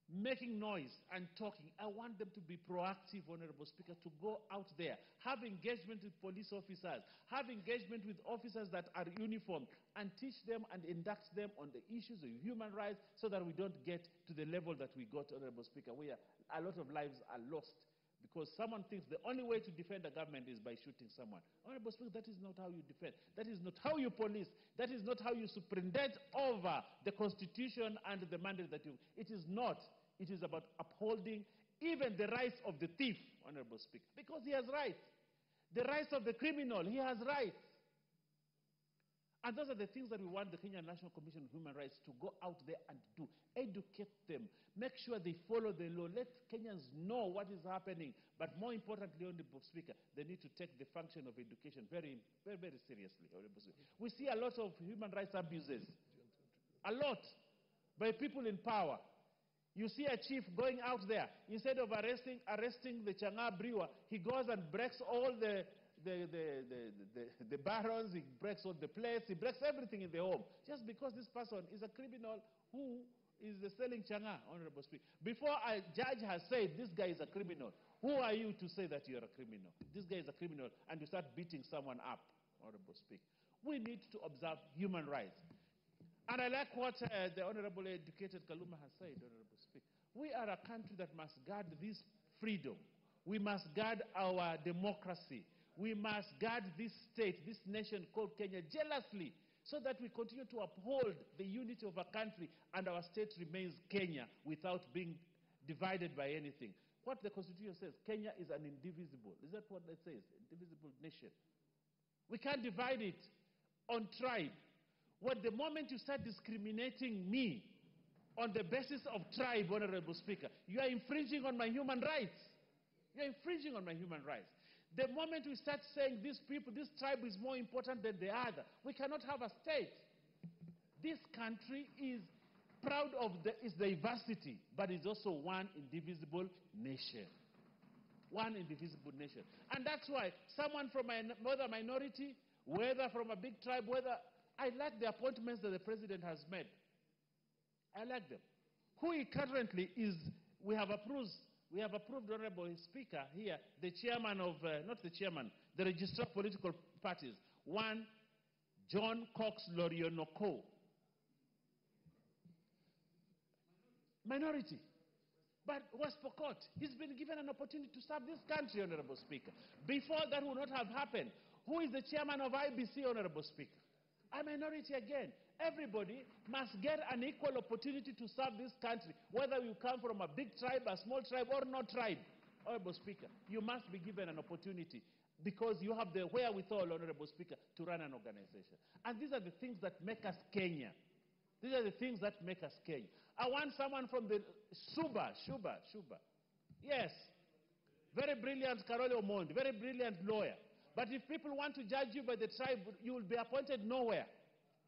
making noise and talking, I want them to be proactive, Honorable Speaker, to go out there, have engagement with police officers, have engagement with officers that are uniformed, and teach them and induct them on the issues of human rights so that we don't get to the level that we got, Honorable Speaker, where a lot of lives are lost because someone thinks the only way to defend the government is by shooting someone. Honorable Speaker, that is not how you defend. That is not how you police. That is not how you superintend over the Constitution and the mandate that you... It is not. It is about upholding even the rights of the thief, Honorable Speaker, because he has rights. The rights of the criminal, he has rights. And those are the things that we want the Kenya National Commission on Human Rights to go out there and do. Educate them. Make sure they follow the law. Let Kenyans know what is happening. But more importantly, Honorable Speaker, they need to take the function of education very, very, very seriously, Honorable Speaker. We see a lot of human rights abuses. A lot. By people in power. You see a chief going out there. Instead of arresting the Chang'aa brewer, he goes and breaks all the barrels, he breaks all the plates, he breaks everything in the home. Just because this person is a criminal who is selling Chang'aa, Honorable Speaker. Before a judge has said this guy is a criminal, who are you to say that you're a criminal? This guy is a criminal, and you start beating someone up, Honorable Speaker. We need to observe human rights. And I like what the Honorable Educated Kaluma has said, Honorable Speaker. We are a country that must guard this freedom. We must guard our democracy. We must guard this state, this nation called Kenya, jealously, so that we continue to uphold the unity of our country and our state remains Kenya without being divided by anything. What the Constitution says, Kenya is an indivisible. Is that what it says? Indivisible nation. We can't divide it on tribe. What the moment you start discriminating me on the basis of tribe, Honorable Speaker, you are infringing on my human rights. You are infringing on my human rights. The moment we start saying these people, this tribe is more important than the other, we cannot have a state. This country is proud of its diversity, but it's also one indivisible nation. One indivisible nation. And that's why someone from whether minority, whether from a big tribe, whether, I like the appointments that the president has made. I like them. Who he currently is, we have approved, Honorable Speaker, here, the chairman of, not the chairman, the registrar of political parties. One, John Cox Lorionoko. Minority. But West Pokot, he's been given an opportunity to serve this country, Honorable Speaker. Before that would not have happened. Who is the chairman of IBC, Honorable Speaker? A minority again. Everybody must get an equal opportunity to serve this country, whether you come from a big tribe, a small tribe, or no tribe. Honorable Speaker, you must be given an opportunity because you have the wherewithal, Honorable Speaker, to run an organization. And these are the things that make us Kenya. These are the things that make us Kenya. I want someone from the Shuba. Yes. Very brilliant Karole Omondi, very brilliant lawyer. But if people want to judge you by the tribe, you will be appointed nowhere.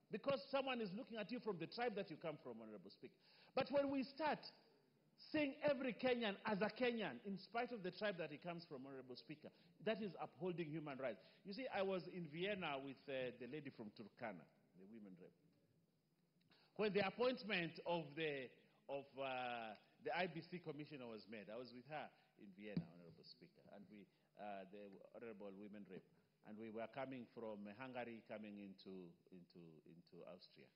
Because someone is looking at you from the tribe that you come from, Honorable Speaker. But when we start seeing every Kenyan as a Kenyan, in spite of the tribe that he comes from, Honorable Speaker, that is upholding human rights. You see, I was in Vienna with the lady from Turkana, the women rep. When the appointment of the IBC commissioner was made, I was with her in Vienna, Honorable Speaker, and the Honorable Women Rep, and we were coming from Hungary, coming into Austria.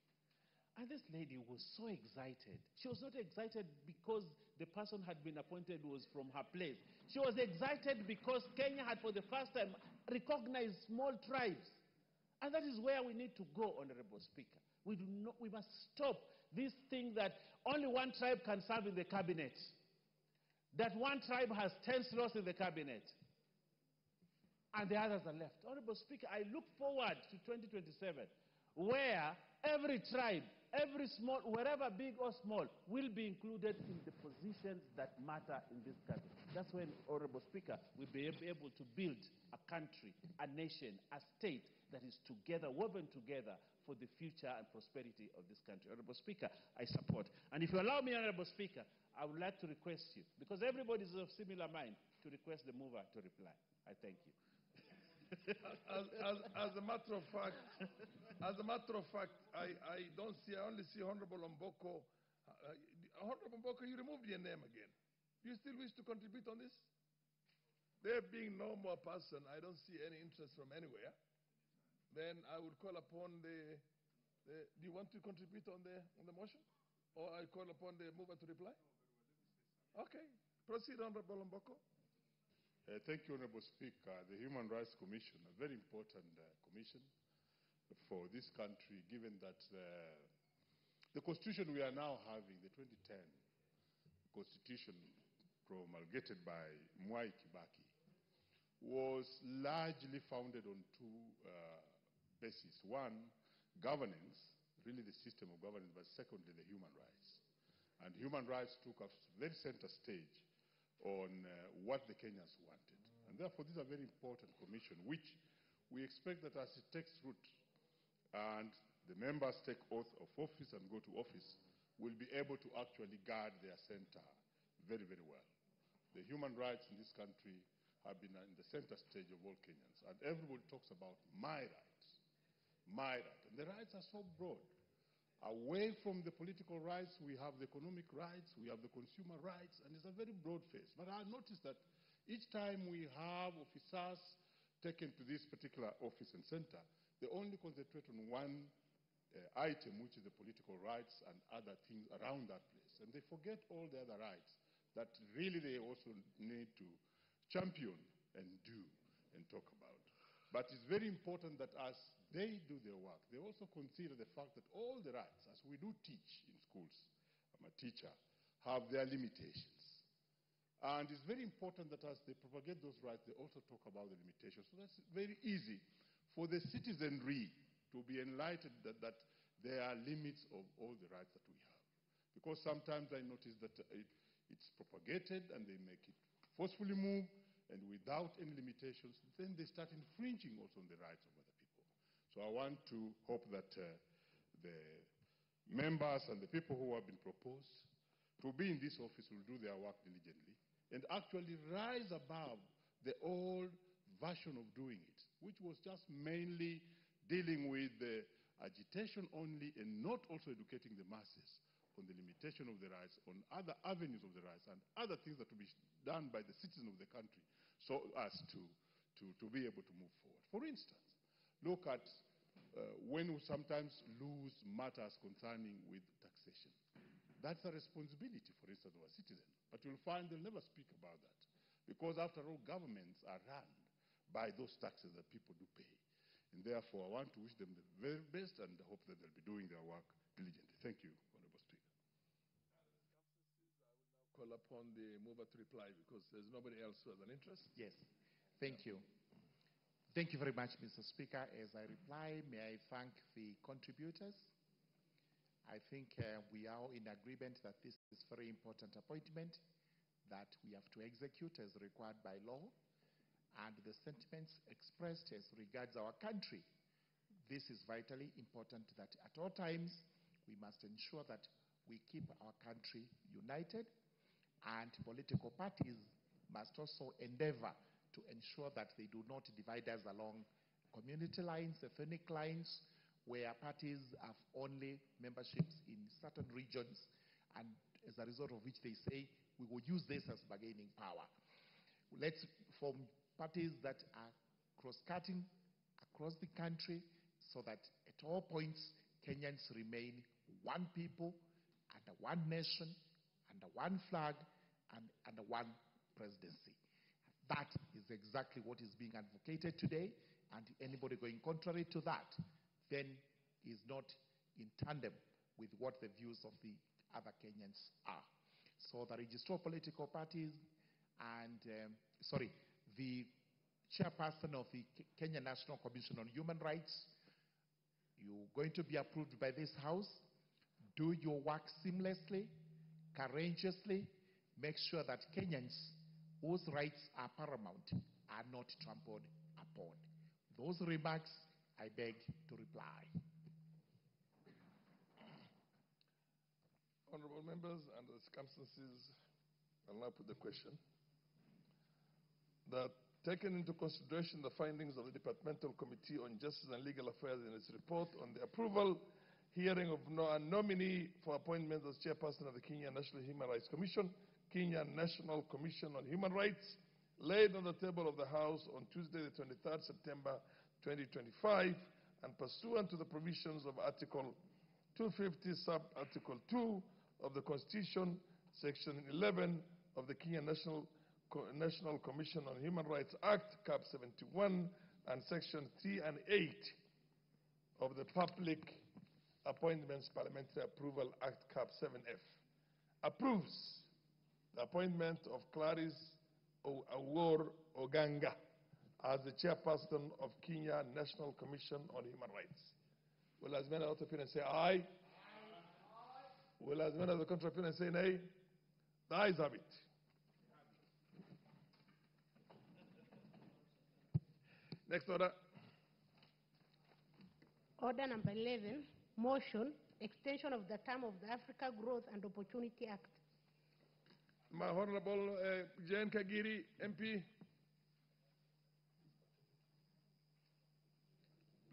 And this lady was so excited. She was not excited because the person had been appointed was from her place. She was excited because Kenya had for the first time recognized small tribes. And that is where we need to go, Honorable Speaker. We must stop this thing that only one tribe can serve in the cabinet. That one tribe has 10 slots in the cabinet. And the others are left. Honorable Speaker, I look forward to 2027, where every tribe, every small, wherever big or small, will be included in the positions that matter in this country. That's when, Honorable Speaker, we'll be able to build a country, a nation, a state that is together, woven together for the future and prosperity of this country. Honorable Speaker, I support. And if you allow me, Honorable Speaker, I would like to request you, because everybody is of similar mind, to request the mover to reply. I thank you. As a matter of fact, I don't see. I only see Honorable Mboko. Honorable Mboko, you removed your name again. Do you still wish to contribute on this? There being no more person, I don't see any interest from anywhere. Then I would call upon do you want to contribute on the motion, or I call upon the mover to reply? Okay, proceed, Honorable Mboko. Thank you, Honorable Speaker. The Human Rights Commission, a very important commission for this country, given that the constitution we are now having, the 2010 constitution promulgated by Mwai Kibaki, was largely founded on two bases. One, governance, really the system of governance, but secondly, the human rights. And human rights took a very center stage on what the Kenyans wanted. And therefore, this is a very important commission, which we expect that as it takes root and the members take oath of office and go to office, will be able to actually guard their center very, very well. The human rights in this country have been in the center stage of all Kenyans. And everybody talks about my rights, my right. And the rights are so broad. Away from the political rights, we have the economic rights, we have the consumer rights, and it's a very broad face. But I noticed that each time we have officers taken to this particular office and center, they only concentrate on one item, which is the political rights and other things around that place. And they forget all the other rights that really they also need to champion and do and talk about. But it's very important that as they do their work, they also consider the fact that all the rights, as we do teach in schools, I'm a teacher, have their limitations. And it's very important that as they propagate those rights, they also talk about the limitations. So that's very easy for the citizenry to be enlightened that there are limits of all the rights that we have. Because sometimes I notice that it's propagated and they make it forcefully move, and without any limitations, then they start infringing also on the rights of other people. So I want to hope that the members and the people who have been proposed to be in this office will do their work diligently and actually rise above the old version of doing it, which was just mainly dealing with the agitation only and not also educating the masses on the limitation of the rights, on other avenues of the rights, and other things that to be done by the citizens of the country so as to be able to move forward. For instance, look at when we sometimes lose matters concerning with taxation. That's a responsibility, for instance, of a citizen. But you'll find they'll never speak about that. Because after all, governments are run by those taxes that people do pay. And therefore, I want to wish them the very best and hope that they'll be doing their work diligently. Thank you, Honorable Speaker. Call upon the mover to reply because there's nobody else who has an interest. Yes. Thank you. Thank you very much, Mr. Speaker. As I reply, may I thank the contributors. I think we are in agreement that this is a very important appointment that we have to execute as required by law, and the sentiments expressed as regards our country. This is vitally important that at all times we must ensure that we keep our country united, and political parties must also endeavor to ensure that they do not divide us along community lines, ethnic lines, where parties have only memberships in certain regions, and as a result of which they say, we will use this as bargaining power. Let's form parties that are cross-cutting across the country so that at all points, Kenyans remain one people, under one nation, under one flag, and under one presidency. That is exactly what is being advocated today, and anybody going contrary to that then is not in tandem with what the views of the other Kenyans are. So the Registrar of Political Parties and, the chairperson of the Kenya National Commission on Human Rights, you're going to be approved by this House. Do your work seamlessly, courageously. Make sure that Kenyans whose rights are paramount are not trampled upon. Those remarks, I beg to reply. Honorable members, under the circumstances, I'll now put the question. That taken into consideration the findings of the Departmental Committee on Justice and Legal Affairs in its report on the approval hearing of a nominee for appointment as chairperson of the Kenya National Human Rights Commission, Kenya National Commission on Human Rights, laid on the table of the House on Tuesday, the 23rd September 2025, and pursuant to the provisions of Article 250, Sub-Article 2 of the Constitution, Section 11 of the Kenya National Commission on Human Rights Act, Cap 71, and Section 3 and 8 of the Public Appointments Parliamentary Approval Act, Cap 7F, approves the appointment of Clarice Awor Oganga as the chairperson of Kenya National Commission on Human Rights. Will as many of the opinion say aye? Aye. Will as many of the contrary opinion say nay? The ayes have it. Next order. Order number 11, motion, extension of the term of the Africa Growth and Opportunity Act. My Honorable Jane Kagiri, MP.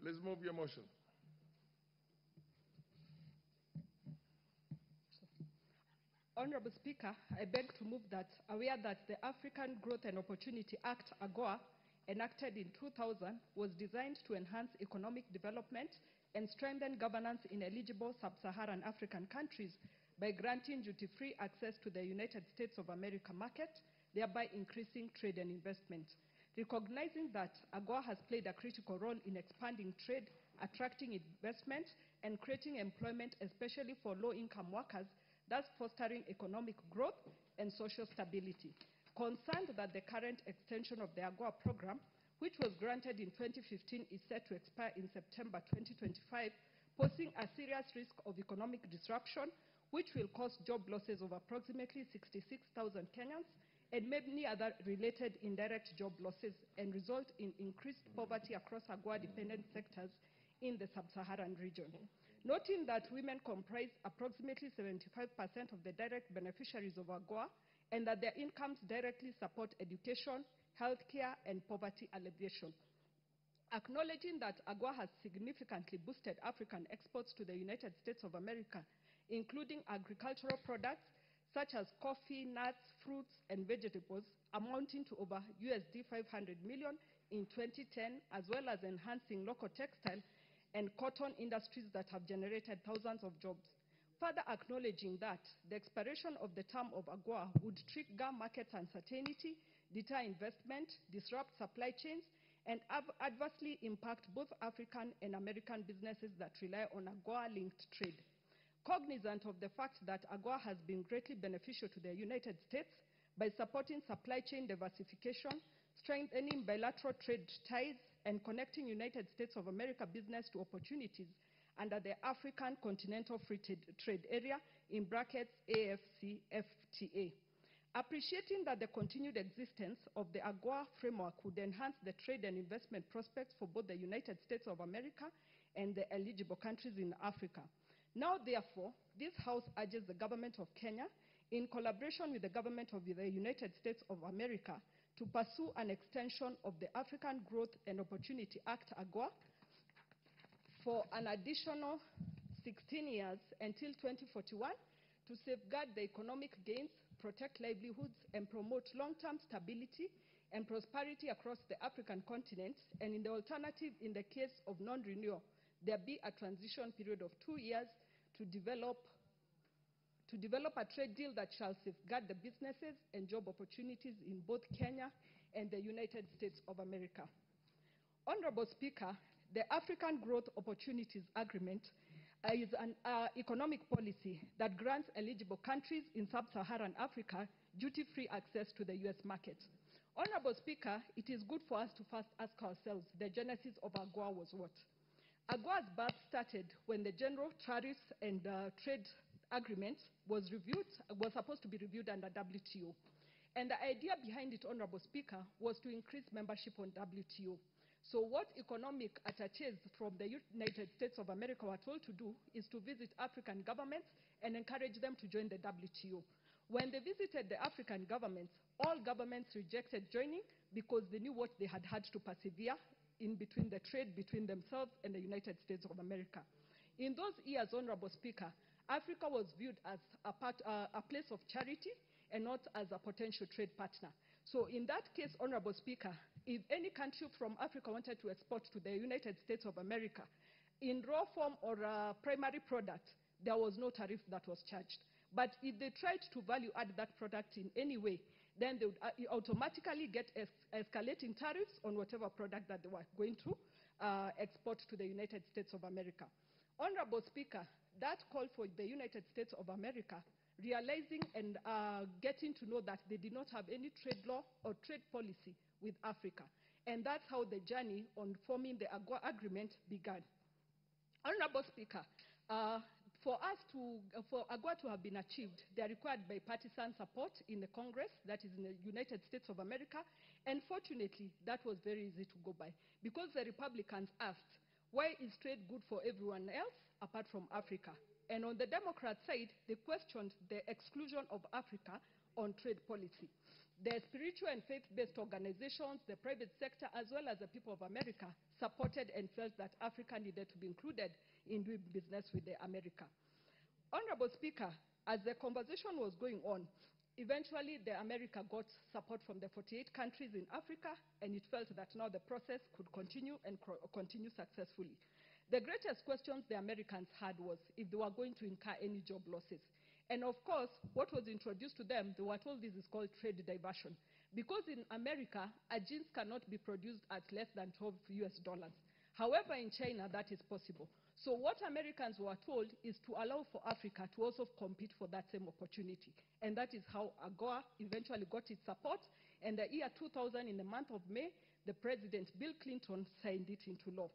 Please move your motion. Honorable Speaker, I beg to move that, aware that the African Growth and Opportunity Act, AGOA, enacted in 2000, was designed to enhance economic development and strengthen governance in eligible sub-Saharan African countries by granting duty-free access to the United States of America market, thereby increasing trade and investment. Recognizing that AGOA has played a critical role in expanding trade, attracting investment, and creating employment, especially for low-income workers, thus fostering economic growth and social stability. Concerned that the current extension of the AGOA program, which was granted in 2015, is set to expire in September 2025, posing a serious risk of economic disruption, which will cause job losses of approximately 66,000 Kenyans and many other related indirect job losses and result in increased poverty across AGOA-dependent sectors in the sub-Saharan region. Noting that women comprise approximately 75% of the direct beneficiaries of AGOA and that their incomes directly support education, healthcare, and poverty alleviation. Acknowledging that AGOA has significantly boosted African exports to the United States of America, including agricultural products such as coffee, nuts, fruits, and vegetables, amounting to over USD 500 million in 2010, as well as enhancing local textile and cotton industries that have generated thousands of jobs. Further acknowledging that the expiration of the term of AGOA would trigger market uncertainty, deter investment, disrupt supply chains, and adversely impact both African and American businesses that rely on AGOA-linked trade. Cognizant of the fact that AGOA has been greatly beneficial to the United States by supporting supply chain diversification, strengthening bilateral trade ties, and connecting United States of America business to opportunities under the African Continental Free Trade Area, in brackets AFCFTA. Appreciating that the continued existence of the AGOA framework would enhance the trade and investment prospects for both the United States of America and the eligible countries in Africa. Now, therefore, this House urges the government of Kenya, in collaboration with the government of the United States of America, to pursue an extension of the African Growth and Opportunity Act, AGOA, for an additional 16 years until 2041 to safeguard the economic gains, protect livelihoods, and promote long-term stability and prosperity across the African continent, and in the alternative, in the case of non-renewal, there be a transition period of 2 years to develop a trade deal that shall safeguard the businesses and job opportunities in both Kenya and the United States of America. Honorable Speaker, the African Growth Opportunities Agreement is an economic policy that grants eligible countries in sub-Saharan Africa duty-free access to the U.S. market. Honorable Speaker, it is good for us to first ask ourselves the genesis of AGOA was what? AGOA's birth started when the General Tariffs and Trade Agreement was supposed to be reviewed under WTO. And the idea behind it, Honorable Speaker, was to increase membership on WTO. So what economic attaches from the United States of America were told to do is to visit African governments and encourage them to join the WTO. When they visited the African governments, all governments rejected joining because they knew what they had to persevere in between the trade between themselves and the United States of America. In those years, Honorable Speaker, Africa was viewed as a place of charity and not as a potential trade partner. So in that case, Honorable Speaker, if any country from Africa wanted to export to the United States of America in raw form or a primary product, there was no tariff that was charged. But if they tried to value add that product in any way, then they would automatically get escalating tariffs on whatever product that they were going to export to the United States of America. Honorable Speaker, that call for the United States of America, realizing and getting to know that they did not have any trade law or trade policy with Africa. And that's how the journey on forming the AGOA agreement began. Honorable Speaker, for AGOA to have been achieved, they are required bipartisan support in the Congress, that is in the United States of America, and fortunately, that was very easy to go by, because the Republicans asked, why is trade good for everyone else apart from Africa? And on the Democrat side, they questioned the exclusion of Africa on trade policy. The spiritual and faith-based organizations, the private sector, as well as the people of America, supported and felt that Africa needed to be included in doing business with America. Honorable Speaker, as the conversation was going on, eventually the America got support from the 48 countries in Africa, and it felt that now the process could continue and continue successfully. The greatest questions the Americans had was if they were going to incur any job losses. And of course, what was introduced to them, they were told this is called trade diversion. Because in America, a jeans cannot be produced at less than $12 US. However, in China, that is possible. So what Americans were told is to allow for Africa to also compete for that same opportunity. And that is how AGOA eventually got its support. And the year 2000, in the month of May, the President, Bill Clinton, signed it into law.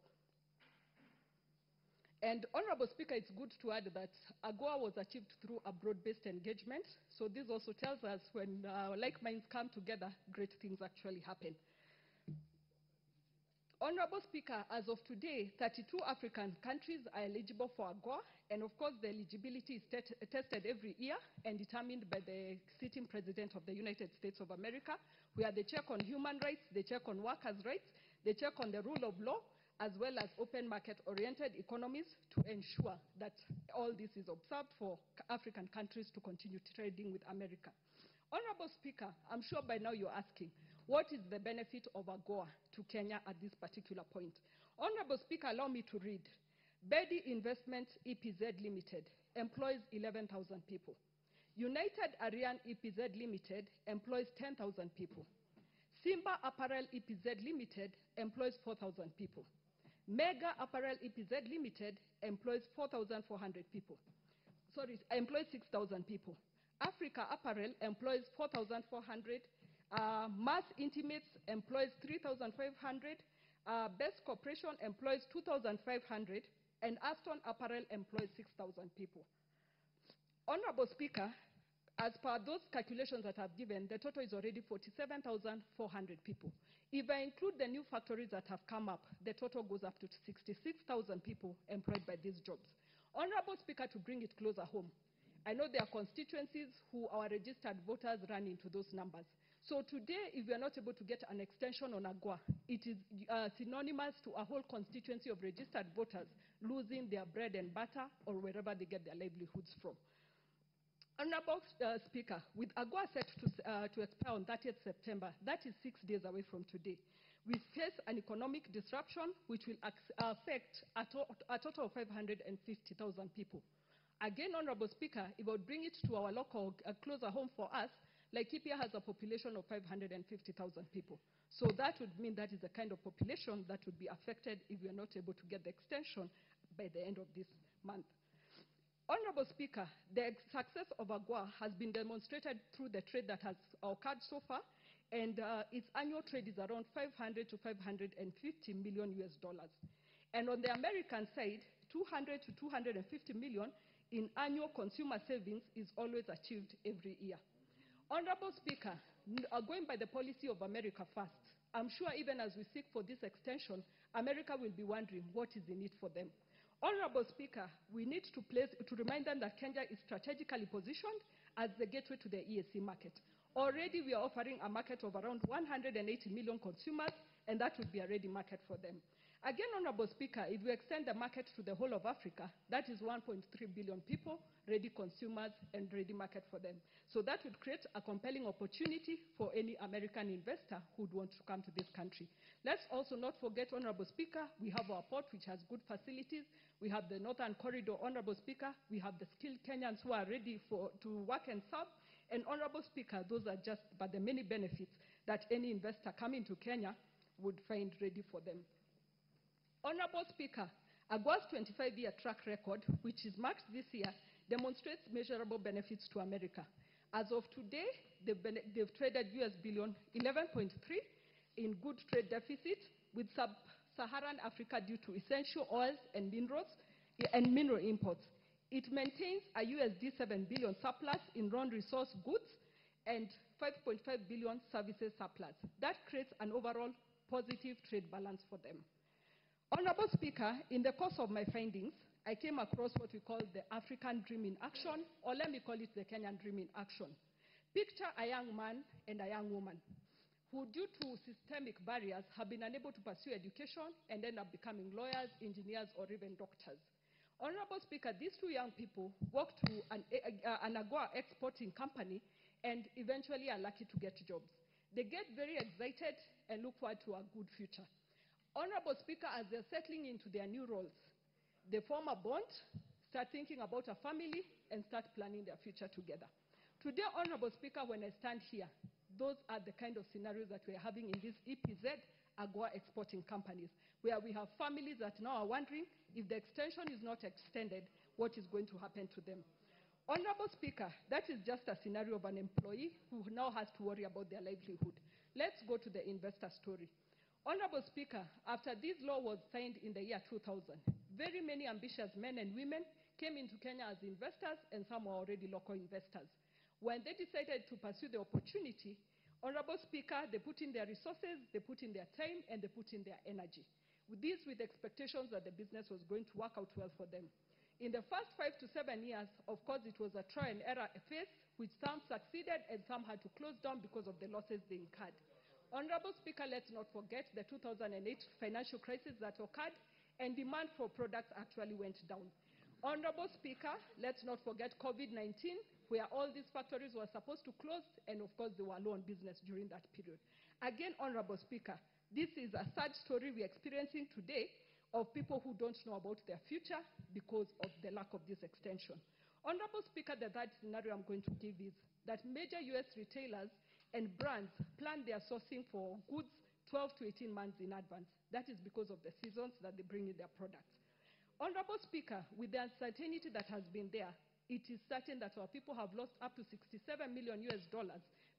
And Honorable Speaker, it's good to add that AGOA was achieved through a broad-based engagement. So this also tells us when like minds come together, great things actually happen. Honorable Speaker, as of today, 32 African countries are eligible for AGOA, and of course the eligibility is tested every year and determined by the sitting President of the United States of America, where they check on human rights, they check on workers' rights, they check on the rule of law, as well as open market-oriented economies to ensure that all this is observed for African countries to continue trading with America. Honorable Speaker, I'm sure by now you're asking, what is the benefit of AGOA to Kenya at this particular point? Honorable Speaker, allow me to read. Bedi Investment EPZ Limited employs 11,000 people. United Aryan EPZ Limited employs 10,000 people. Simba Apparel EPZ Limited employs 4,000 people. Mega Apparel EPZ Limited employs 4,400 people. Sorry, employs 6,000 people. Africa Apparel employs 4,400. Mass Intimates employs 3,500. Best Corporation employs 2,500. And Aston Apparel employs 6,000 people. Honorable Speaker, as per those calculations that I've given, the total is already 47,400 people. If I include the new factories that have come up, the total goes up to 66,000 people employed by these jobs. Honorable Speaker, to bring it closer home, I know there are constituencies who our registered voters run into those numbers. So today, if we are not able to get an extension on AGOA, it is synonymous to a whole constituency of registered voters losing their bread and butter or wherever they get their livelihoods from. Honorable Speaker, with AGOA set to expire on 30th September, that is 6 days away from today, we face an economic disruption which will affect a total of 550,000 people. Again, Honorable Speaker, it would bring it to our local, closer home for us. Laikipia has a population of 550,000 people. So that would mean that is the kind of population that would be affected if we are not able to get the extension by the end of this month. Honorable Speaker, the success of AGOA has been demonstrated through the trade that has occurred so far, and its annual trade is around 500 to 550 million US dollars. And on the American side, 200 to 250 million in annual consumer savings is always achieved every year. Honorable Speaker, going by the policy of America first, I'm sure even as we seek for this extension, America will be wondering what is in it for them. Honorable Speaker, we need to remind them that Kenya is strategically positioned as the gateway to the EAC market. Already we are offering a market of around 180 million consumers, and that would be a ready market for them. Again, Honorable Speaker, if we extend the market to the whole of Africa, that is 1.3 billion people, ready consumers, and ready market for them. So that would create a compelling opportunity for any American investor who would want to come to this country. Let's also not forget, Honorable Speaker, we have our port, which has good facilities. We have the Northern Corridor, Honorable Speaker. We have the skilled Kenyans who are ready to work and serve. And Honorable Speaker, those are just but the many benefits that any investor coming to Kenya would find ready for them. Honorable Speaker, AGOA's 25-year track record, which is marked this year, demonstrates measurable benefits to America. As of today, they've traded US billion 11.3 in good trade deficit with sub-Saharan Africa due to essential oils and minerals and mineral imports. It maintains a USD 7 billion surplus in non-resource goods and 5.5 billion services surplus. That creates an overall positive trade balance for them. Honorable Speaker, in the course of my findings, I came across what we call the African Dream in Action, or let me call it the Kenyan Dream in Action. Picture a young man and a young woman who, due to systemic barriers, have been unable to pursue education and end up becoming lawyers, engineers, or even doctors. Honorable Speaker, these two young people work to an AGOA exporting company and eventually are lucky to get jobs. They get very excited and look forward to a good future. Honorable Speaker, as they're settling into their new roles, they form a bond, start thinking about a family, and start planning their future together. Today, Honorable Speaker, when I stand here, those are the kind of scenarios that we're having in these EPZ AGOA exporting companies, where we have families that now are wondering if the extension is not extended, what is going to happen to them. Honorable Speaker, that is just a scenario of an employee who now has to worry about their livelihood. Let's go to the investor story. Honorable Speaker, after this law was signed in the year 2000, very many ambitious men and women came into Kenya as investors, and some were already local investors. When they decided to pursue the opportunity, Honorable Speaker, they put in their resources, they put in their time, and they put in their energy. With expectations that the business was going to work out well for them. In the first 5 to 7 years, of course, it was a trial and error phase, which some succeeded and some had to close down because of the losses they incurred. Honorable Speaker, let's not forget the 2008 financial crisis that occurred, and demand for products actually went down. Honorable Speaker, let's not forget COVID-19, where all these factories were supposed to close, and of course, they were low on business during that period. Again, Honorable Speaker, this is a sad story we're experiencing today of people who don't know about their future because of the lack of this extension. Honorable Speaker, the third scenario I'm going to give is that major US retailers and brands plan their sourcing for goods 12 to 18 months in advance. That is because of the seasons that they bring in their products. Honorable Speaker, with the uncertainty that has been there, it is certain that our people have lost up to $67 million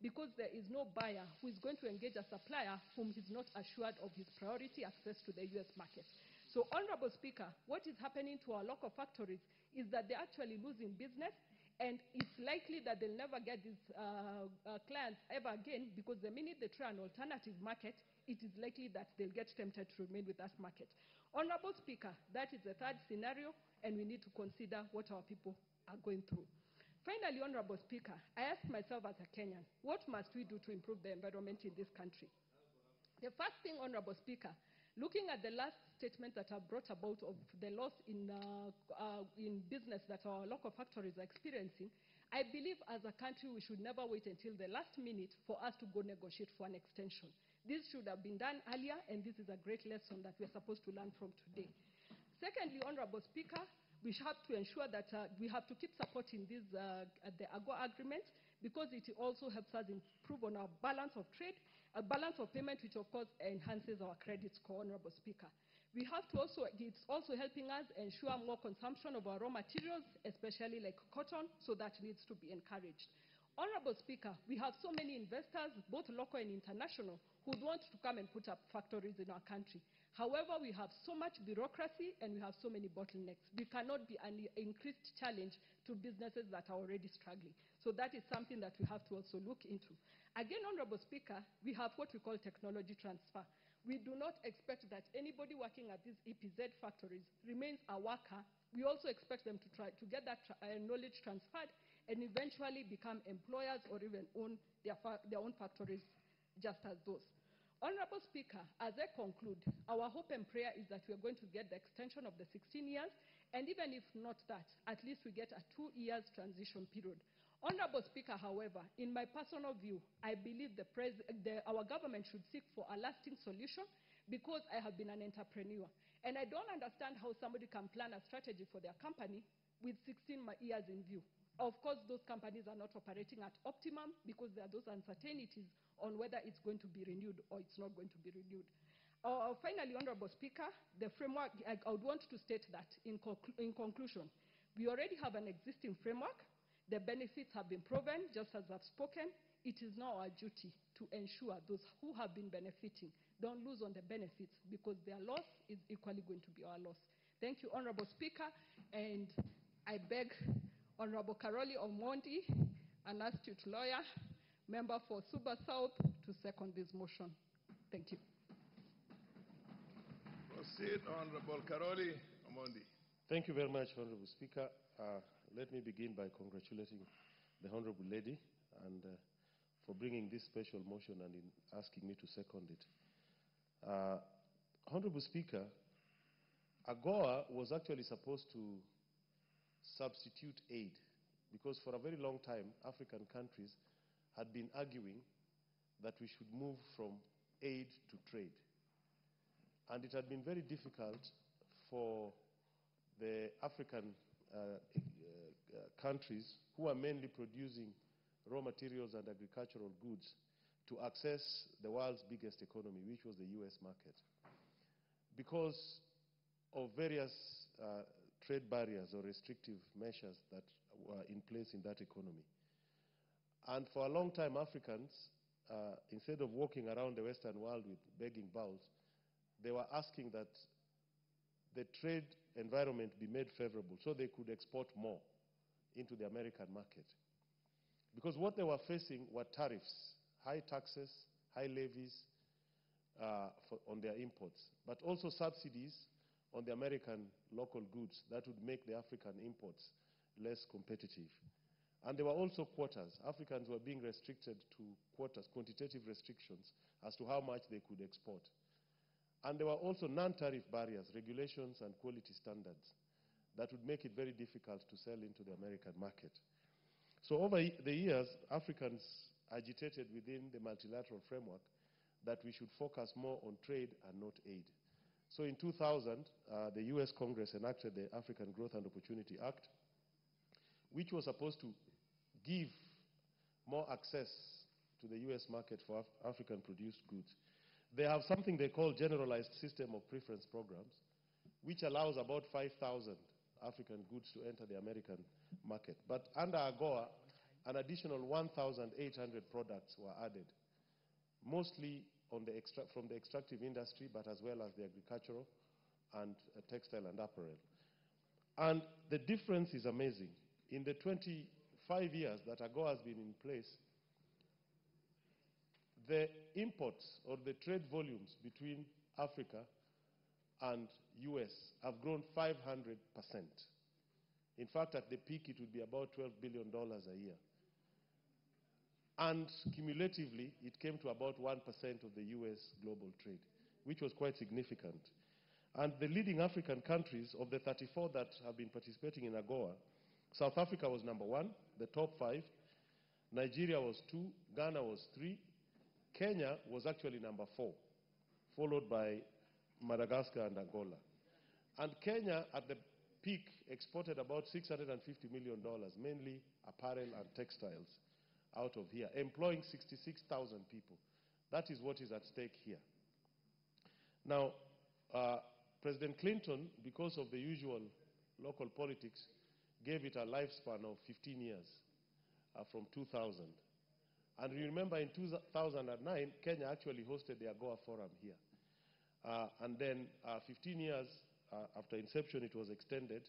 because there is no buyer who is going to engage a supplier whom is not assured of his priority access to the US market. So, Honorable Speaker, what is happening to our local factories is that they're actually losing business, and it's likely that they'll never get these clients ever again, because the minute they try an alternative market, it is likely that they'll get tempted to remain with that market. Honorable Speaker, that is the third scenario, and we need to consider what our people are going through. Finally, Honorable Speaker, I ask myself as a Kenyan, what must we do to improve the environment in this country? The first thing, Honorable Speaker, looking at the last statement that are brought about of the loss in business that our local factories are experiencing, I believe as a country we should never wait until the last minute for us to go negotiate for an extension. This should have been done earlier, and this is a great lesson that we're supposed to learn from today. Secondly, Honorable Speaker, we have to ensure that we have to keep supporting the AGOA agreement, because it also helps us improve on our balance of trade, a balance of payment, which of course enhances our credit score, Honorable Speaker. We have to also, it's also helping us ensure more consumption of our raw materials, especially like cotton, so that needs to be encouraged. Honorable Speaker, we have so many investors, both local and international, who want to come and put up factories in our country. However, we have so much bureaucracy and we have so many bottlenecks. We cannot be an increased challenge to businesses that are already struggling. So that is something that we have to also look into. Again, Honorable Speaker, we have what we call technology transfer. We do not expect that anybody working at these EPZ factories remains a worker. We also expect them to try to get that knowledge transferred and eventually become employers or even own their own factories just as those. Honorable Speaker, as I conclude, our hope and prayer is that we are going to get the extension of the 16 years, and even if not that, at least we get a 2 years transition period. Honorable Speaker, however, in my personal view, I believe our government should seek for a lasting solution, because I have been an entrepreneur. And I don't understand how somebody can plan a strategy for their company with 16 years in view. Of course, those companies are not operating at optimum because there are those uncertainties on whether it's going to be renewed or it's not going to be renewed. Finally, Honorable Speaker, the framework, I would want to state that in conclusion, we already have an existing framework. The benefits have been proven, just as I've spoken. It is now our duty to ensure those who have been benefiting don't lose on the benefits, because their loss is equally going to be our loss. Thank you, Honorable Speaker, and I beg Honorable Karoli Omondi, an astute lawyer, member for Suba South, to second this motion. Thank you. Proceed, Honorable Karoli Omondi. Thank you very much, Honorable Speaker. Let me begin by congratulating the Honorable Lady and for bringing this special motion and in asking me to second it. Honorable Speaker, AGOA was actually supposed to substitute aid, because for a very long time, African countries had been arguing that we should move from aid to trade. And it had been very difficult for the African countries, who are mainly producing raw materials and agricultural goods, to access the world's biggest economy, which was the US market, because of various trade barriers or restrictive measures that were in place in that economy. And for a long time, Africans, instead of walking around the Western world with begging bowls, they were asking that the trade environment be made favorable so they could export more into the American market. Because what they were facing were tariffs, high taxes, high levies on their imports, but also subsidies on the American local goods that would make the African imports less competitive. And there were also quotas. Africans were being restricted to quotas, quantitative restrictions as to how much they could export. And there were also non-tariff barriers, regulations and quality standards that would make it very difficult to sell into the American market. So over the years, Africans agitated within the multilateral framework that we should focus more on trade and not aid. So in 2000, the US Congress enacted the African Growth and Opportunity Act, which was supposed to give more access to the US market for African-produced goods. They have something they call Generalized System of Preference Programs, which allows about 5,000 African goods to enter the American market. But under AGOA, an additional 1,800 products were added, mostly from the extractive industry, but as well as the agricultural and textile and apparel. And the difference is amazing. In the 25 years that AGOA has been in place, the imports or the trade volumes between Africa and US have grown 500%. In fact, at the peak, it would be about $12 billion a year. And cumulatively, it came to about 1% of the US global trade, which was quite significant. And the leading African countries, of the 34 that have been participating in AGOA, South Africa was number 1, the top 5. Nigeria was 2, Ghana was 3. Kenya was actually number 4, followed by Madagascar and Angola. And Kenya, at the peak, exported about $650 million, mainly apparel and textiles, out of here, employing 66,000 people. That is what is at stake here. Now, President Clinton, because of the usual local politics, gave it a lifespan of 15 years from 2000. And you remember in 2009, Kenya actually hosted the AGOA forum here. And then 15 years after inception, it was extended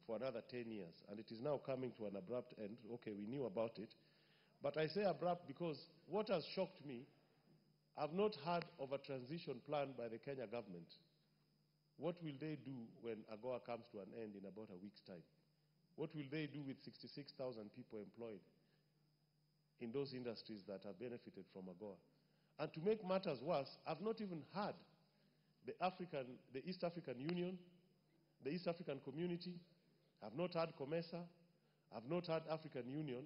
for another 10 years. And it is now coming to an abrupt end. Okay, we knew about it. But I say abrupt because what has shocked me, I've not heard of a transition plan by the Kenya government. What will they do when AGOA comes to an end in about a week's time? What will they do with 66,000 people employed in those industries that have benefited from AGOA? And to make matters worse, I've not even heard the East African Union, the East African Community, I've not heard COMESA, I've not heard African Union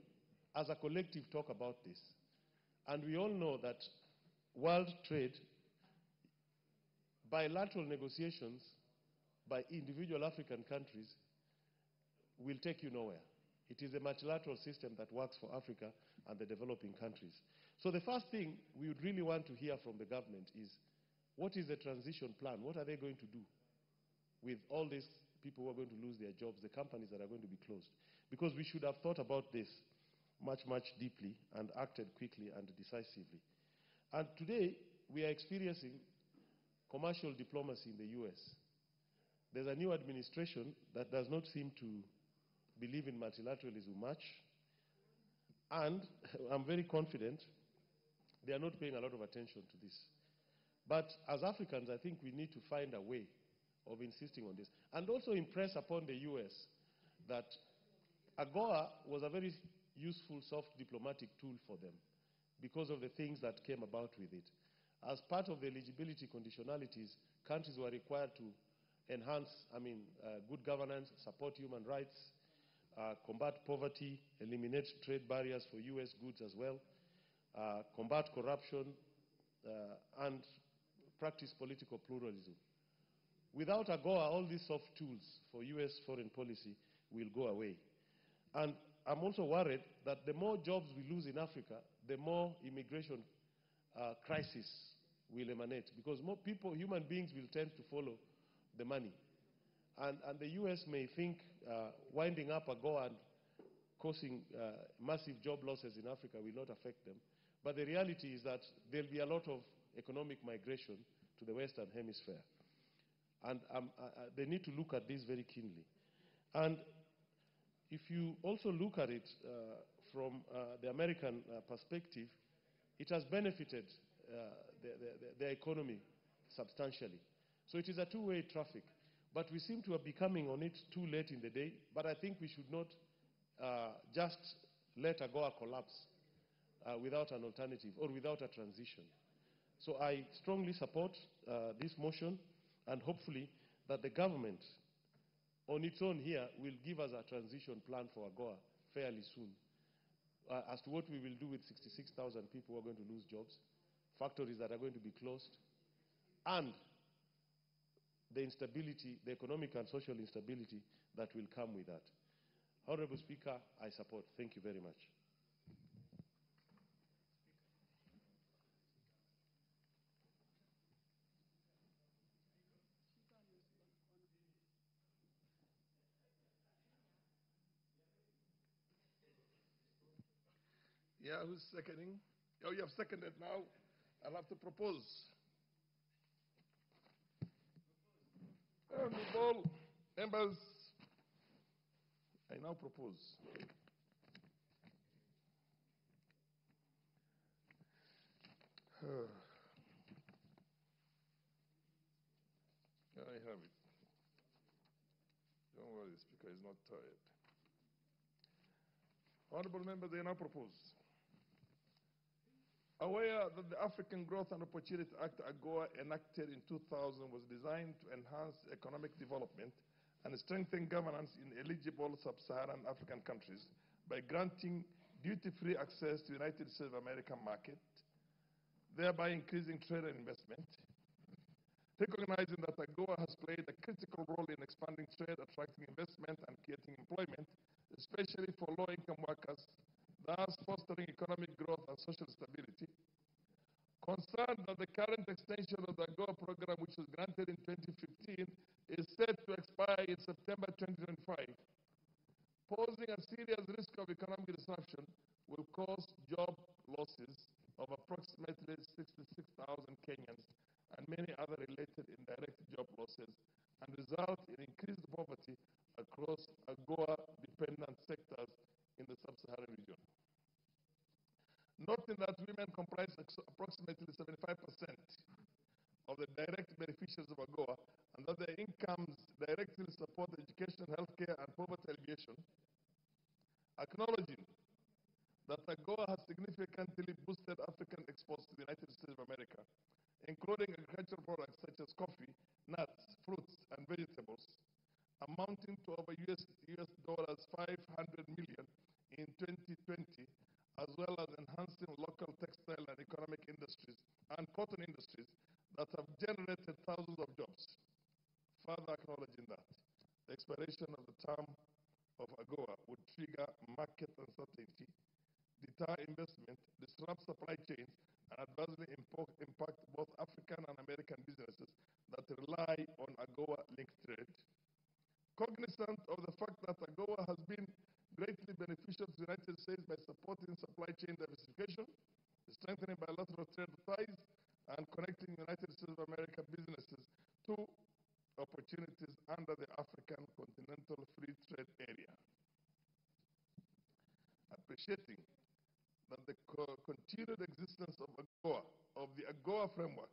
as a collective talk about this. And we all know that world trade, bilateral negotiations by individual African countries will take you nowhere. It is a multilateral system that works for Africa and the developing countries. So the first thing we would really want to hear from the government is, what is the transition plan? What are they going to do with all these people who are going to lose their jobs, the companies that are going to be closed? Because we should have thought about this much, much deeply and acted quickly and decisively. And today, we are experiencing commercial diplomacy in the US. There's a new administration that does not seem to believe in multilateralism much. And I'm very confident they are not paying a lot of attention to this. But as Africans, I think we need to find a way of insisting on this. And also impress upon the US that AGOA was a very useful soft diplomatic tool for them because of the things that came about with it. As part of the eligibility conditionalities, countries were required to enhance, good governance, support human rights, combat poverty, eliminate trade barriers for US goods as well, combat corruption, and practice political pluralism. Without AGOA, all these soft tools for US foreign policy will go away. And I'm also worried that the more jobs we lose in Africa, the more immigration crisis will emanate, because more people, human beings, will tend to follow the money. And the US may think winding up AGOA and causing massive job losses in Africa will not affect them. But the reality is that there'll be a lot of economic migration to the Western Hemisphere. And they need to look at this very keenly. And if you also look at it from the American perspective, it has benefited their economy substantially. So it is a two-way traffic. But we seem to be coming on it too late in the day. But I think we should not just let AGOA collapse without an alternative or without a transition. So I strongly support this motion, and hopefully that the government on its own here will give us a transition plan for AGOA fairly soon as to what we will do with 66,000 people who are going to lose jobs, factories that are going to be closed, and the instability, the economic and social instability that will come with that. Honorable Speaker, I support. Thank you very much. Yeah, who's seconding? Oh, you have seconded now. I'll have to propose. Honorable members, I now propose. I have it. Don't worry, the Speaker is not tired. Honorable members, I now propose. Aware that the African Growth and Opportunity Act, AGOA, enacted in 2000 was designed to enhance economic development and strengthen governance in eligible sub-Saharan African countries by granting duty-free access to the United States of America market, thereby increasing trade and investment. Recognizing that AGOA has played a critical role in expanding trade, attracting investment, and creating employment, especially for low-income workers, thus fostering economic growth and social stability. Concerned that the current extension of the AGOA program, which was granted in 2015, is set to expire in September 2025, posing a serious risk of economic disruption, will cause job losses of approximately 66,000 Kenyans and many other related indirect job losses, and result in increased poverty across AGOA-dependent sectors in the sub-Saharan region. Noting that women comprise approximately 75% of the direct beneficiaries of AGOA, and that their incomes directly support education, healthcare, and poverty alleviation, acknowledging that AGOA has significantly boosted African exports to the United States of America, including agricultural products such as coffee, nuts, fruits, and vegetables, amounting to over US $500 million in 2020, as well as enhancing local textile and economic industries and cotton industries that have generated thousands of jobs. Further acknowledging that the expiration of the term of AGOA would trigger market uncertainty, deter investment, disrupt supply chains, and adversely impact both African and American businesses that rely on AGOA-linked trade. Cognizant of the fact that AGOA has been greatly beneficial to the United States by supporting supply chain diversification, strengthening bilateral trade ties, and connecting United States of America businesses to opportunities under the African Continental Free Trade Area. Appreciating that the continued existence of the AGOA framework,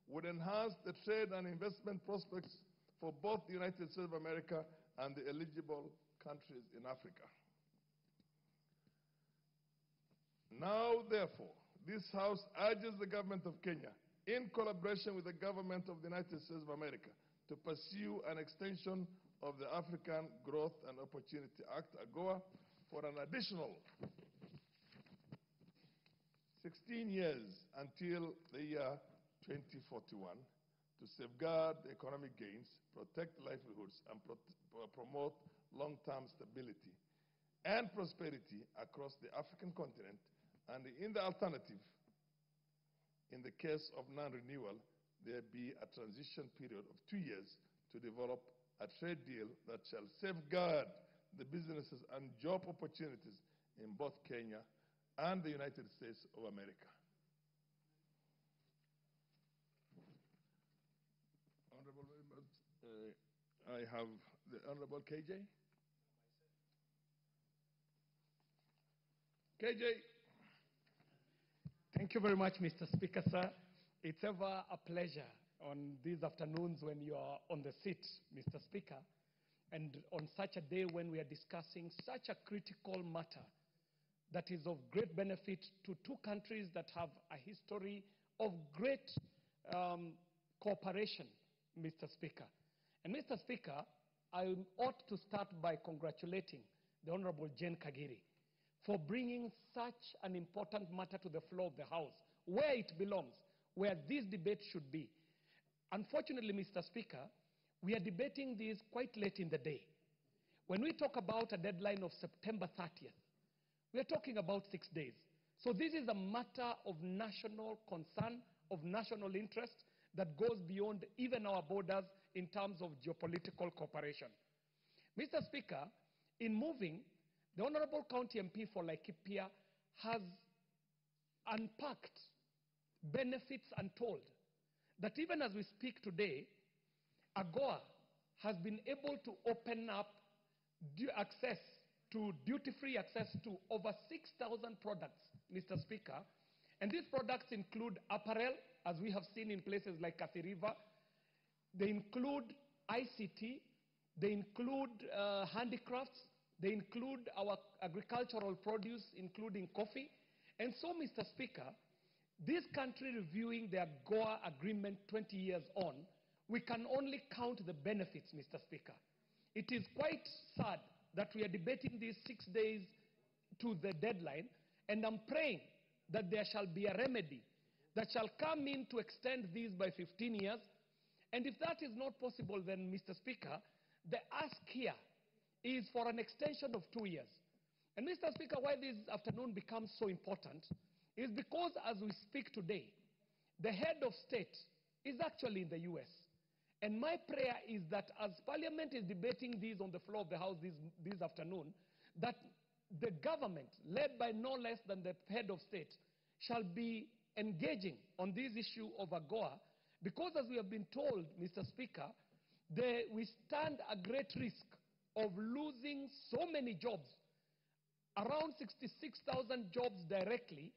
would enhance the trade and investment prospects for both the United States of America and the eligible countries in Africa. Now, therefore, this House urges the government of Kenya, in collaboration with the government of the United States of America, to pursue an extension of the African Growth and Opportunity Act, AGOA, for an additional 16 years until the year 2041, to safeguard the economic gains, protect livelihoods, and promote long-term stability and prosperity across the African continent, and in the alternative, in the case of non-renewal, there be a transition period of 2 years to develop a trade deal that shall safeguard the businesses and job opportunities in both Kenya and the United States of America. I have the Honorable KJ. KJ. Thank you very much, Mr. Speaker, sir. It's ever a pleasure on these afternoons when you are on the seat, Mr. Speaker, and on such a day when we are discussing such a critical matter that is of great benefit to two countries that have a history of great cooperation, Mr. Speaker. And Mr. Speaker, I ought to start by congratulating the Honorable Jane Kagiri for bringing such an important matter to the floor of the House, where it belongs, where this debate should be. Unfortunately, Mr. Speaker, we are debating this quite late in the day. When we talk about a deadline of September 30th, we are talking about 6 days. So this is a matter of national concern, of national interest, that goes beyond even our borders in terms of geopolitical cooperation. Mr. Speaker, in moving, the Honorable County MP for Laikipia has unpacked benefits untold, that even as we speak today, AGOA has been able to open up access to duty-free access to over 6,000 products, Mr. Speaker. And these products include apparel, as we have seen in places like Athi River. They include ICT. They include handicrafts. They include our agricultural produce, including coffee. And so, Mr. Speaker, this country reviewing the AGOA agreement 20 years on, we can only count the benefits, Mr. Speaker. It is quite sad that we are debating these 6 days to the deadline, and I'm praying that there shall be a remedy that shall come in to extend these by 15 years. And if that is not possible, then, Mr. Speaker, the ask here is for an extension of 2 years. And, Mr. Speaker, why this afternoon becomes so important is because as we speak today, the head of state is actually in the U.S. And my prayer is that as Parliament is debating these on the floor of the House this afternoon, that the government, led by no less than the head of state, shall be engaging on this issue of AGOA, because as we have been told, Mr. Speaker, we stand a great risk of losing so many jobs, around 66,000 jobs directly,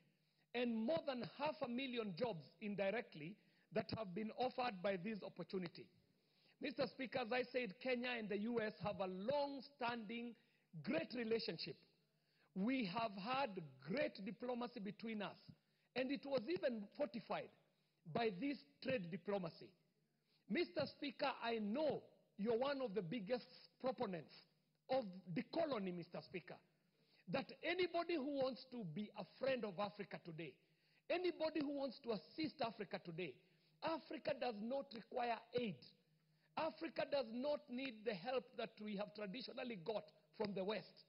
and more than 500,000 jobs indirectly that have been offered by this opportunity. Mr. Speaker, as I said, Kenya and the U.S. have a long-standing, great relationship. We have had great diplomacy between us, and it was even fortified by this trade diplomacy. Mr. Speaker, I know you're one of the biggest proponents of decolony, Mr. Speaker, that anybody who wants to be a friend of Africa today, anybody who wants to assist Africa today, Africa does not require aid. Africa does not need the help that we have traditionally got from the West.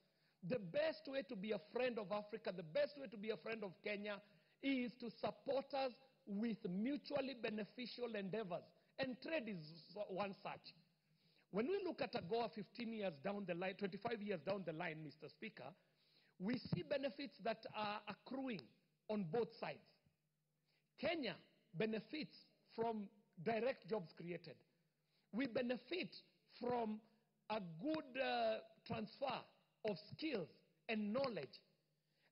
The best way to be a friend of Africa, the best way to be a friend of Kenya is to support us with mutually beneficial endeavors. And trade is one such. When we look at AGOA 15 years down the line, 25 years down the line, Mr. Speaker, we see benefits that are accruing on both sides. Kenya benefits from direct jobs created. We benefit from a good transfer of skills and knowledge.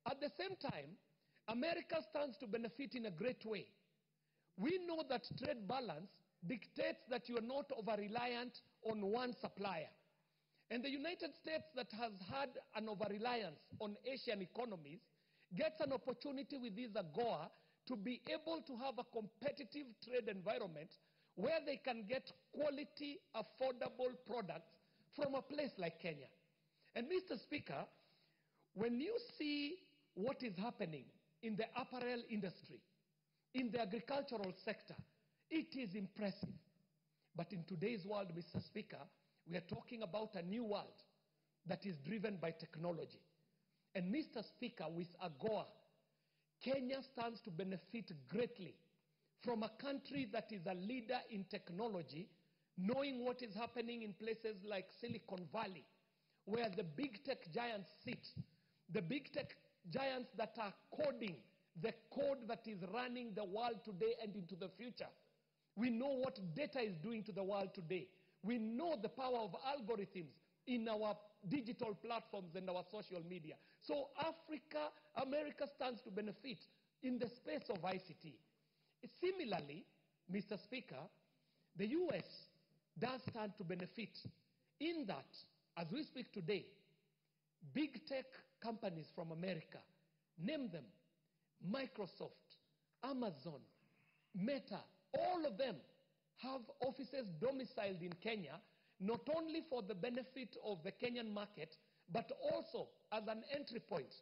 At the same time, America stands to benefit in a great way. We know that trade balance dictates that you are not over-reliant on one supplier. And the United States, that has had an over-reliance on Asian economies, gets an opportunity with this AGOA to be able to have a competitive trade environment where they can get quality, affordable products from a place like Kenya. And Mr. Speaker, when you see what is happening in the apparel industry, in the agricultural sector, it is impressive. But in today's world, Mr. Speaker, we are talking about a new world that is driven by technology. And Mr. Speaker, with AGOA, Kenya stands to benefit greatly from a country that is a leader in technology, knowing what is happening in places like Silicon Valley, where the big tech giants sit, the big tech giants that are coding the code that is running the world today and into the future. We know what data is doing to the world today. We know the power of algorithms in our digital platforms and our social media. So America stands to benefit in the space of ICT. Similarly, Mr. Speaker, the US does stand to benefit in that, as we speak today, big tech companies from America, name them, Microsoft, Amazon, Meta, all of them have offices domiciled in Kenya, not only for the benefit of the Kenyan market, but also as an entry point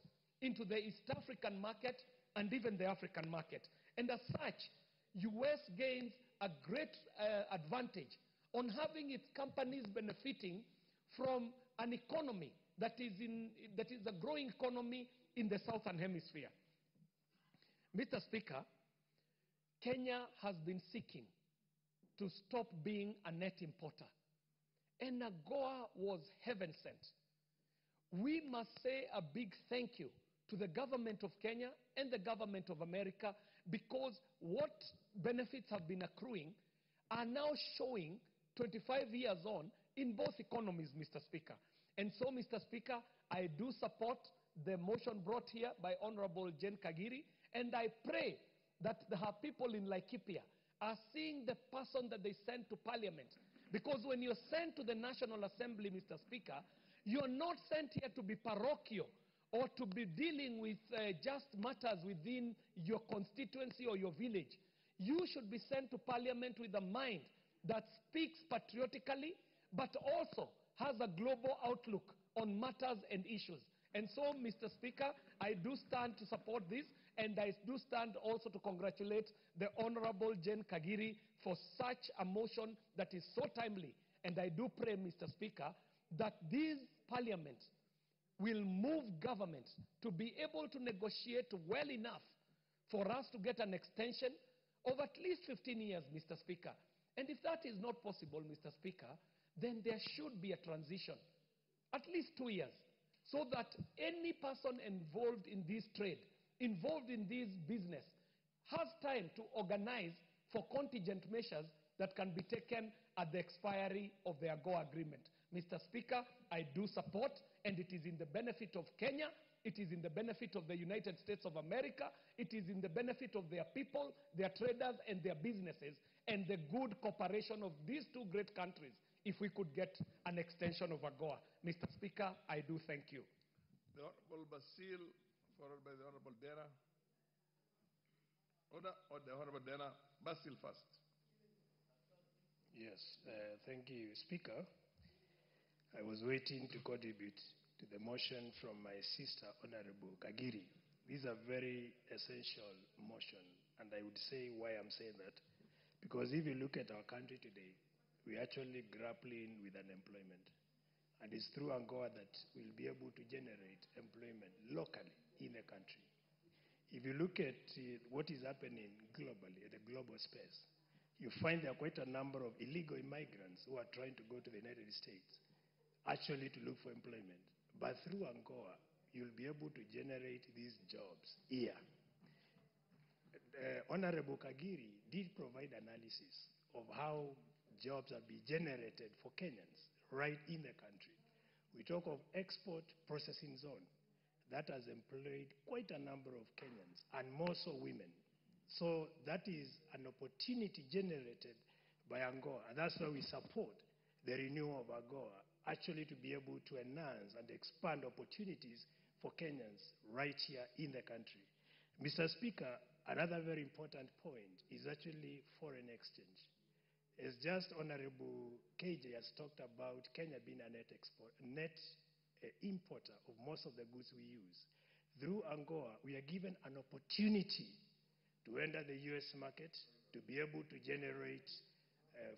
into the East African market and even the African market. And as such, US gains a great advantage on having its companies benefiting from an economy that is a growing economy in the Southern Hemisphere. Mr. Speaker, Kenya has been seeking to stop being a net importer. And AGOA was heaven sent. We must say a big thank you to the government of Kenya and the government of America, because what benefits have been accruing are now showing 25 years on in both economies, Mr. Speaker. And so, Mr. Speaker, I do support the motion brought here by Honorable Jane Kagiri, and I pray that her people in Laikipia are seeing the person that they send to Parliament. Because when you're sent to the National Assembly, Mr. Speaker, you're not sent here to be parochial or to be dealing with just matters within your constituency or your village. You should be sent to Parliament with a mind that speaks patriotically, but also has a global outlook on matters and issues. And so, Mr. Speaker, I do stand to support this, and I do stand also to congratulate the Honorable Jane Kagiri for such a motion that is so timely. And I do pray, Mr. Speaker, that this Parliament will move government to be able to negotiate well enough for us to get an extension of at least 15 years, Mr. Speaker. And if that is not possible, Mr. Speaker, then there should be a transition, at least 2 years, so that any person involved in this trade, involved in this business, has time to organize for contingent measures that can be taken at the expiry of the AGOA agreement. Mr. Speaker, I do support, and it is in the benefit of Kenya, it is in the benefit of the United States of America, it is in the benefit of their people, their traders, and their businesses, and the good cooperation of these two great countries if we could get an extension of AGOA. Mr. Speaker, I do thank you. The Honorable Basil, followed by the Honorable Dena. Order, or the Honorable Dena. Basil first. Yes, thank you, Speaker. I was waiting to contribute to the motion from my sister, Honorable Kagiri. This is a very essential motion, and I would say why I'm saying that. Because if you look at our country today, we're actually grappling with unemployment. And it's through AGOA that we'll be able to generate employment locally in the country. If you look at what is happening globally, at the global space, you find there are quite a number of illegal immigrants who are trying to go to the United States, actually to look for employment. But through AGOA, you'll be able to generate these jobs here. Honorable Kagiri did provide analysis of how jobs have been generated for Kenyans right in the country. We talk of export processing zone. That has employed quite a number of Kenyans, and more so women. So that is an opportunity generated by AGOA, and that's why we support the renewal of AGOA, actually to be able to enhance and expand opportunities for Kenyans right here in the country. Mr. Speaker, another very important point is actually foreign exchange. As just Honorable KJ has talked about Kenya being a net importer of most of the goods we use. Through AGOA, we are given an opportunity to enter the US market, to be able to generate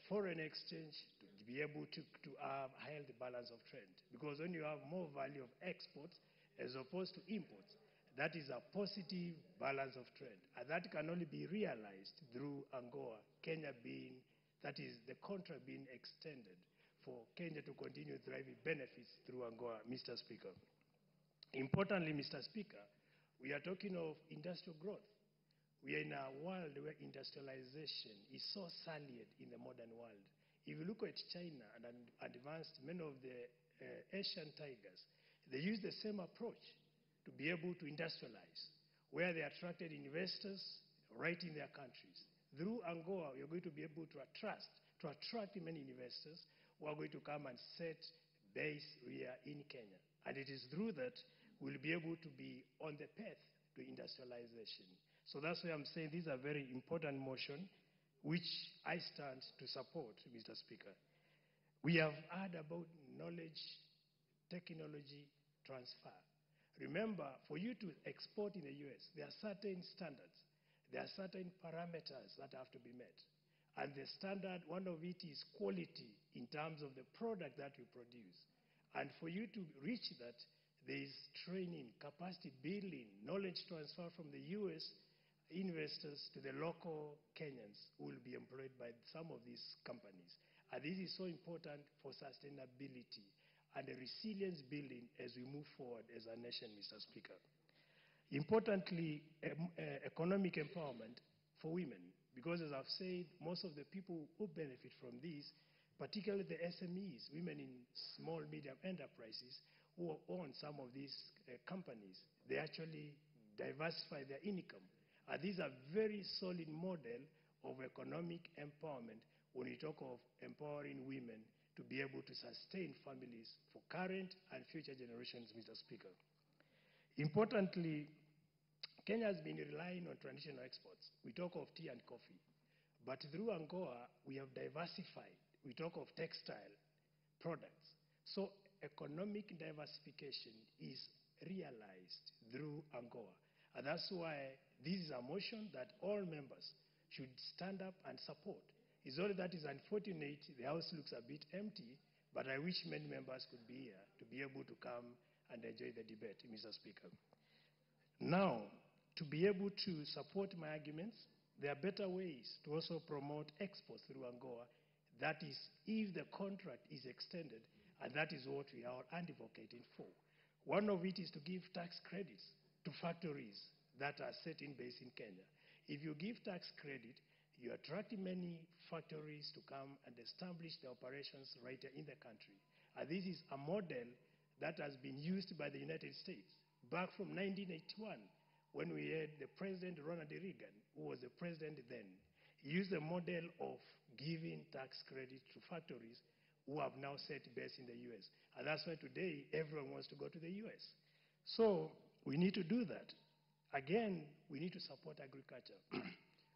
foreign exchange, to be able to have a healthy balance of trade. Because when you have more value of exports as opposed to imports, that is a positive balance of trade. And that can only be realized through AGOA, Kenya being, that is the contract being extended for Kenya to continue driving benefits through AGOA, Mr. Speaker. Importantly, Mr. Speaker, we are talking of industrial growth. We are in a world where industrialization is so salient in the modern world. If you look at China and advanced many of the Asian tigers, they use the same approach to be able to industrialize, where they attracted investors right in their countries. Through AGOA, we are going to be able to attract many investors who are going to come and set base here in Kenya. And it is through that we'll be able to be on the path to industrialization. So that's why I'm saying these are very important motion, which I stand to support, Mr. Speaker. We have heard about knowledge, technology transfer. Remember, for you to export in the US, there are certain standards, there are certain parameters that have to be met. And the standard, one of it is quality in terms of the product that we produce. And for you to reach that, there is training, capacity building, knowledge transfer from the US investors to the local Kenyans who will be employed by some of these companies. And this is so important for sustainability and the resilience building as we move forward as a nation, Mr. Speaker. Importantly, economic empowerment for women, because as I've said, most of the people who benefit from this, particularly the SMEs, women in small, medium enterprises who own some of these companies, they actually diversify their income. And these are very solid model of economic empowerment when we talk of empowering women to be able to sustain families for current and future generations, Mr. Speaker. Importantly, Kenya has been relying on traditional exports. We talk of tea and coffee. But through AGOA, we have diversified. We talk of textile products. So economic diversification is realized through AGOA. And that's why this is a motion that all members should stand up and support. It's only that is unfortunate, the House looks a bit empty, but I wish many members could be here to be able to come and enjoy the debate, Mr. Speaker. Now, to be able to support my arguments, there are better ways to also promote exports through AGOA. That is, if the contract is extended, and that is what we are advocating for. One of it is to give tax credits to factories that are set in base in Kenya. If you give tax credit, you attract many factories to come and establish their operations right in the country. And this is a model that has been used by the United States back from 1981 when we had the President Ronald Reagan, who was the president then. He used the model of giving tax credit to factories who have now set base in the US. And that's why today everyone wants to go to the US. So we need to do that. Again, we need to support agriculture.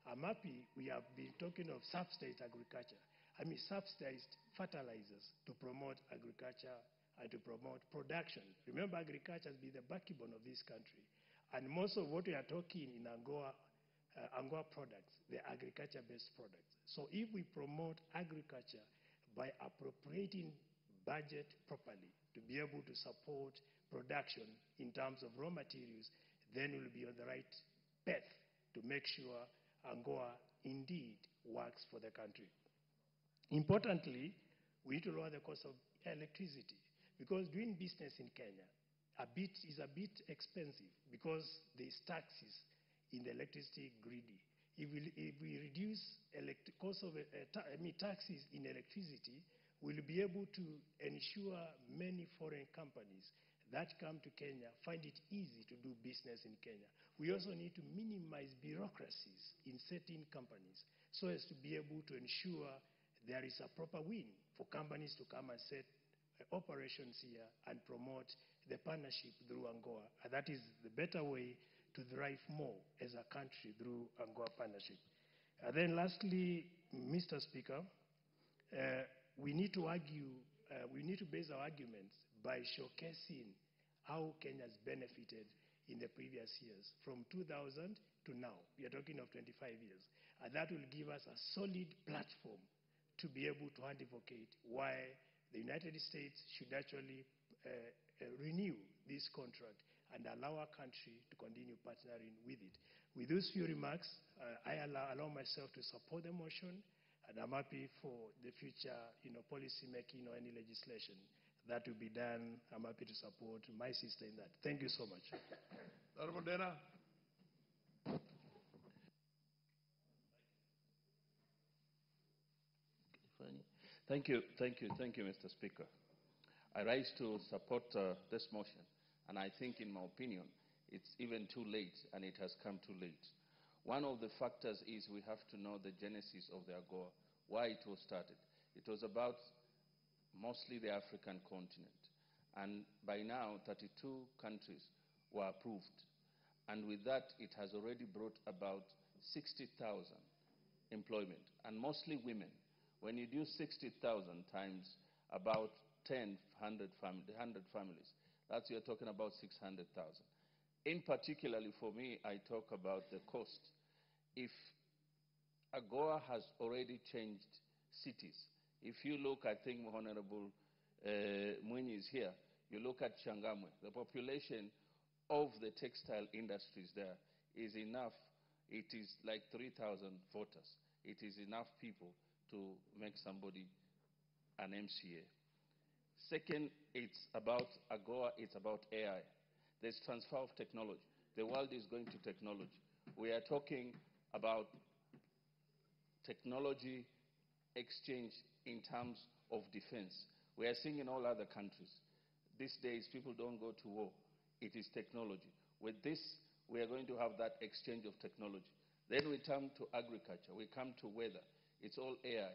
I'm happy we have been talking of subsidized agriculture. I mean subsidized fertilizers to promote agriculture and to promote production. Remember, agriculture has been the backbone of this country. And most of what we are talking in AGOA products, they're agriculture-based products. So if we promote agriculture by appropriating budget properly to be able to support production in terms of raw materials, then we'll be on the right path to make sure AGOA indeed works for the country. Importantly, we need to lower the cost of electricity because doing business in Kenya is a bit expensive because there's taxes in the electricity grid. If we reduce cost of taxes in electricity, we'll be able to ensure many foreign companies that come to Kenya find it easy to do business in Kenya. We also need to minimize bureaucracies in certain companies so as to be able to ensure there is a proper win for companies to come and set operations here and promote the partnership through AGOA. And that is the better way to thrive more as a country through AGOA partnership. And then lastly, Mr. Speaker, we need to base our arguments by showcasing how Kenya has benefited in the previous years, from 2000 to now. We are talking of 25 years. And that will give us a solid platform to be able to advocate why the United States should actually renew this contract and allow our country to continue partnering with it. With those few remarks, I allow myself to support the motion, and I'm happy for the future policy making or any legislation that will be done. I'm happy to support my sister in that. Thank you so much. Honorable Dena. Thank you, Mr. Speaker. I rise to support this motion, and I think, in my opinion, it's even too late, and it has come too late. One of the factors is we have to know the genesis of the AGOA, why it was started. It was about mostly the African continent, and by now 32 countries were approved, and with that it has already brought about 60,000 employment, and mostly women. When you do 60,000 times about 100 families, that's you're talking about 600,000. In particularly for me, I talk about the cost. If AGOA has already changed cities, if you look, I think Honorable Mwinyi is here, you look at Changamwe, the population of the textile industries there is enough. It is like 3,000 voters. It is enough people to make somebody an MCA. Second, it's about AGOA, it's about AI. There's transfer of technology. The world is going to technology. We are talking about technology exchange in terms of defense. We are seeing in all other countries. These days, people don't go to war. It is technology. With this, we are going to have that exchange of technology. Then we turn to agriculture. We come to weather. It's all AI.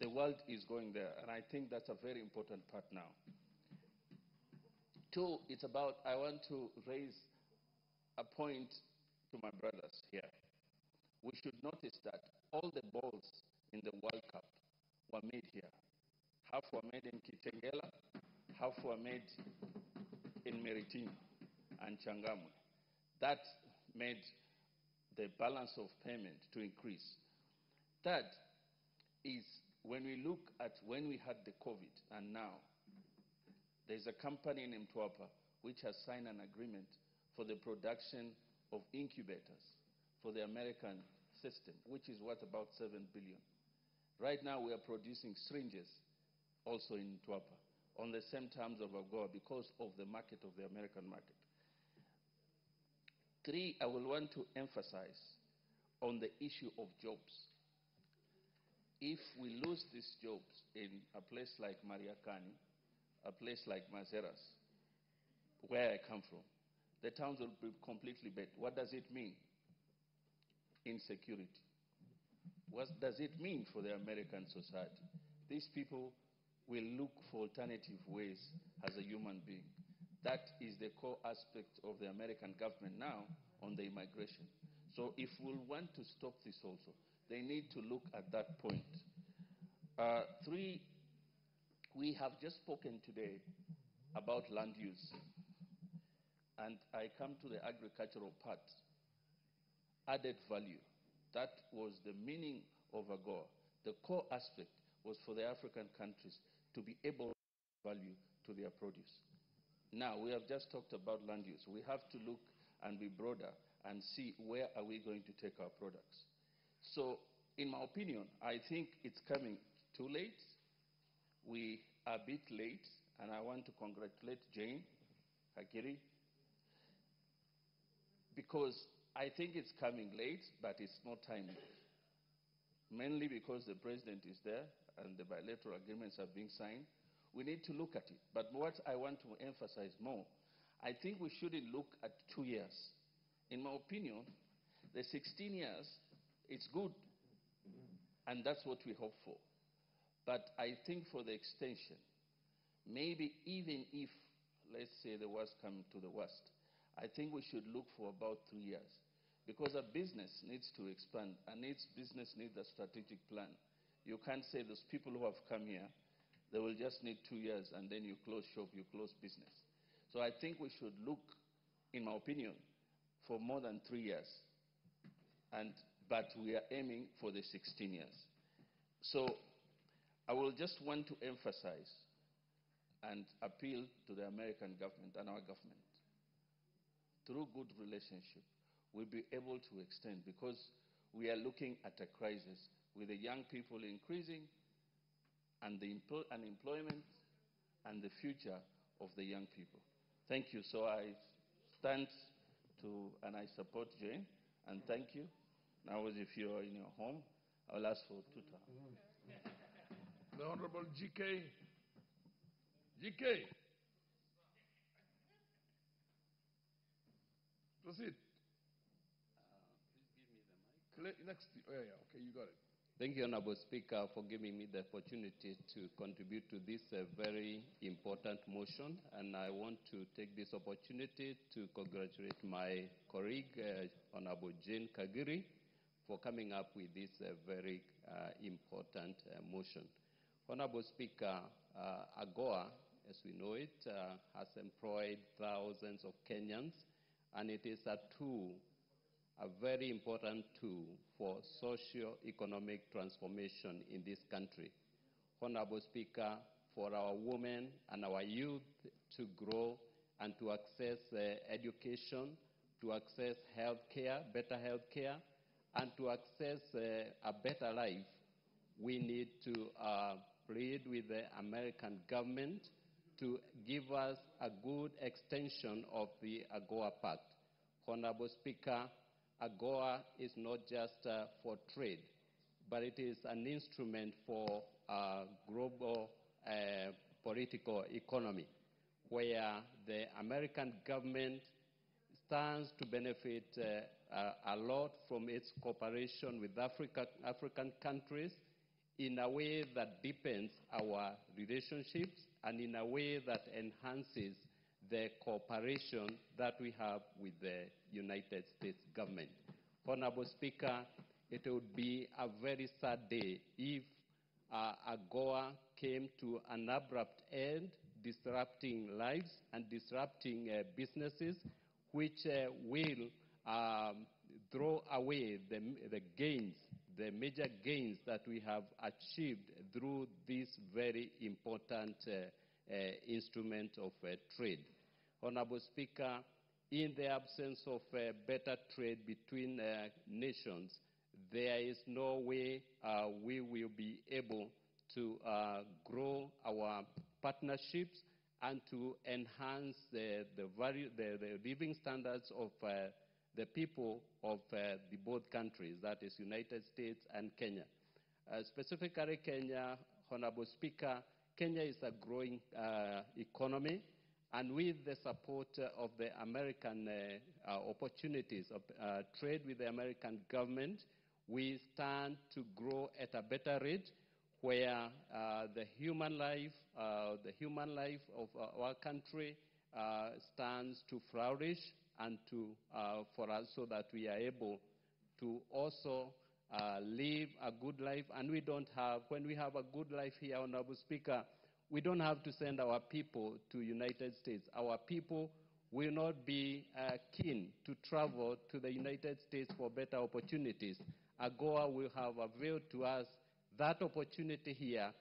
The world is going there, and I think that's a very important part now. Two, it's about, I want to raise a point to my brothers here. We should notice that all the balls in the World Cup were made here. Half were made in Kitengela, half were made in Meritini and Changamwe. That made the balance of payment to increase. Third is when we look at when we had the COVID and now, there's a company in Mtwapa which has signed an agreement for the production of incubators for the American system, which is worth about 7 billion. Right now we are producing syringes also in Mtwapa on the same terms of AGOA because of the market of the American market. Three, I will want to emphasize on the issue of jobs. If we lose these jobs in a place like Mariakani, a place like Mazeras, where I come from, the towns will be completely bad. What does it mean? Insecurity. What does it mean for the American society? These people will look for alternative ways as a human being. That is the core aspect of the American government now on the immigration. So if we want to stop this also, they need to look at that point. Three, we have just spoken today about land use. And I come to the agricultural part. Added value. That was the meaning of AGOA. The core aspect was for the African countries to be able to add value to their produce. Now, we have just talked about land use. We have to look and be broader and see where are we going to take our products. So, in my opinion, I think it's coming too late. We are a bit late, and I want to congratulate Jane Kagiri because I think it's coming late, but it's not timely. Mainly because the president is there and the bilateral agreements are being signed. We need to look at it. But what I want to emphasize more, I think we shouldn't look at 2 years. In my opinion, the 16 years, it's good, and that's what we hope for. But I think for the extension, maybe even if, let's say, the worst comes to the worst, I think we should look for about 3 years. Because a business needs to expand, and its business needs a strategic plan. You can't say those people who have come here, they will just need 2 years, and then you close shop, you close business. So I think we should look, in my opinion, for more than 3 years. But we are aiming for the 16 years. So I will just want to emphasize and appeal to the American government and our government. Through good relationship, we'll be able to extend because we are looking at a crisis with the young people increasing and the unemployment and the future of the young people. Thank you. So I stand to and I support Jane, and thank you. Now, if you are in your home, I will ask for 2 terms. The Honorable GK. GK. Proceed. Next. Oh, yeah, okay, you got it. Thank you, Honorable Speaker, for giving me the opportunity to contribute to this very important motion. And I want to take this opportunity to congratulate my colleague, Honorable Jane Kagiri, for coming up with this very important motion. Honorable Speaker, AGOA, as we know it, has employed thousands of Kenyans, and it is a tool, a very important tool for socio-economic transformation in this country. Honorable Speaker, for our women and our youth to grow and to access education, to access health care, better health care, and to access a better life, we need to plead with the American government to give us a good extension of the AGOA Pact. Honorable Speaker, AGOA is not just for trade, but it is an instrument for global political economy, where the American government stands to benefit a lot from its cooperation with African countries in a way that deepens our relationships and in a way that enhances the cooperation that we have with the United States government. Honorable Speaker, it would be a very sad day if AGOA came to an abrupt end, disrupting lives and disrupting businesses, which will throw away the gains, the major gains that we have achieved through this very important instrument of trade. Honorable Speaker, in the absence of better trade between nations, there is no way we will be able to grow our partnerships and to enhance the living standards of the people of the both countries, that is United States and Kenya. Specifically Kenya, Honorable Speaker, Kenya is a growing economy, and with the support of the American opportunities of trade with the American government, we stand to grow at a better rate, where the human life of our country stands to flourish and to for us, so that we are able to also live a good life. And we don't have, when we have a good life here, Honorable Speaker, we don't have to send our people to United States. Our people will not be keen to travel to the United States for better opportunities. AGOA will have availed to us that opportunity here,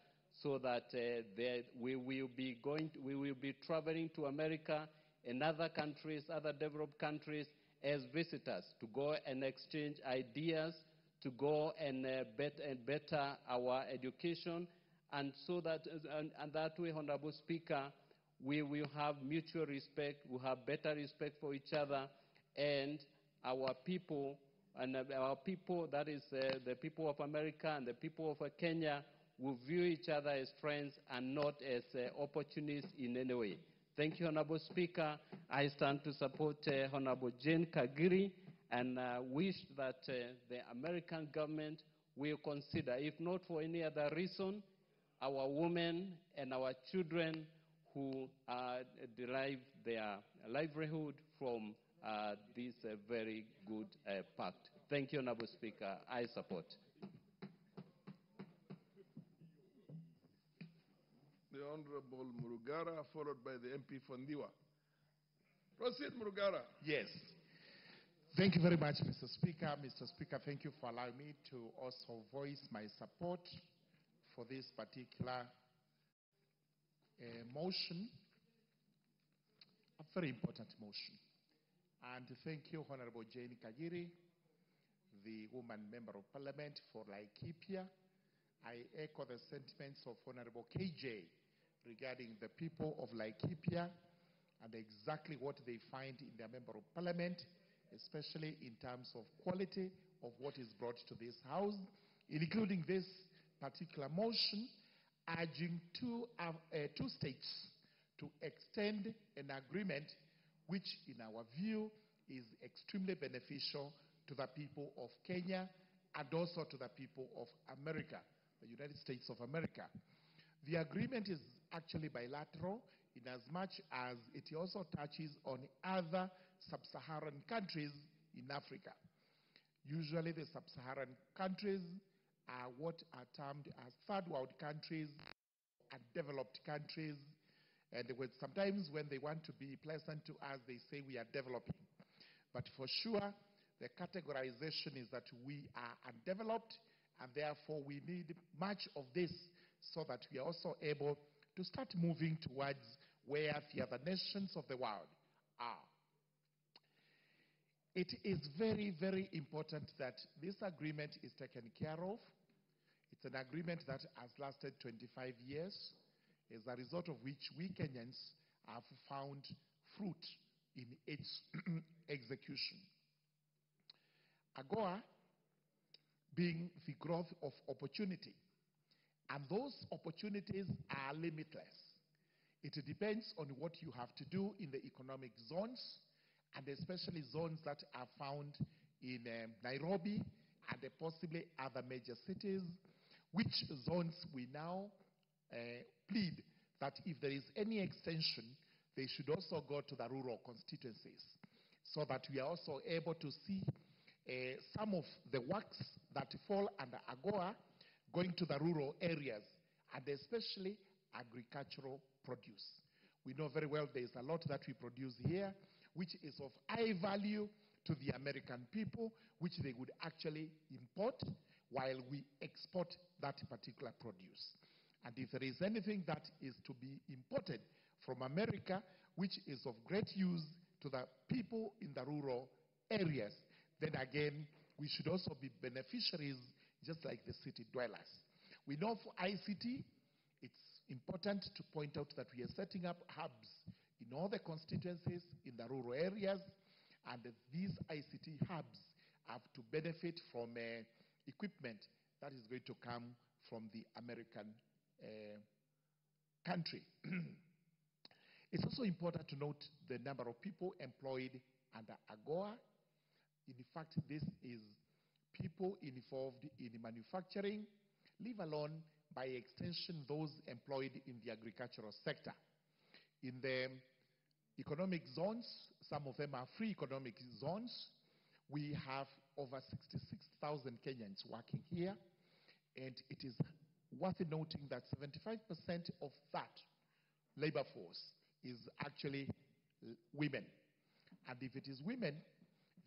so that we will be traveling to America and other countries, other developed countries, as visitors, to go and exchange ideas, to go and better our education, and so that and that way, Honorable Speaker, we will have mutual respect, we have better respect for each other, and our people, that is the people of America and the people of Kenya, will view each other as friends and not as opportunists in any way. Thank you, Honorable Speaker. I stand to support Honorable Jane Kagiri, and wish that the American government will consider, if not for any other reason, our women and our children who derive their livelihood from this very good pact. Thank you, Honorable Speaker. I support. The Honorable Murugara, followed by the MP Fondiwa. Proceed, Murugara. Yes. Thank you very much, Mr. Speaker. Mr. Speaker, thank you for allowing me to also voice my support for this particular motion, a very important motion. And thank you, Honorable Jane Kagiri, the woman member of Parliament for Laikipia. I echo the sentiments of Honorable KJ regarding the people of Laikipia and exactly what they find in their member of Parliament, especially in terms of quality of what is brought to this House, including this particular motion, urging two states to extend an agreement which, in our view, is extremely beneficial to the people of Kenya and also to the people of America, the United States of America. The agreement is actually bilateral in as much as it also touches on other sub-Saharan countries in Africa. Usually the sub-Saharan countries are what are termed as third world countries and developed countries. And sometimes when they want to be pleasant to us, they say we are developing. But for sure, the categorization is that we are undeveloped, and therefore we need much of this so that we are also able to start moving towards where the other nations of the world are. It is very, very important that this agreement is taken care of. It's an agreement that has lasted 25 years, as a result of which we Kenyans have found fruit in its execution. AGOA being the growth of opportunity, and those opportunities are limitless. It depends on what you have to do in the economic zones, and especially zones that are found in Nairobi and possibly other major cities, which zones we now plead that if there is any extension, they should also go to the rural constituencies, so that we are also able to see some of the works that fall under AGOA going to the rural areas, and especially agricultural produce. We know very well there is a lot that we produce here, which is of high value to the American people, which they would actually import while we export that particular produce. And if there is anything that is to be imported from America, which is of great use to the people in the rural areas, then again, we should also be beneficiaries just like the city dwellers. We know for ICT, it's important to point out that we are setting up hubs in all the constituencies in the rural areas, and these ICT hubs have to benefit from equipment that is going to come from the American country. It's also important to note the number of people employed under AGOA. In fact, this is people involved in manufacturing, leave alone, by extension, those employed in the agricultural sector. In the economic zones, some of them are free economic zones, we have over 66,000 Kenyans working here, and it is worth noting that 75% of that labor force is actually women. And if it is women,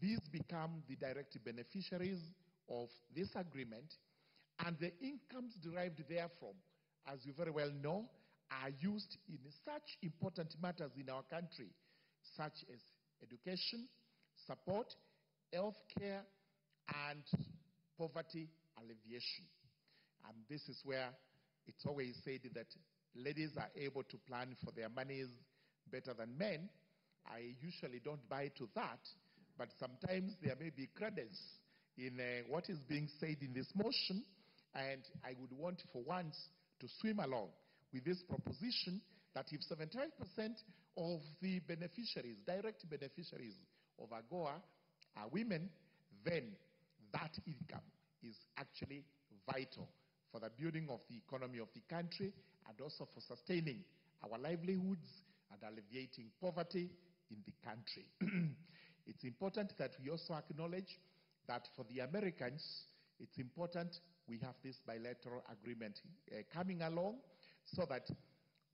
these become the direct beneficiaries of this agreement, and the incomes derived therefrom, as you very well know, are used in such important matters in our country, such as education, support, health care, and poverty alleviation. And this is where it's always said that ladies are able to plan for their monies better than men. I usually don't buy to that, but sometimes there may be credence in what is being said in this motion, and I would want for once to swim along with this proposition that if 75% of the beneficiaries, direct beneficiaries of AGOA are women, then that income is actually vital for the building of the economy of the country and also for sustaining our livelihoods and alleviating poverty in the country. It's important that we also acknowledge that for the Americans, it's important we have this bilateral agreement coming along so that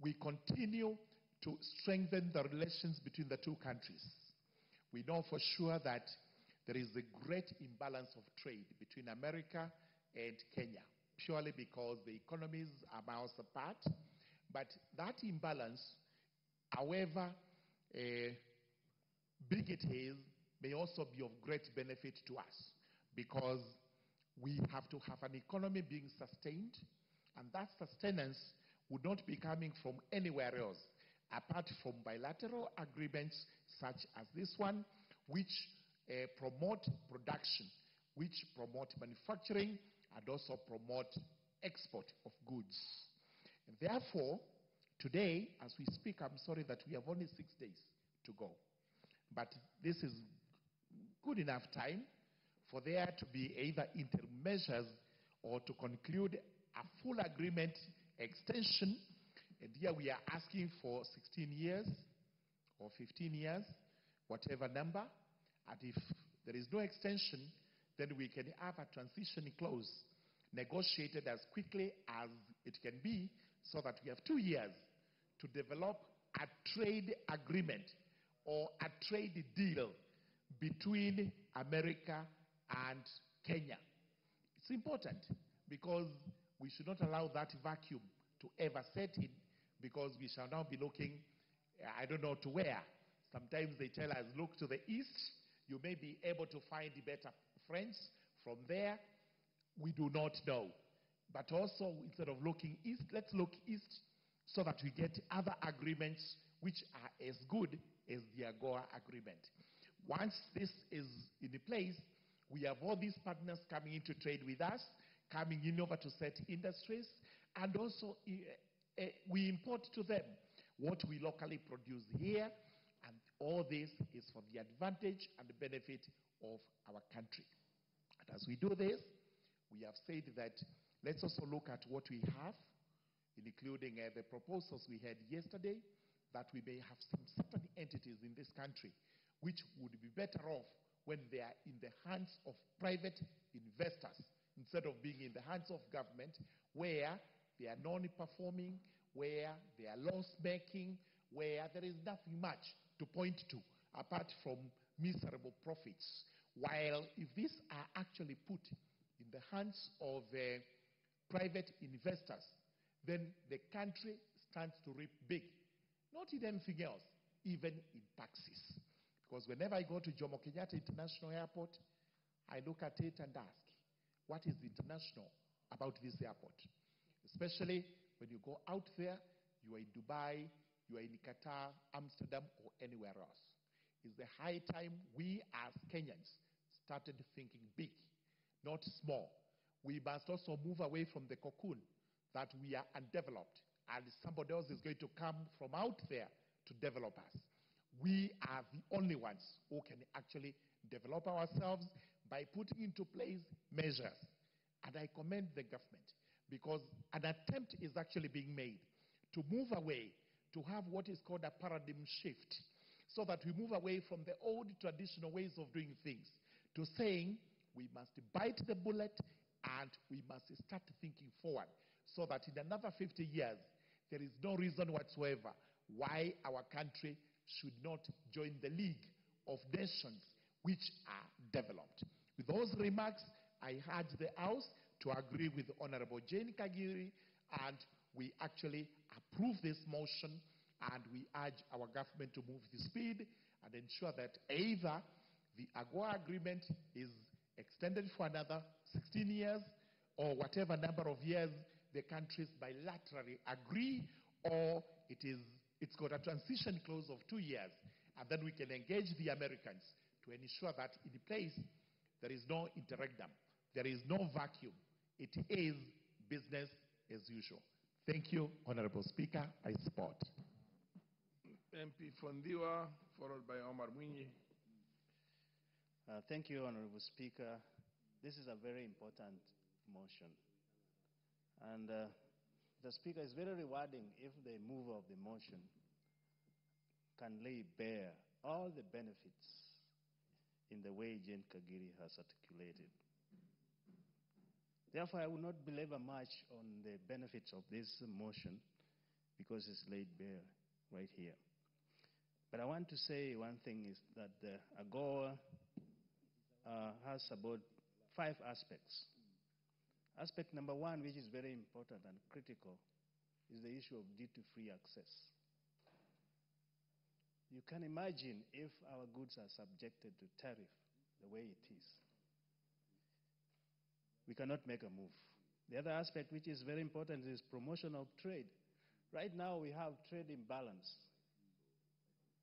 we continue to strengthen the relations between the two countries. We know for sure that there is a great imbalance of trade between America and Kenya, purely because the economies are miles apart. But that imbalance, however big it is, may also be of great benefit to us, because we have to have an economy being sustained, and that sustenance would not be coming from anywhere else apart from bilateral agreements such as this one, which promote production, which promote manufacturing, and also promote export of goods. And therefore, today, as we speak, I'm sorry that we have only 6 days to go. But this is good enough time for there to be either interim measures or to conclude a full agreement extension. And here we are asking for 16 years or 15 years, whatever number. And if there is no extension, then we can have a transition clause negotiated as quickly as it can be, so that we have 2 years to develop a trade agreement or a trade deal between America and Kenya. It's important because we should not allow that vacuum to ever set in, because we shall now be looking, I don't know to where. Sometimes they tell us, look to the east. You may be able to find better friends from there. We do not know. But also, instead of looking east, let's look east so that we get other agreements which are as good as the AGOA agreement. Once this is in place, we have all these partners coming in to trade with us, coming in over to set industries, and also we import to them what we locally produce here, and all this is for the advantage and the benefit of our country. And as we do this, we have said that let's also look at what we have, including the proposals we had yesterday, that we may have some certain entities in this country which would be better off when they are in the hands of private investors instead of being in the hands of government, where they are non-performing, where they are loss-making, where there is nothing much to point to apart from miserable profits. While if these are actually put in the hands of private investors, then the country stands to reap big. Not in anything else, even in taxes. Because whenever I go to Jomo Kenyatta International Airport, I look at it and ask, what is international about this airport? Especially when you go out there, you are in Dubai, you are in Qatar, Amsterdam, or anywhere else. It's the high time we as Kenyans started thinking big, not small. We must also move away from the cocoon that we are undeveloped, and somebody else is going to come from out there to develop us. We are the only ones who can actually develop ourselves by putting into place measures. And I commend the government, because an attempt is actually being made to move away, to have what is called a paradigm shift, so that we move away from the old traditional ways of doing things to saying we must bite the bullet and we must start thinking forward, so that in another 50 years, there is no reason whatsoever why our country should not join the league of nations which are developed. With those remarks, I urge the House to agree with Honorable Jane Kagiri, and we actually approve this motion, and we urge our government to move with speed and ensure that either the AGOA agreement is extended for another 16 years, or whatever number of years the countries bilaterally agree, or it's got a transition clause of 2 years, and then we can engage the Americans to ensure that in place there is no interregnum, there is no vacuum. It is business as usual. Thank you, Honorable Speaker. I support. MP Fondiwa, followed by Omar Mwinyi. Thank you, Honorable Speaker. This is a very important motion. And the Speaker, is very rewarding if the mover of the motion can lay bare all the benefits in the way Jane Kagiri has articulated. Therefore, I will not belabor much on the benefits of this motion because it's laid bare right here. But I want to say one thing is that the AGOA has about 5 aspects. Aspect number 1, which is very important and critical, is the issue of duty-free access. You can imagine if our goods are subjected to tariff the way it is, we cannot make a move. The other aspect which is very important is promotion of trade. Right now we have trade imbalance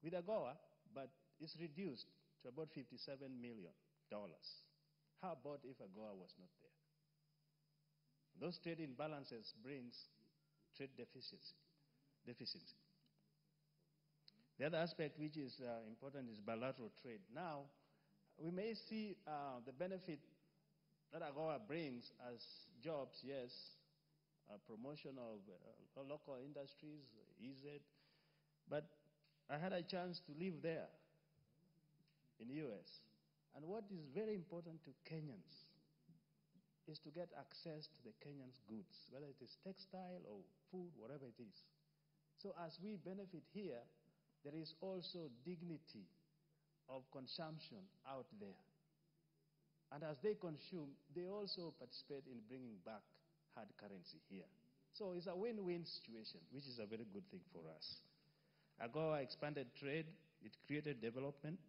with AGOA, but it's reduced to about $57 million. How about if AGOA was not there? Those trade imbalances brings trade deficits. The other aspect which is important is bilateral trade. Now, we may see the benefit that AGOA brings as jobs, yes, promotion of local industries, EZ, but I had a chance to live there in the US. And what is very important to Kenyans is to get access to the Kenyans' goods, whether it is textile or food, whatever it is. So as we benefit here, there is also dignity of consumption out there. And as they consume, they also participate in bringing back hard currency here. So it's a win-win situation, which is a very good thing for us. AGOA expanded trade. It created development.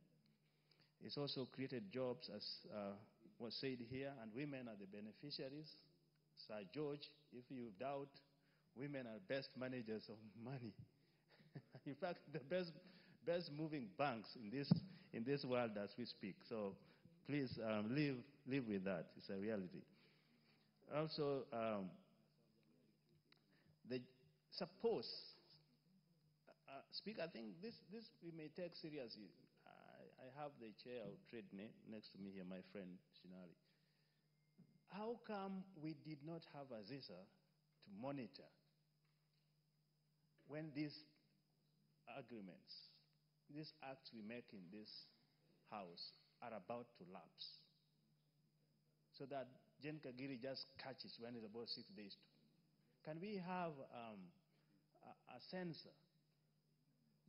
It's also created jobs, as was said here, and women are the beneficiaries. Sir George, if you doubt, women are best managers of money. In fact, the best moving banks in this world as we speak. So please live with that. It's a reality. Also, suppose, Speaker, I think this we may take seriously. I have the chair of trade next to me here, my friend Shinali. How come we did not have a ZISA to monitor when these agreements, these acts we make in this house are about to lapse? So that Jen Kagiri just catches when it's about 6 days to. Can we have a sensor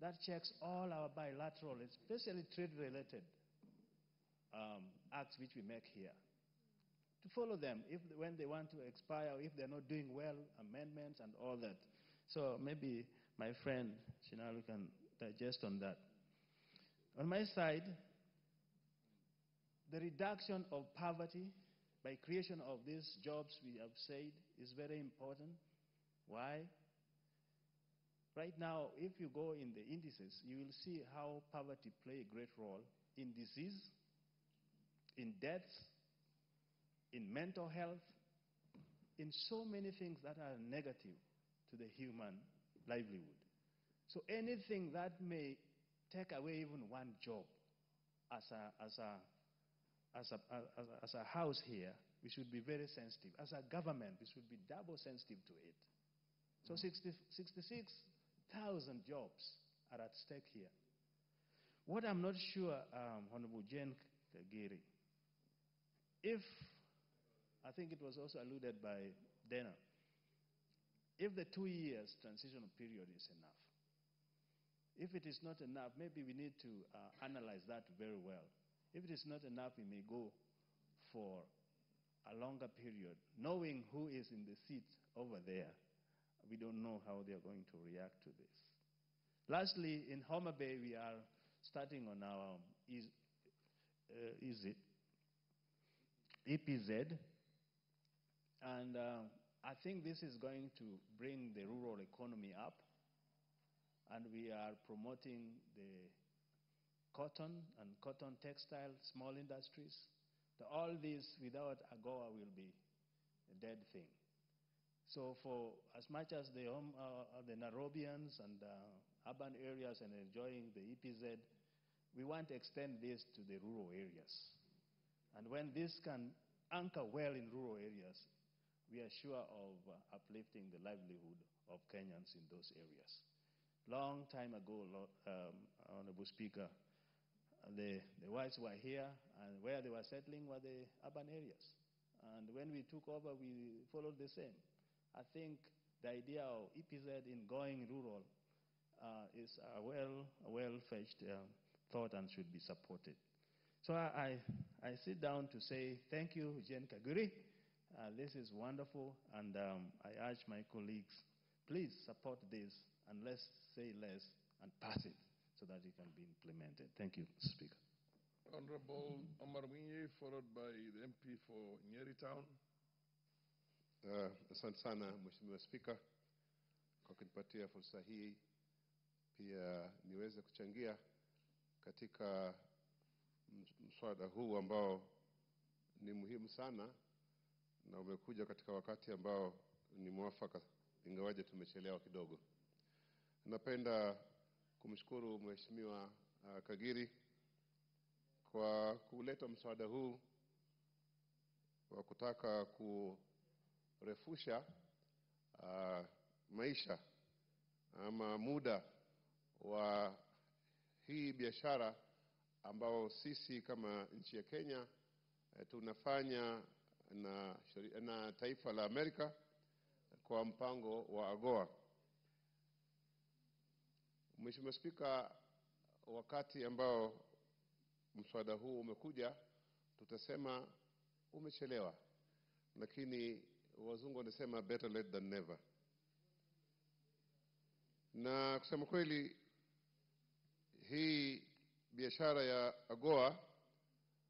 that checks all our bilateral, especially trade-related acts which we make here, to follow them when they want to expire, or if they're not doing well, amendments and all that. So maybe my friend Shinalu can digest on that. On my side, the reduction of poverty by creation of these jobs, we have said, is very important. Why? Right now, if you go in the indices, you will see how poverty plays a great role in disease, in deaths, in mental health, in so many things that are negative to the human livelihood. So anything that may take away even one job as a house here, we should be very sensitive. As a government, we should be double sensitive to it. So 66,000 jobs are at stake here. What I'm not sure, Honorable Jen Kagiri, if, I think it was also alluded by Dana, if the 2 years transitional period is enough. If it is not enough, maybe we need to analyze that very well. If it is not enough, we may go for a longer period, knowing who is in the seat over there. We don't know how they are going to react to this. Lastly, in Homa Bay, we are starting on our EPZ, and I think this is going to bring the rural economy up, and we are promoting the cotton and cotton textile, small industries. All this without AGOA will be a dead thing. So for as much as the Nairobians and urban areas are enjoying the EPZ, we want to extend this to the rural areas. And when this can anchor well in rural areas, we are sure of uplifting the livelihood of Kenyans in those areas. Long time ago, Honorable Speaker, the whites were here, and where they were settling were the urban areas. And when we took over, we followed the same. I think the idea of EPZ in going rural is a well-fetched thought and should be supported. So I sit down to say thank you, Jen Kagiri. This is wonderful, and I urge my colleagues, please support this, and let's say less and pass it so that it can be implemented. Thank you, Speaker. Honorable Omar Mwinyi, followed by the MP for Nyeri Town. Asante sana Mheshimiwa Spika kwa kunipatia fursa hii pia niweze kuchangia katika mswada huu ambao ni muhimu sana na umekuja katika wakati ambao ni mwafaka, ingawaje tumechelewa kidogo. Napenda kumshukuru Mheshimiwa Kagiri kwa kuleta mswada huu wa kutaka kurefusha maisha ama muda wa hii biashara ambao sisi kama nchi ya Kenya tunafanya na taifa la Amerika kwa mpango wa AGOA. Mheshimiwa Spika, wakati ambao mswada huu umekuja, tutasema umechelewa, lakini wazungu wanasema better late than never. Na kusema kweli, hii biashara ya AGOA,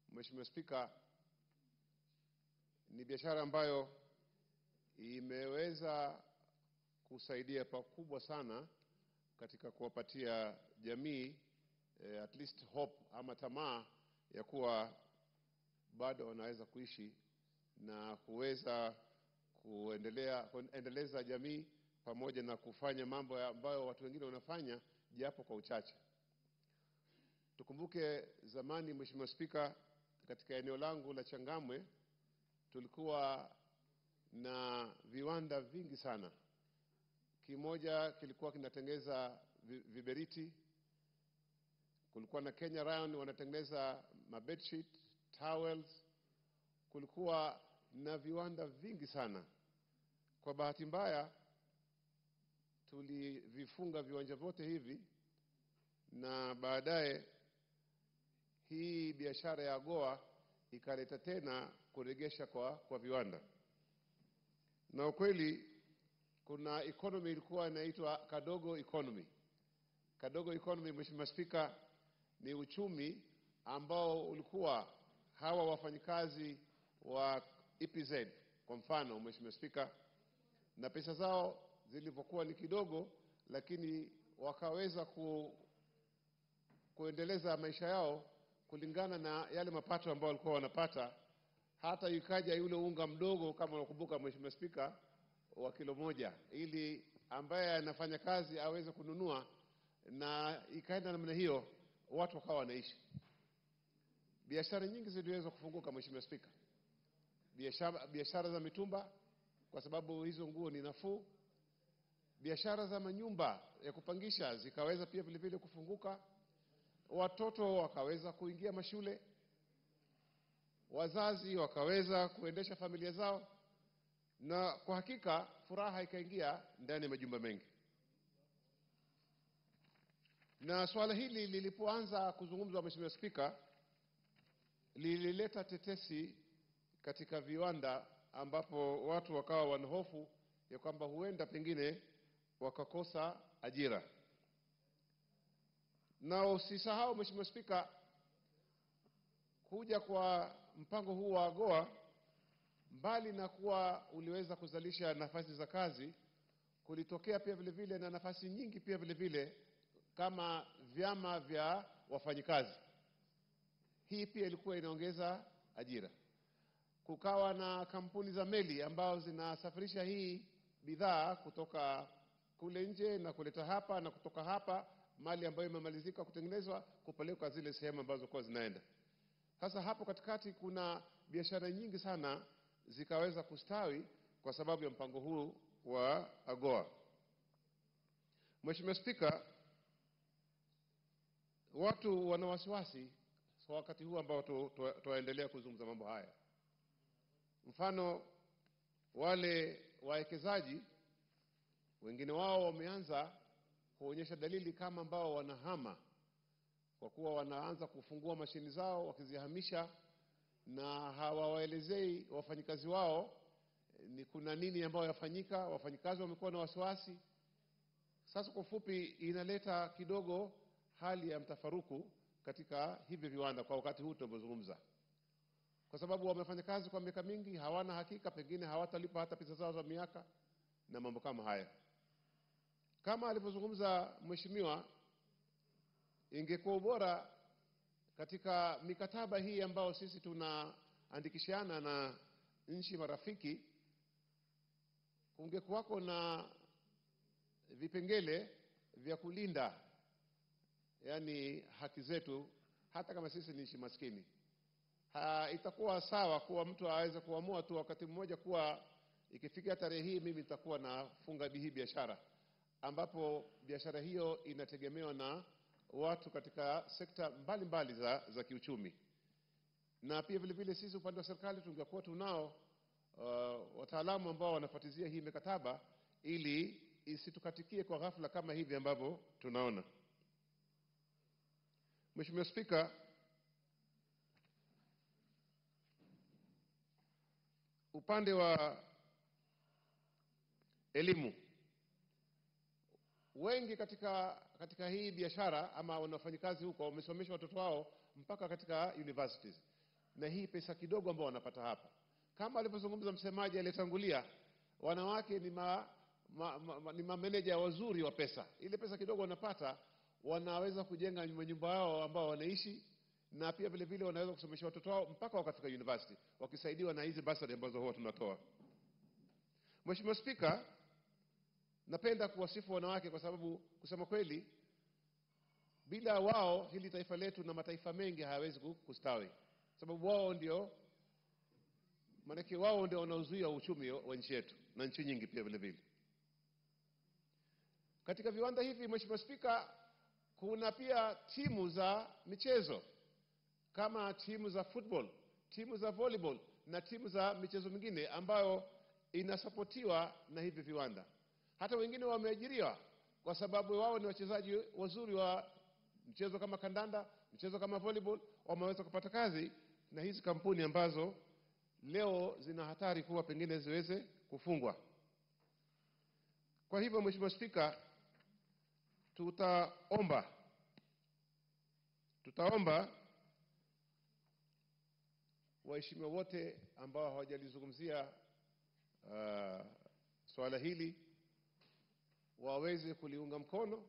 Mheshimiwa Spika, ni biashara ambayo imeweza kusaidia pakubwa sana katika kuwapatia jamii at least hope ama tamaa ya kuwa bado wanaweza kuishi na kuweza kuendeleza jamii pamoja na kufanya mambo ambayo watu wengine wanafanya japo kwa uchache. Tukumbuke zamani, Mheshimiwa Spika, katika eneo langu la Changamwe tulikuwa na viwanda vingi sana. Kimoja kilikuwa kinatengeza viberiti, kulikuwa na Kenya Rayon wanatengeneza bedsheet, towels, kulikuwa na viwanda vingi sana. Kwa bahati mbaya tulivifunga viwanja vyote hivi, na baadaye hii biashara ya AGOA ikaleta tena kuregesha kwa viwanda. Na ukweli kuna economy ilikuwa inaitwa kadogo economy. Kadogo economy, Mheshimiwa Spika, ni uchumi ambao ulikuwa hawa wafanyikazi wa EPZ kwa mfano, Mheshimiwa Spika, na pesa zao zilivyokuwa ni kidogo, lakini wakaweza kuendeleza maisha yao kulingana na yale mapato ambao walikuwa wanapata. Hata ikaja yule unga mdogo, kama unakumbuka Mheshimiwa Spika, wa kilo moja, ili ambaye anafanya kazi aweze kununua, na ikaenda namna hiyo, watu wakawa wanaishi. Biashara nyingi ziliweza kufunguka, Mheshimiwa Spika. Biashara za mitumba, kwa sababu hizo nguo ni nafuu. Biashara za manyumba ya kupangisha zikaweza pia vile vile kufunguka. Watoto wakaweza kuingia mashule, wazazi wakaweza kuendesha familia zao, na kwa hakika furaha ikaingia ndani ya majumba mengi. Na swala hili lilipoanza kuzungumzwa, Mheshimiwa Spika, lilileta tetesi katika viwanda, ambapo watu wakawa wanahofu ya kwamba huenda pengine wakakosa ajira. Na usisahau Mheshimiwa Spika, kuja kwa mpango huu wa AGOA, mbali na kuwa uliweza kuzalisha nafasi za kazi, kulitokea pia vile vile na nafasi nyingi pia vile vile kama vyama vya wafanyikazi. Hii pia ilikuwa inaongeza ajira. Kukawa na kampuni za meli ambao zinasafirisha hii bidhaa kutoka kule nje na kuleta hapa, na kutoka hapa mali ambayo imemalizika kutengenezwa kupelekwa zile sehemu ambazo kwa zinaenda. Sasa hapo katikati kuna biashara nyingi sana zikaweza kustawi kwa sababu ya mpango huu wa AGOA. Mheshimiwa Spika, watu wana wasiwasi kwa wakati huu ambao tuendelea kuzungumza mambo haya. Mfano, wale wawekezaji wengine wao wameanza kuonyesha dalili kama ambao wanahama, kwa kuwa wanaanza kufungua mashini zao wakizihamisha, na hawawaelezei wafanyikazi wao ni kuna nini ambao yafanyika. Wafanyikazi wamekuwa na wasiwasi. Sasa kwa ufupi, inaleta kidogo hali ya mtafaruku katika hivi viwanda kwa wakati huu tunapozungumza, kwa sababu wamefanya kazi kwa miaka mingi, hawana hakika, pengine hawatalipa hata pesa zao za miaka na mambo kama haya. Kama alivyozungumza mheshimiwa, ingekuwa bora katika mikataba hii ambao sisi tunaandikishana na nchi marafiki kungekuwako na vipengele vya kulinda yani haki zetu, hata kama sisi ni nchi maskini. Itakuwa sawa kuwa mtu aweze kuamua tu wakati mmoja kuwa ikifika tarehe hii mimi nitakuwa nafunga hii biashara, ambapo biashara hiyo inategemewa na watu katika sekta mbalimbali za kiuchumi. Na pia vile vile sisi upande wa serikali tungekuwa tunao wataalamu ambao wanafuatilia hii mikataba ili isitukatikie kwa ghafla kama hivi ambavyo tunaona. Mheshimiwa Spika, upande wa elimu, wengi katika hii biashara ama wanafanyikazi huko wamesomesha watoto wao mpaka katika universities, na hii pesa kidogo ambao wanapata hapa, kama alivyozungumza msemaji aliyetangulia, wanawake ni mameneja wazuri wa pesa. Ile pesa kidogo wanapata, wanaweza kujenga nyumba yao ambao wanaishi, na pia vile vile wanaweza kusomesha watoto wao mpaka wakafika university, wakisaidiwa na hizi bursary ambazo huwa tunatoa. Mheshimiwa Spika, napenda kuwasifu wanawake kwa sababu kusema kweli bila wao hili taifa letu na mataifa mengi hayawezi kustawi, sababu wao ndio wanaozuia uchumi wa nchi yetu na nchi nyingi pia vile vile. Katika viwanda hivi, Mheshimiwa Spika, kuna pia timu za michezo kama timu za football, timu za volleyball na timu za michezo mingine ambayo inasapotiwa na hivi viwanda. Hata wengine wameajiriwa kwa sababu wao ni wachezaji wazuri wa mchezo kama kandanda, mchezo kama volleyball, wameweza kupata kazi na hizi kampuni ambazo leo zina hatari kuwa pengine ziweze kufungwa. Kwa hivyo Mheshimiwa Spika, tutaomba waheshimiwa wote ambao hawajalizungumzia swala hili waweze kuliunga mkono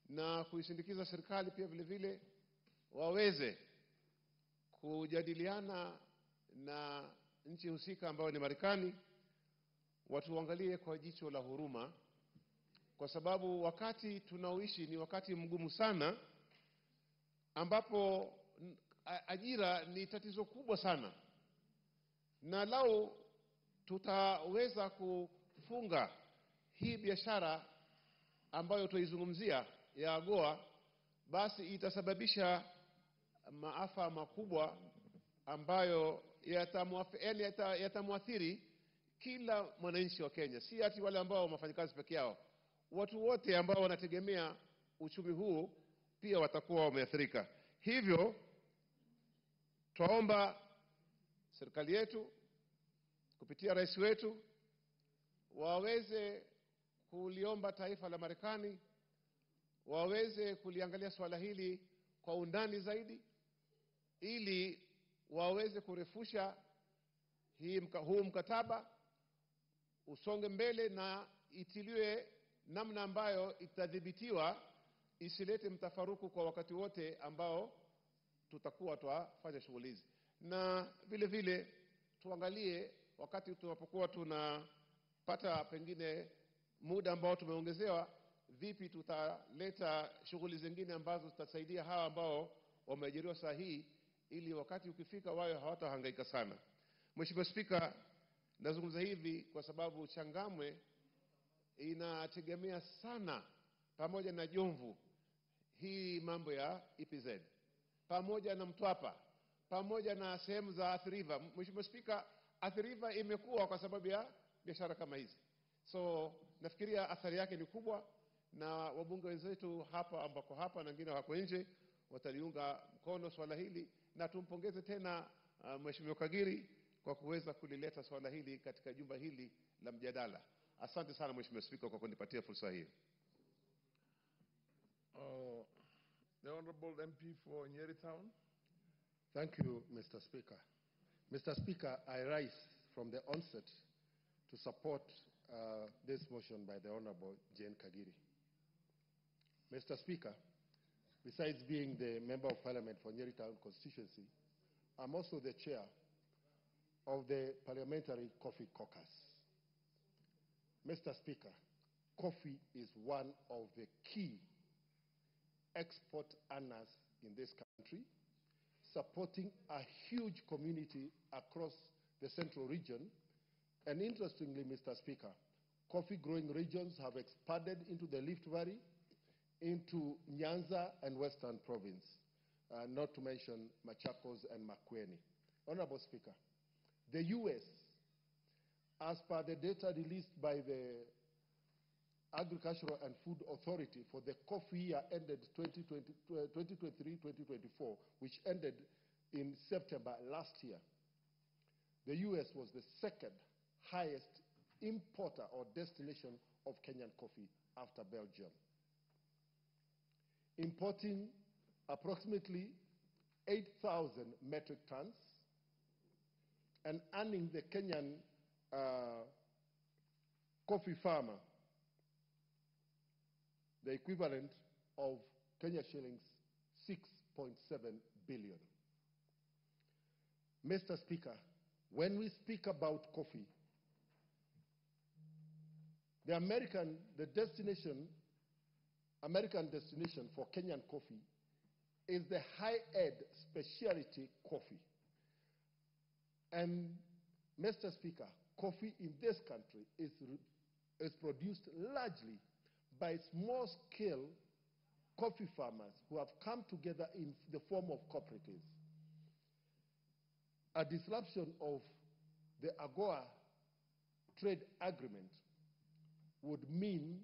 na kuisindikiza serikali pia vile vile waweze kujadiliana na nchi husika ambayo ni Marekani, watuangalie kwa jicho la huruma, kwa sababu wakati tunaoishi ni wakati mgumu sana, ambapo ajira ni tatizo kubwa sana, na lau tutaweza kufunga hii biashara ambayo tuizungumzia ya AGOA, basi itasababisha maafa makubwa ambayo yatamwathiri kila mwananchi wa Kenya, si ati wale ambao wafanyakazi peke yao. Watu wote ambao wanategemea uchumi huu pia watakuwa wameathirika. Hivyo twaomba serikali yetu kupitia rais wetu waweze kuliomba taifa la Marekani waweze kuliangalia swala hili kwa undani zaidi, ili waweze kurefusha huu mkataba usonge mbele na itiliwe namna ambayo itadhibitiwa, isilete mtafaruku kwa wakati wote ambao tutakuwa twafanya shughuli hizi. Na vile vile tuangalie wakati tunapokuwa tunapata pengine muda ambao tumeongezewa, vipi tutaleta shughuli zingine ambazo zitasaidia hawa ambao wameajiriwa saa hii, ili wakati ukifika wao hawatahangaika sana. Mheshimiwa Spika, nazungumza hivi kwa sababu Changamwe inategemea sana, pamoja na Jomvu, hii mambo ya EPZ, pamoja na Mtwapa, pamoja na sehemu za Athi River. Mheshimiwa Spika, Athi River imekuwa kwa sababu ya biashara kama hizi. So nafikiria athari yake ni kubwa, na wabunge wenzetu hapa ambako hapa na wengine wako nje wataliunga mkono swala hili, na tumpongeze tena Mheshimiwa Kagiri kwa kuweza kulileta swala hili katika jumba hili la mjadala. Asante sana Mheshimiwa Spika kwa kunipatia fursa hii. The Honorable MP for Nyeri Town. Thank you, Mr. Speaker. Mr. Speaker, I rise from the onset to support this motion by the Honorable Jane Kagiri. Mr. Speaker, besides being the Member of Parliament for Nyeri Town constituency, I'm also the chair of the Parliamentary Coffee Caucus. Mr. Speaker, coffee is one of the key export earners in this country, supporting a huge community across the central region. And interestingly, Mr. Speaker, coffee growing regions have expanded into the Rift Valley, into Nyanza and Western Province, not to mention Machakos and Makueni. Honorable Speaker, the U.S., as per the data released by the Agricultural and Food Authority for the coffee year ended 2023-2024, which ended in September last year, the U.S. was the second highest importer or destination of Kenyan coffee after Belgium, importing approximately 8,000 metric tons and earning the Kenyan coffee farmer the equivalent of Kenya shillings 6.7 billion. Mr. Speaker, when we speak about coffee, the American destination for Kenyan coffee is the high-end specialty coffee. And Mr. Speaker, coffee in this country is produced largely by small-scale coffee farmers who have come together in the form of cooperatives. A disruption of the AGOA trade agreement would mean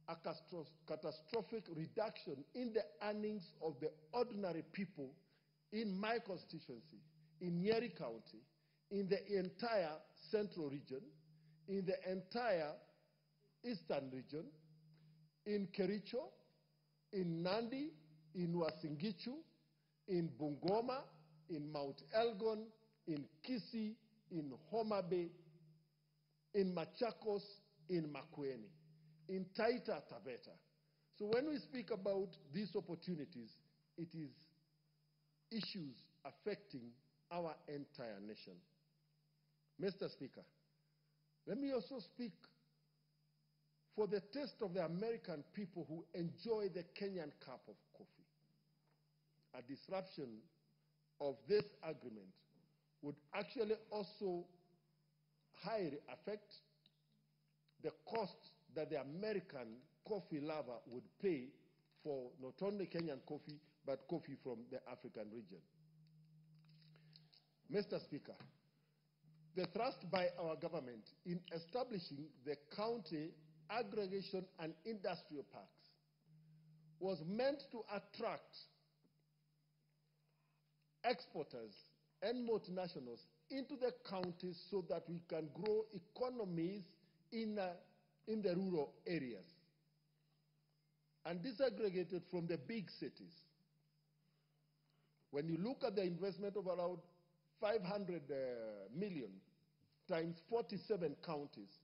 a catastrophic reduction in the earnings of the ordinary people in my constituency, in Nyeri County, in the entire central region, in the entire eastern region, in Kericho, in Nandi, in Uasin-Gishu, in Bungoma, in Mount Elgon, in Kisii, in Homa Bay, in Machakos, in Makueni, in Taita Taveta. So when we speak about these opportunities, it is issues affecting our entire nation. Mr. Speaker, let me also speak for the taste of the American people who enjoy the Kenyan cup of coffee. A disruption of this agreement would actually also highly affect the cost that the American coffee lover would pay for not only Kenyan coffee, but coffee from the African region. Mr. Speaker, the thrust by our government in establishing the county aggregation and industrial parks was meant to attract exporters and multinationals into the counties so that we can grow economies in the rural areas and disaggregated from the big cities. When you look at the investment of around 500 million times 47 counties,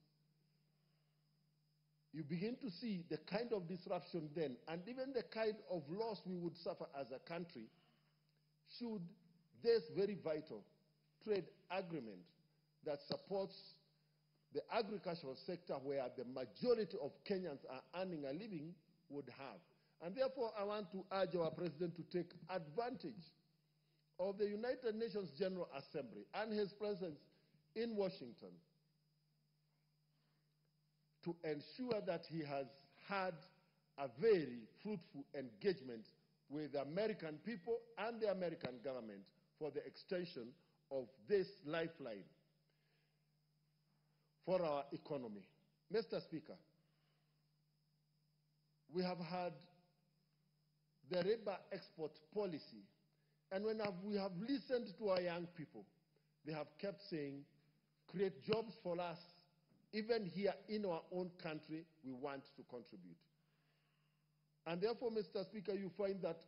you begin to see the kind of disruption then, and even the kind of loss we would suffer as a country should this very vital trade agreement that supports the agricultural sector where the majority of Kenyans are earning a living would have. And therefore, I want to urge our president to take advantage of the United Nations General Assembly and his presence in Washington to ensure that he has had a very fruitful engagement with the American people and the American government for the extension of this lifeline for our economy. Mr. Speaker, we have had the labor export policy, and when we have listened to our young people, they have kept saying, create jobs for us. Even here in our own country, we want to contribute. And therefore, Mr. Speaker, you find that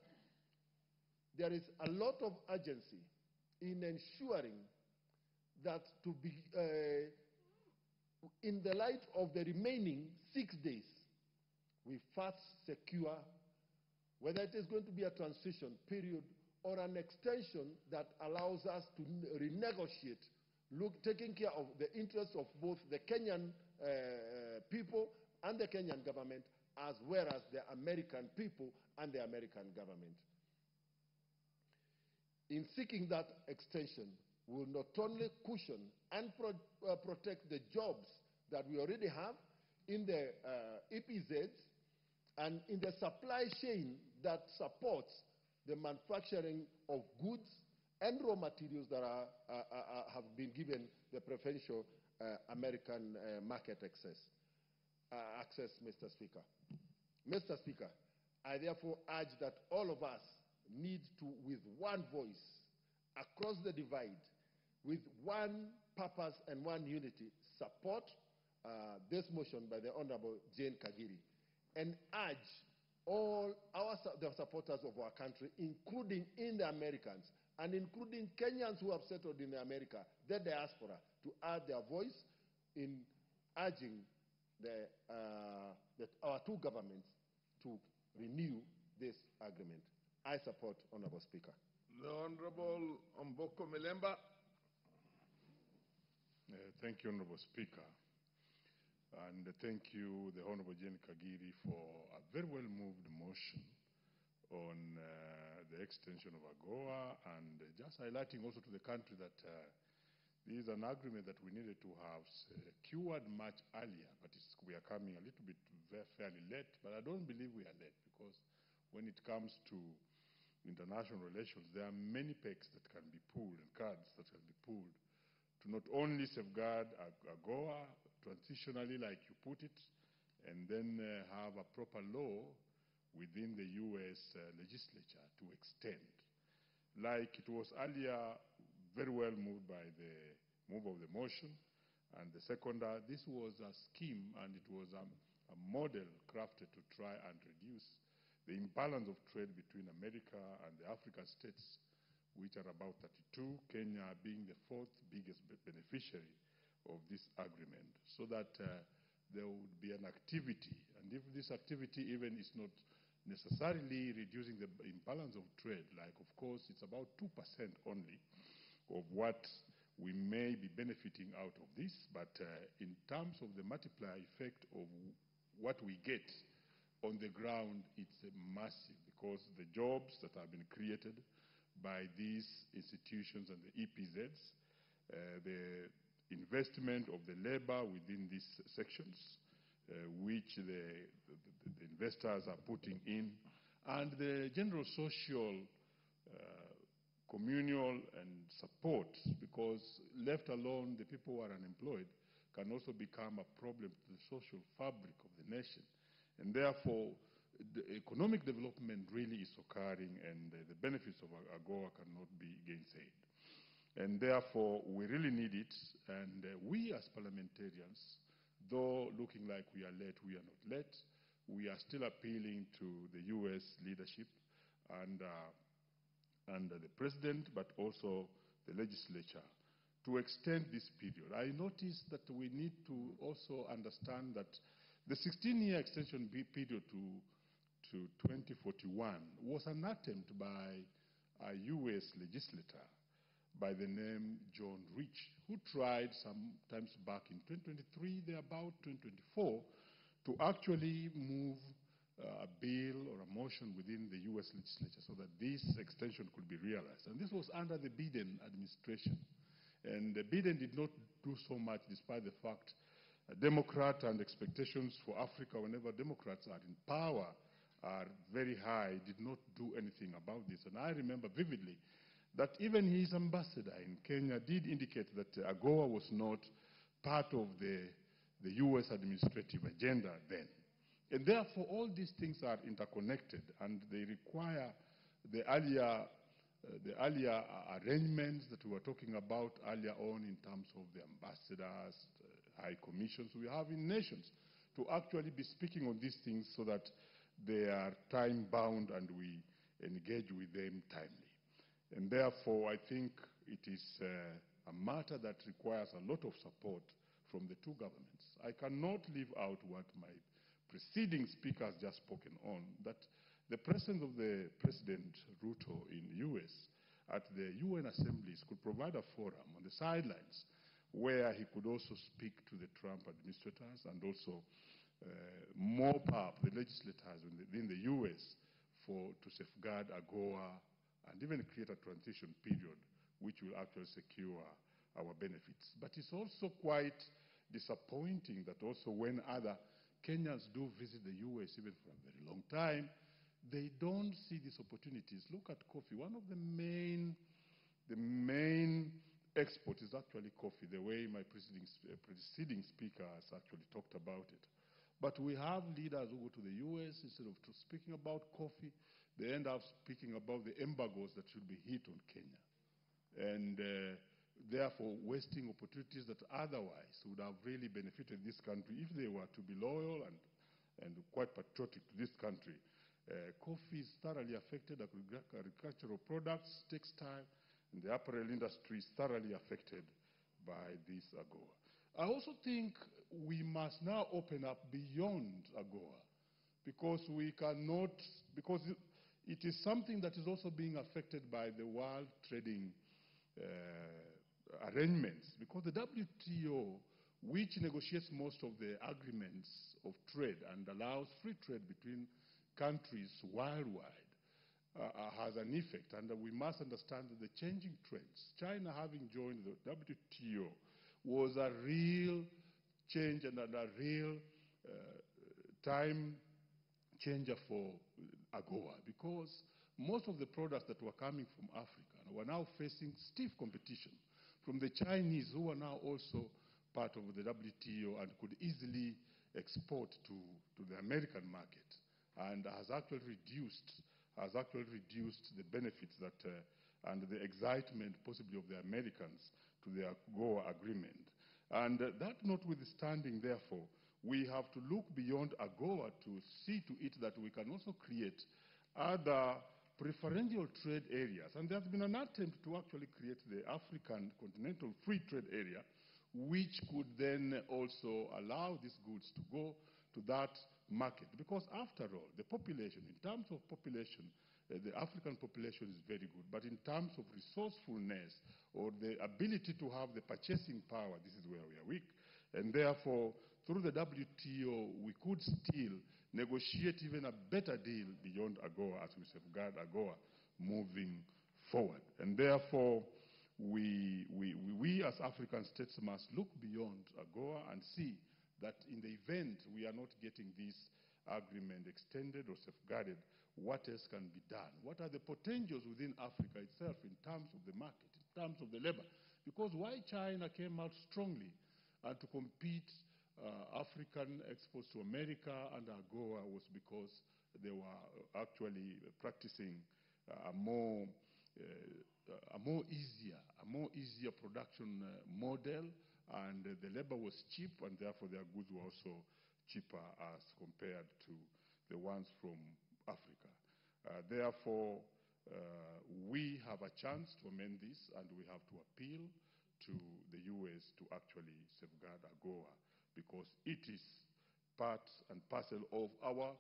there is a lot of urgency in ensuring that in the light of the remaining 6 days, we first secure whether it is going to be a transition period or an extension that allows us to renegotiate, taking care of the interests of both the Kenyan people and the Kenyan government, as well as the American people and the American government. In seeking that extension, we will not only cushion and protect the jobs that we already have in the EPZs and in the supply chain that supports the manufacturing of goods and raw materials that have been given the preferential American market access, Mr. Speaker. Mr. Speaker, I therefore urge that all of us need to, with one voice, across the divide, with one purpose and one unity, support this motion by the Honorable Jane Kagiri and urge all the supporters of our country, including in the Americans and including Kenyans who have settled in America, the diaspora, to add their voice in urging our two governments to renew this agreement. I support, Honorable Speaker. The Honorable Omboko Milemba. Thank you, Honorable Speaker. And thank you, the Honorable Jane Kagiri, for a very well-moved motion on the extension of AGOA, and just highlighting also to the country that this is an agreement that we needed to have secured much earlier, but we are coming a little bit fairly late, but I don't believe we are late, because when it comes to international relations, there are many pegs that can be pulled and cards that can be pulled to not only safeguard AGOA transitionally, like you put it, and then have a proper law within the U.S. legislature to extend. Like it was earlier very well moved by the move of the motion, and the seconder, this was a scheme and it was a model crafted to try and reduce the imbalance of trade between America and the African states, which are about 32, Kenya being the fourth biggest beneficiary of this agreement, so that there would be an activity. And if this activity even is not necessarily reducing the imbalance of trade, like of course it's about 2% only of what we may be benefiting out of this, but in terms of the multiplier effect of what we get on the ground, it's massive, because the jobs that have been created by these institutions and the EPZs, the investment of the labor within these sections, which the investors are putting in, and the general social, communal and support, because left alone, the people who are unemployed can also become a problem to the social fabric of the nation. And therefore, the economic development really is occurring, and the benefits of AGOA cannot be gainsaid. And therefore, we really need it. And we as parliamentarians, though looking like we are late, we are not late. We are still appealing to the U.S. leadership and the president, but also the legislature, to extend this period. I noticed that we need to also understand that the 16-year extension period to 2041 was an attempt by a U.S. legislator by the name John Rich, who tried some times back in 2023, thereabout 2024, to actually move a bill or a motion within the U.S. legislature so that this extension could be realized. And this was under the Biden administration. And Biden did not do so much, despite the fact a Democrat and expectations for Africa whenever Democrats are in power are very high, did not do anything about this. And I remember vividly that even his ambassador in Kenya did indicate that AGOA was not part of the U.S. administrative agenda then. And therefore, all these things are interconnected, and they require the earlier arrangements that we were talking about earlier on in terms of the ambassadors, high commissions we have in nations, to actually be speaking on these things so that they are time-bound and we engage with them timely. And therefore, I think it is a matter that requires a lot of support from the two governments. I cannot leave out what my preceding speaker has just spoken on, that the presence of the President Ruto in U.S. at the UN assemblies could provide a forum on the sidelines where he could also speak to the Trump administrators and also mop up the legislators within the U.S. to safeguard AGOA and even create a transition period which will actually secure our benefits. But it's also quite disappointing that also when other Kenyans do visit the U.S. even for a very long time, they don't see these opportunities. Look at coffee. One of the main exports is actually coffee, the way my preceding speaker has actually talked about it. But we have leaders who go to the U.S. instead of speaking about coffee, they end up speaking about the embargoes that should be hit on Kenya. And therefore wasting opportunities that otherwise would have really benefited this country if they were to be loyal and quite patriotic to this country. Coffee is thoroughly affected, agricultural products, textile, and the apparel industry is thoroughly affected by this AGOA. I also think we must now open up beyond AGOA because it is something that is also being affected by the world trading arrangements, because the WTO, which negotiates most of the agreements of trade and allows free trade between countries worldwide, has an effect, and we must understand that the changing trends, China having joined the WTO, was a real change and a real time changer for AGOA, because most of the products that were coming from Africa were now facing stiff competition from the Chinese, who are now also part of the WTO and could easily export to the American market, and has actually reduced the benefits that and the excitement possibly of the Americans to the AGOA agreement. And that notwithstanding, therefore, we have to look beyond AGOA to see to it that we can also create other preferential trade areas. And there has been an attempt to actually create the African Continental Free Trade Area, which could then also allow these goods to go to that market. Because after all, the population, in terms of population, the African population is very good. But in terms of resourcefulness or the ability to have the purchasing power, this is where we are weak. And therefore, through the WTO, we could still negotiate even a better deal beyond AGOA as we safeguard AGOA moving forward. And therefore, we as African states must look beyond AGOA and see that in the event we are not getting this agreement extended or safeguarded, what else can be done? What are the potentials within Africa itself in terms of the market, in terms of the labor? Because why China came out strongly to compete African exports to America under AGOA was because they were actually practicing a more easier production model, and the labor was cheap, and therefore their goods were also cheaper as compared to the ones from Africa. Therefore, we have a chance to amend this, and we have to appeal to the U.S. to actually safeguard AGOA, because it is part and parcel of our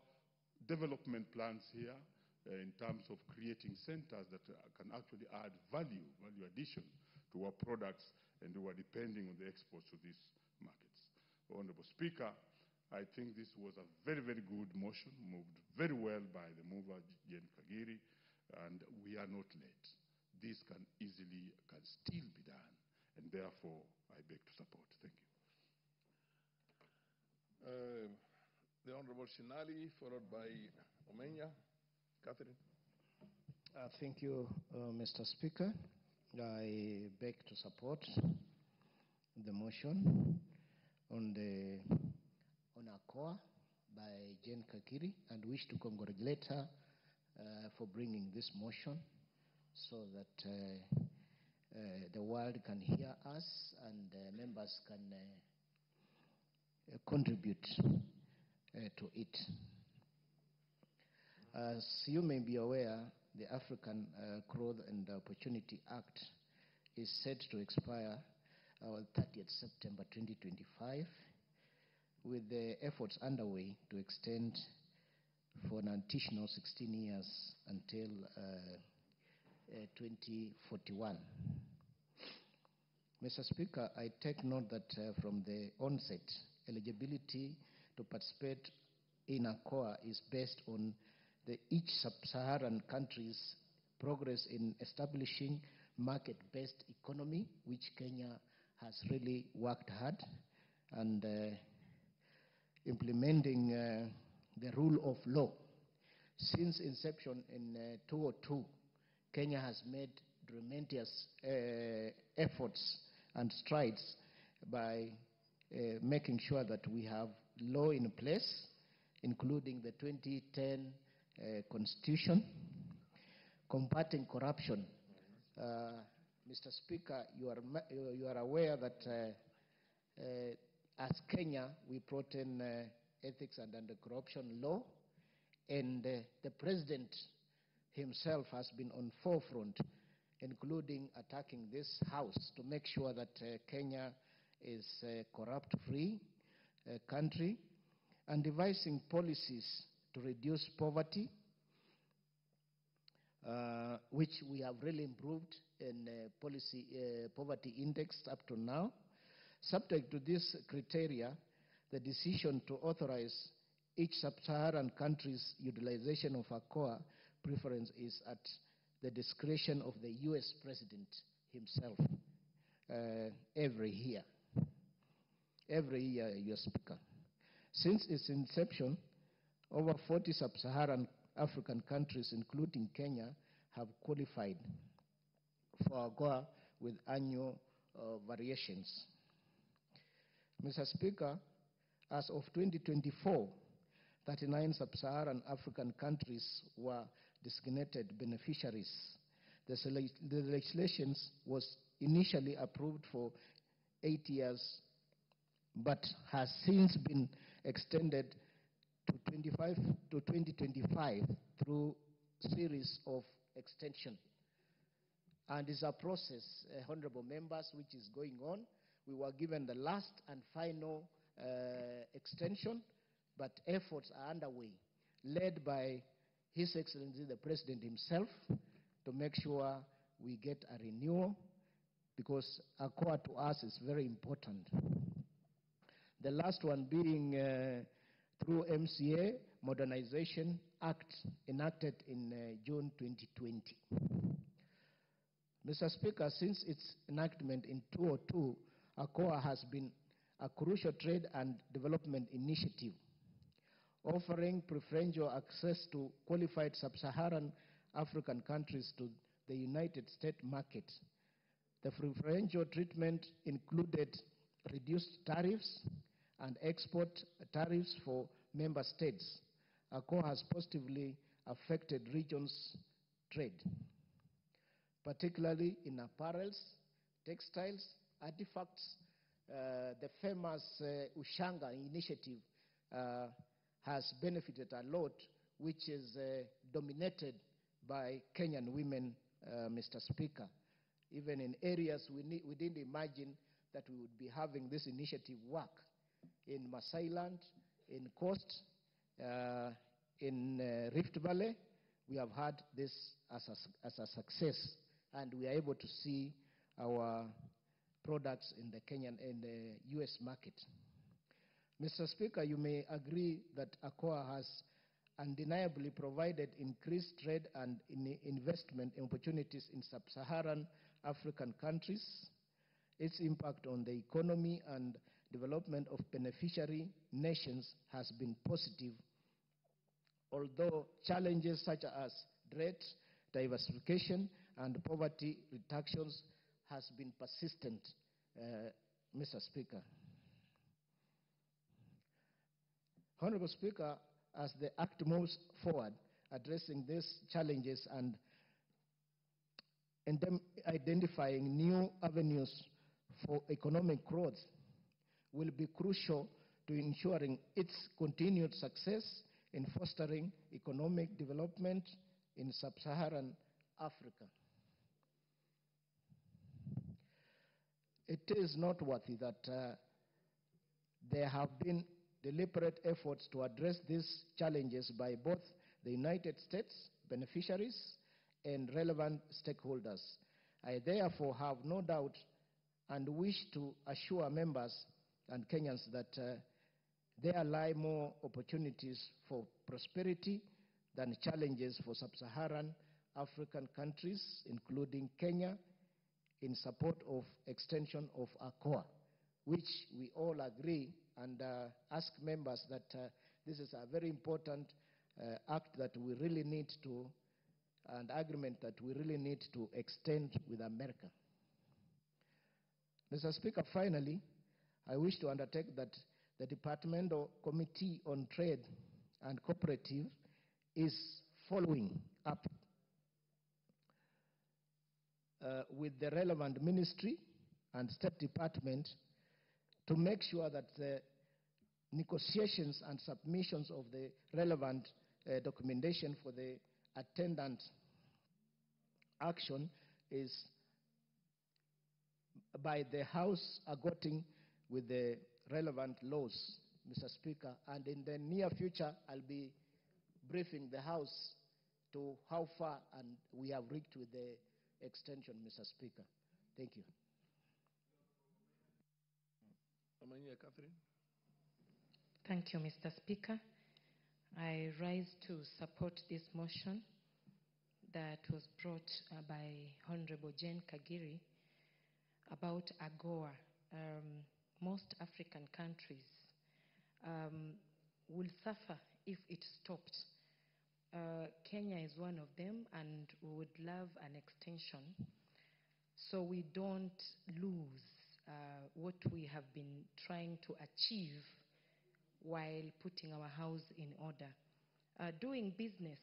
development plans here in terms of creating centers that can actually add value addition to our products, and we are depending on the exports to these markets. Honorable Speaker, I think this was a very, very good motion, moved very well by the mover, Jane Kagiri, and we are not late. This can still be done, and therefore I beg to support. Thank you. The Honorable Shinali, followed by Omenya. Catherine. Thank you, Mr. Speaker. I beg to support the motion on AGOA by Jane Kagiri, and wish to congratulate her for bringing this motion so that the world can hear us and members can contribute to it. As you may be aware, the African Growth and Opportunity Act is set to expire on 30th September 2025, with the efforts underway to extend for an additional 16 years until 2041. Mr. Speaker, I take note that from the onset, eligibility to participate in ACOA is based on each sub-Saharan country's progress in establishing market-based economy, which Kenya has really worked hard, and implementing the rule of law. Since inception in 2002, Kenya has made tremendous efforts and strides by making sure that we have law in place, including the 2010 Constitution, combating corruption. Mr. Speaker, you are aware that as Kenya, we brought in ethics and anti-corruption law, and the president himself has been on forefront, including attacking this house to make sure that Kenya is a corrupt-free country, and devising policies to reduce poverty, which we have really improved in poverty index up to now. Subject to this criteria, the decision to authorize each sub-Saharan country's utilization of ACOA preference is at the discretion of the U.S. President himself every year. Every year, Your Speaker. Since its inception, over 40 sub-Saharan African countries, including Kenya, have qualified for ACOA with annual variations. Mr. Speaker, as of 2024, 39 sub-Saharan African countries were designated beneficiaries. The legislation was initially approved for 8 years, but has since been extended to 2025 through series of extension. And it's a process, honorable members, which is going on. We were given the last and final extension, but efforts are underway, led by His Excellency the President himself, to make sure we get a renewal, because ACOA to us is very important. The last one being through MCA Modernization Act, enacted in June 2020. Mr. Speaker, since its enactment in 2002, ACOA has been a crucial trade and development initiative, offering preferential access to qualified sub-Saharan African countries to the United States market. The preferential treatment included reduced tariffs and export tariffs for member states. ACOA has positively affected regions' trade, particularly in apparels, textiles, artifacts. The famous Ushanga initiative has benefited a lot, which is dominated by Kenyan women, Mr. Speaker. Even in areas we didn't imagine that we would be having this initiative work. In Masai Land, in Coast, in Rift Valley, we have had this as a success, and we are able to see our products in the Kenyan and the U.S. market. Mr. Speaker, you may agree that ACOA has undeniably provided increased trade and investment opportunities in sub-Saharan African countries. Its impact on the economy and development of beneficiary nations has been positive, although challenges such as debt, diversification, and poverty reductions has been persistent, Mr. Speaker. Honorable Speaker, as the Act moves forward addressing these challenges and identifying new avenues for economic growth, will be crucial to ensuring its continued success in fostering economic development in sub-Saharan Africa. It is noteworthy that there have been deliberate efforts to address these challenges by both the United States beneficiaries and relevant stakeholders. I therefore have no doubt and wish to assure members and Kenyans that there lie more opportunities for prosperity than challenges for sub-Saharan African countries, including Kenya, in support of extension of ACOA, which we all agree and ask members that this is a very important act that we really need to, and agreement that we really need to extend with America. Mr. Speaker, finally, I wish to undertake that the Departmental Committee on Trade and Cooperative is following up with the relevant ministry and State Department to make sure that the negotiations and submissions of the relevant documentation for the attendant action is by the House agreeing with the relevant laws, Mr. Speaker. And in the near future, I'll be briefing the House to how far and we have reached with the extension, Mr. Speaker. Thank you. Amanya Catherine. Thank you, Mr. Speaker. I rise to support this motion that was brought by Honorable Jane Kagiri about AGOA. Most African countries will suffer if it stopped. Kenya is one of them, and we would love an extension so we don't lose what we have been trying to achieve while putting our house in order. Doing business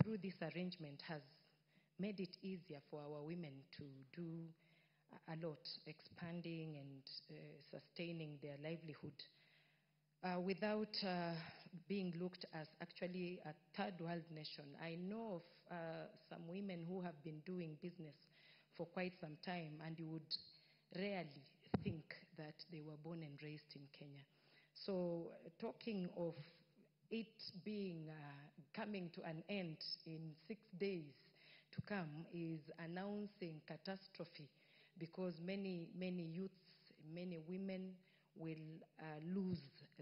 through this arrangement has made it easier for our women to do a lot, expanding and sustaining their livelihood without being looked as actually a third world nation. I know of some women who have been doing business for quite some time, and you would rarely think that they were born and raised in Kenya. So talking of it being coming to an end in 6 days to come is announcing catastrophe, because many youths, many women will lose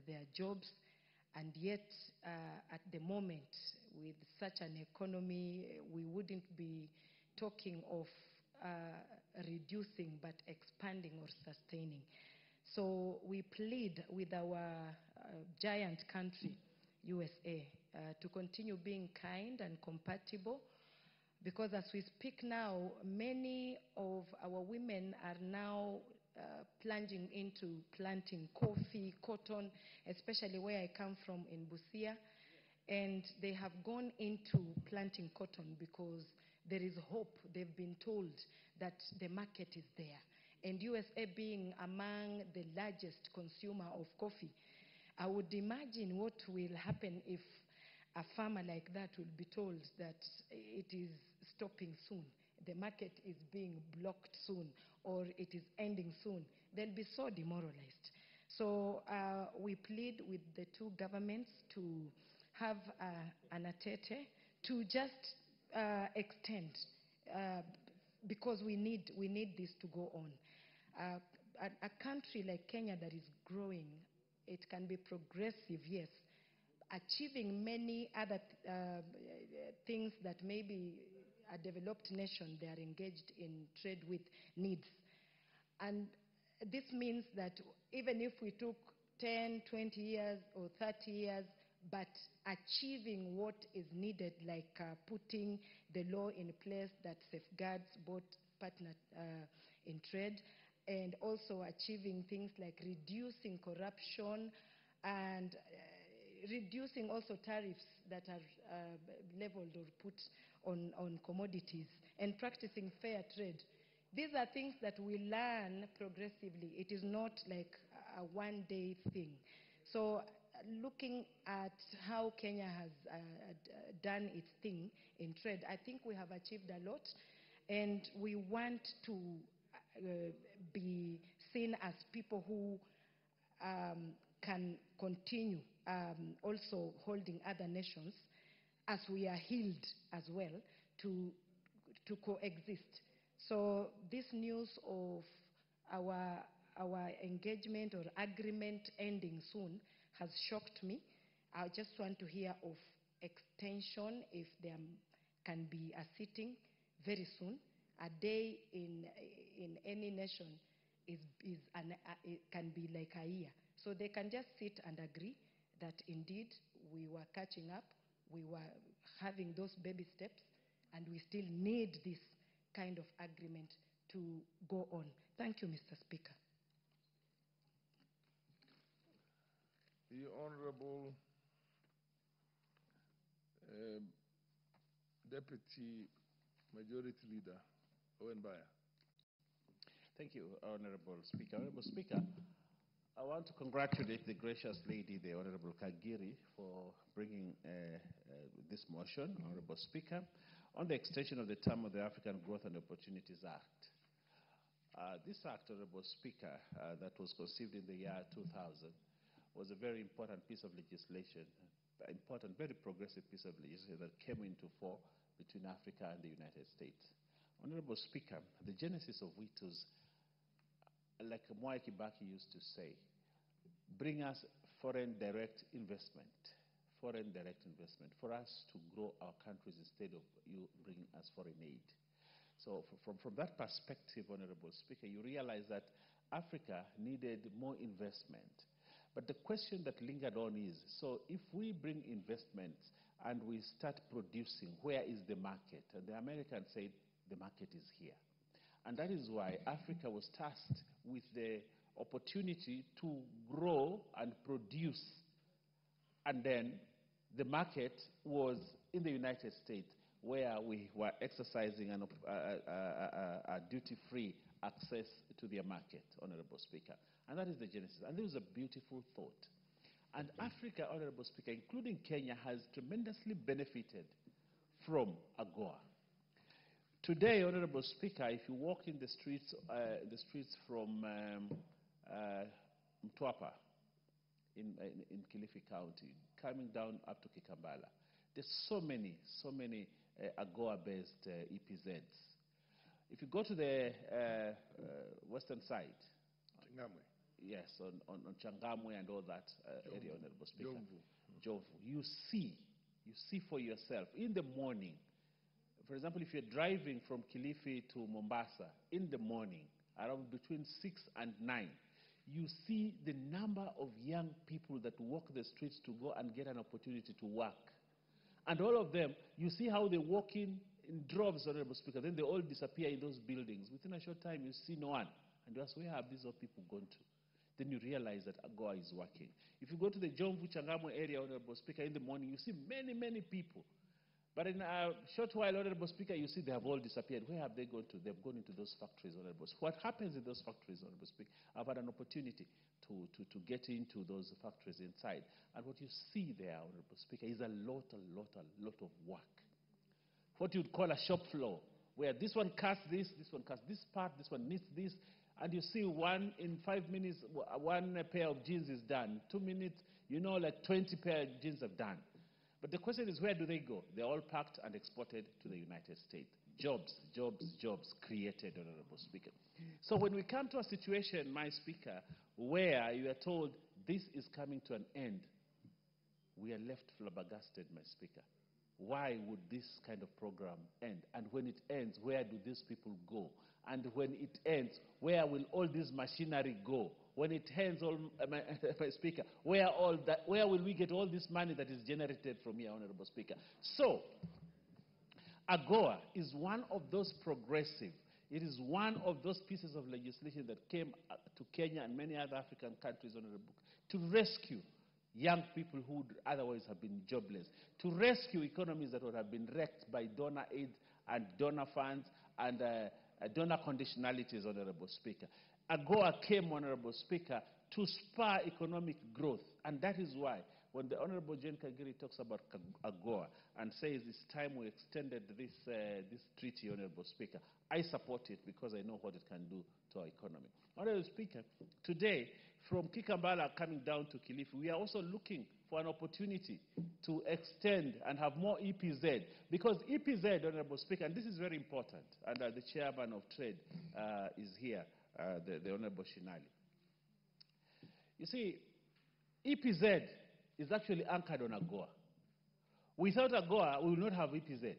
their jobs, and yet at the moment, with such an economy, we wouldn't be talking of reducing but expanding or sustaining. So we plead with our giant country, USA, to continue being kind and compatible, because as we speak now, many of our women are now plunging into planting coffee, cotton, especially where I come from in Busia. And they have gone into planting cotton because there is hope. They've been told that the market is there. And USA being among the largest consumer of coffee, I would imagine what will happen if a farmer like that will be told that it is stopping soon, the market is being blocked soon, or it is ending soon. They'll be so demoralized. So we plead with the two governments to have an atete to just extend, because we need this to go on. A country like Kenya that is growing, it can be progressive, yes, achieving many other things that maybe a developed nation they are engaged in trade with needs. And this means that even if we took 10, 20 years or 30 years, but achieving what is needed, like putting the law in place that safeguards both partners in trade, and also achieving things like reducing corruption and reducing also tariffs that are leveled or put on commodities, and practicing fair trade. These are things that we learn progressively. It is not like a one-day thing. So looking at how Kenya has done its thing in trade, I think we have achieved a lot, and we want to be seen as people who can continue also holding other nations as we are healed as well to coexist. So this news of our engagement or agreement ending soon has shocked me. I just want to hear of extension, if there can be a sitting very soon. A day in any nation it can be like a year. So they can just sit and agree that indeed we were catching up, we were having those baby steps, and we still need this kind of agreement to go on. Thank you, Mr. Speaker. The Honorable Deputy Majority Leader, Owen Baya. Thank you, Honorable Speaker. Honorable Speaker, I want to congratulate the gracious lady, the Honorable Kagiri, for bringing this motion, Honorable Speaker, on the extension of the term of the African Growth and Opportunities Act. This act, Honorable Speaker, that was conceived in the year 2000, was a very important piece of legislation, important, very progressive piece of legislation that came into force between Africa and the United States. Honorable Speaker, the genesis of which was, like Mwai Kibaki used to say, bring us foreign direct investment for us to grow our countries instead of you bringing us foreign aid. So from that perspective, Honorable Speaker, you realize that Africa needed more investment. But the question that lingered on is, so if we bring investment and we start producing, where is the market? And the Americans said, the market is here. And that is why Africa was tasked with the opportunity to grow and produce. And then the market was in the United States, where we were exercising a duty-free access to their market, Honorable Speaker. And that is the genesis. And this is a beautiful thought. And Africa, Honorable Speaker, including Kenya, has tremendously benefited from AGOA. Today, Honorable Speaker, if you walk in the streets from Mtwapa in Kilifi County, coming down up to Kikambala, there's so many AGOA-based EPZs. If you go to the western side, Changamwe. Yes, on Changamwe and all that area, Honorable Speaker, Jovu, you see for yourself in the morning. For example, if you're driving from Kilifi to Mombasa in the morning, around between 6 and 9, you see the number of young people that walk the streets to go and get an opportunity to work. And all of them, you see how they walk in droves, Honorable Speaker. Then they all disappear in those buildings. Within a short time, you see no one. And you ask, where have these old people gone to? Then you realize that AGOA is working. If you go to the Jomvu Changamwe area, Honorable Speaker, in the morning, you see many people. But in a short while, Honorable Speaker, you see they have all disappeared. Where have they gone to? They've gone into those factories, Honorable Speaker. What happens in those factories, Honorable Speaker? I've had an opportunity to get into those factories inside. And what you see there, Honorable Speaker, is a lot of work. What you'd call a shop floor, where this one casts this one casts this part, this one knits this, and you see in 5 minutes, one pair of jeans is done. 2 minutes, like 20 pair of jeans are done. But the question is, where do they go? They're all packed and exported to the United States. Jobs created, Honorable Speaker. So when we come to a situation, my Speaker, where you are told this is coming to an end, we are left flabbergasted, my Speaker. Why would this kind of program end? And when it ends, where do these people go? And when it ends, where will all this machinery go? When it ends, my Speaker, where will we get all this money that is generated from here, Honorable Speaker? So, AGOA is one of those progressive. It is one of those pieces of legislation that came to Kenya and many other African countries, Honorable, to rescue young people who would otherwise have been jobless, to rescue economies that would have been wrecked by donor aid and donor funds and donor conditionalities, Honorable Speaker. AGOA came, Honorable Speaker, to spur economic growth. And that is why when the Honorable Jane Kagiri talks about AGOA and says it's time we extended this treaty, Honorable Speaker, I support it because I know what it can do to our economy. Honorable Speaker, today from Kikambala coming down to Kilifi, we are also looking for an opportunity to extend and have more EPZ. Because EPZ, Honorable Speaker, and this is very important, and the Chairman of Trade is here, the Honorable Shinali. You see, EPZ is actually anchored on AGOA. Without AGOA, we will not have EPZ.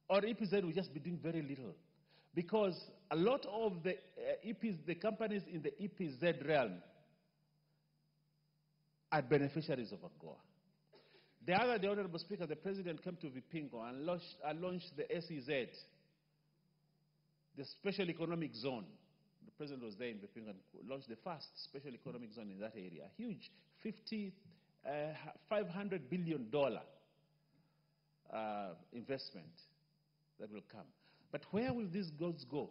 Or EPZ will just be doing very little. Because a lot of the companies in the EPZ realm are beneficiaries of AGOA. The other day, Honorable Speaker, the President came to Vipingo and launched the SEZ, the Special Economic Zone. The President was there in Vipingo and launched the first Special Economic Zone in that area. A huge $500 billion investment that will come. But where will these goods go?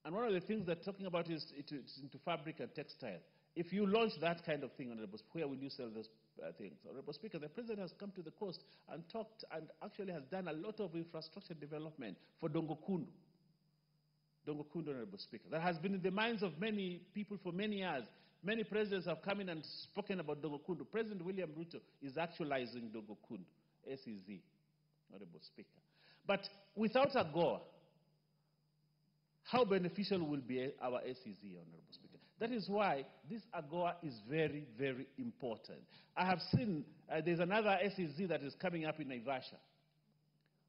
And one of the things they're talking about is into fabric and textile. If you launch that kind of thing, Honorable Speaker, where will you sell those things? Honorable Speaker, the President has come to the coast and talked and actually has done a lot of infrastructure development for Dongo Kundu. Dongo Kundu, Honorable Speaker. That has been in the minds of many people for many years. Many presidents have come in and spoken about Dongo Kundu. President William Ruto is actualizing Dongo Kundu, SEZ, Honorable Speaker. But without AGOA, how beneficial will be our SEZ, Honorable Speaker? That is why this AGOA is very, very important. I have seen there's another SEZ that is coming up in Naivasha,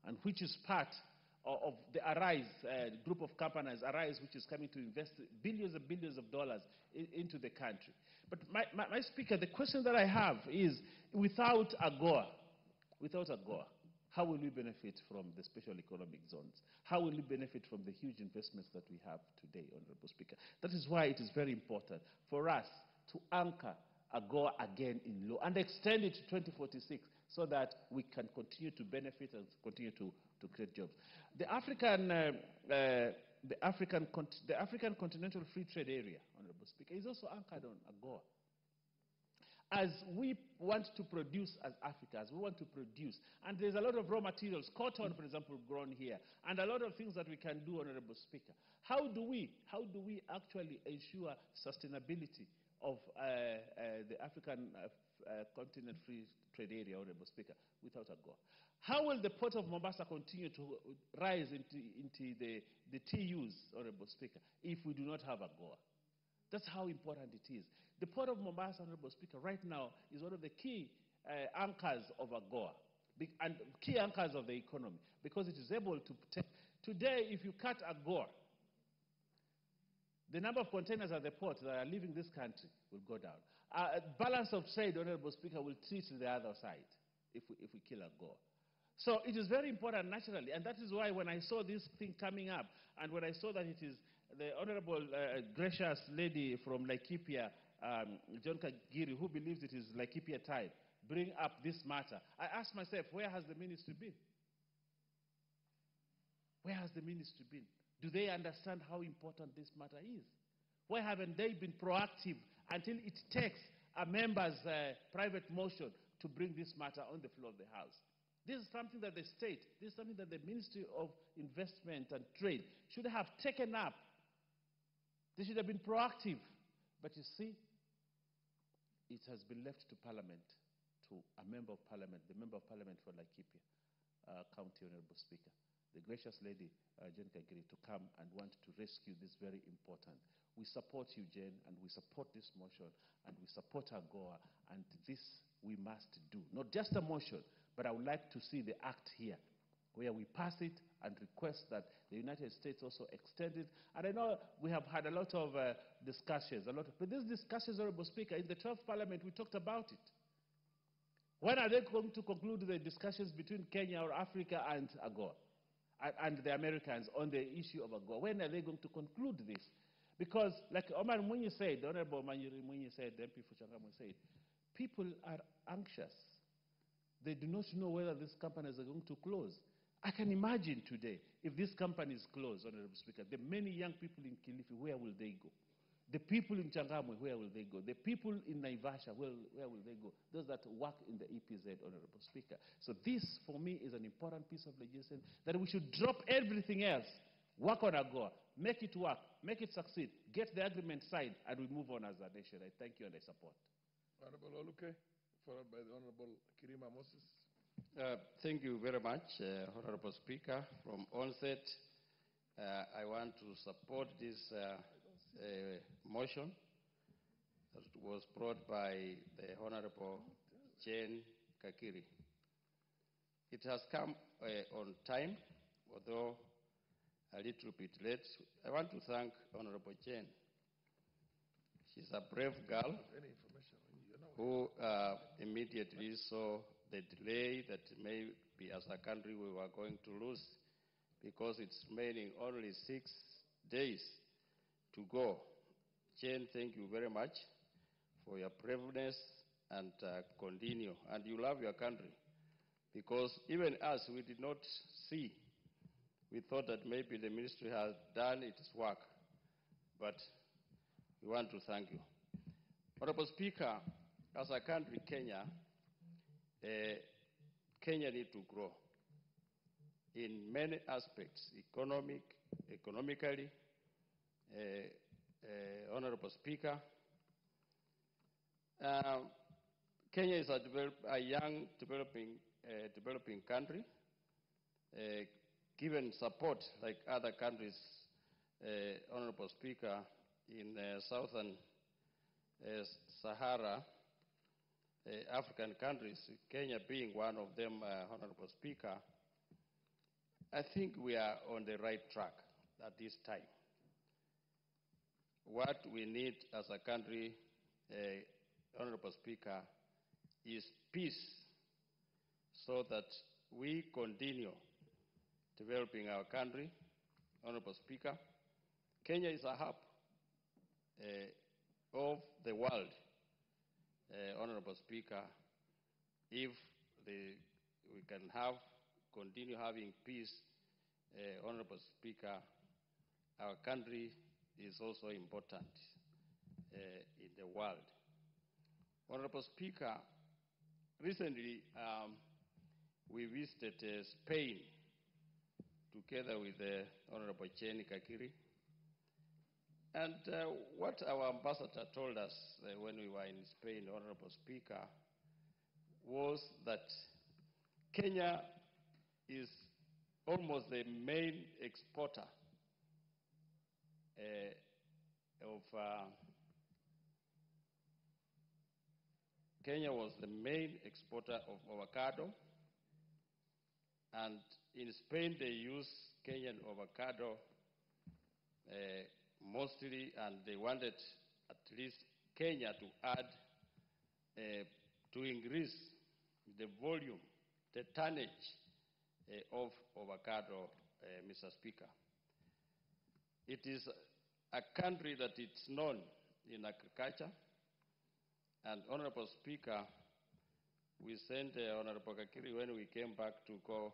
and which is part of the Arise group of companies, Arise, which is coming to invest billions and billions of dollars into the country. But my Speaker, the question that I have is, without AGOA, how will we benefit from the special economic zones? How will we benefit from the huge investments that we have today, Honorable Speaker? That is why it is very important for us to anchor AGOA again in law and extend it to 2046 so that we can continue to benefit and continue to create jobs. The African Continental Free Trade Area, Honorable Speaker, is also anchored on AGOA. As we want to produce as Africa, as we want to produce, and there's a lot of raw materials, cotton, for example, grown here, and a lot of things that we can do, Honorable Speaker. How do we actually ensure sustainability of the African Continent Free Trade Area, Honorable Speaker, without AGOA? How will the Port of Mombasa continue to rise into the TUs, Honorable Speaker, if we do not have AGOA? That's how important it is. The Port of Mombasa, Honorable Speaker, right now is one of the key anchors of AGOA and key anchors of the economy because it is able to protect. Today, if you cut AGOA, the number of containers at the port that are leaving this country will go down. Balance of trade, Honorable Speaker, will treat the other side if we kill AGOA. So it is very important naturally, and that is why when I saw this thing coming up, and when I saw that it is the Honorable gracious lady from Laikipia, John Kagiri, who believes it is Laikipia time, bring up this matter, I asked myself, where has the ministry been? Where has the ministry been? Do they understand how important this matter is? Why haven't they been proactive until it takes a member's private motion to bring this matter on the floor of the House? This is something that the state, this is something that the Ministry of Investment and Trade should have taken up. They should have been proactive. But you see, it has been left to Parliament, to a member of Parliament, the member of Parliament for Laikipia County, Honorable Speaker, the gracious lady, Jane Kagiri, to come and want to rescue this very important. We support you, Jane, and we support this motion, and we support AGOA, and this we must do. Not just a motion, but I would like to see the act here, where we pass it and request that the United States also extend it. And I know we have had a lot of discussions, but these discussions, Honorable Speaker, in the 12th Parliament, we talked about it. When are they going to conclude the discussions between Kenya or Africa and AGOA, and the Americans on the issue of AGOA? When are they going to conclude this? Because, like Omar Mwinyi said, the Honorable Manyiri Mwinyi said, the MP for Changamwe said, people are anxious. They do not know whether these companies are going to close. I can imagine today, if these companies close, Honorable Speaker, the many young people in Kilifi, where will they go? The people in Changamwe, where will they go? The people in Naivasha, where will they go? Those that work in the EPZ, Honorable Speaker. So this, for me, is an important piece of legislation that we should drop everything else Work on AGOA. Make it work. Make it succeed. Get the agreement signed, and we move on as a nation. I thank you and I support. Honorable Oluke, followed by the Honorable Kirima Moses. Thank you very much, Honorable Speaker. From onset, I want to support this motion that was brought by the Honorable Jane Kakiri. It has come on time, although a little bit late. I want to thank Honorable Jane. She's a brave girl who immediately saw the delay that maybe as a country we were going to lose, because it's remaining only 6 days to go. Jane, thank you very much for your braveness, and continue. And you love your country, because even us, we did not see. We thought that maybe the ministry has done its work, but we want to thank you. Honorable Speaker, as a country, Kenya needs to grow in many aspects, economically. Honorable Speaker, Kenya is a young developing country, given support like other countries, Honorable Speaker, in Southern Sahara African countries, Kenya being one of them, Honorable Speaker. I think we are on the right track at this time. What we need as a country, Honorable Speaker, is peace, so that we continue developing our country. Honorable Speaker, Kenya is a hub of the world. Honorable Speaker, if we can continue having peace, Honorable Speaker, our country is also important in the world. Honorable Speaker, recently we visited Spain together with Honorable Jane Kakiri. And what our ambassador told us when we were in Spain, Honorable Speaker, was that Kenya is almost the main exporter Kenya was the main exporter of avocado, and in Spain they use Kenyan avocado mostly, and they wanted at least Kenya to add, to increase the volume, the tonnage of avocado, Mr. Speaker. It is a country that it's known in agriculture, and Honorable Speaker, we sent Honorable Kakiri when we came back to go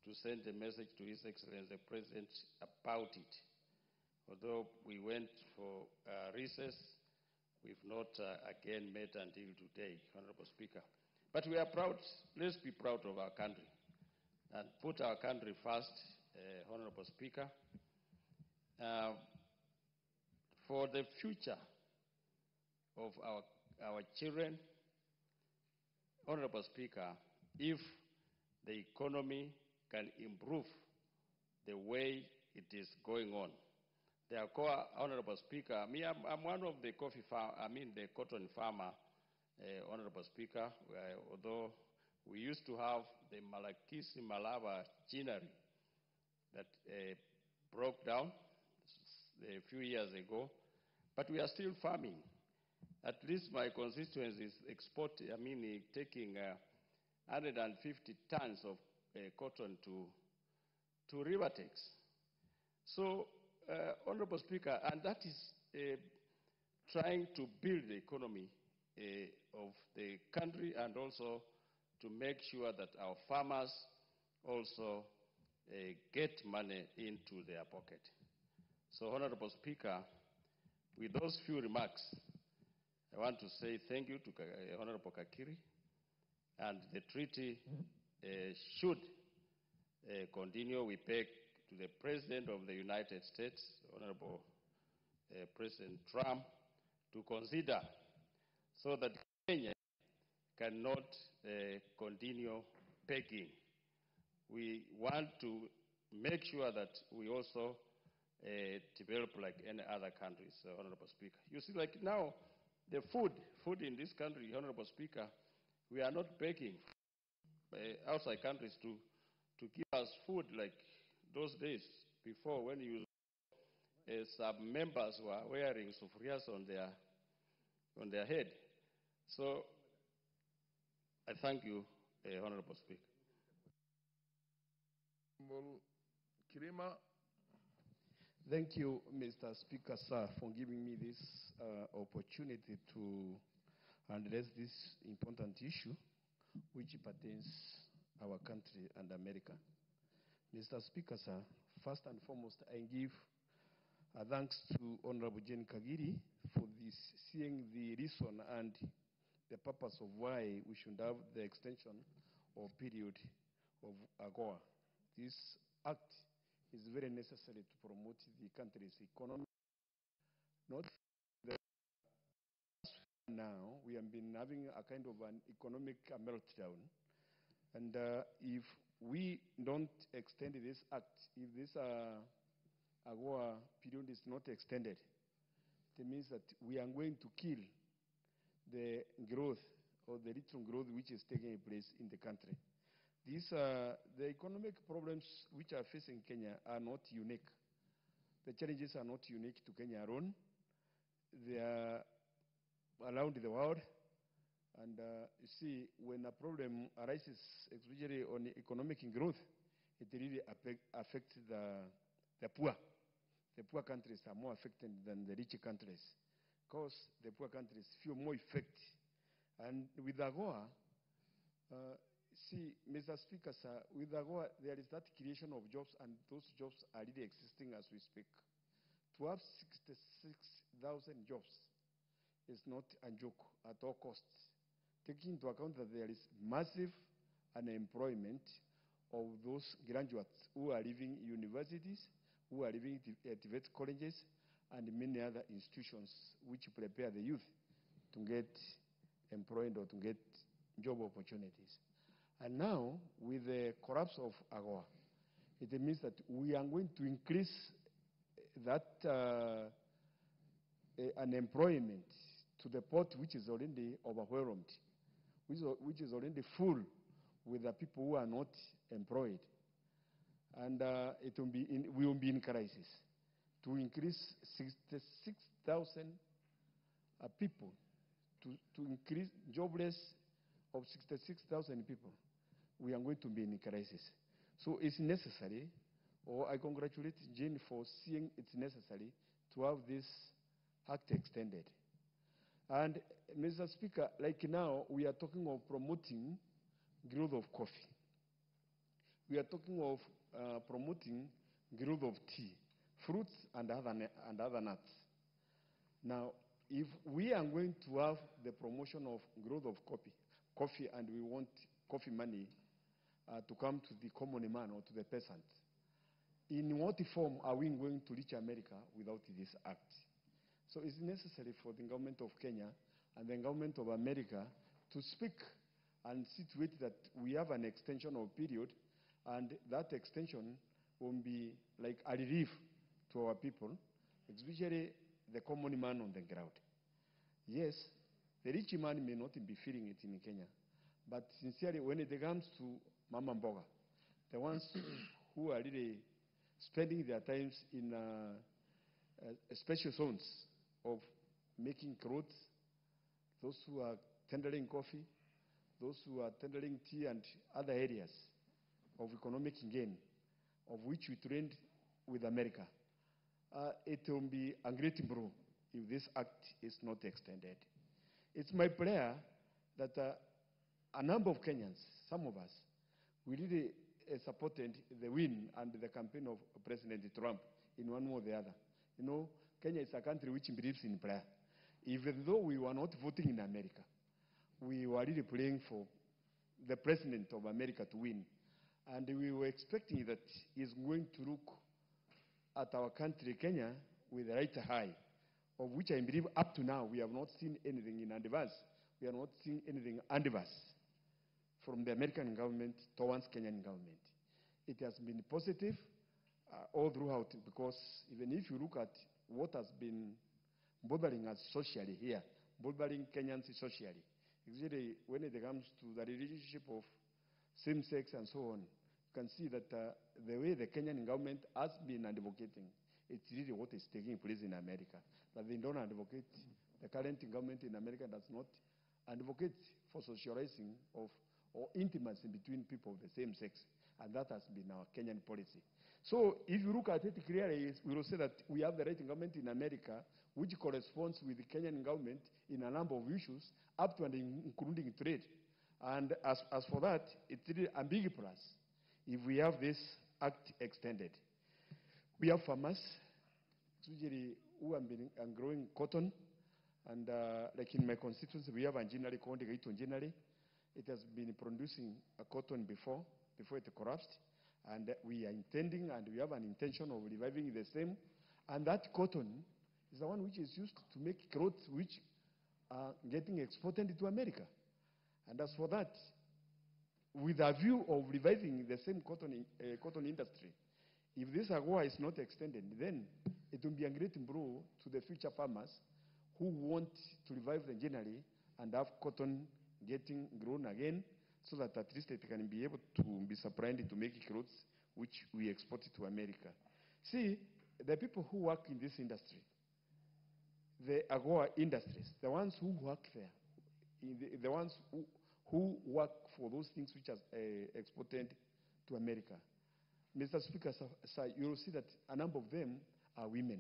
to send a message to His Excellency the President about it. Although we went for recess, we've not again met until today, Honorable Speaker. But we are proud, let's be proud of our country and put our country first, Honorable Speaker. For the future of our children, Honorable Speaker, if the economy can improve the way it is going on. Therefore, Honorable Speaker, I'm one of the the cotton farmer, Honorable Speaker, although we used to have the Malakisi Malava Ginnery that broke down a few years ago, but we are still farming. At least my constituency is taking 150 tons of cotton to Rivertex. So, Honorable Speaker, and that is trying to build the economy of the country, and also to make sure that our farmers also get money into their pocket. So, Honorable Speaker, with those few remarks, I want to say thank you to Honorable Kakiri, and the treaty should continue. We beg to the President of the United States, Honorable President Trump, to consider so that Kenya cannot continue begging. We want to make sure that we also develop like any other countries, Honorable Speaker. You see, like now, the food in this country, Honorable Speaker, we are not begging outside countries to give us food like those days before, when you some members were wearing sufurias on their head. So I thank you, Honorable Speaker. Kirima. Thank you, Mr. Speaker, sir, for giving me this opportunity to address this important issue which pertains our country and America. Mr. Speaker, sir, first and foremost, I give thanks to Honorable Jane Kagiri for this, seeing the reason and the purpose of why we should have the extension or period of AGOA. This act is very necessary to promote the country's economy. Not the now, we have been having a kind of an economic meltdown. And if we don't extend this act, if this AGOA period is not extended, it means that we are going to kill the growth or the little growth which is taking place in the country. The economic problems which are facing Kenya are not unique. The challenges are not unique to Kenya alone. They are around the world. And you see, when a problem arises, especially on economic growth, it really affects the poor. The poor countries are more affected than the rich countries, because the poor countries feel more effect. And with AGOA, see, Mr. Speaker, sir, with AGOA, there is that creation of jobs, and those jobs are really existing as we speak. To have 66,000 jobs is not a joke at all costs, taking into account that there is massive unemployment of those graduates who are leaving universities, who are leaving TVET colleges, and many other institutions which prepare the youth to get employed or to get job opportunities. And now, with the collapse of AGOA, it means that we are going to increase that unemployment to the point which is already overwhelmed, which is already full with the people who are not employed. And we will be in crisis. To increase 66,000 people, to increase jobless of 66,000 people, we are going to be in crisis. So it's necessary, or I congratulate Jane for seeing it's necessary to have this act extended. And Mr. Speaker, like now, we are talking of promoting growth of coffee. We are talking of promoting growth of tea, fruits, and other nuts. Now, if we are going to have the promotion of growth of coffee, and we want coffee money to come to the common man or to the peasant, in what form are we going to reach America without this act? So it's necessary for the government of Kenya and the government of America to speak and see to it that we have an extension of period, and that extension will be like a relief to our people, especially the common man on the ground. Yes, the rich man may not be feeling it in Kenya, but sincerely, when it comes to Mama Mboga, the ones who are really spending their times in special zones of making clothes, those who are tendering coffee, those who are tendering tea and other areas of economic gain, of which we trained with America, it will be a great blow if this act is not extended. It's my prayer that a number of Kenyans, some of us, we really supported the win and the campaign of President Trump in one way or the other. You know, Kenya is a country which believes in prayer. Even though we were not voting in America, we were really praying for the President of America to win. And we were expecting that he's going to look at our country, Kenya, with the right eye, of which I believe up to now we have not seen anything in advance. We have not seen anything adverse from the American government towards Kenyan government. It has been positive all throughout, because even if you look at what has been bothering us socially here, bothering Kenyans socially, especially when it comes to the relationship of same-sex and so on, you can see that the way the Kenyan government has been advocating, it's really what is taking place in America. That they don't advocate, the current government in America does not advocate for socializing of or intimacy between people of the same sex. And that has been our Kenyan policy. So if you look at it clearly, we will say that we have the right government in America, which corresponds with the Kenyan government in a number of issues, up to and including trade. And as for that, it's really a big plus if we have this act extended. We have farmers, usually who have been growing cotton, and like in my constituency, we have Anjinari, Konde, Anjinari. It has been producing a cotton before it collapsed, and we are intending, and we have an intention of reviving the same. And that cotton is the one which is used to make clothes which are getting exported to America. And as for that, with a view of reviving the same cotton industry, if this AGOA is not extended, then it will be a great blow to the future farmers who want to revive the Anjinari and have cotton getting grown again, so that at least it can be able to be supplied to make clothes which we export to America. See, the people who work in this industry, the AGOA industries, the ones who work there, the ones who work for those things which are exported to America. Mr. Speaker, sir, you will see that a number of them are women.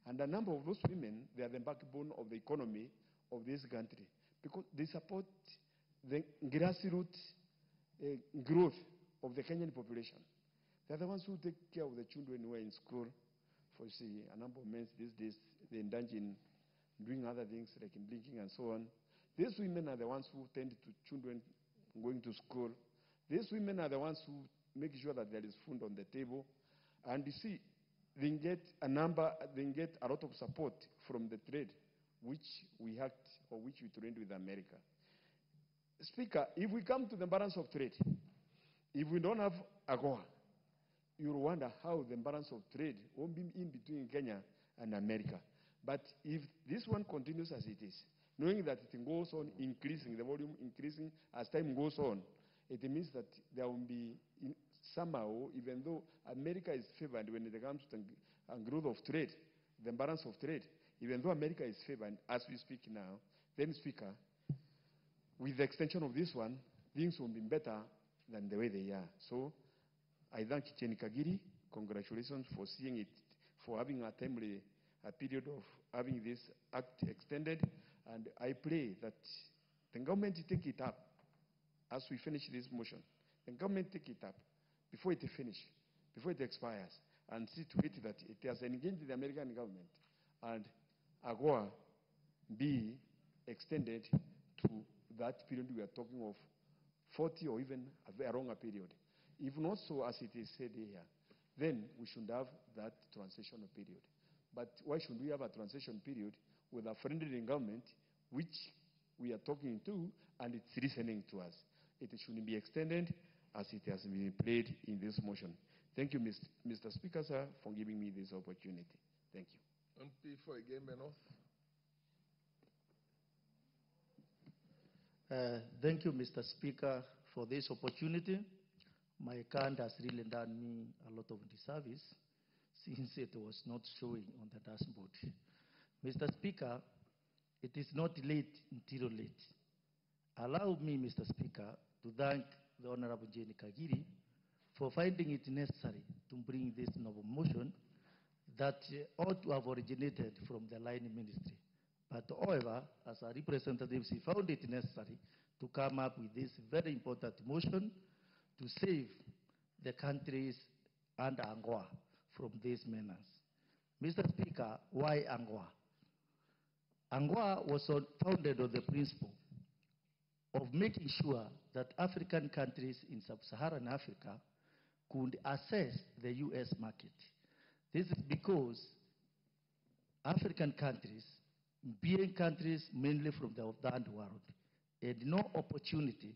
And a number of those women, they are the backbone of the economy of this country, because they support the grassroots growth of the Kenyan population. They are the ones who take care of the children who are in school. For see, a number of men these days, they indulge in doing other things like in drinking and so on. These women are the ones who tend to children going to school. These women are the ones who make sure that there is food on the table. And you see, they get a lot of support from the trade, which we hacked or which we trade with America. Speaker, if we come to the balance of trade, if we don't have AGOA, you'll wonder how the balance of trade won't be in between Kenya and America. But if this one continues as it is, knowing that it goes on increasing, the volume increasing as time goes on, it means that there will be somehow, even though America is favored when it comes to the growth of trade, the balance of trade, even though America is favored as we speak now, then Speaker, with the extension of this one, things will be better than the way they are. So I thank Jen Kagiri. Congratulations for seeing it, for having a timely period of having this act extended. And I pray that the government take it up as we finish this motion. The government take it up before it finishes, before it expires, and see to it that it has engaged the American government and AGOA be extended to that period we are talking of, 40 or even a longer period. If not so, as it is said here, then we should have that transitional period. But why should we have a transition period with a friendly government which we are talking to and it's listening to us? It should be extended as it has been played in this motion. Thank you, Mr. Speaker, sir, for giving me this opportunity. Thank you. MP for Igembe North. Thank you, Mr. Speaker, for this opportunity. My card has really done me a lot of disservice since it was not showing on the dashboard. Mr. Speaker, it is not late until late. Allow me, Mr. Speaker, to thank the Honorable Jane Kagiri for finding it necessary to bring this novel motion that ought to have originated from the line ministry. But however, as a representative, she found it necessary to come up with this very important motion to save the countries and AGOA from this menace. Mr. Speaker, why AGOA? AGOA was founded on the principle of making sure that African countries in sub-Saharan Africa could access the U.S. market. This is because African countries, being countries mainly from the third world, had no opportunity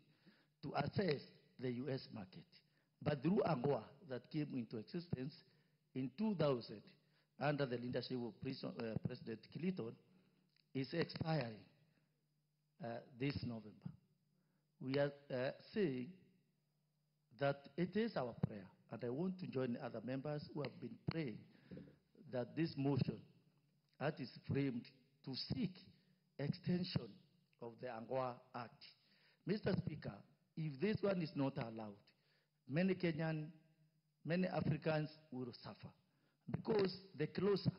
to access the U.S. market. But through AGOA that came into existence in 2000 under the leadership of President Clinton, is expiring this November. We are saying that it is our prayer, and I want to join other members who have been praying that this motion that is framed to seek extension of the AGOA Act. Mr. Speaker, if this one is not allowed, many Africans will suffer because the closure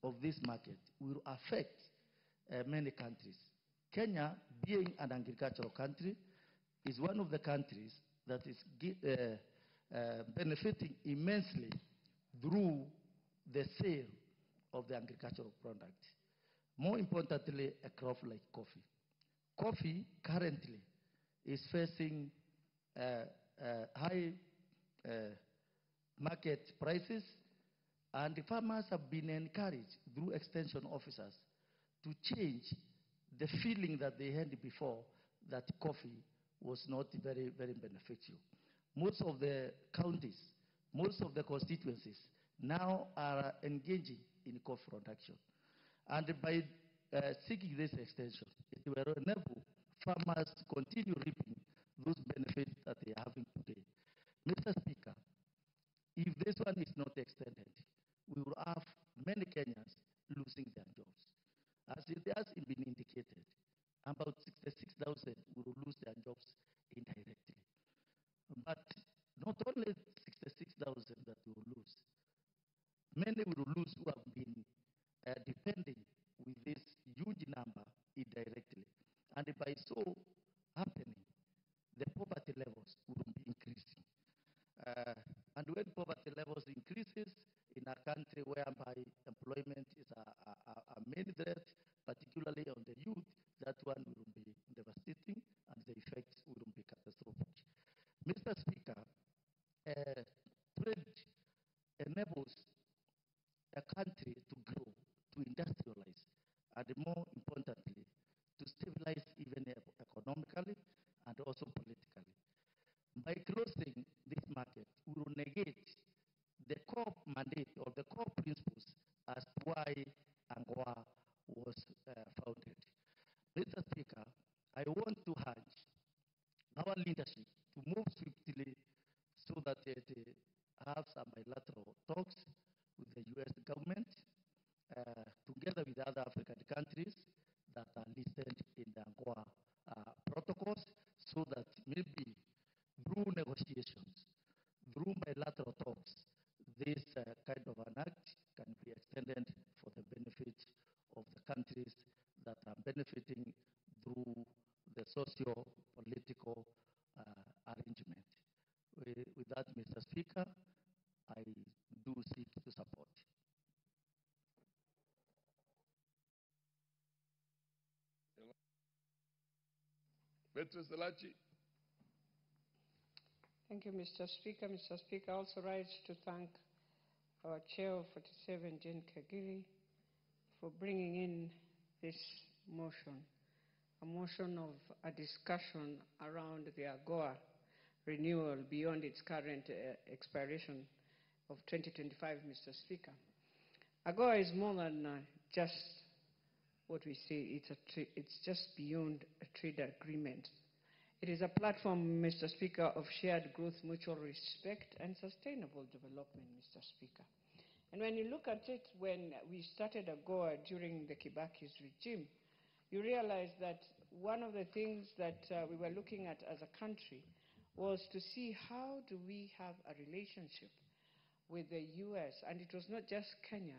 of this market will affect many countries. Kenya, being an agricultural country, is one of the countries that is benefiting immensely through the sale of the agricultural product. More importantly, a crop like coffee. Coffee currently is facing high market prices, and the farmers have been encouraged through extension officers to change the feeling that they had before that coffee was not very, very beneficial. Most of the counties, most of the constituencies now are engaging in coffee production. And by seeking this extension, it will enable farmers to continue reaping those benefits that they are having today. Mr. Speaker, if this one is not extended, we will have many Kenyans losing their jobs. As it has been indicated, about 66,000 will lose their jobs indirectly. But not only 66,000 that will lose, many will lose who have been depending with this huge number indirectly. And by so happening, the poverty levels will be increasing. And when poverty levels increases in a country whereby employment is a main threat, particularly on the youth, that one will be devastating and the effects will be catastrophic. Mr. Speaker, trade enables a country to grow, to industrialize, and more importantly, to stabilize even economically and also politically. By closing this market, we will negate the core mandate or the core principles as to why AGOA was founded. Mr. Speaker, I want to urge our leadership to move swiftly so that it has some bilateral talks with the U.S. government, together with other African countries that are listed in the AGOA protocols, so that maybe through negotiations, through bilateral talks, this kind of an act can be extended for the benefit of the countries that are benefiting through the socio-political arrangement. With that, Mr. Speaker, I do seek to support. Beatrice Elachi. Thank you, Mr. Speaker. Mr. Speaker, I also rise to thank our Chair of 47, Jane Kagiri, for bringing in this motion, a motion of a discussion around the AGOA renewal beyond its current expiration of 2025, Mr. Speaker. AGOA is more than just what we say. It's just beyond a trade agreement. It is a platform, Mr. Speaker, of shared growth, mutual respect, and sustainable development, Mr. Speaker. And when you look at it, when we started AGOA during the Kibaki's regime, you realize that one of the things that we were looking at as a country was to see how do we have a relationship with the U.S., and it was not just Kenya,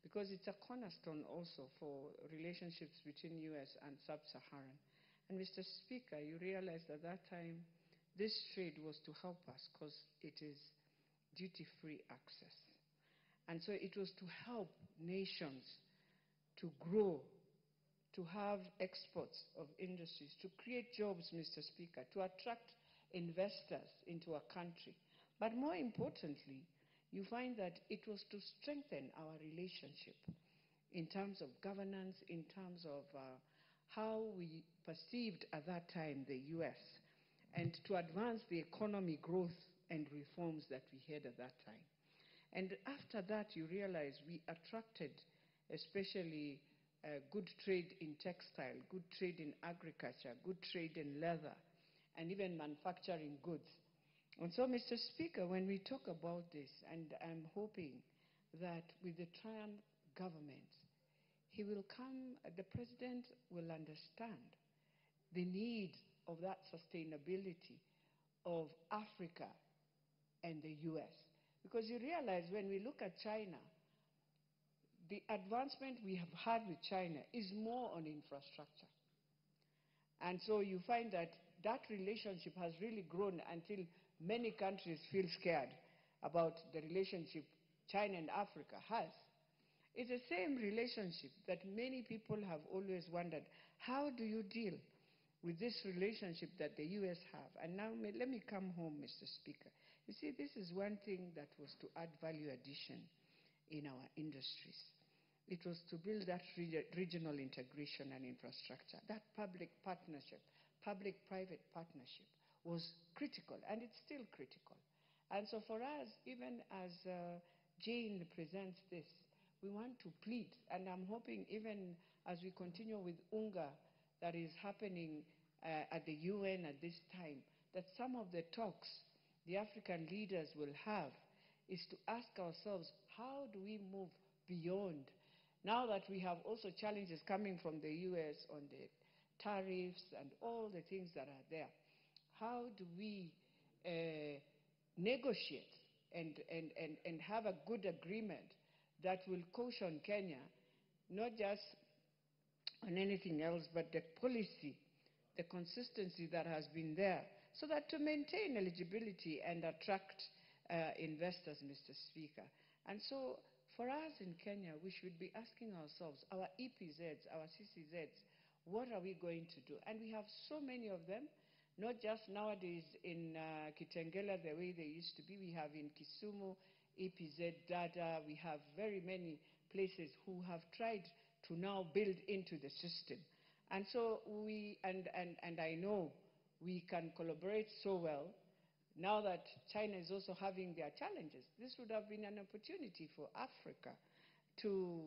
because it's a cornerstone also for relationships between U.S. and sub-Saharan. And Mr. Speaker, you realized at that time this trade was to help us because it is duty-free access. And so it was to help nations to grow, to have exports of industries, to create jobs, Mr. Speaker, to attract investors into a country. But more importantly, you find that it was to strengthen our relationship in terms of governance, in terms of how we perceived at that time the U.S., and to advance the economy growth and reforms that we had at that time. And after that, you realize we attracted especially good trade in textile, good trade in agriculture, good trade in leather, and even manufacturing goods. And so, Mr. Speaker, when we talk about this, and I'm hoping that with the Trump government, the president will understand the need of that sustainability of Africa and the U.S. Because you realize when we look at China, the advancement we have had with China is more on infrastructure. And so you find that that relationship has really grown until many countries feel scared about the relationship China and Africa has. It's the same relationship that many people have always wondered, how do you deal with this relationship that the U.S. have? And now let me come home, Mr. Speaker. You see, this is one thing that was to add value addition in our industries. It was to build that regional integration and infrastructure. That public partnership, public-private partnership was critical, and it's still critical. And so for us, even as Jane presents this, we want to plead, and I'm hoping even as we continue with UNGA that is happening at the UN at this time, that some of the talks the African leaders will have is to ask ourselves, how do we move beyond? Now that we have also challenges coming from the US on the tariffs and all the things that are there, how do we negotiate and have a good agreement that will caution Kenya, not just on anything else, but the policy, the consistency that has been there, so that to maintain eligibility and attract investors, Mr. Speaker. And so for us in Kenya, we should be asking ourselves, our EPZs, our CCZs, what are we going to do? And we have so many of them, not just nowadays in Kitengela the way they used to be. We have in Kisumu, EPZ, Dada. We have very many places who have tried to now build into the system. And so and I know we can collaborate so well. Now that China is also having their challenges, this would have been an opportunity for Africa to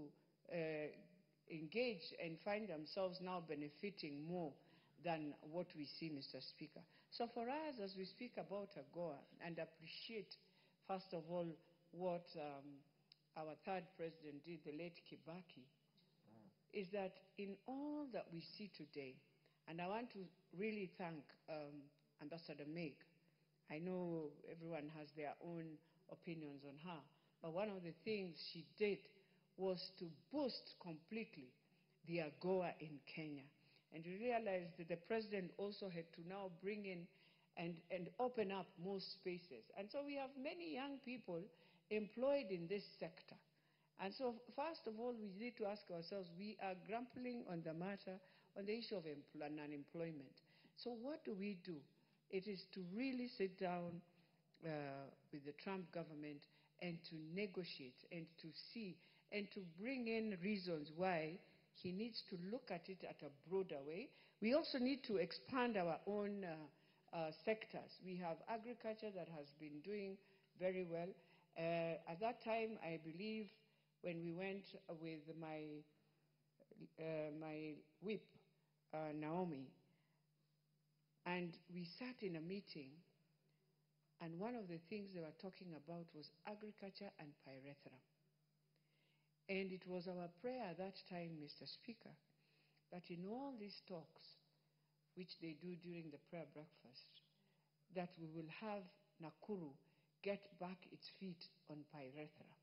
engage and find themselves now benefiting more than what we see, Mr. Speaker. So for us, as we speak about AGOA, and appreciate, first of all, what our third president did, the late Kibaki, is that in all that we see today, and I want to really thank Ambassador Meg. I know everyone has their own opinions on her, but one of the things she did was to boost completely the AGOA in Kenya. And we realized that the president also had to now bring in and open up more spaces. And so we have many young people employed in this sector. And so first of all, we need to ask ourselves, we are grappling on the matter, on the issue of unemployment. So what do we do? It is to really sit down with the Trump government and to negotiate and to see and to bring in reasons why he needs to look at it at a broader way. We also need to expand our own sectors. We have agriculture that has been doing very well. At that time, I believe, when we went with my whip, Naomi, and we sat in a meeting, and one of the things they were talking about was agriculture and pyrethrum. And it was our prayer at that time, Mr. Speaker, that in all these talks, which they do during the prayer breakfast, that we will have Nakuru get back its feet on pyrethrum.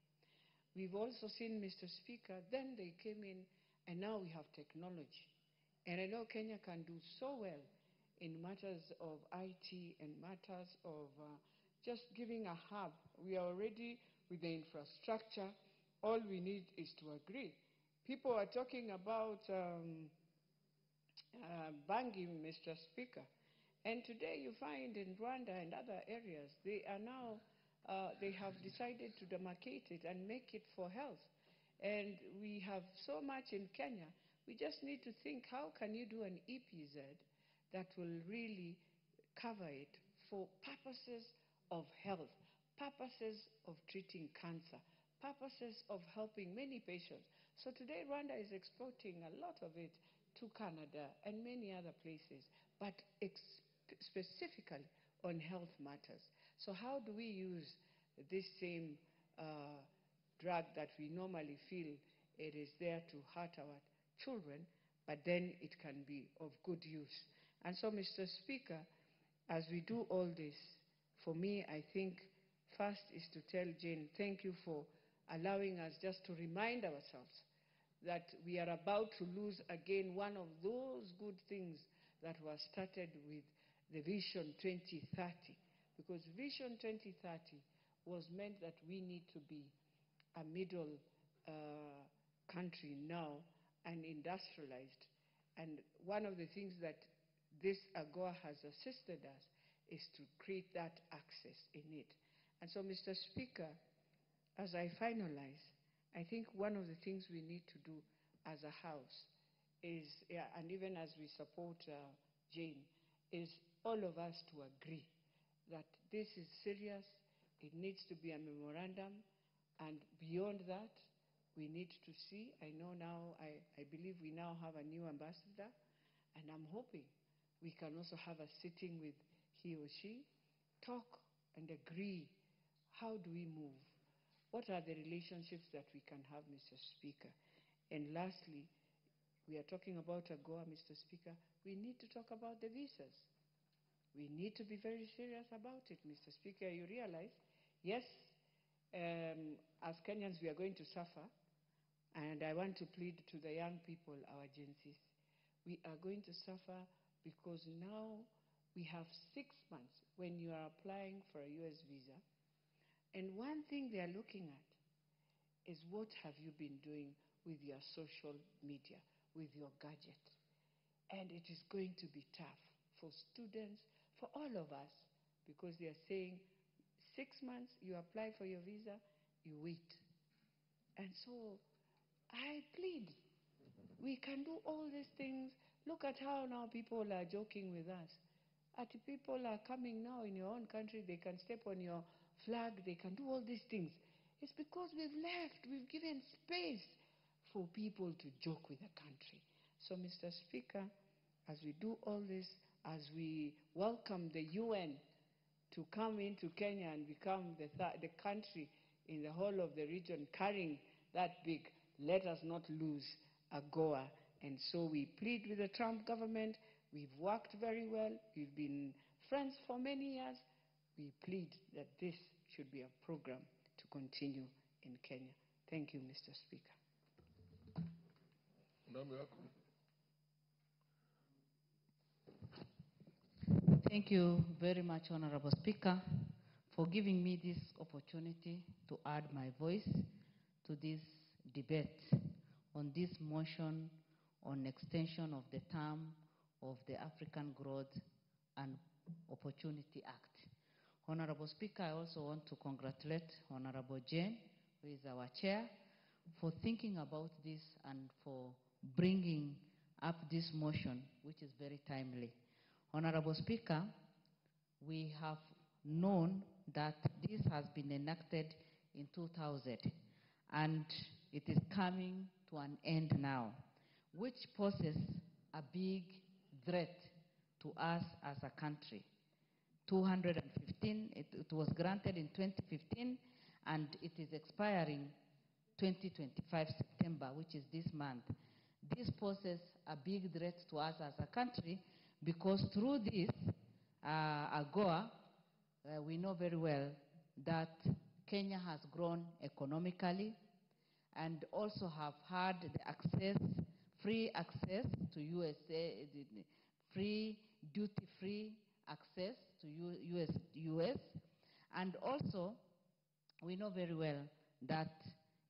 We've also seen, Mr. Speaker, then they came in, and now we have technology. And I know Kenya can do so well in matters of IT and matters of just giving a hub. We are already with the infrastructure. All we need is to agree. People are talking about banking, Mr. Speaker. And today you find in Rwanda and other areas, they are now they have decided to demarcate it and make it for health. And we have so much in Kenya. We just need to think, how can you do an EPZ that will really cover it for purposes of health, purposes of treating cancer, purposes of helping many patients. So today Rwanda is exporting a lot of it to Canada and many other places, but specifically on health matters. So how do we use this same drug that we normally feel it is there to hurt our children, but then it can be of good use? And so, Mr. Speaker, as we do all this, for me, I think first is to tell Jane, thank you for allowing us just to remind ourselves that we are about to lose again one of those good things that was started with the Vision 2030. Because Vision 2030 was meant that we need to be a middle country now and industrialized. And one of the things that this AGOA has assisted us is to create that access in it. And so, Mr. Speaker, as I finalize, I think one of the things we need to do as a House is, and even as we support Jane, is all of us to agree that this is serious. It needs to be a memorandum. And beyond that, we need to see, I know now, I believe we now have a new ambassador, and I'm hoping we can also have a sitting with he or she, talk and agree, how do we move? What are the relationships that we can have, Mr. Speaker? And lastly, we are talking about AGOA, Mr. Speaker. We need to talk about the visas. We need to be very serious about it, Mr. Speaker. You realize, yes, as Kenyans, we are going to suffer. And I want to plead to the young people, our agencies. We are going to suffer because now we have 6 months when you are applying for a US visa. And one thing they are looking at is what have you been doing with your social media, with your gadget. And it is going to be tough for students, for all of us, because they are saying 6 months, you apply for your visa, you wait. And so I plead, we can do all these things. Look at how now people are joking with us. People are coming now in your own country, they can step on your flag, they can do all these things. It's because we've left, we've given space for people to joke with the country. So, Mr. Speaker, as we do all this, as we welcome the UN to come into Kenya and become the country in the whole of the region carrying that big, let us not lose AGOA. And so we plead with the Trump government. We've worked very well. We've been friends for many years. We plead that this should be a program to continue in Kenya. Thank you, Mr. Speaker. Thank you very much, Honorable Speaker, for giving me this opportunity to add my voice to this debate on this motion on extension of the term of the African Growth and Opportunity Act. Honorable Speaker, I also want to congratulate Honorable Jane, who is our chair, for thinking about this and for bringing up this motion, which is very timely. Honorable Speaker, we have known that this has been enacted in 2000, and it is coming to an end now, which poses a big threat to us as a country. 215, it was granted in 2015, and it is expiring 2025 September, which is this month. This poses a big threat to us as a country because through this AGOA, we know very well that Kenya has grown economically and also have had the free access to USA, free duty-free access to US, and also we know very well that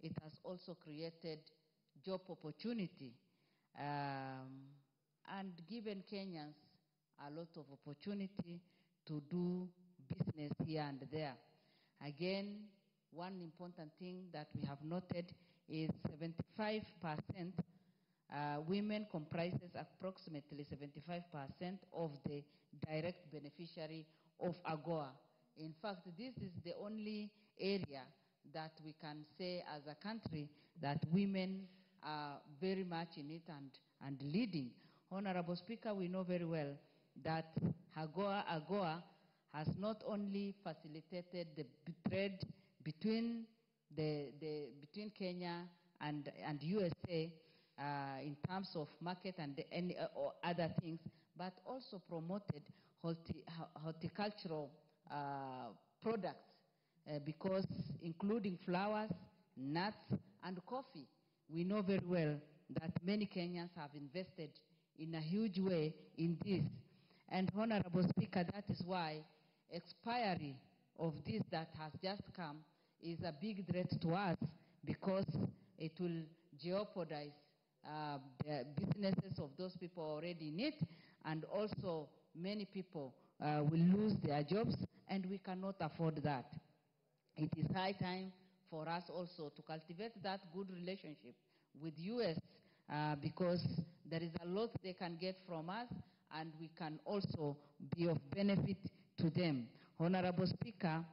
it has also created job opportunity and given Kenyans a lot of opportunity to do business here and there. Again, one important thing that we have noted is 75% women comprises approximately 75% of the direct beneficiary of AGOA. In fact, this is the only area that we can say as a country that women are very much in it and leading. Honorable Speaker, we know very well that AGOA has not only facilitated the trade between between Kenya and USA in terms of market and any other things, but also promoted horticultural products because including flowers, nuts, and coffee. We know very well that many Kenyans have invested in a huge way in this. And Honorable Speaker, that is why expiry of this that has just come is a big threat to us because it will jeopardize the businesses of those people already in it, and also many people will lose their jobs, and we cannot afford that. It is high time for us also to cultivate that good relationship with US because there is a lot they can get from us, and we can also be of benefit to them. Honorable Speaker,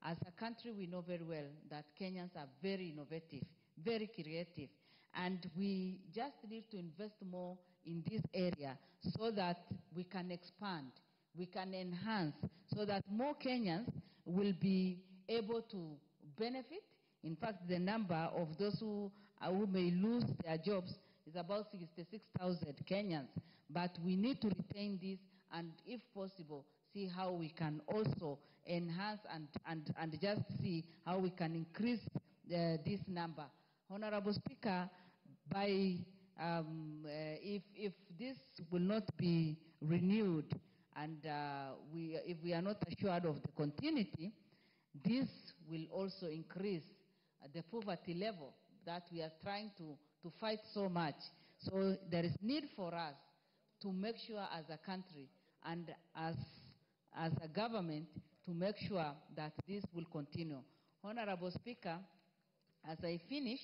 as a country, we know very well that Kenyans are very innovative, very creative, and we just need to invest more in this area so that we can expand, we can enhance, so that more Kenyans will be able to benefit. In fact, the number of those who may lose their jobs is about 66,000 Kenyans. But we need to retain this and, if possible, see how we can also enhance and just see how we can increase this number. Honorable Speaker, if this will not be renewed and if we are not assured of the continuity, this will also increase the poverty level that we are trying to fight so much. So there is need for us to make sure as a country and as a government to make sure that this will continue. Honorable Speaker, as I finish,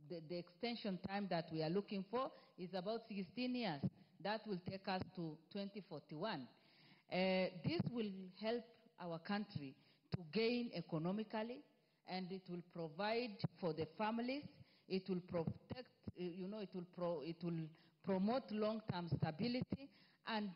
the extension time that we are looking for is about 16 years. That will take us to 2041. This will help our country to gain economically, and it will provide for the families. It will protect, it will promote long-term stability, and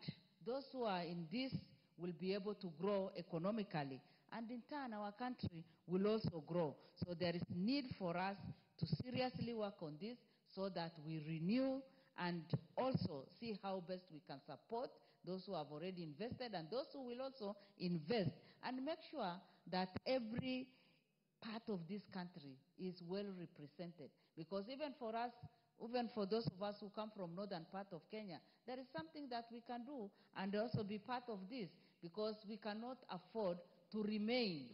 those who are in this will be able to grow economically. And in turn, our country will also grow. So there is need for us to seriously work on this so that we renew and also see how best we can support those who have already invested and those who will also invest, and make sure that every part of this country is well represented. Because even for us, even for those of us who come from northern part of Kenya, there is something that we can do and also be part of this, because we cannot afford to remain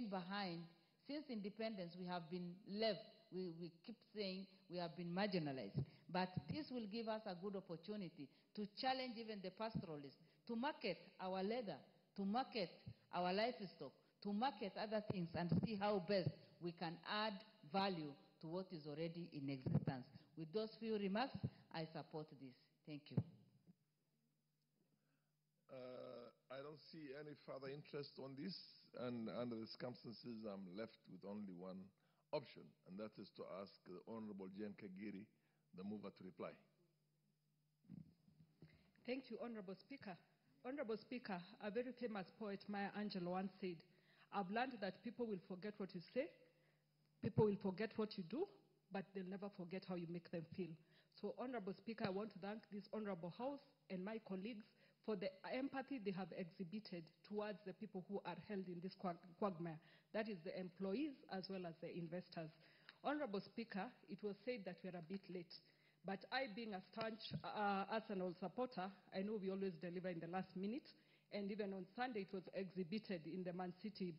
behind. Since independence, we have been left. We keep saying we have been marginalized. But this will give us a good opportunity to challenge even the pastoralists, to market our leather, to market our livestock, to market other things, and see how best we can add value to what is already in existence. With those few remarks, I support this. Thank you. I don't see any further interest on this, and under the circumstances, I'm left with only one option, and that is to ask the Honorable Jane Kagiri, the mover, to reply. Thank you, Honorable Speaker. Honorable Speaker, a very famous poet, Maya Angelou, once said, "I've learned that people will forget what you say, people will forget what you do, but they'll never forget how you make them feel." So, Honorable Speaker, I want to thank this Honorable House and my colleagues for the empathy they have exhibited towards the people who are held in this quagmire. That is the employees as well as the investors. Honorable Speaker, it was said that we are a bit late. But I, being a staunch Arsenal supporter, I know we always deliver in the last minute. And even on Sunday, it was exhibited in the Man City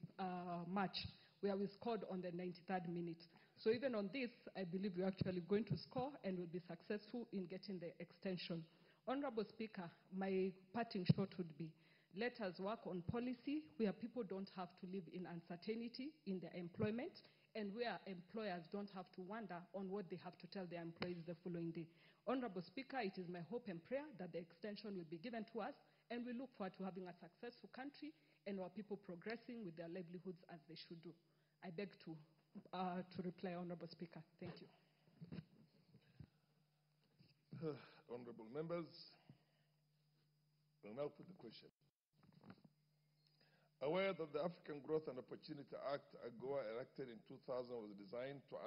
match, where we scored on the 93rd minute. So even on this, I believe we're actually going to score and will be successful in getting the extension. Honorable Speaker, my parting shot would be, Let us work on policy where people don't have to live in uncertainty in their employment, and where employers don't have to wonder on what they have to tell their employees the following day. Honorable Speaker, it is my hope and prayer that the extension will be given to us, and we look forward to having a successful country and our people progressing with their livelihoods as they should do. I beg to reply, Honorable Speaker. Thank you. Honorable members, I will now put the question. Aware that the African Growth and Opportunity Act, AGOA, enacted in 2000, was designed to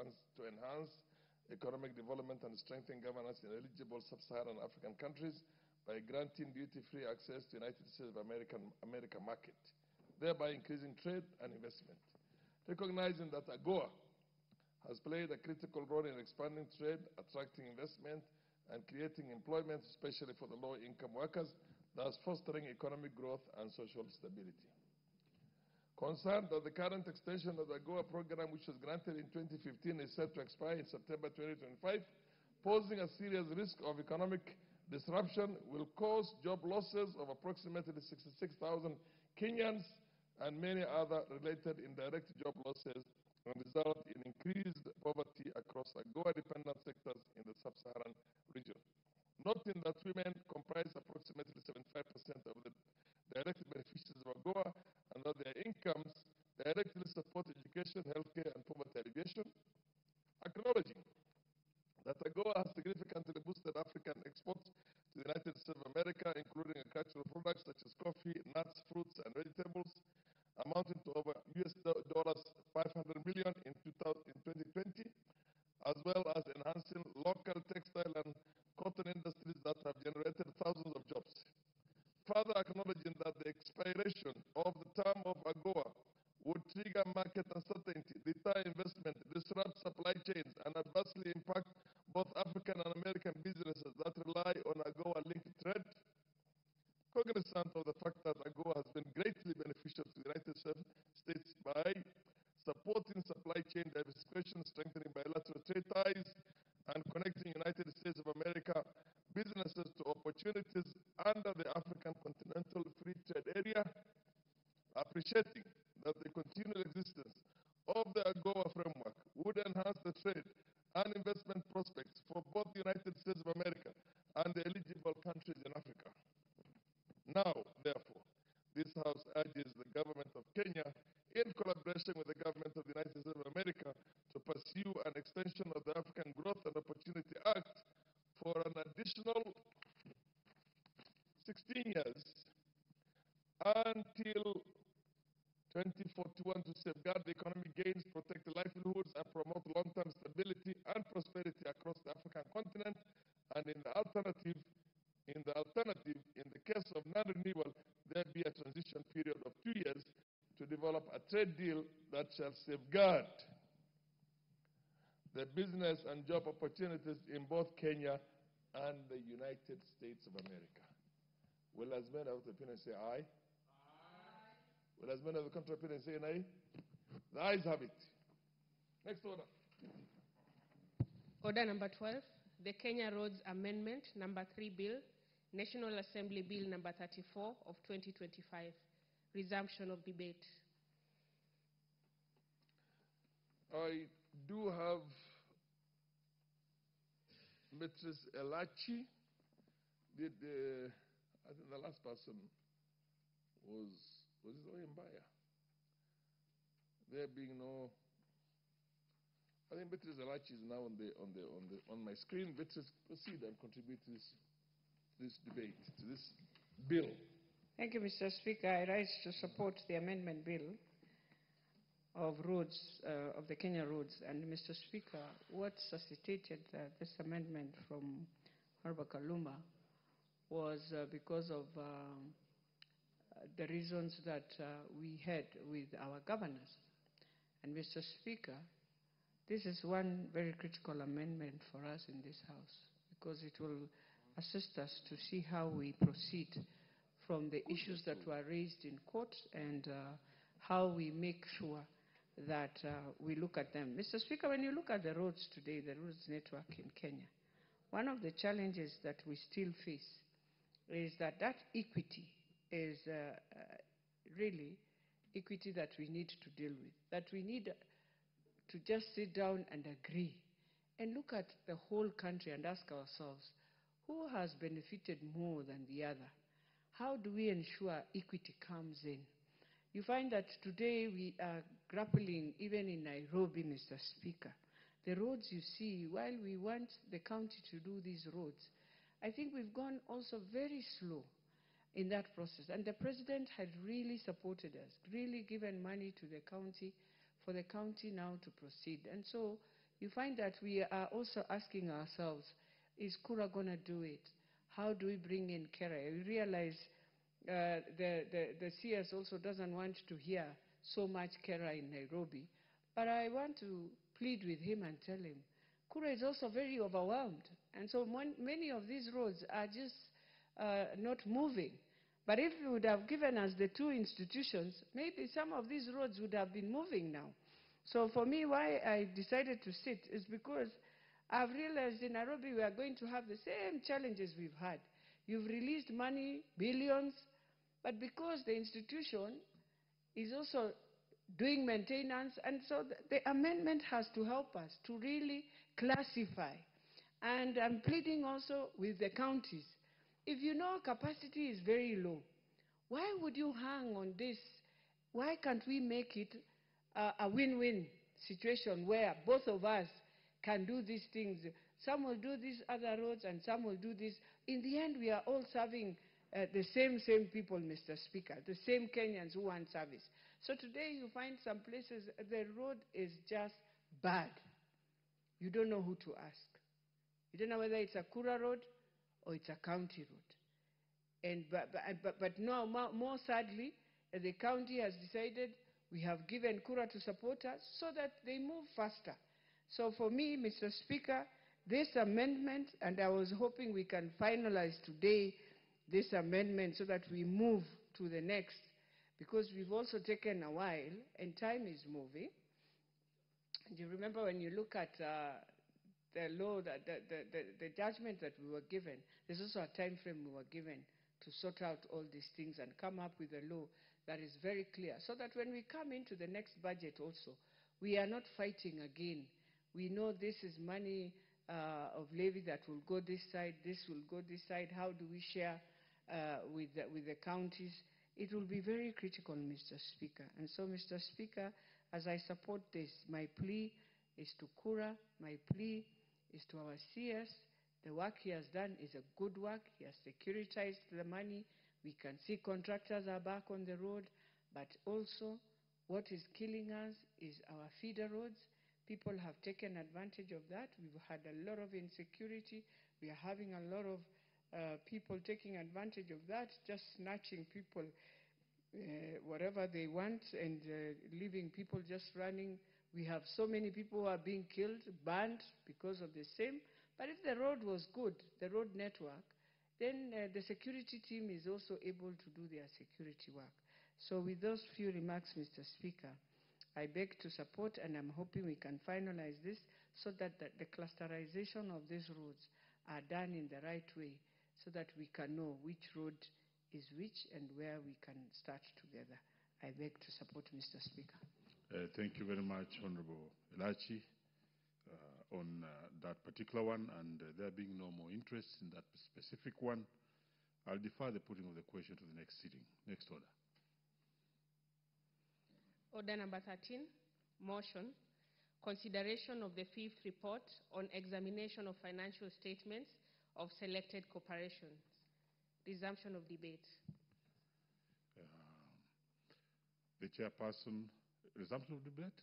enhance economic development and strengthen governance in eligible sub-Saharan African countries by granting duty-free access to the United States of America market, thereby increasing trade and investment. Recognizing that AGOA has played a critical role in expanding trade, attracting investment, and creating employment, especially for the low-income workers, thus fostering economic growth and social stability. Concerned that the current extension of the AGOA program, which was granted in 2015, is set to expire in September 2025, posing a serious risk of economic disruption, will cause job losses of approximately 66,000 Kenyans and many other related indirect job losses, and result in increased poverty across AGOA-dependent sectors in the sub-Saharan region. Noting that women comprise approximately 75% of the direct beneficiaries of AGOA, and that their incomes directly support education, healthcare, and poverty alleviation. Acknowledging that AGOA has significantly boosted African exports to the United States of America, including agricultural products such as coffee, nuts, fruits, and vegetables, amounting to over $500 million in 2020, as well as enhancing local textile and cotton industries that have generated thousands of jobs. Further acknowledging that the expiration of the term of AGOA would trigger market uncertainty, deter investment, disrupt supply chains, and adversely impact both African and American businesses that rely on AGOA-linked trade. Cognizant of the fact that AGOA has been greatly beneficial to the United States by supporting supply chain diversification, strengthening bilateral trade ties, and connecting United States of America businesses to opportunities under the African Continental Free Trade Area, appreciating that the continued existence of the AGOA framework would enhance the trade and investment prospects for both the United States of America and the eligible countries in Africa. Now, therefore, this House urges the government of Kenya, in collaboration with the government of the United States of America, to pursue an extension of the African Growth and Opportunity Act for an additional 16 years until 2041 to safeguard the economic gains, protect the livelihoods, and promote long-term stability and prosperity across the African continent. And in the alternative, in the case of non-renewal, there be a transition period of 2 years to develop a trade deal that shall safeguard the business and job opportunities in both Kenya and the United States of America. Will as many of the opinion say aye? Aye. Will as many of the contrary opinion say nay? The ayes have it. Next order. Order number 12, the Kenya Roads Amendment number 3 Bill, National Assembly Bill number 34 of 2025. Resumption of debate. I do have Mrs. Elachi. I think the last person was it Oyembaya? There being no. I think Beatrice Elachi is now on my screen. Beatrice, proceed and contribute to this debate, to this bill. Thank you, Mr. Speaker. I rise to support the amendment bill of roads, of the Kenya roads. And Mr. Speaker, what suscitated this amendment from Honorable Kaluma was because of the reasons that we had with our governors. And Mr. Speaker, this is one very critical amendment for us in this House, because it will assist us to see how we proceed from the issues that were raised in court and how we make sure that we look at them. Mr. Speaker, when you look at the roads today, the roads network in Kenya, one of the challenges that we still face is that equity is really equity that we need to deal with, that we need to just sit down and agree and look at the whole country and ask ourselves, who has benefited more than the other? How do we ensure equity comes in? You find that today we are grappling, even in Nairobi, Mr. Speaker. The roads you see, while we want the county to do these roads, I think we've gone also very slow in that process. And the president had really supported us, really given money to the county for the county now to proceed. And so you find that we are also asking ourselves, is Kura going to do it? How do we bring in Kera? We realize the CS also doesn't want to hear so much Kera in Nairobi. But I want to plead with him and tell him, Kura is also very overwhelmed. And so many of these roads are just not moving. But if you would have given us the two institutions, maybe some of these roads would have been moving now. So for me, why I decided to sit is because I've realized in Nairobi we are going to have the same challenges we've had. You've released money, billions, but because the institution is also doing maintenance, and so the amendment has to help us to really classify. And I'm pleading also with the counties. If you know capacity is very low, why would you hang on this? Why can't we make it a win-win situation where both of us can do these things? Some will do these other roads and some will do this. In the end, we are all serving the same people, Mr. Speaker, the same Kenyans who want service. So today you find some places the road is just bad. You don't know who to ask. You don't know whether it's a Kura road or it's a county road. And but now, more sadly, the county has decided we have given Kura to support us so that they move faster. So for me, Mr. Speaker, this amendment, and I was hoping we can finalize today this amendment so that we move to the next, because we've also taken a while and time is moving. And you remember when you look at the law, the judgment that we were given, there's also a time frame we were given to sort out all these things and come up with a law that is very clear, so that when we come into the next budget also, we are not fighting again. We know this is money of levy that will go this side, this will go this side. How do we share with the counties? It will be very critical, Mr. Speaker. And so, Mr. Speaker, as I support this, my plea is to Kura, my plea is to our CS. The work he has done is a good work. He has securitized the money. We can see contractors are back on the road. But also, what is killing us is our feeder roads. People have taken advantage of that. We've had a lot of insecurity. We are having a lot of people taking advantage of that, just snatching people whatever they want and leaving people just running. We have so many people who are being killed, burned because of the same. But if the road was good, the road network, then the security team is also able to do their security work. So with those few remarks, Mr. Speaker, I beg to support, and I'm hoping we can finalize this so that the clusterization of these roads are done in the right way, so that we can know which road is which and where we can start together. I beg to support, Mr. Speaker. Thank you very much, Honorable Elachi, on that particular one, and there being no more interest in that specific one, I'll defer the putting of the question to the next sitting. Next order. Order number 13, motion, consideration of the fifth report on examination of financial statements of selected corporations. Resumption of debate. The chairperson, resumption of debate?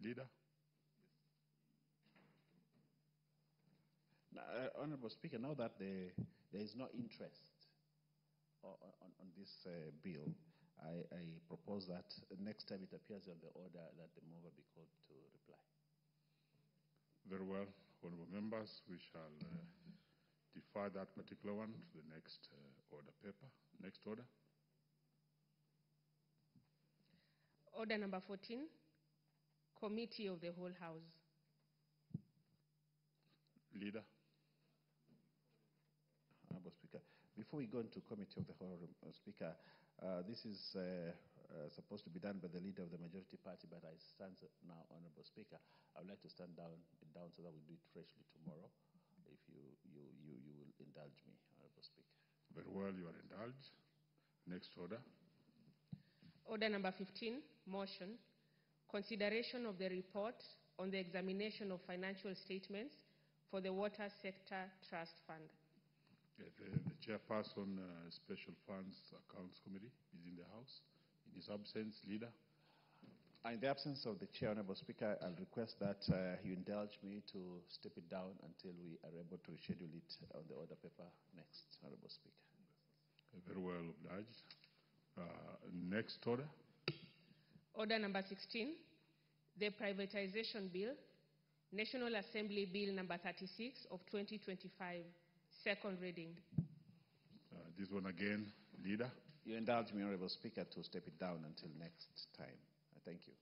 Leader? Honorable Speaker, now that there is no interest on this bill, I propose that next time it appears on the order that the mover be called to reply. Very well. Honorable members, we shall defer that particular one to the next order paper. Next order. Order number 14, Committee of the Whole House. Leader. Honorable Speaker, before before we go into committee of the whole, Speaker, this is supposed to be done by the leader of the majority party, but I stand now, Honorable Speaker. I would like to stand down so that we do it freshly tomorrow, if you will indulge me, Honorable Speaker. Very well, you are indulged. Next order. Order number 15, motion. Consideration of the report on the examination of financial statements for the Water Sector Trust Fund. The chairperson, Special Funds Accounts Committee, is in the House. In his absence, Leader. In the absence of the Chair, Honorable Speaker, I'll request that you indulge me to step it down until we are able to reschedule it on the order paper next, Honorable Speaker. Very well obliged. Next order. Order number 16, the Privatization Bill, National Assembly Bill number 36 of 2025, second reading. This one again, Leader. You indulge me, Honorable Speaker, to step it down until next time. Thank you.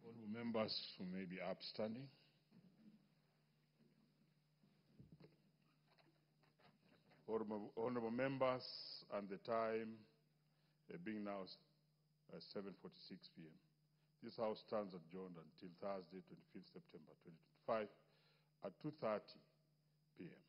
Honorable members who may be upstanding. Honorable members, and the time being now 7:46 p.m. This House stands adjourned until Thursday, 25th September 2025 at 2:30 p.m.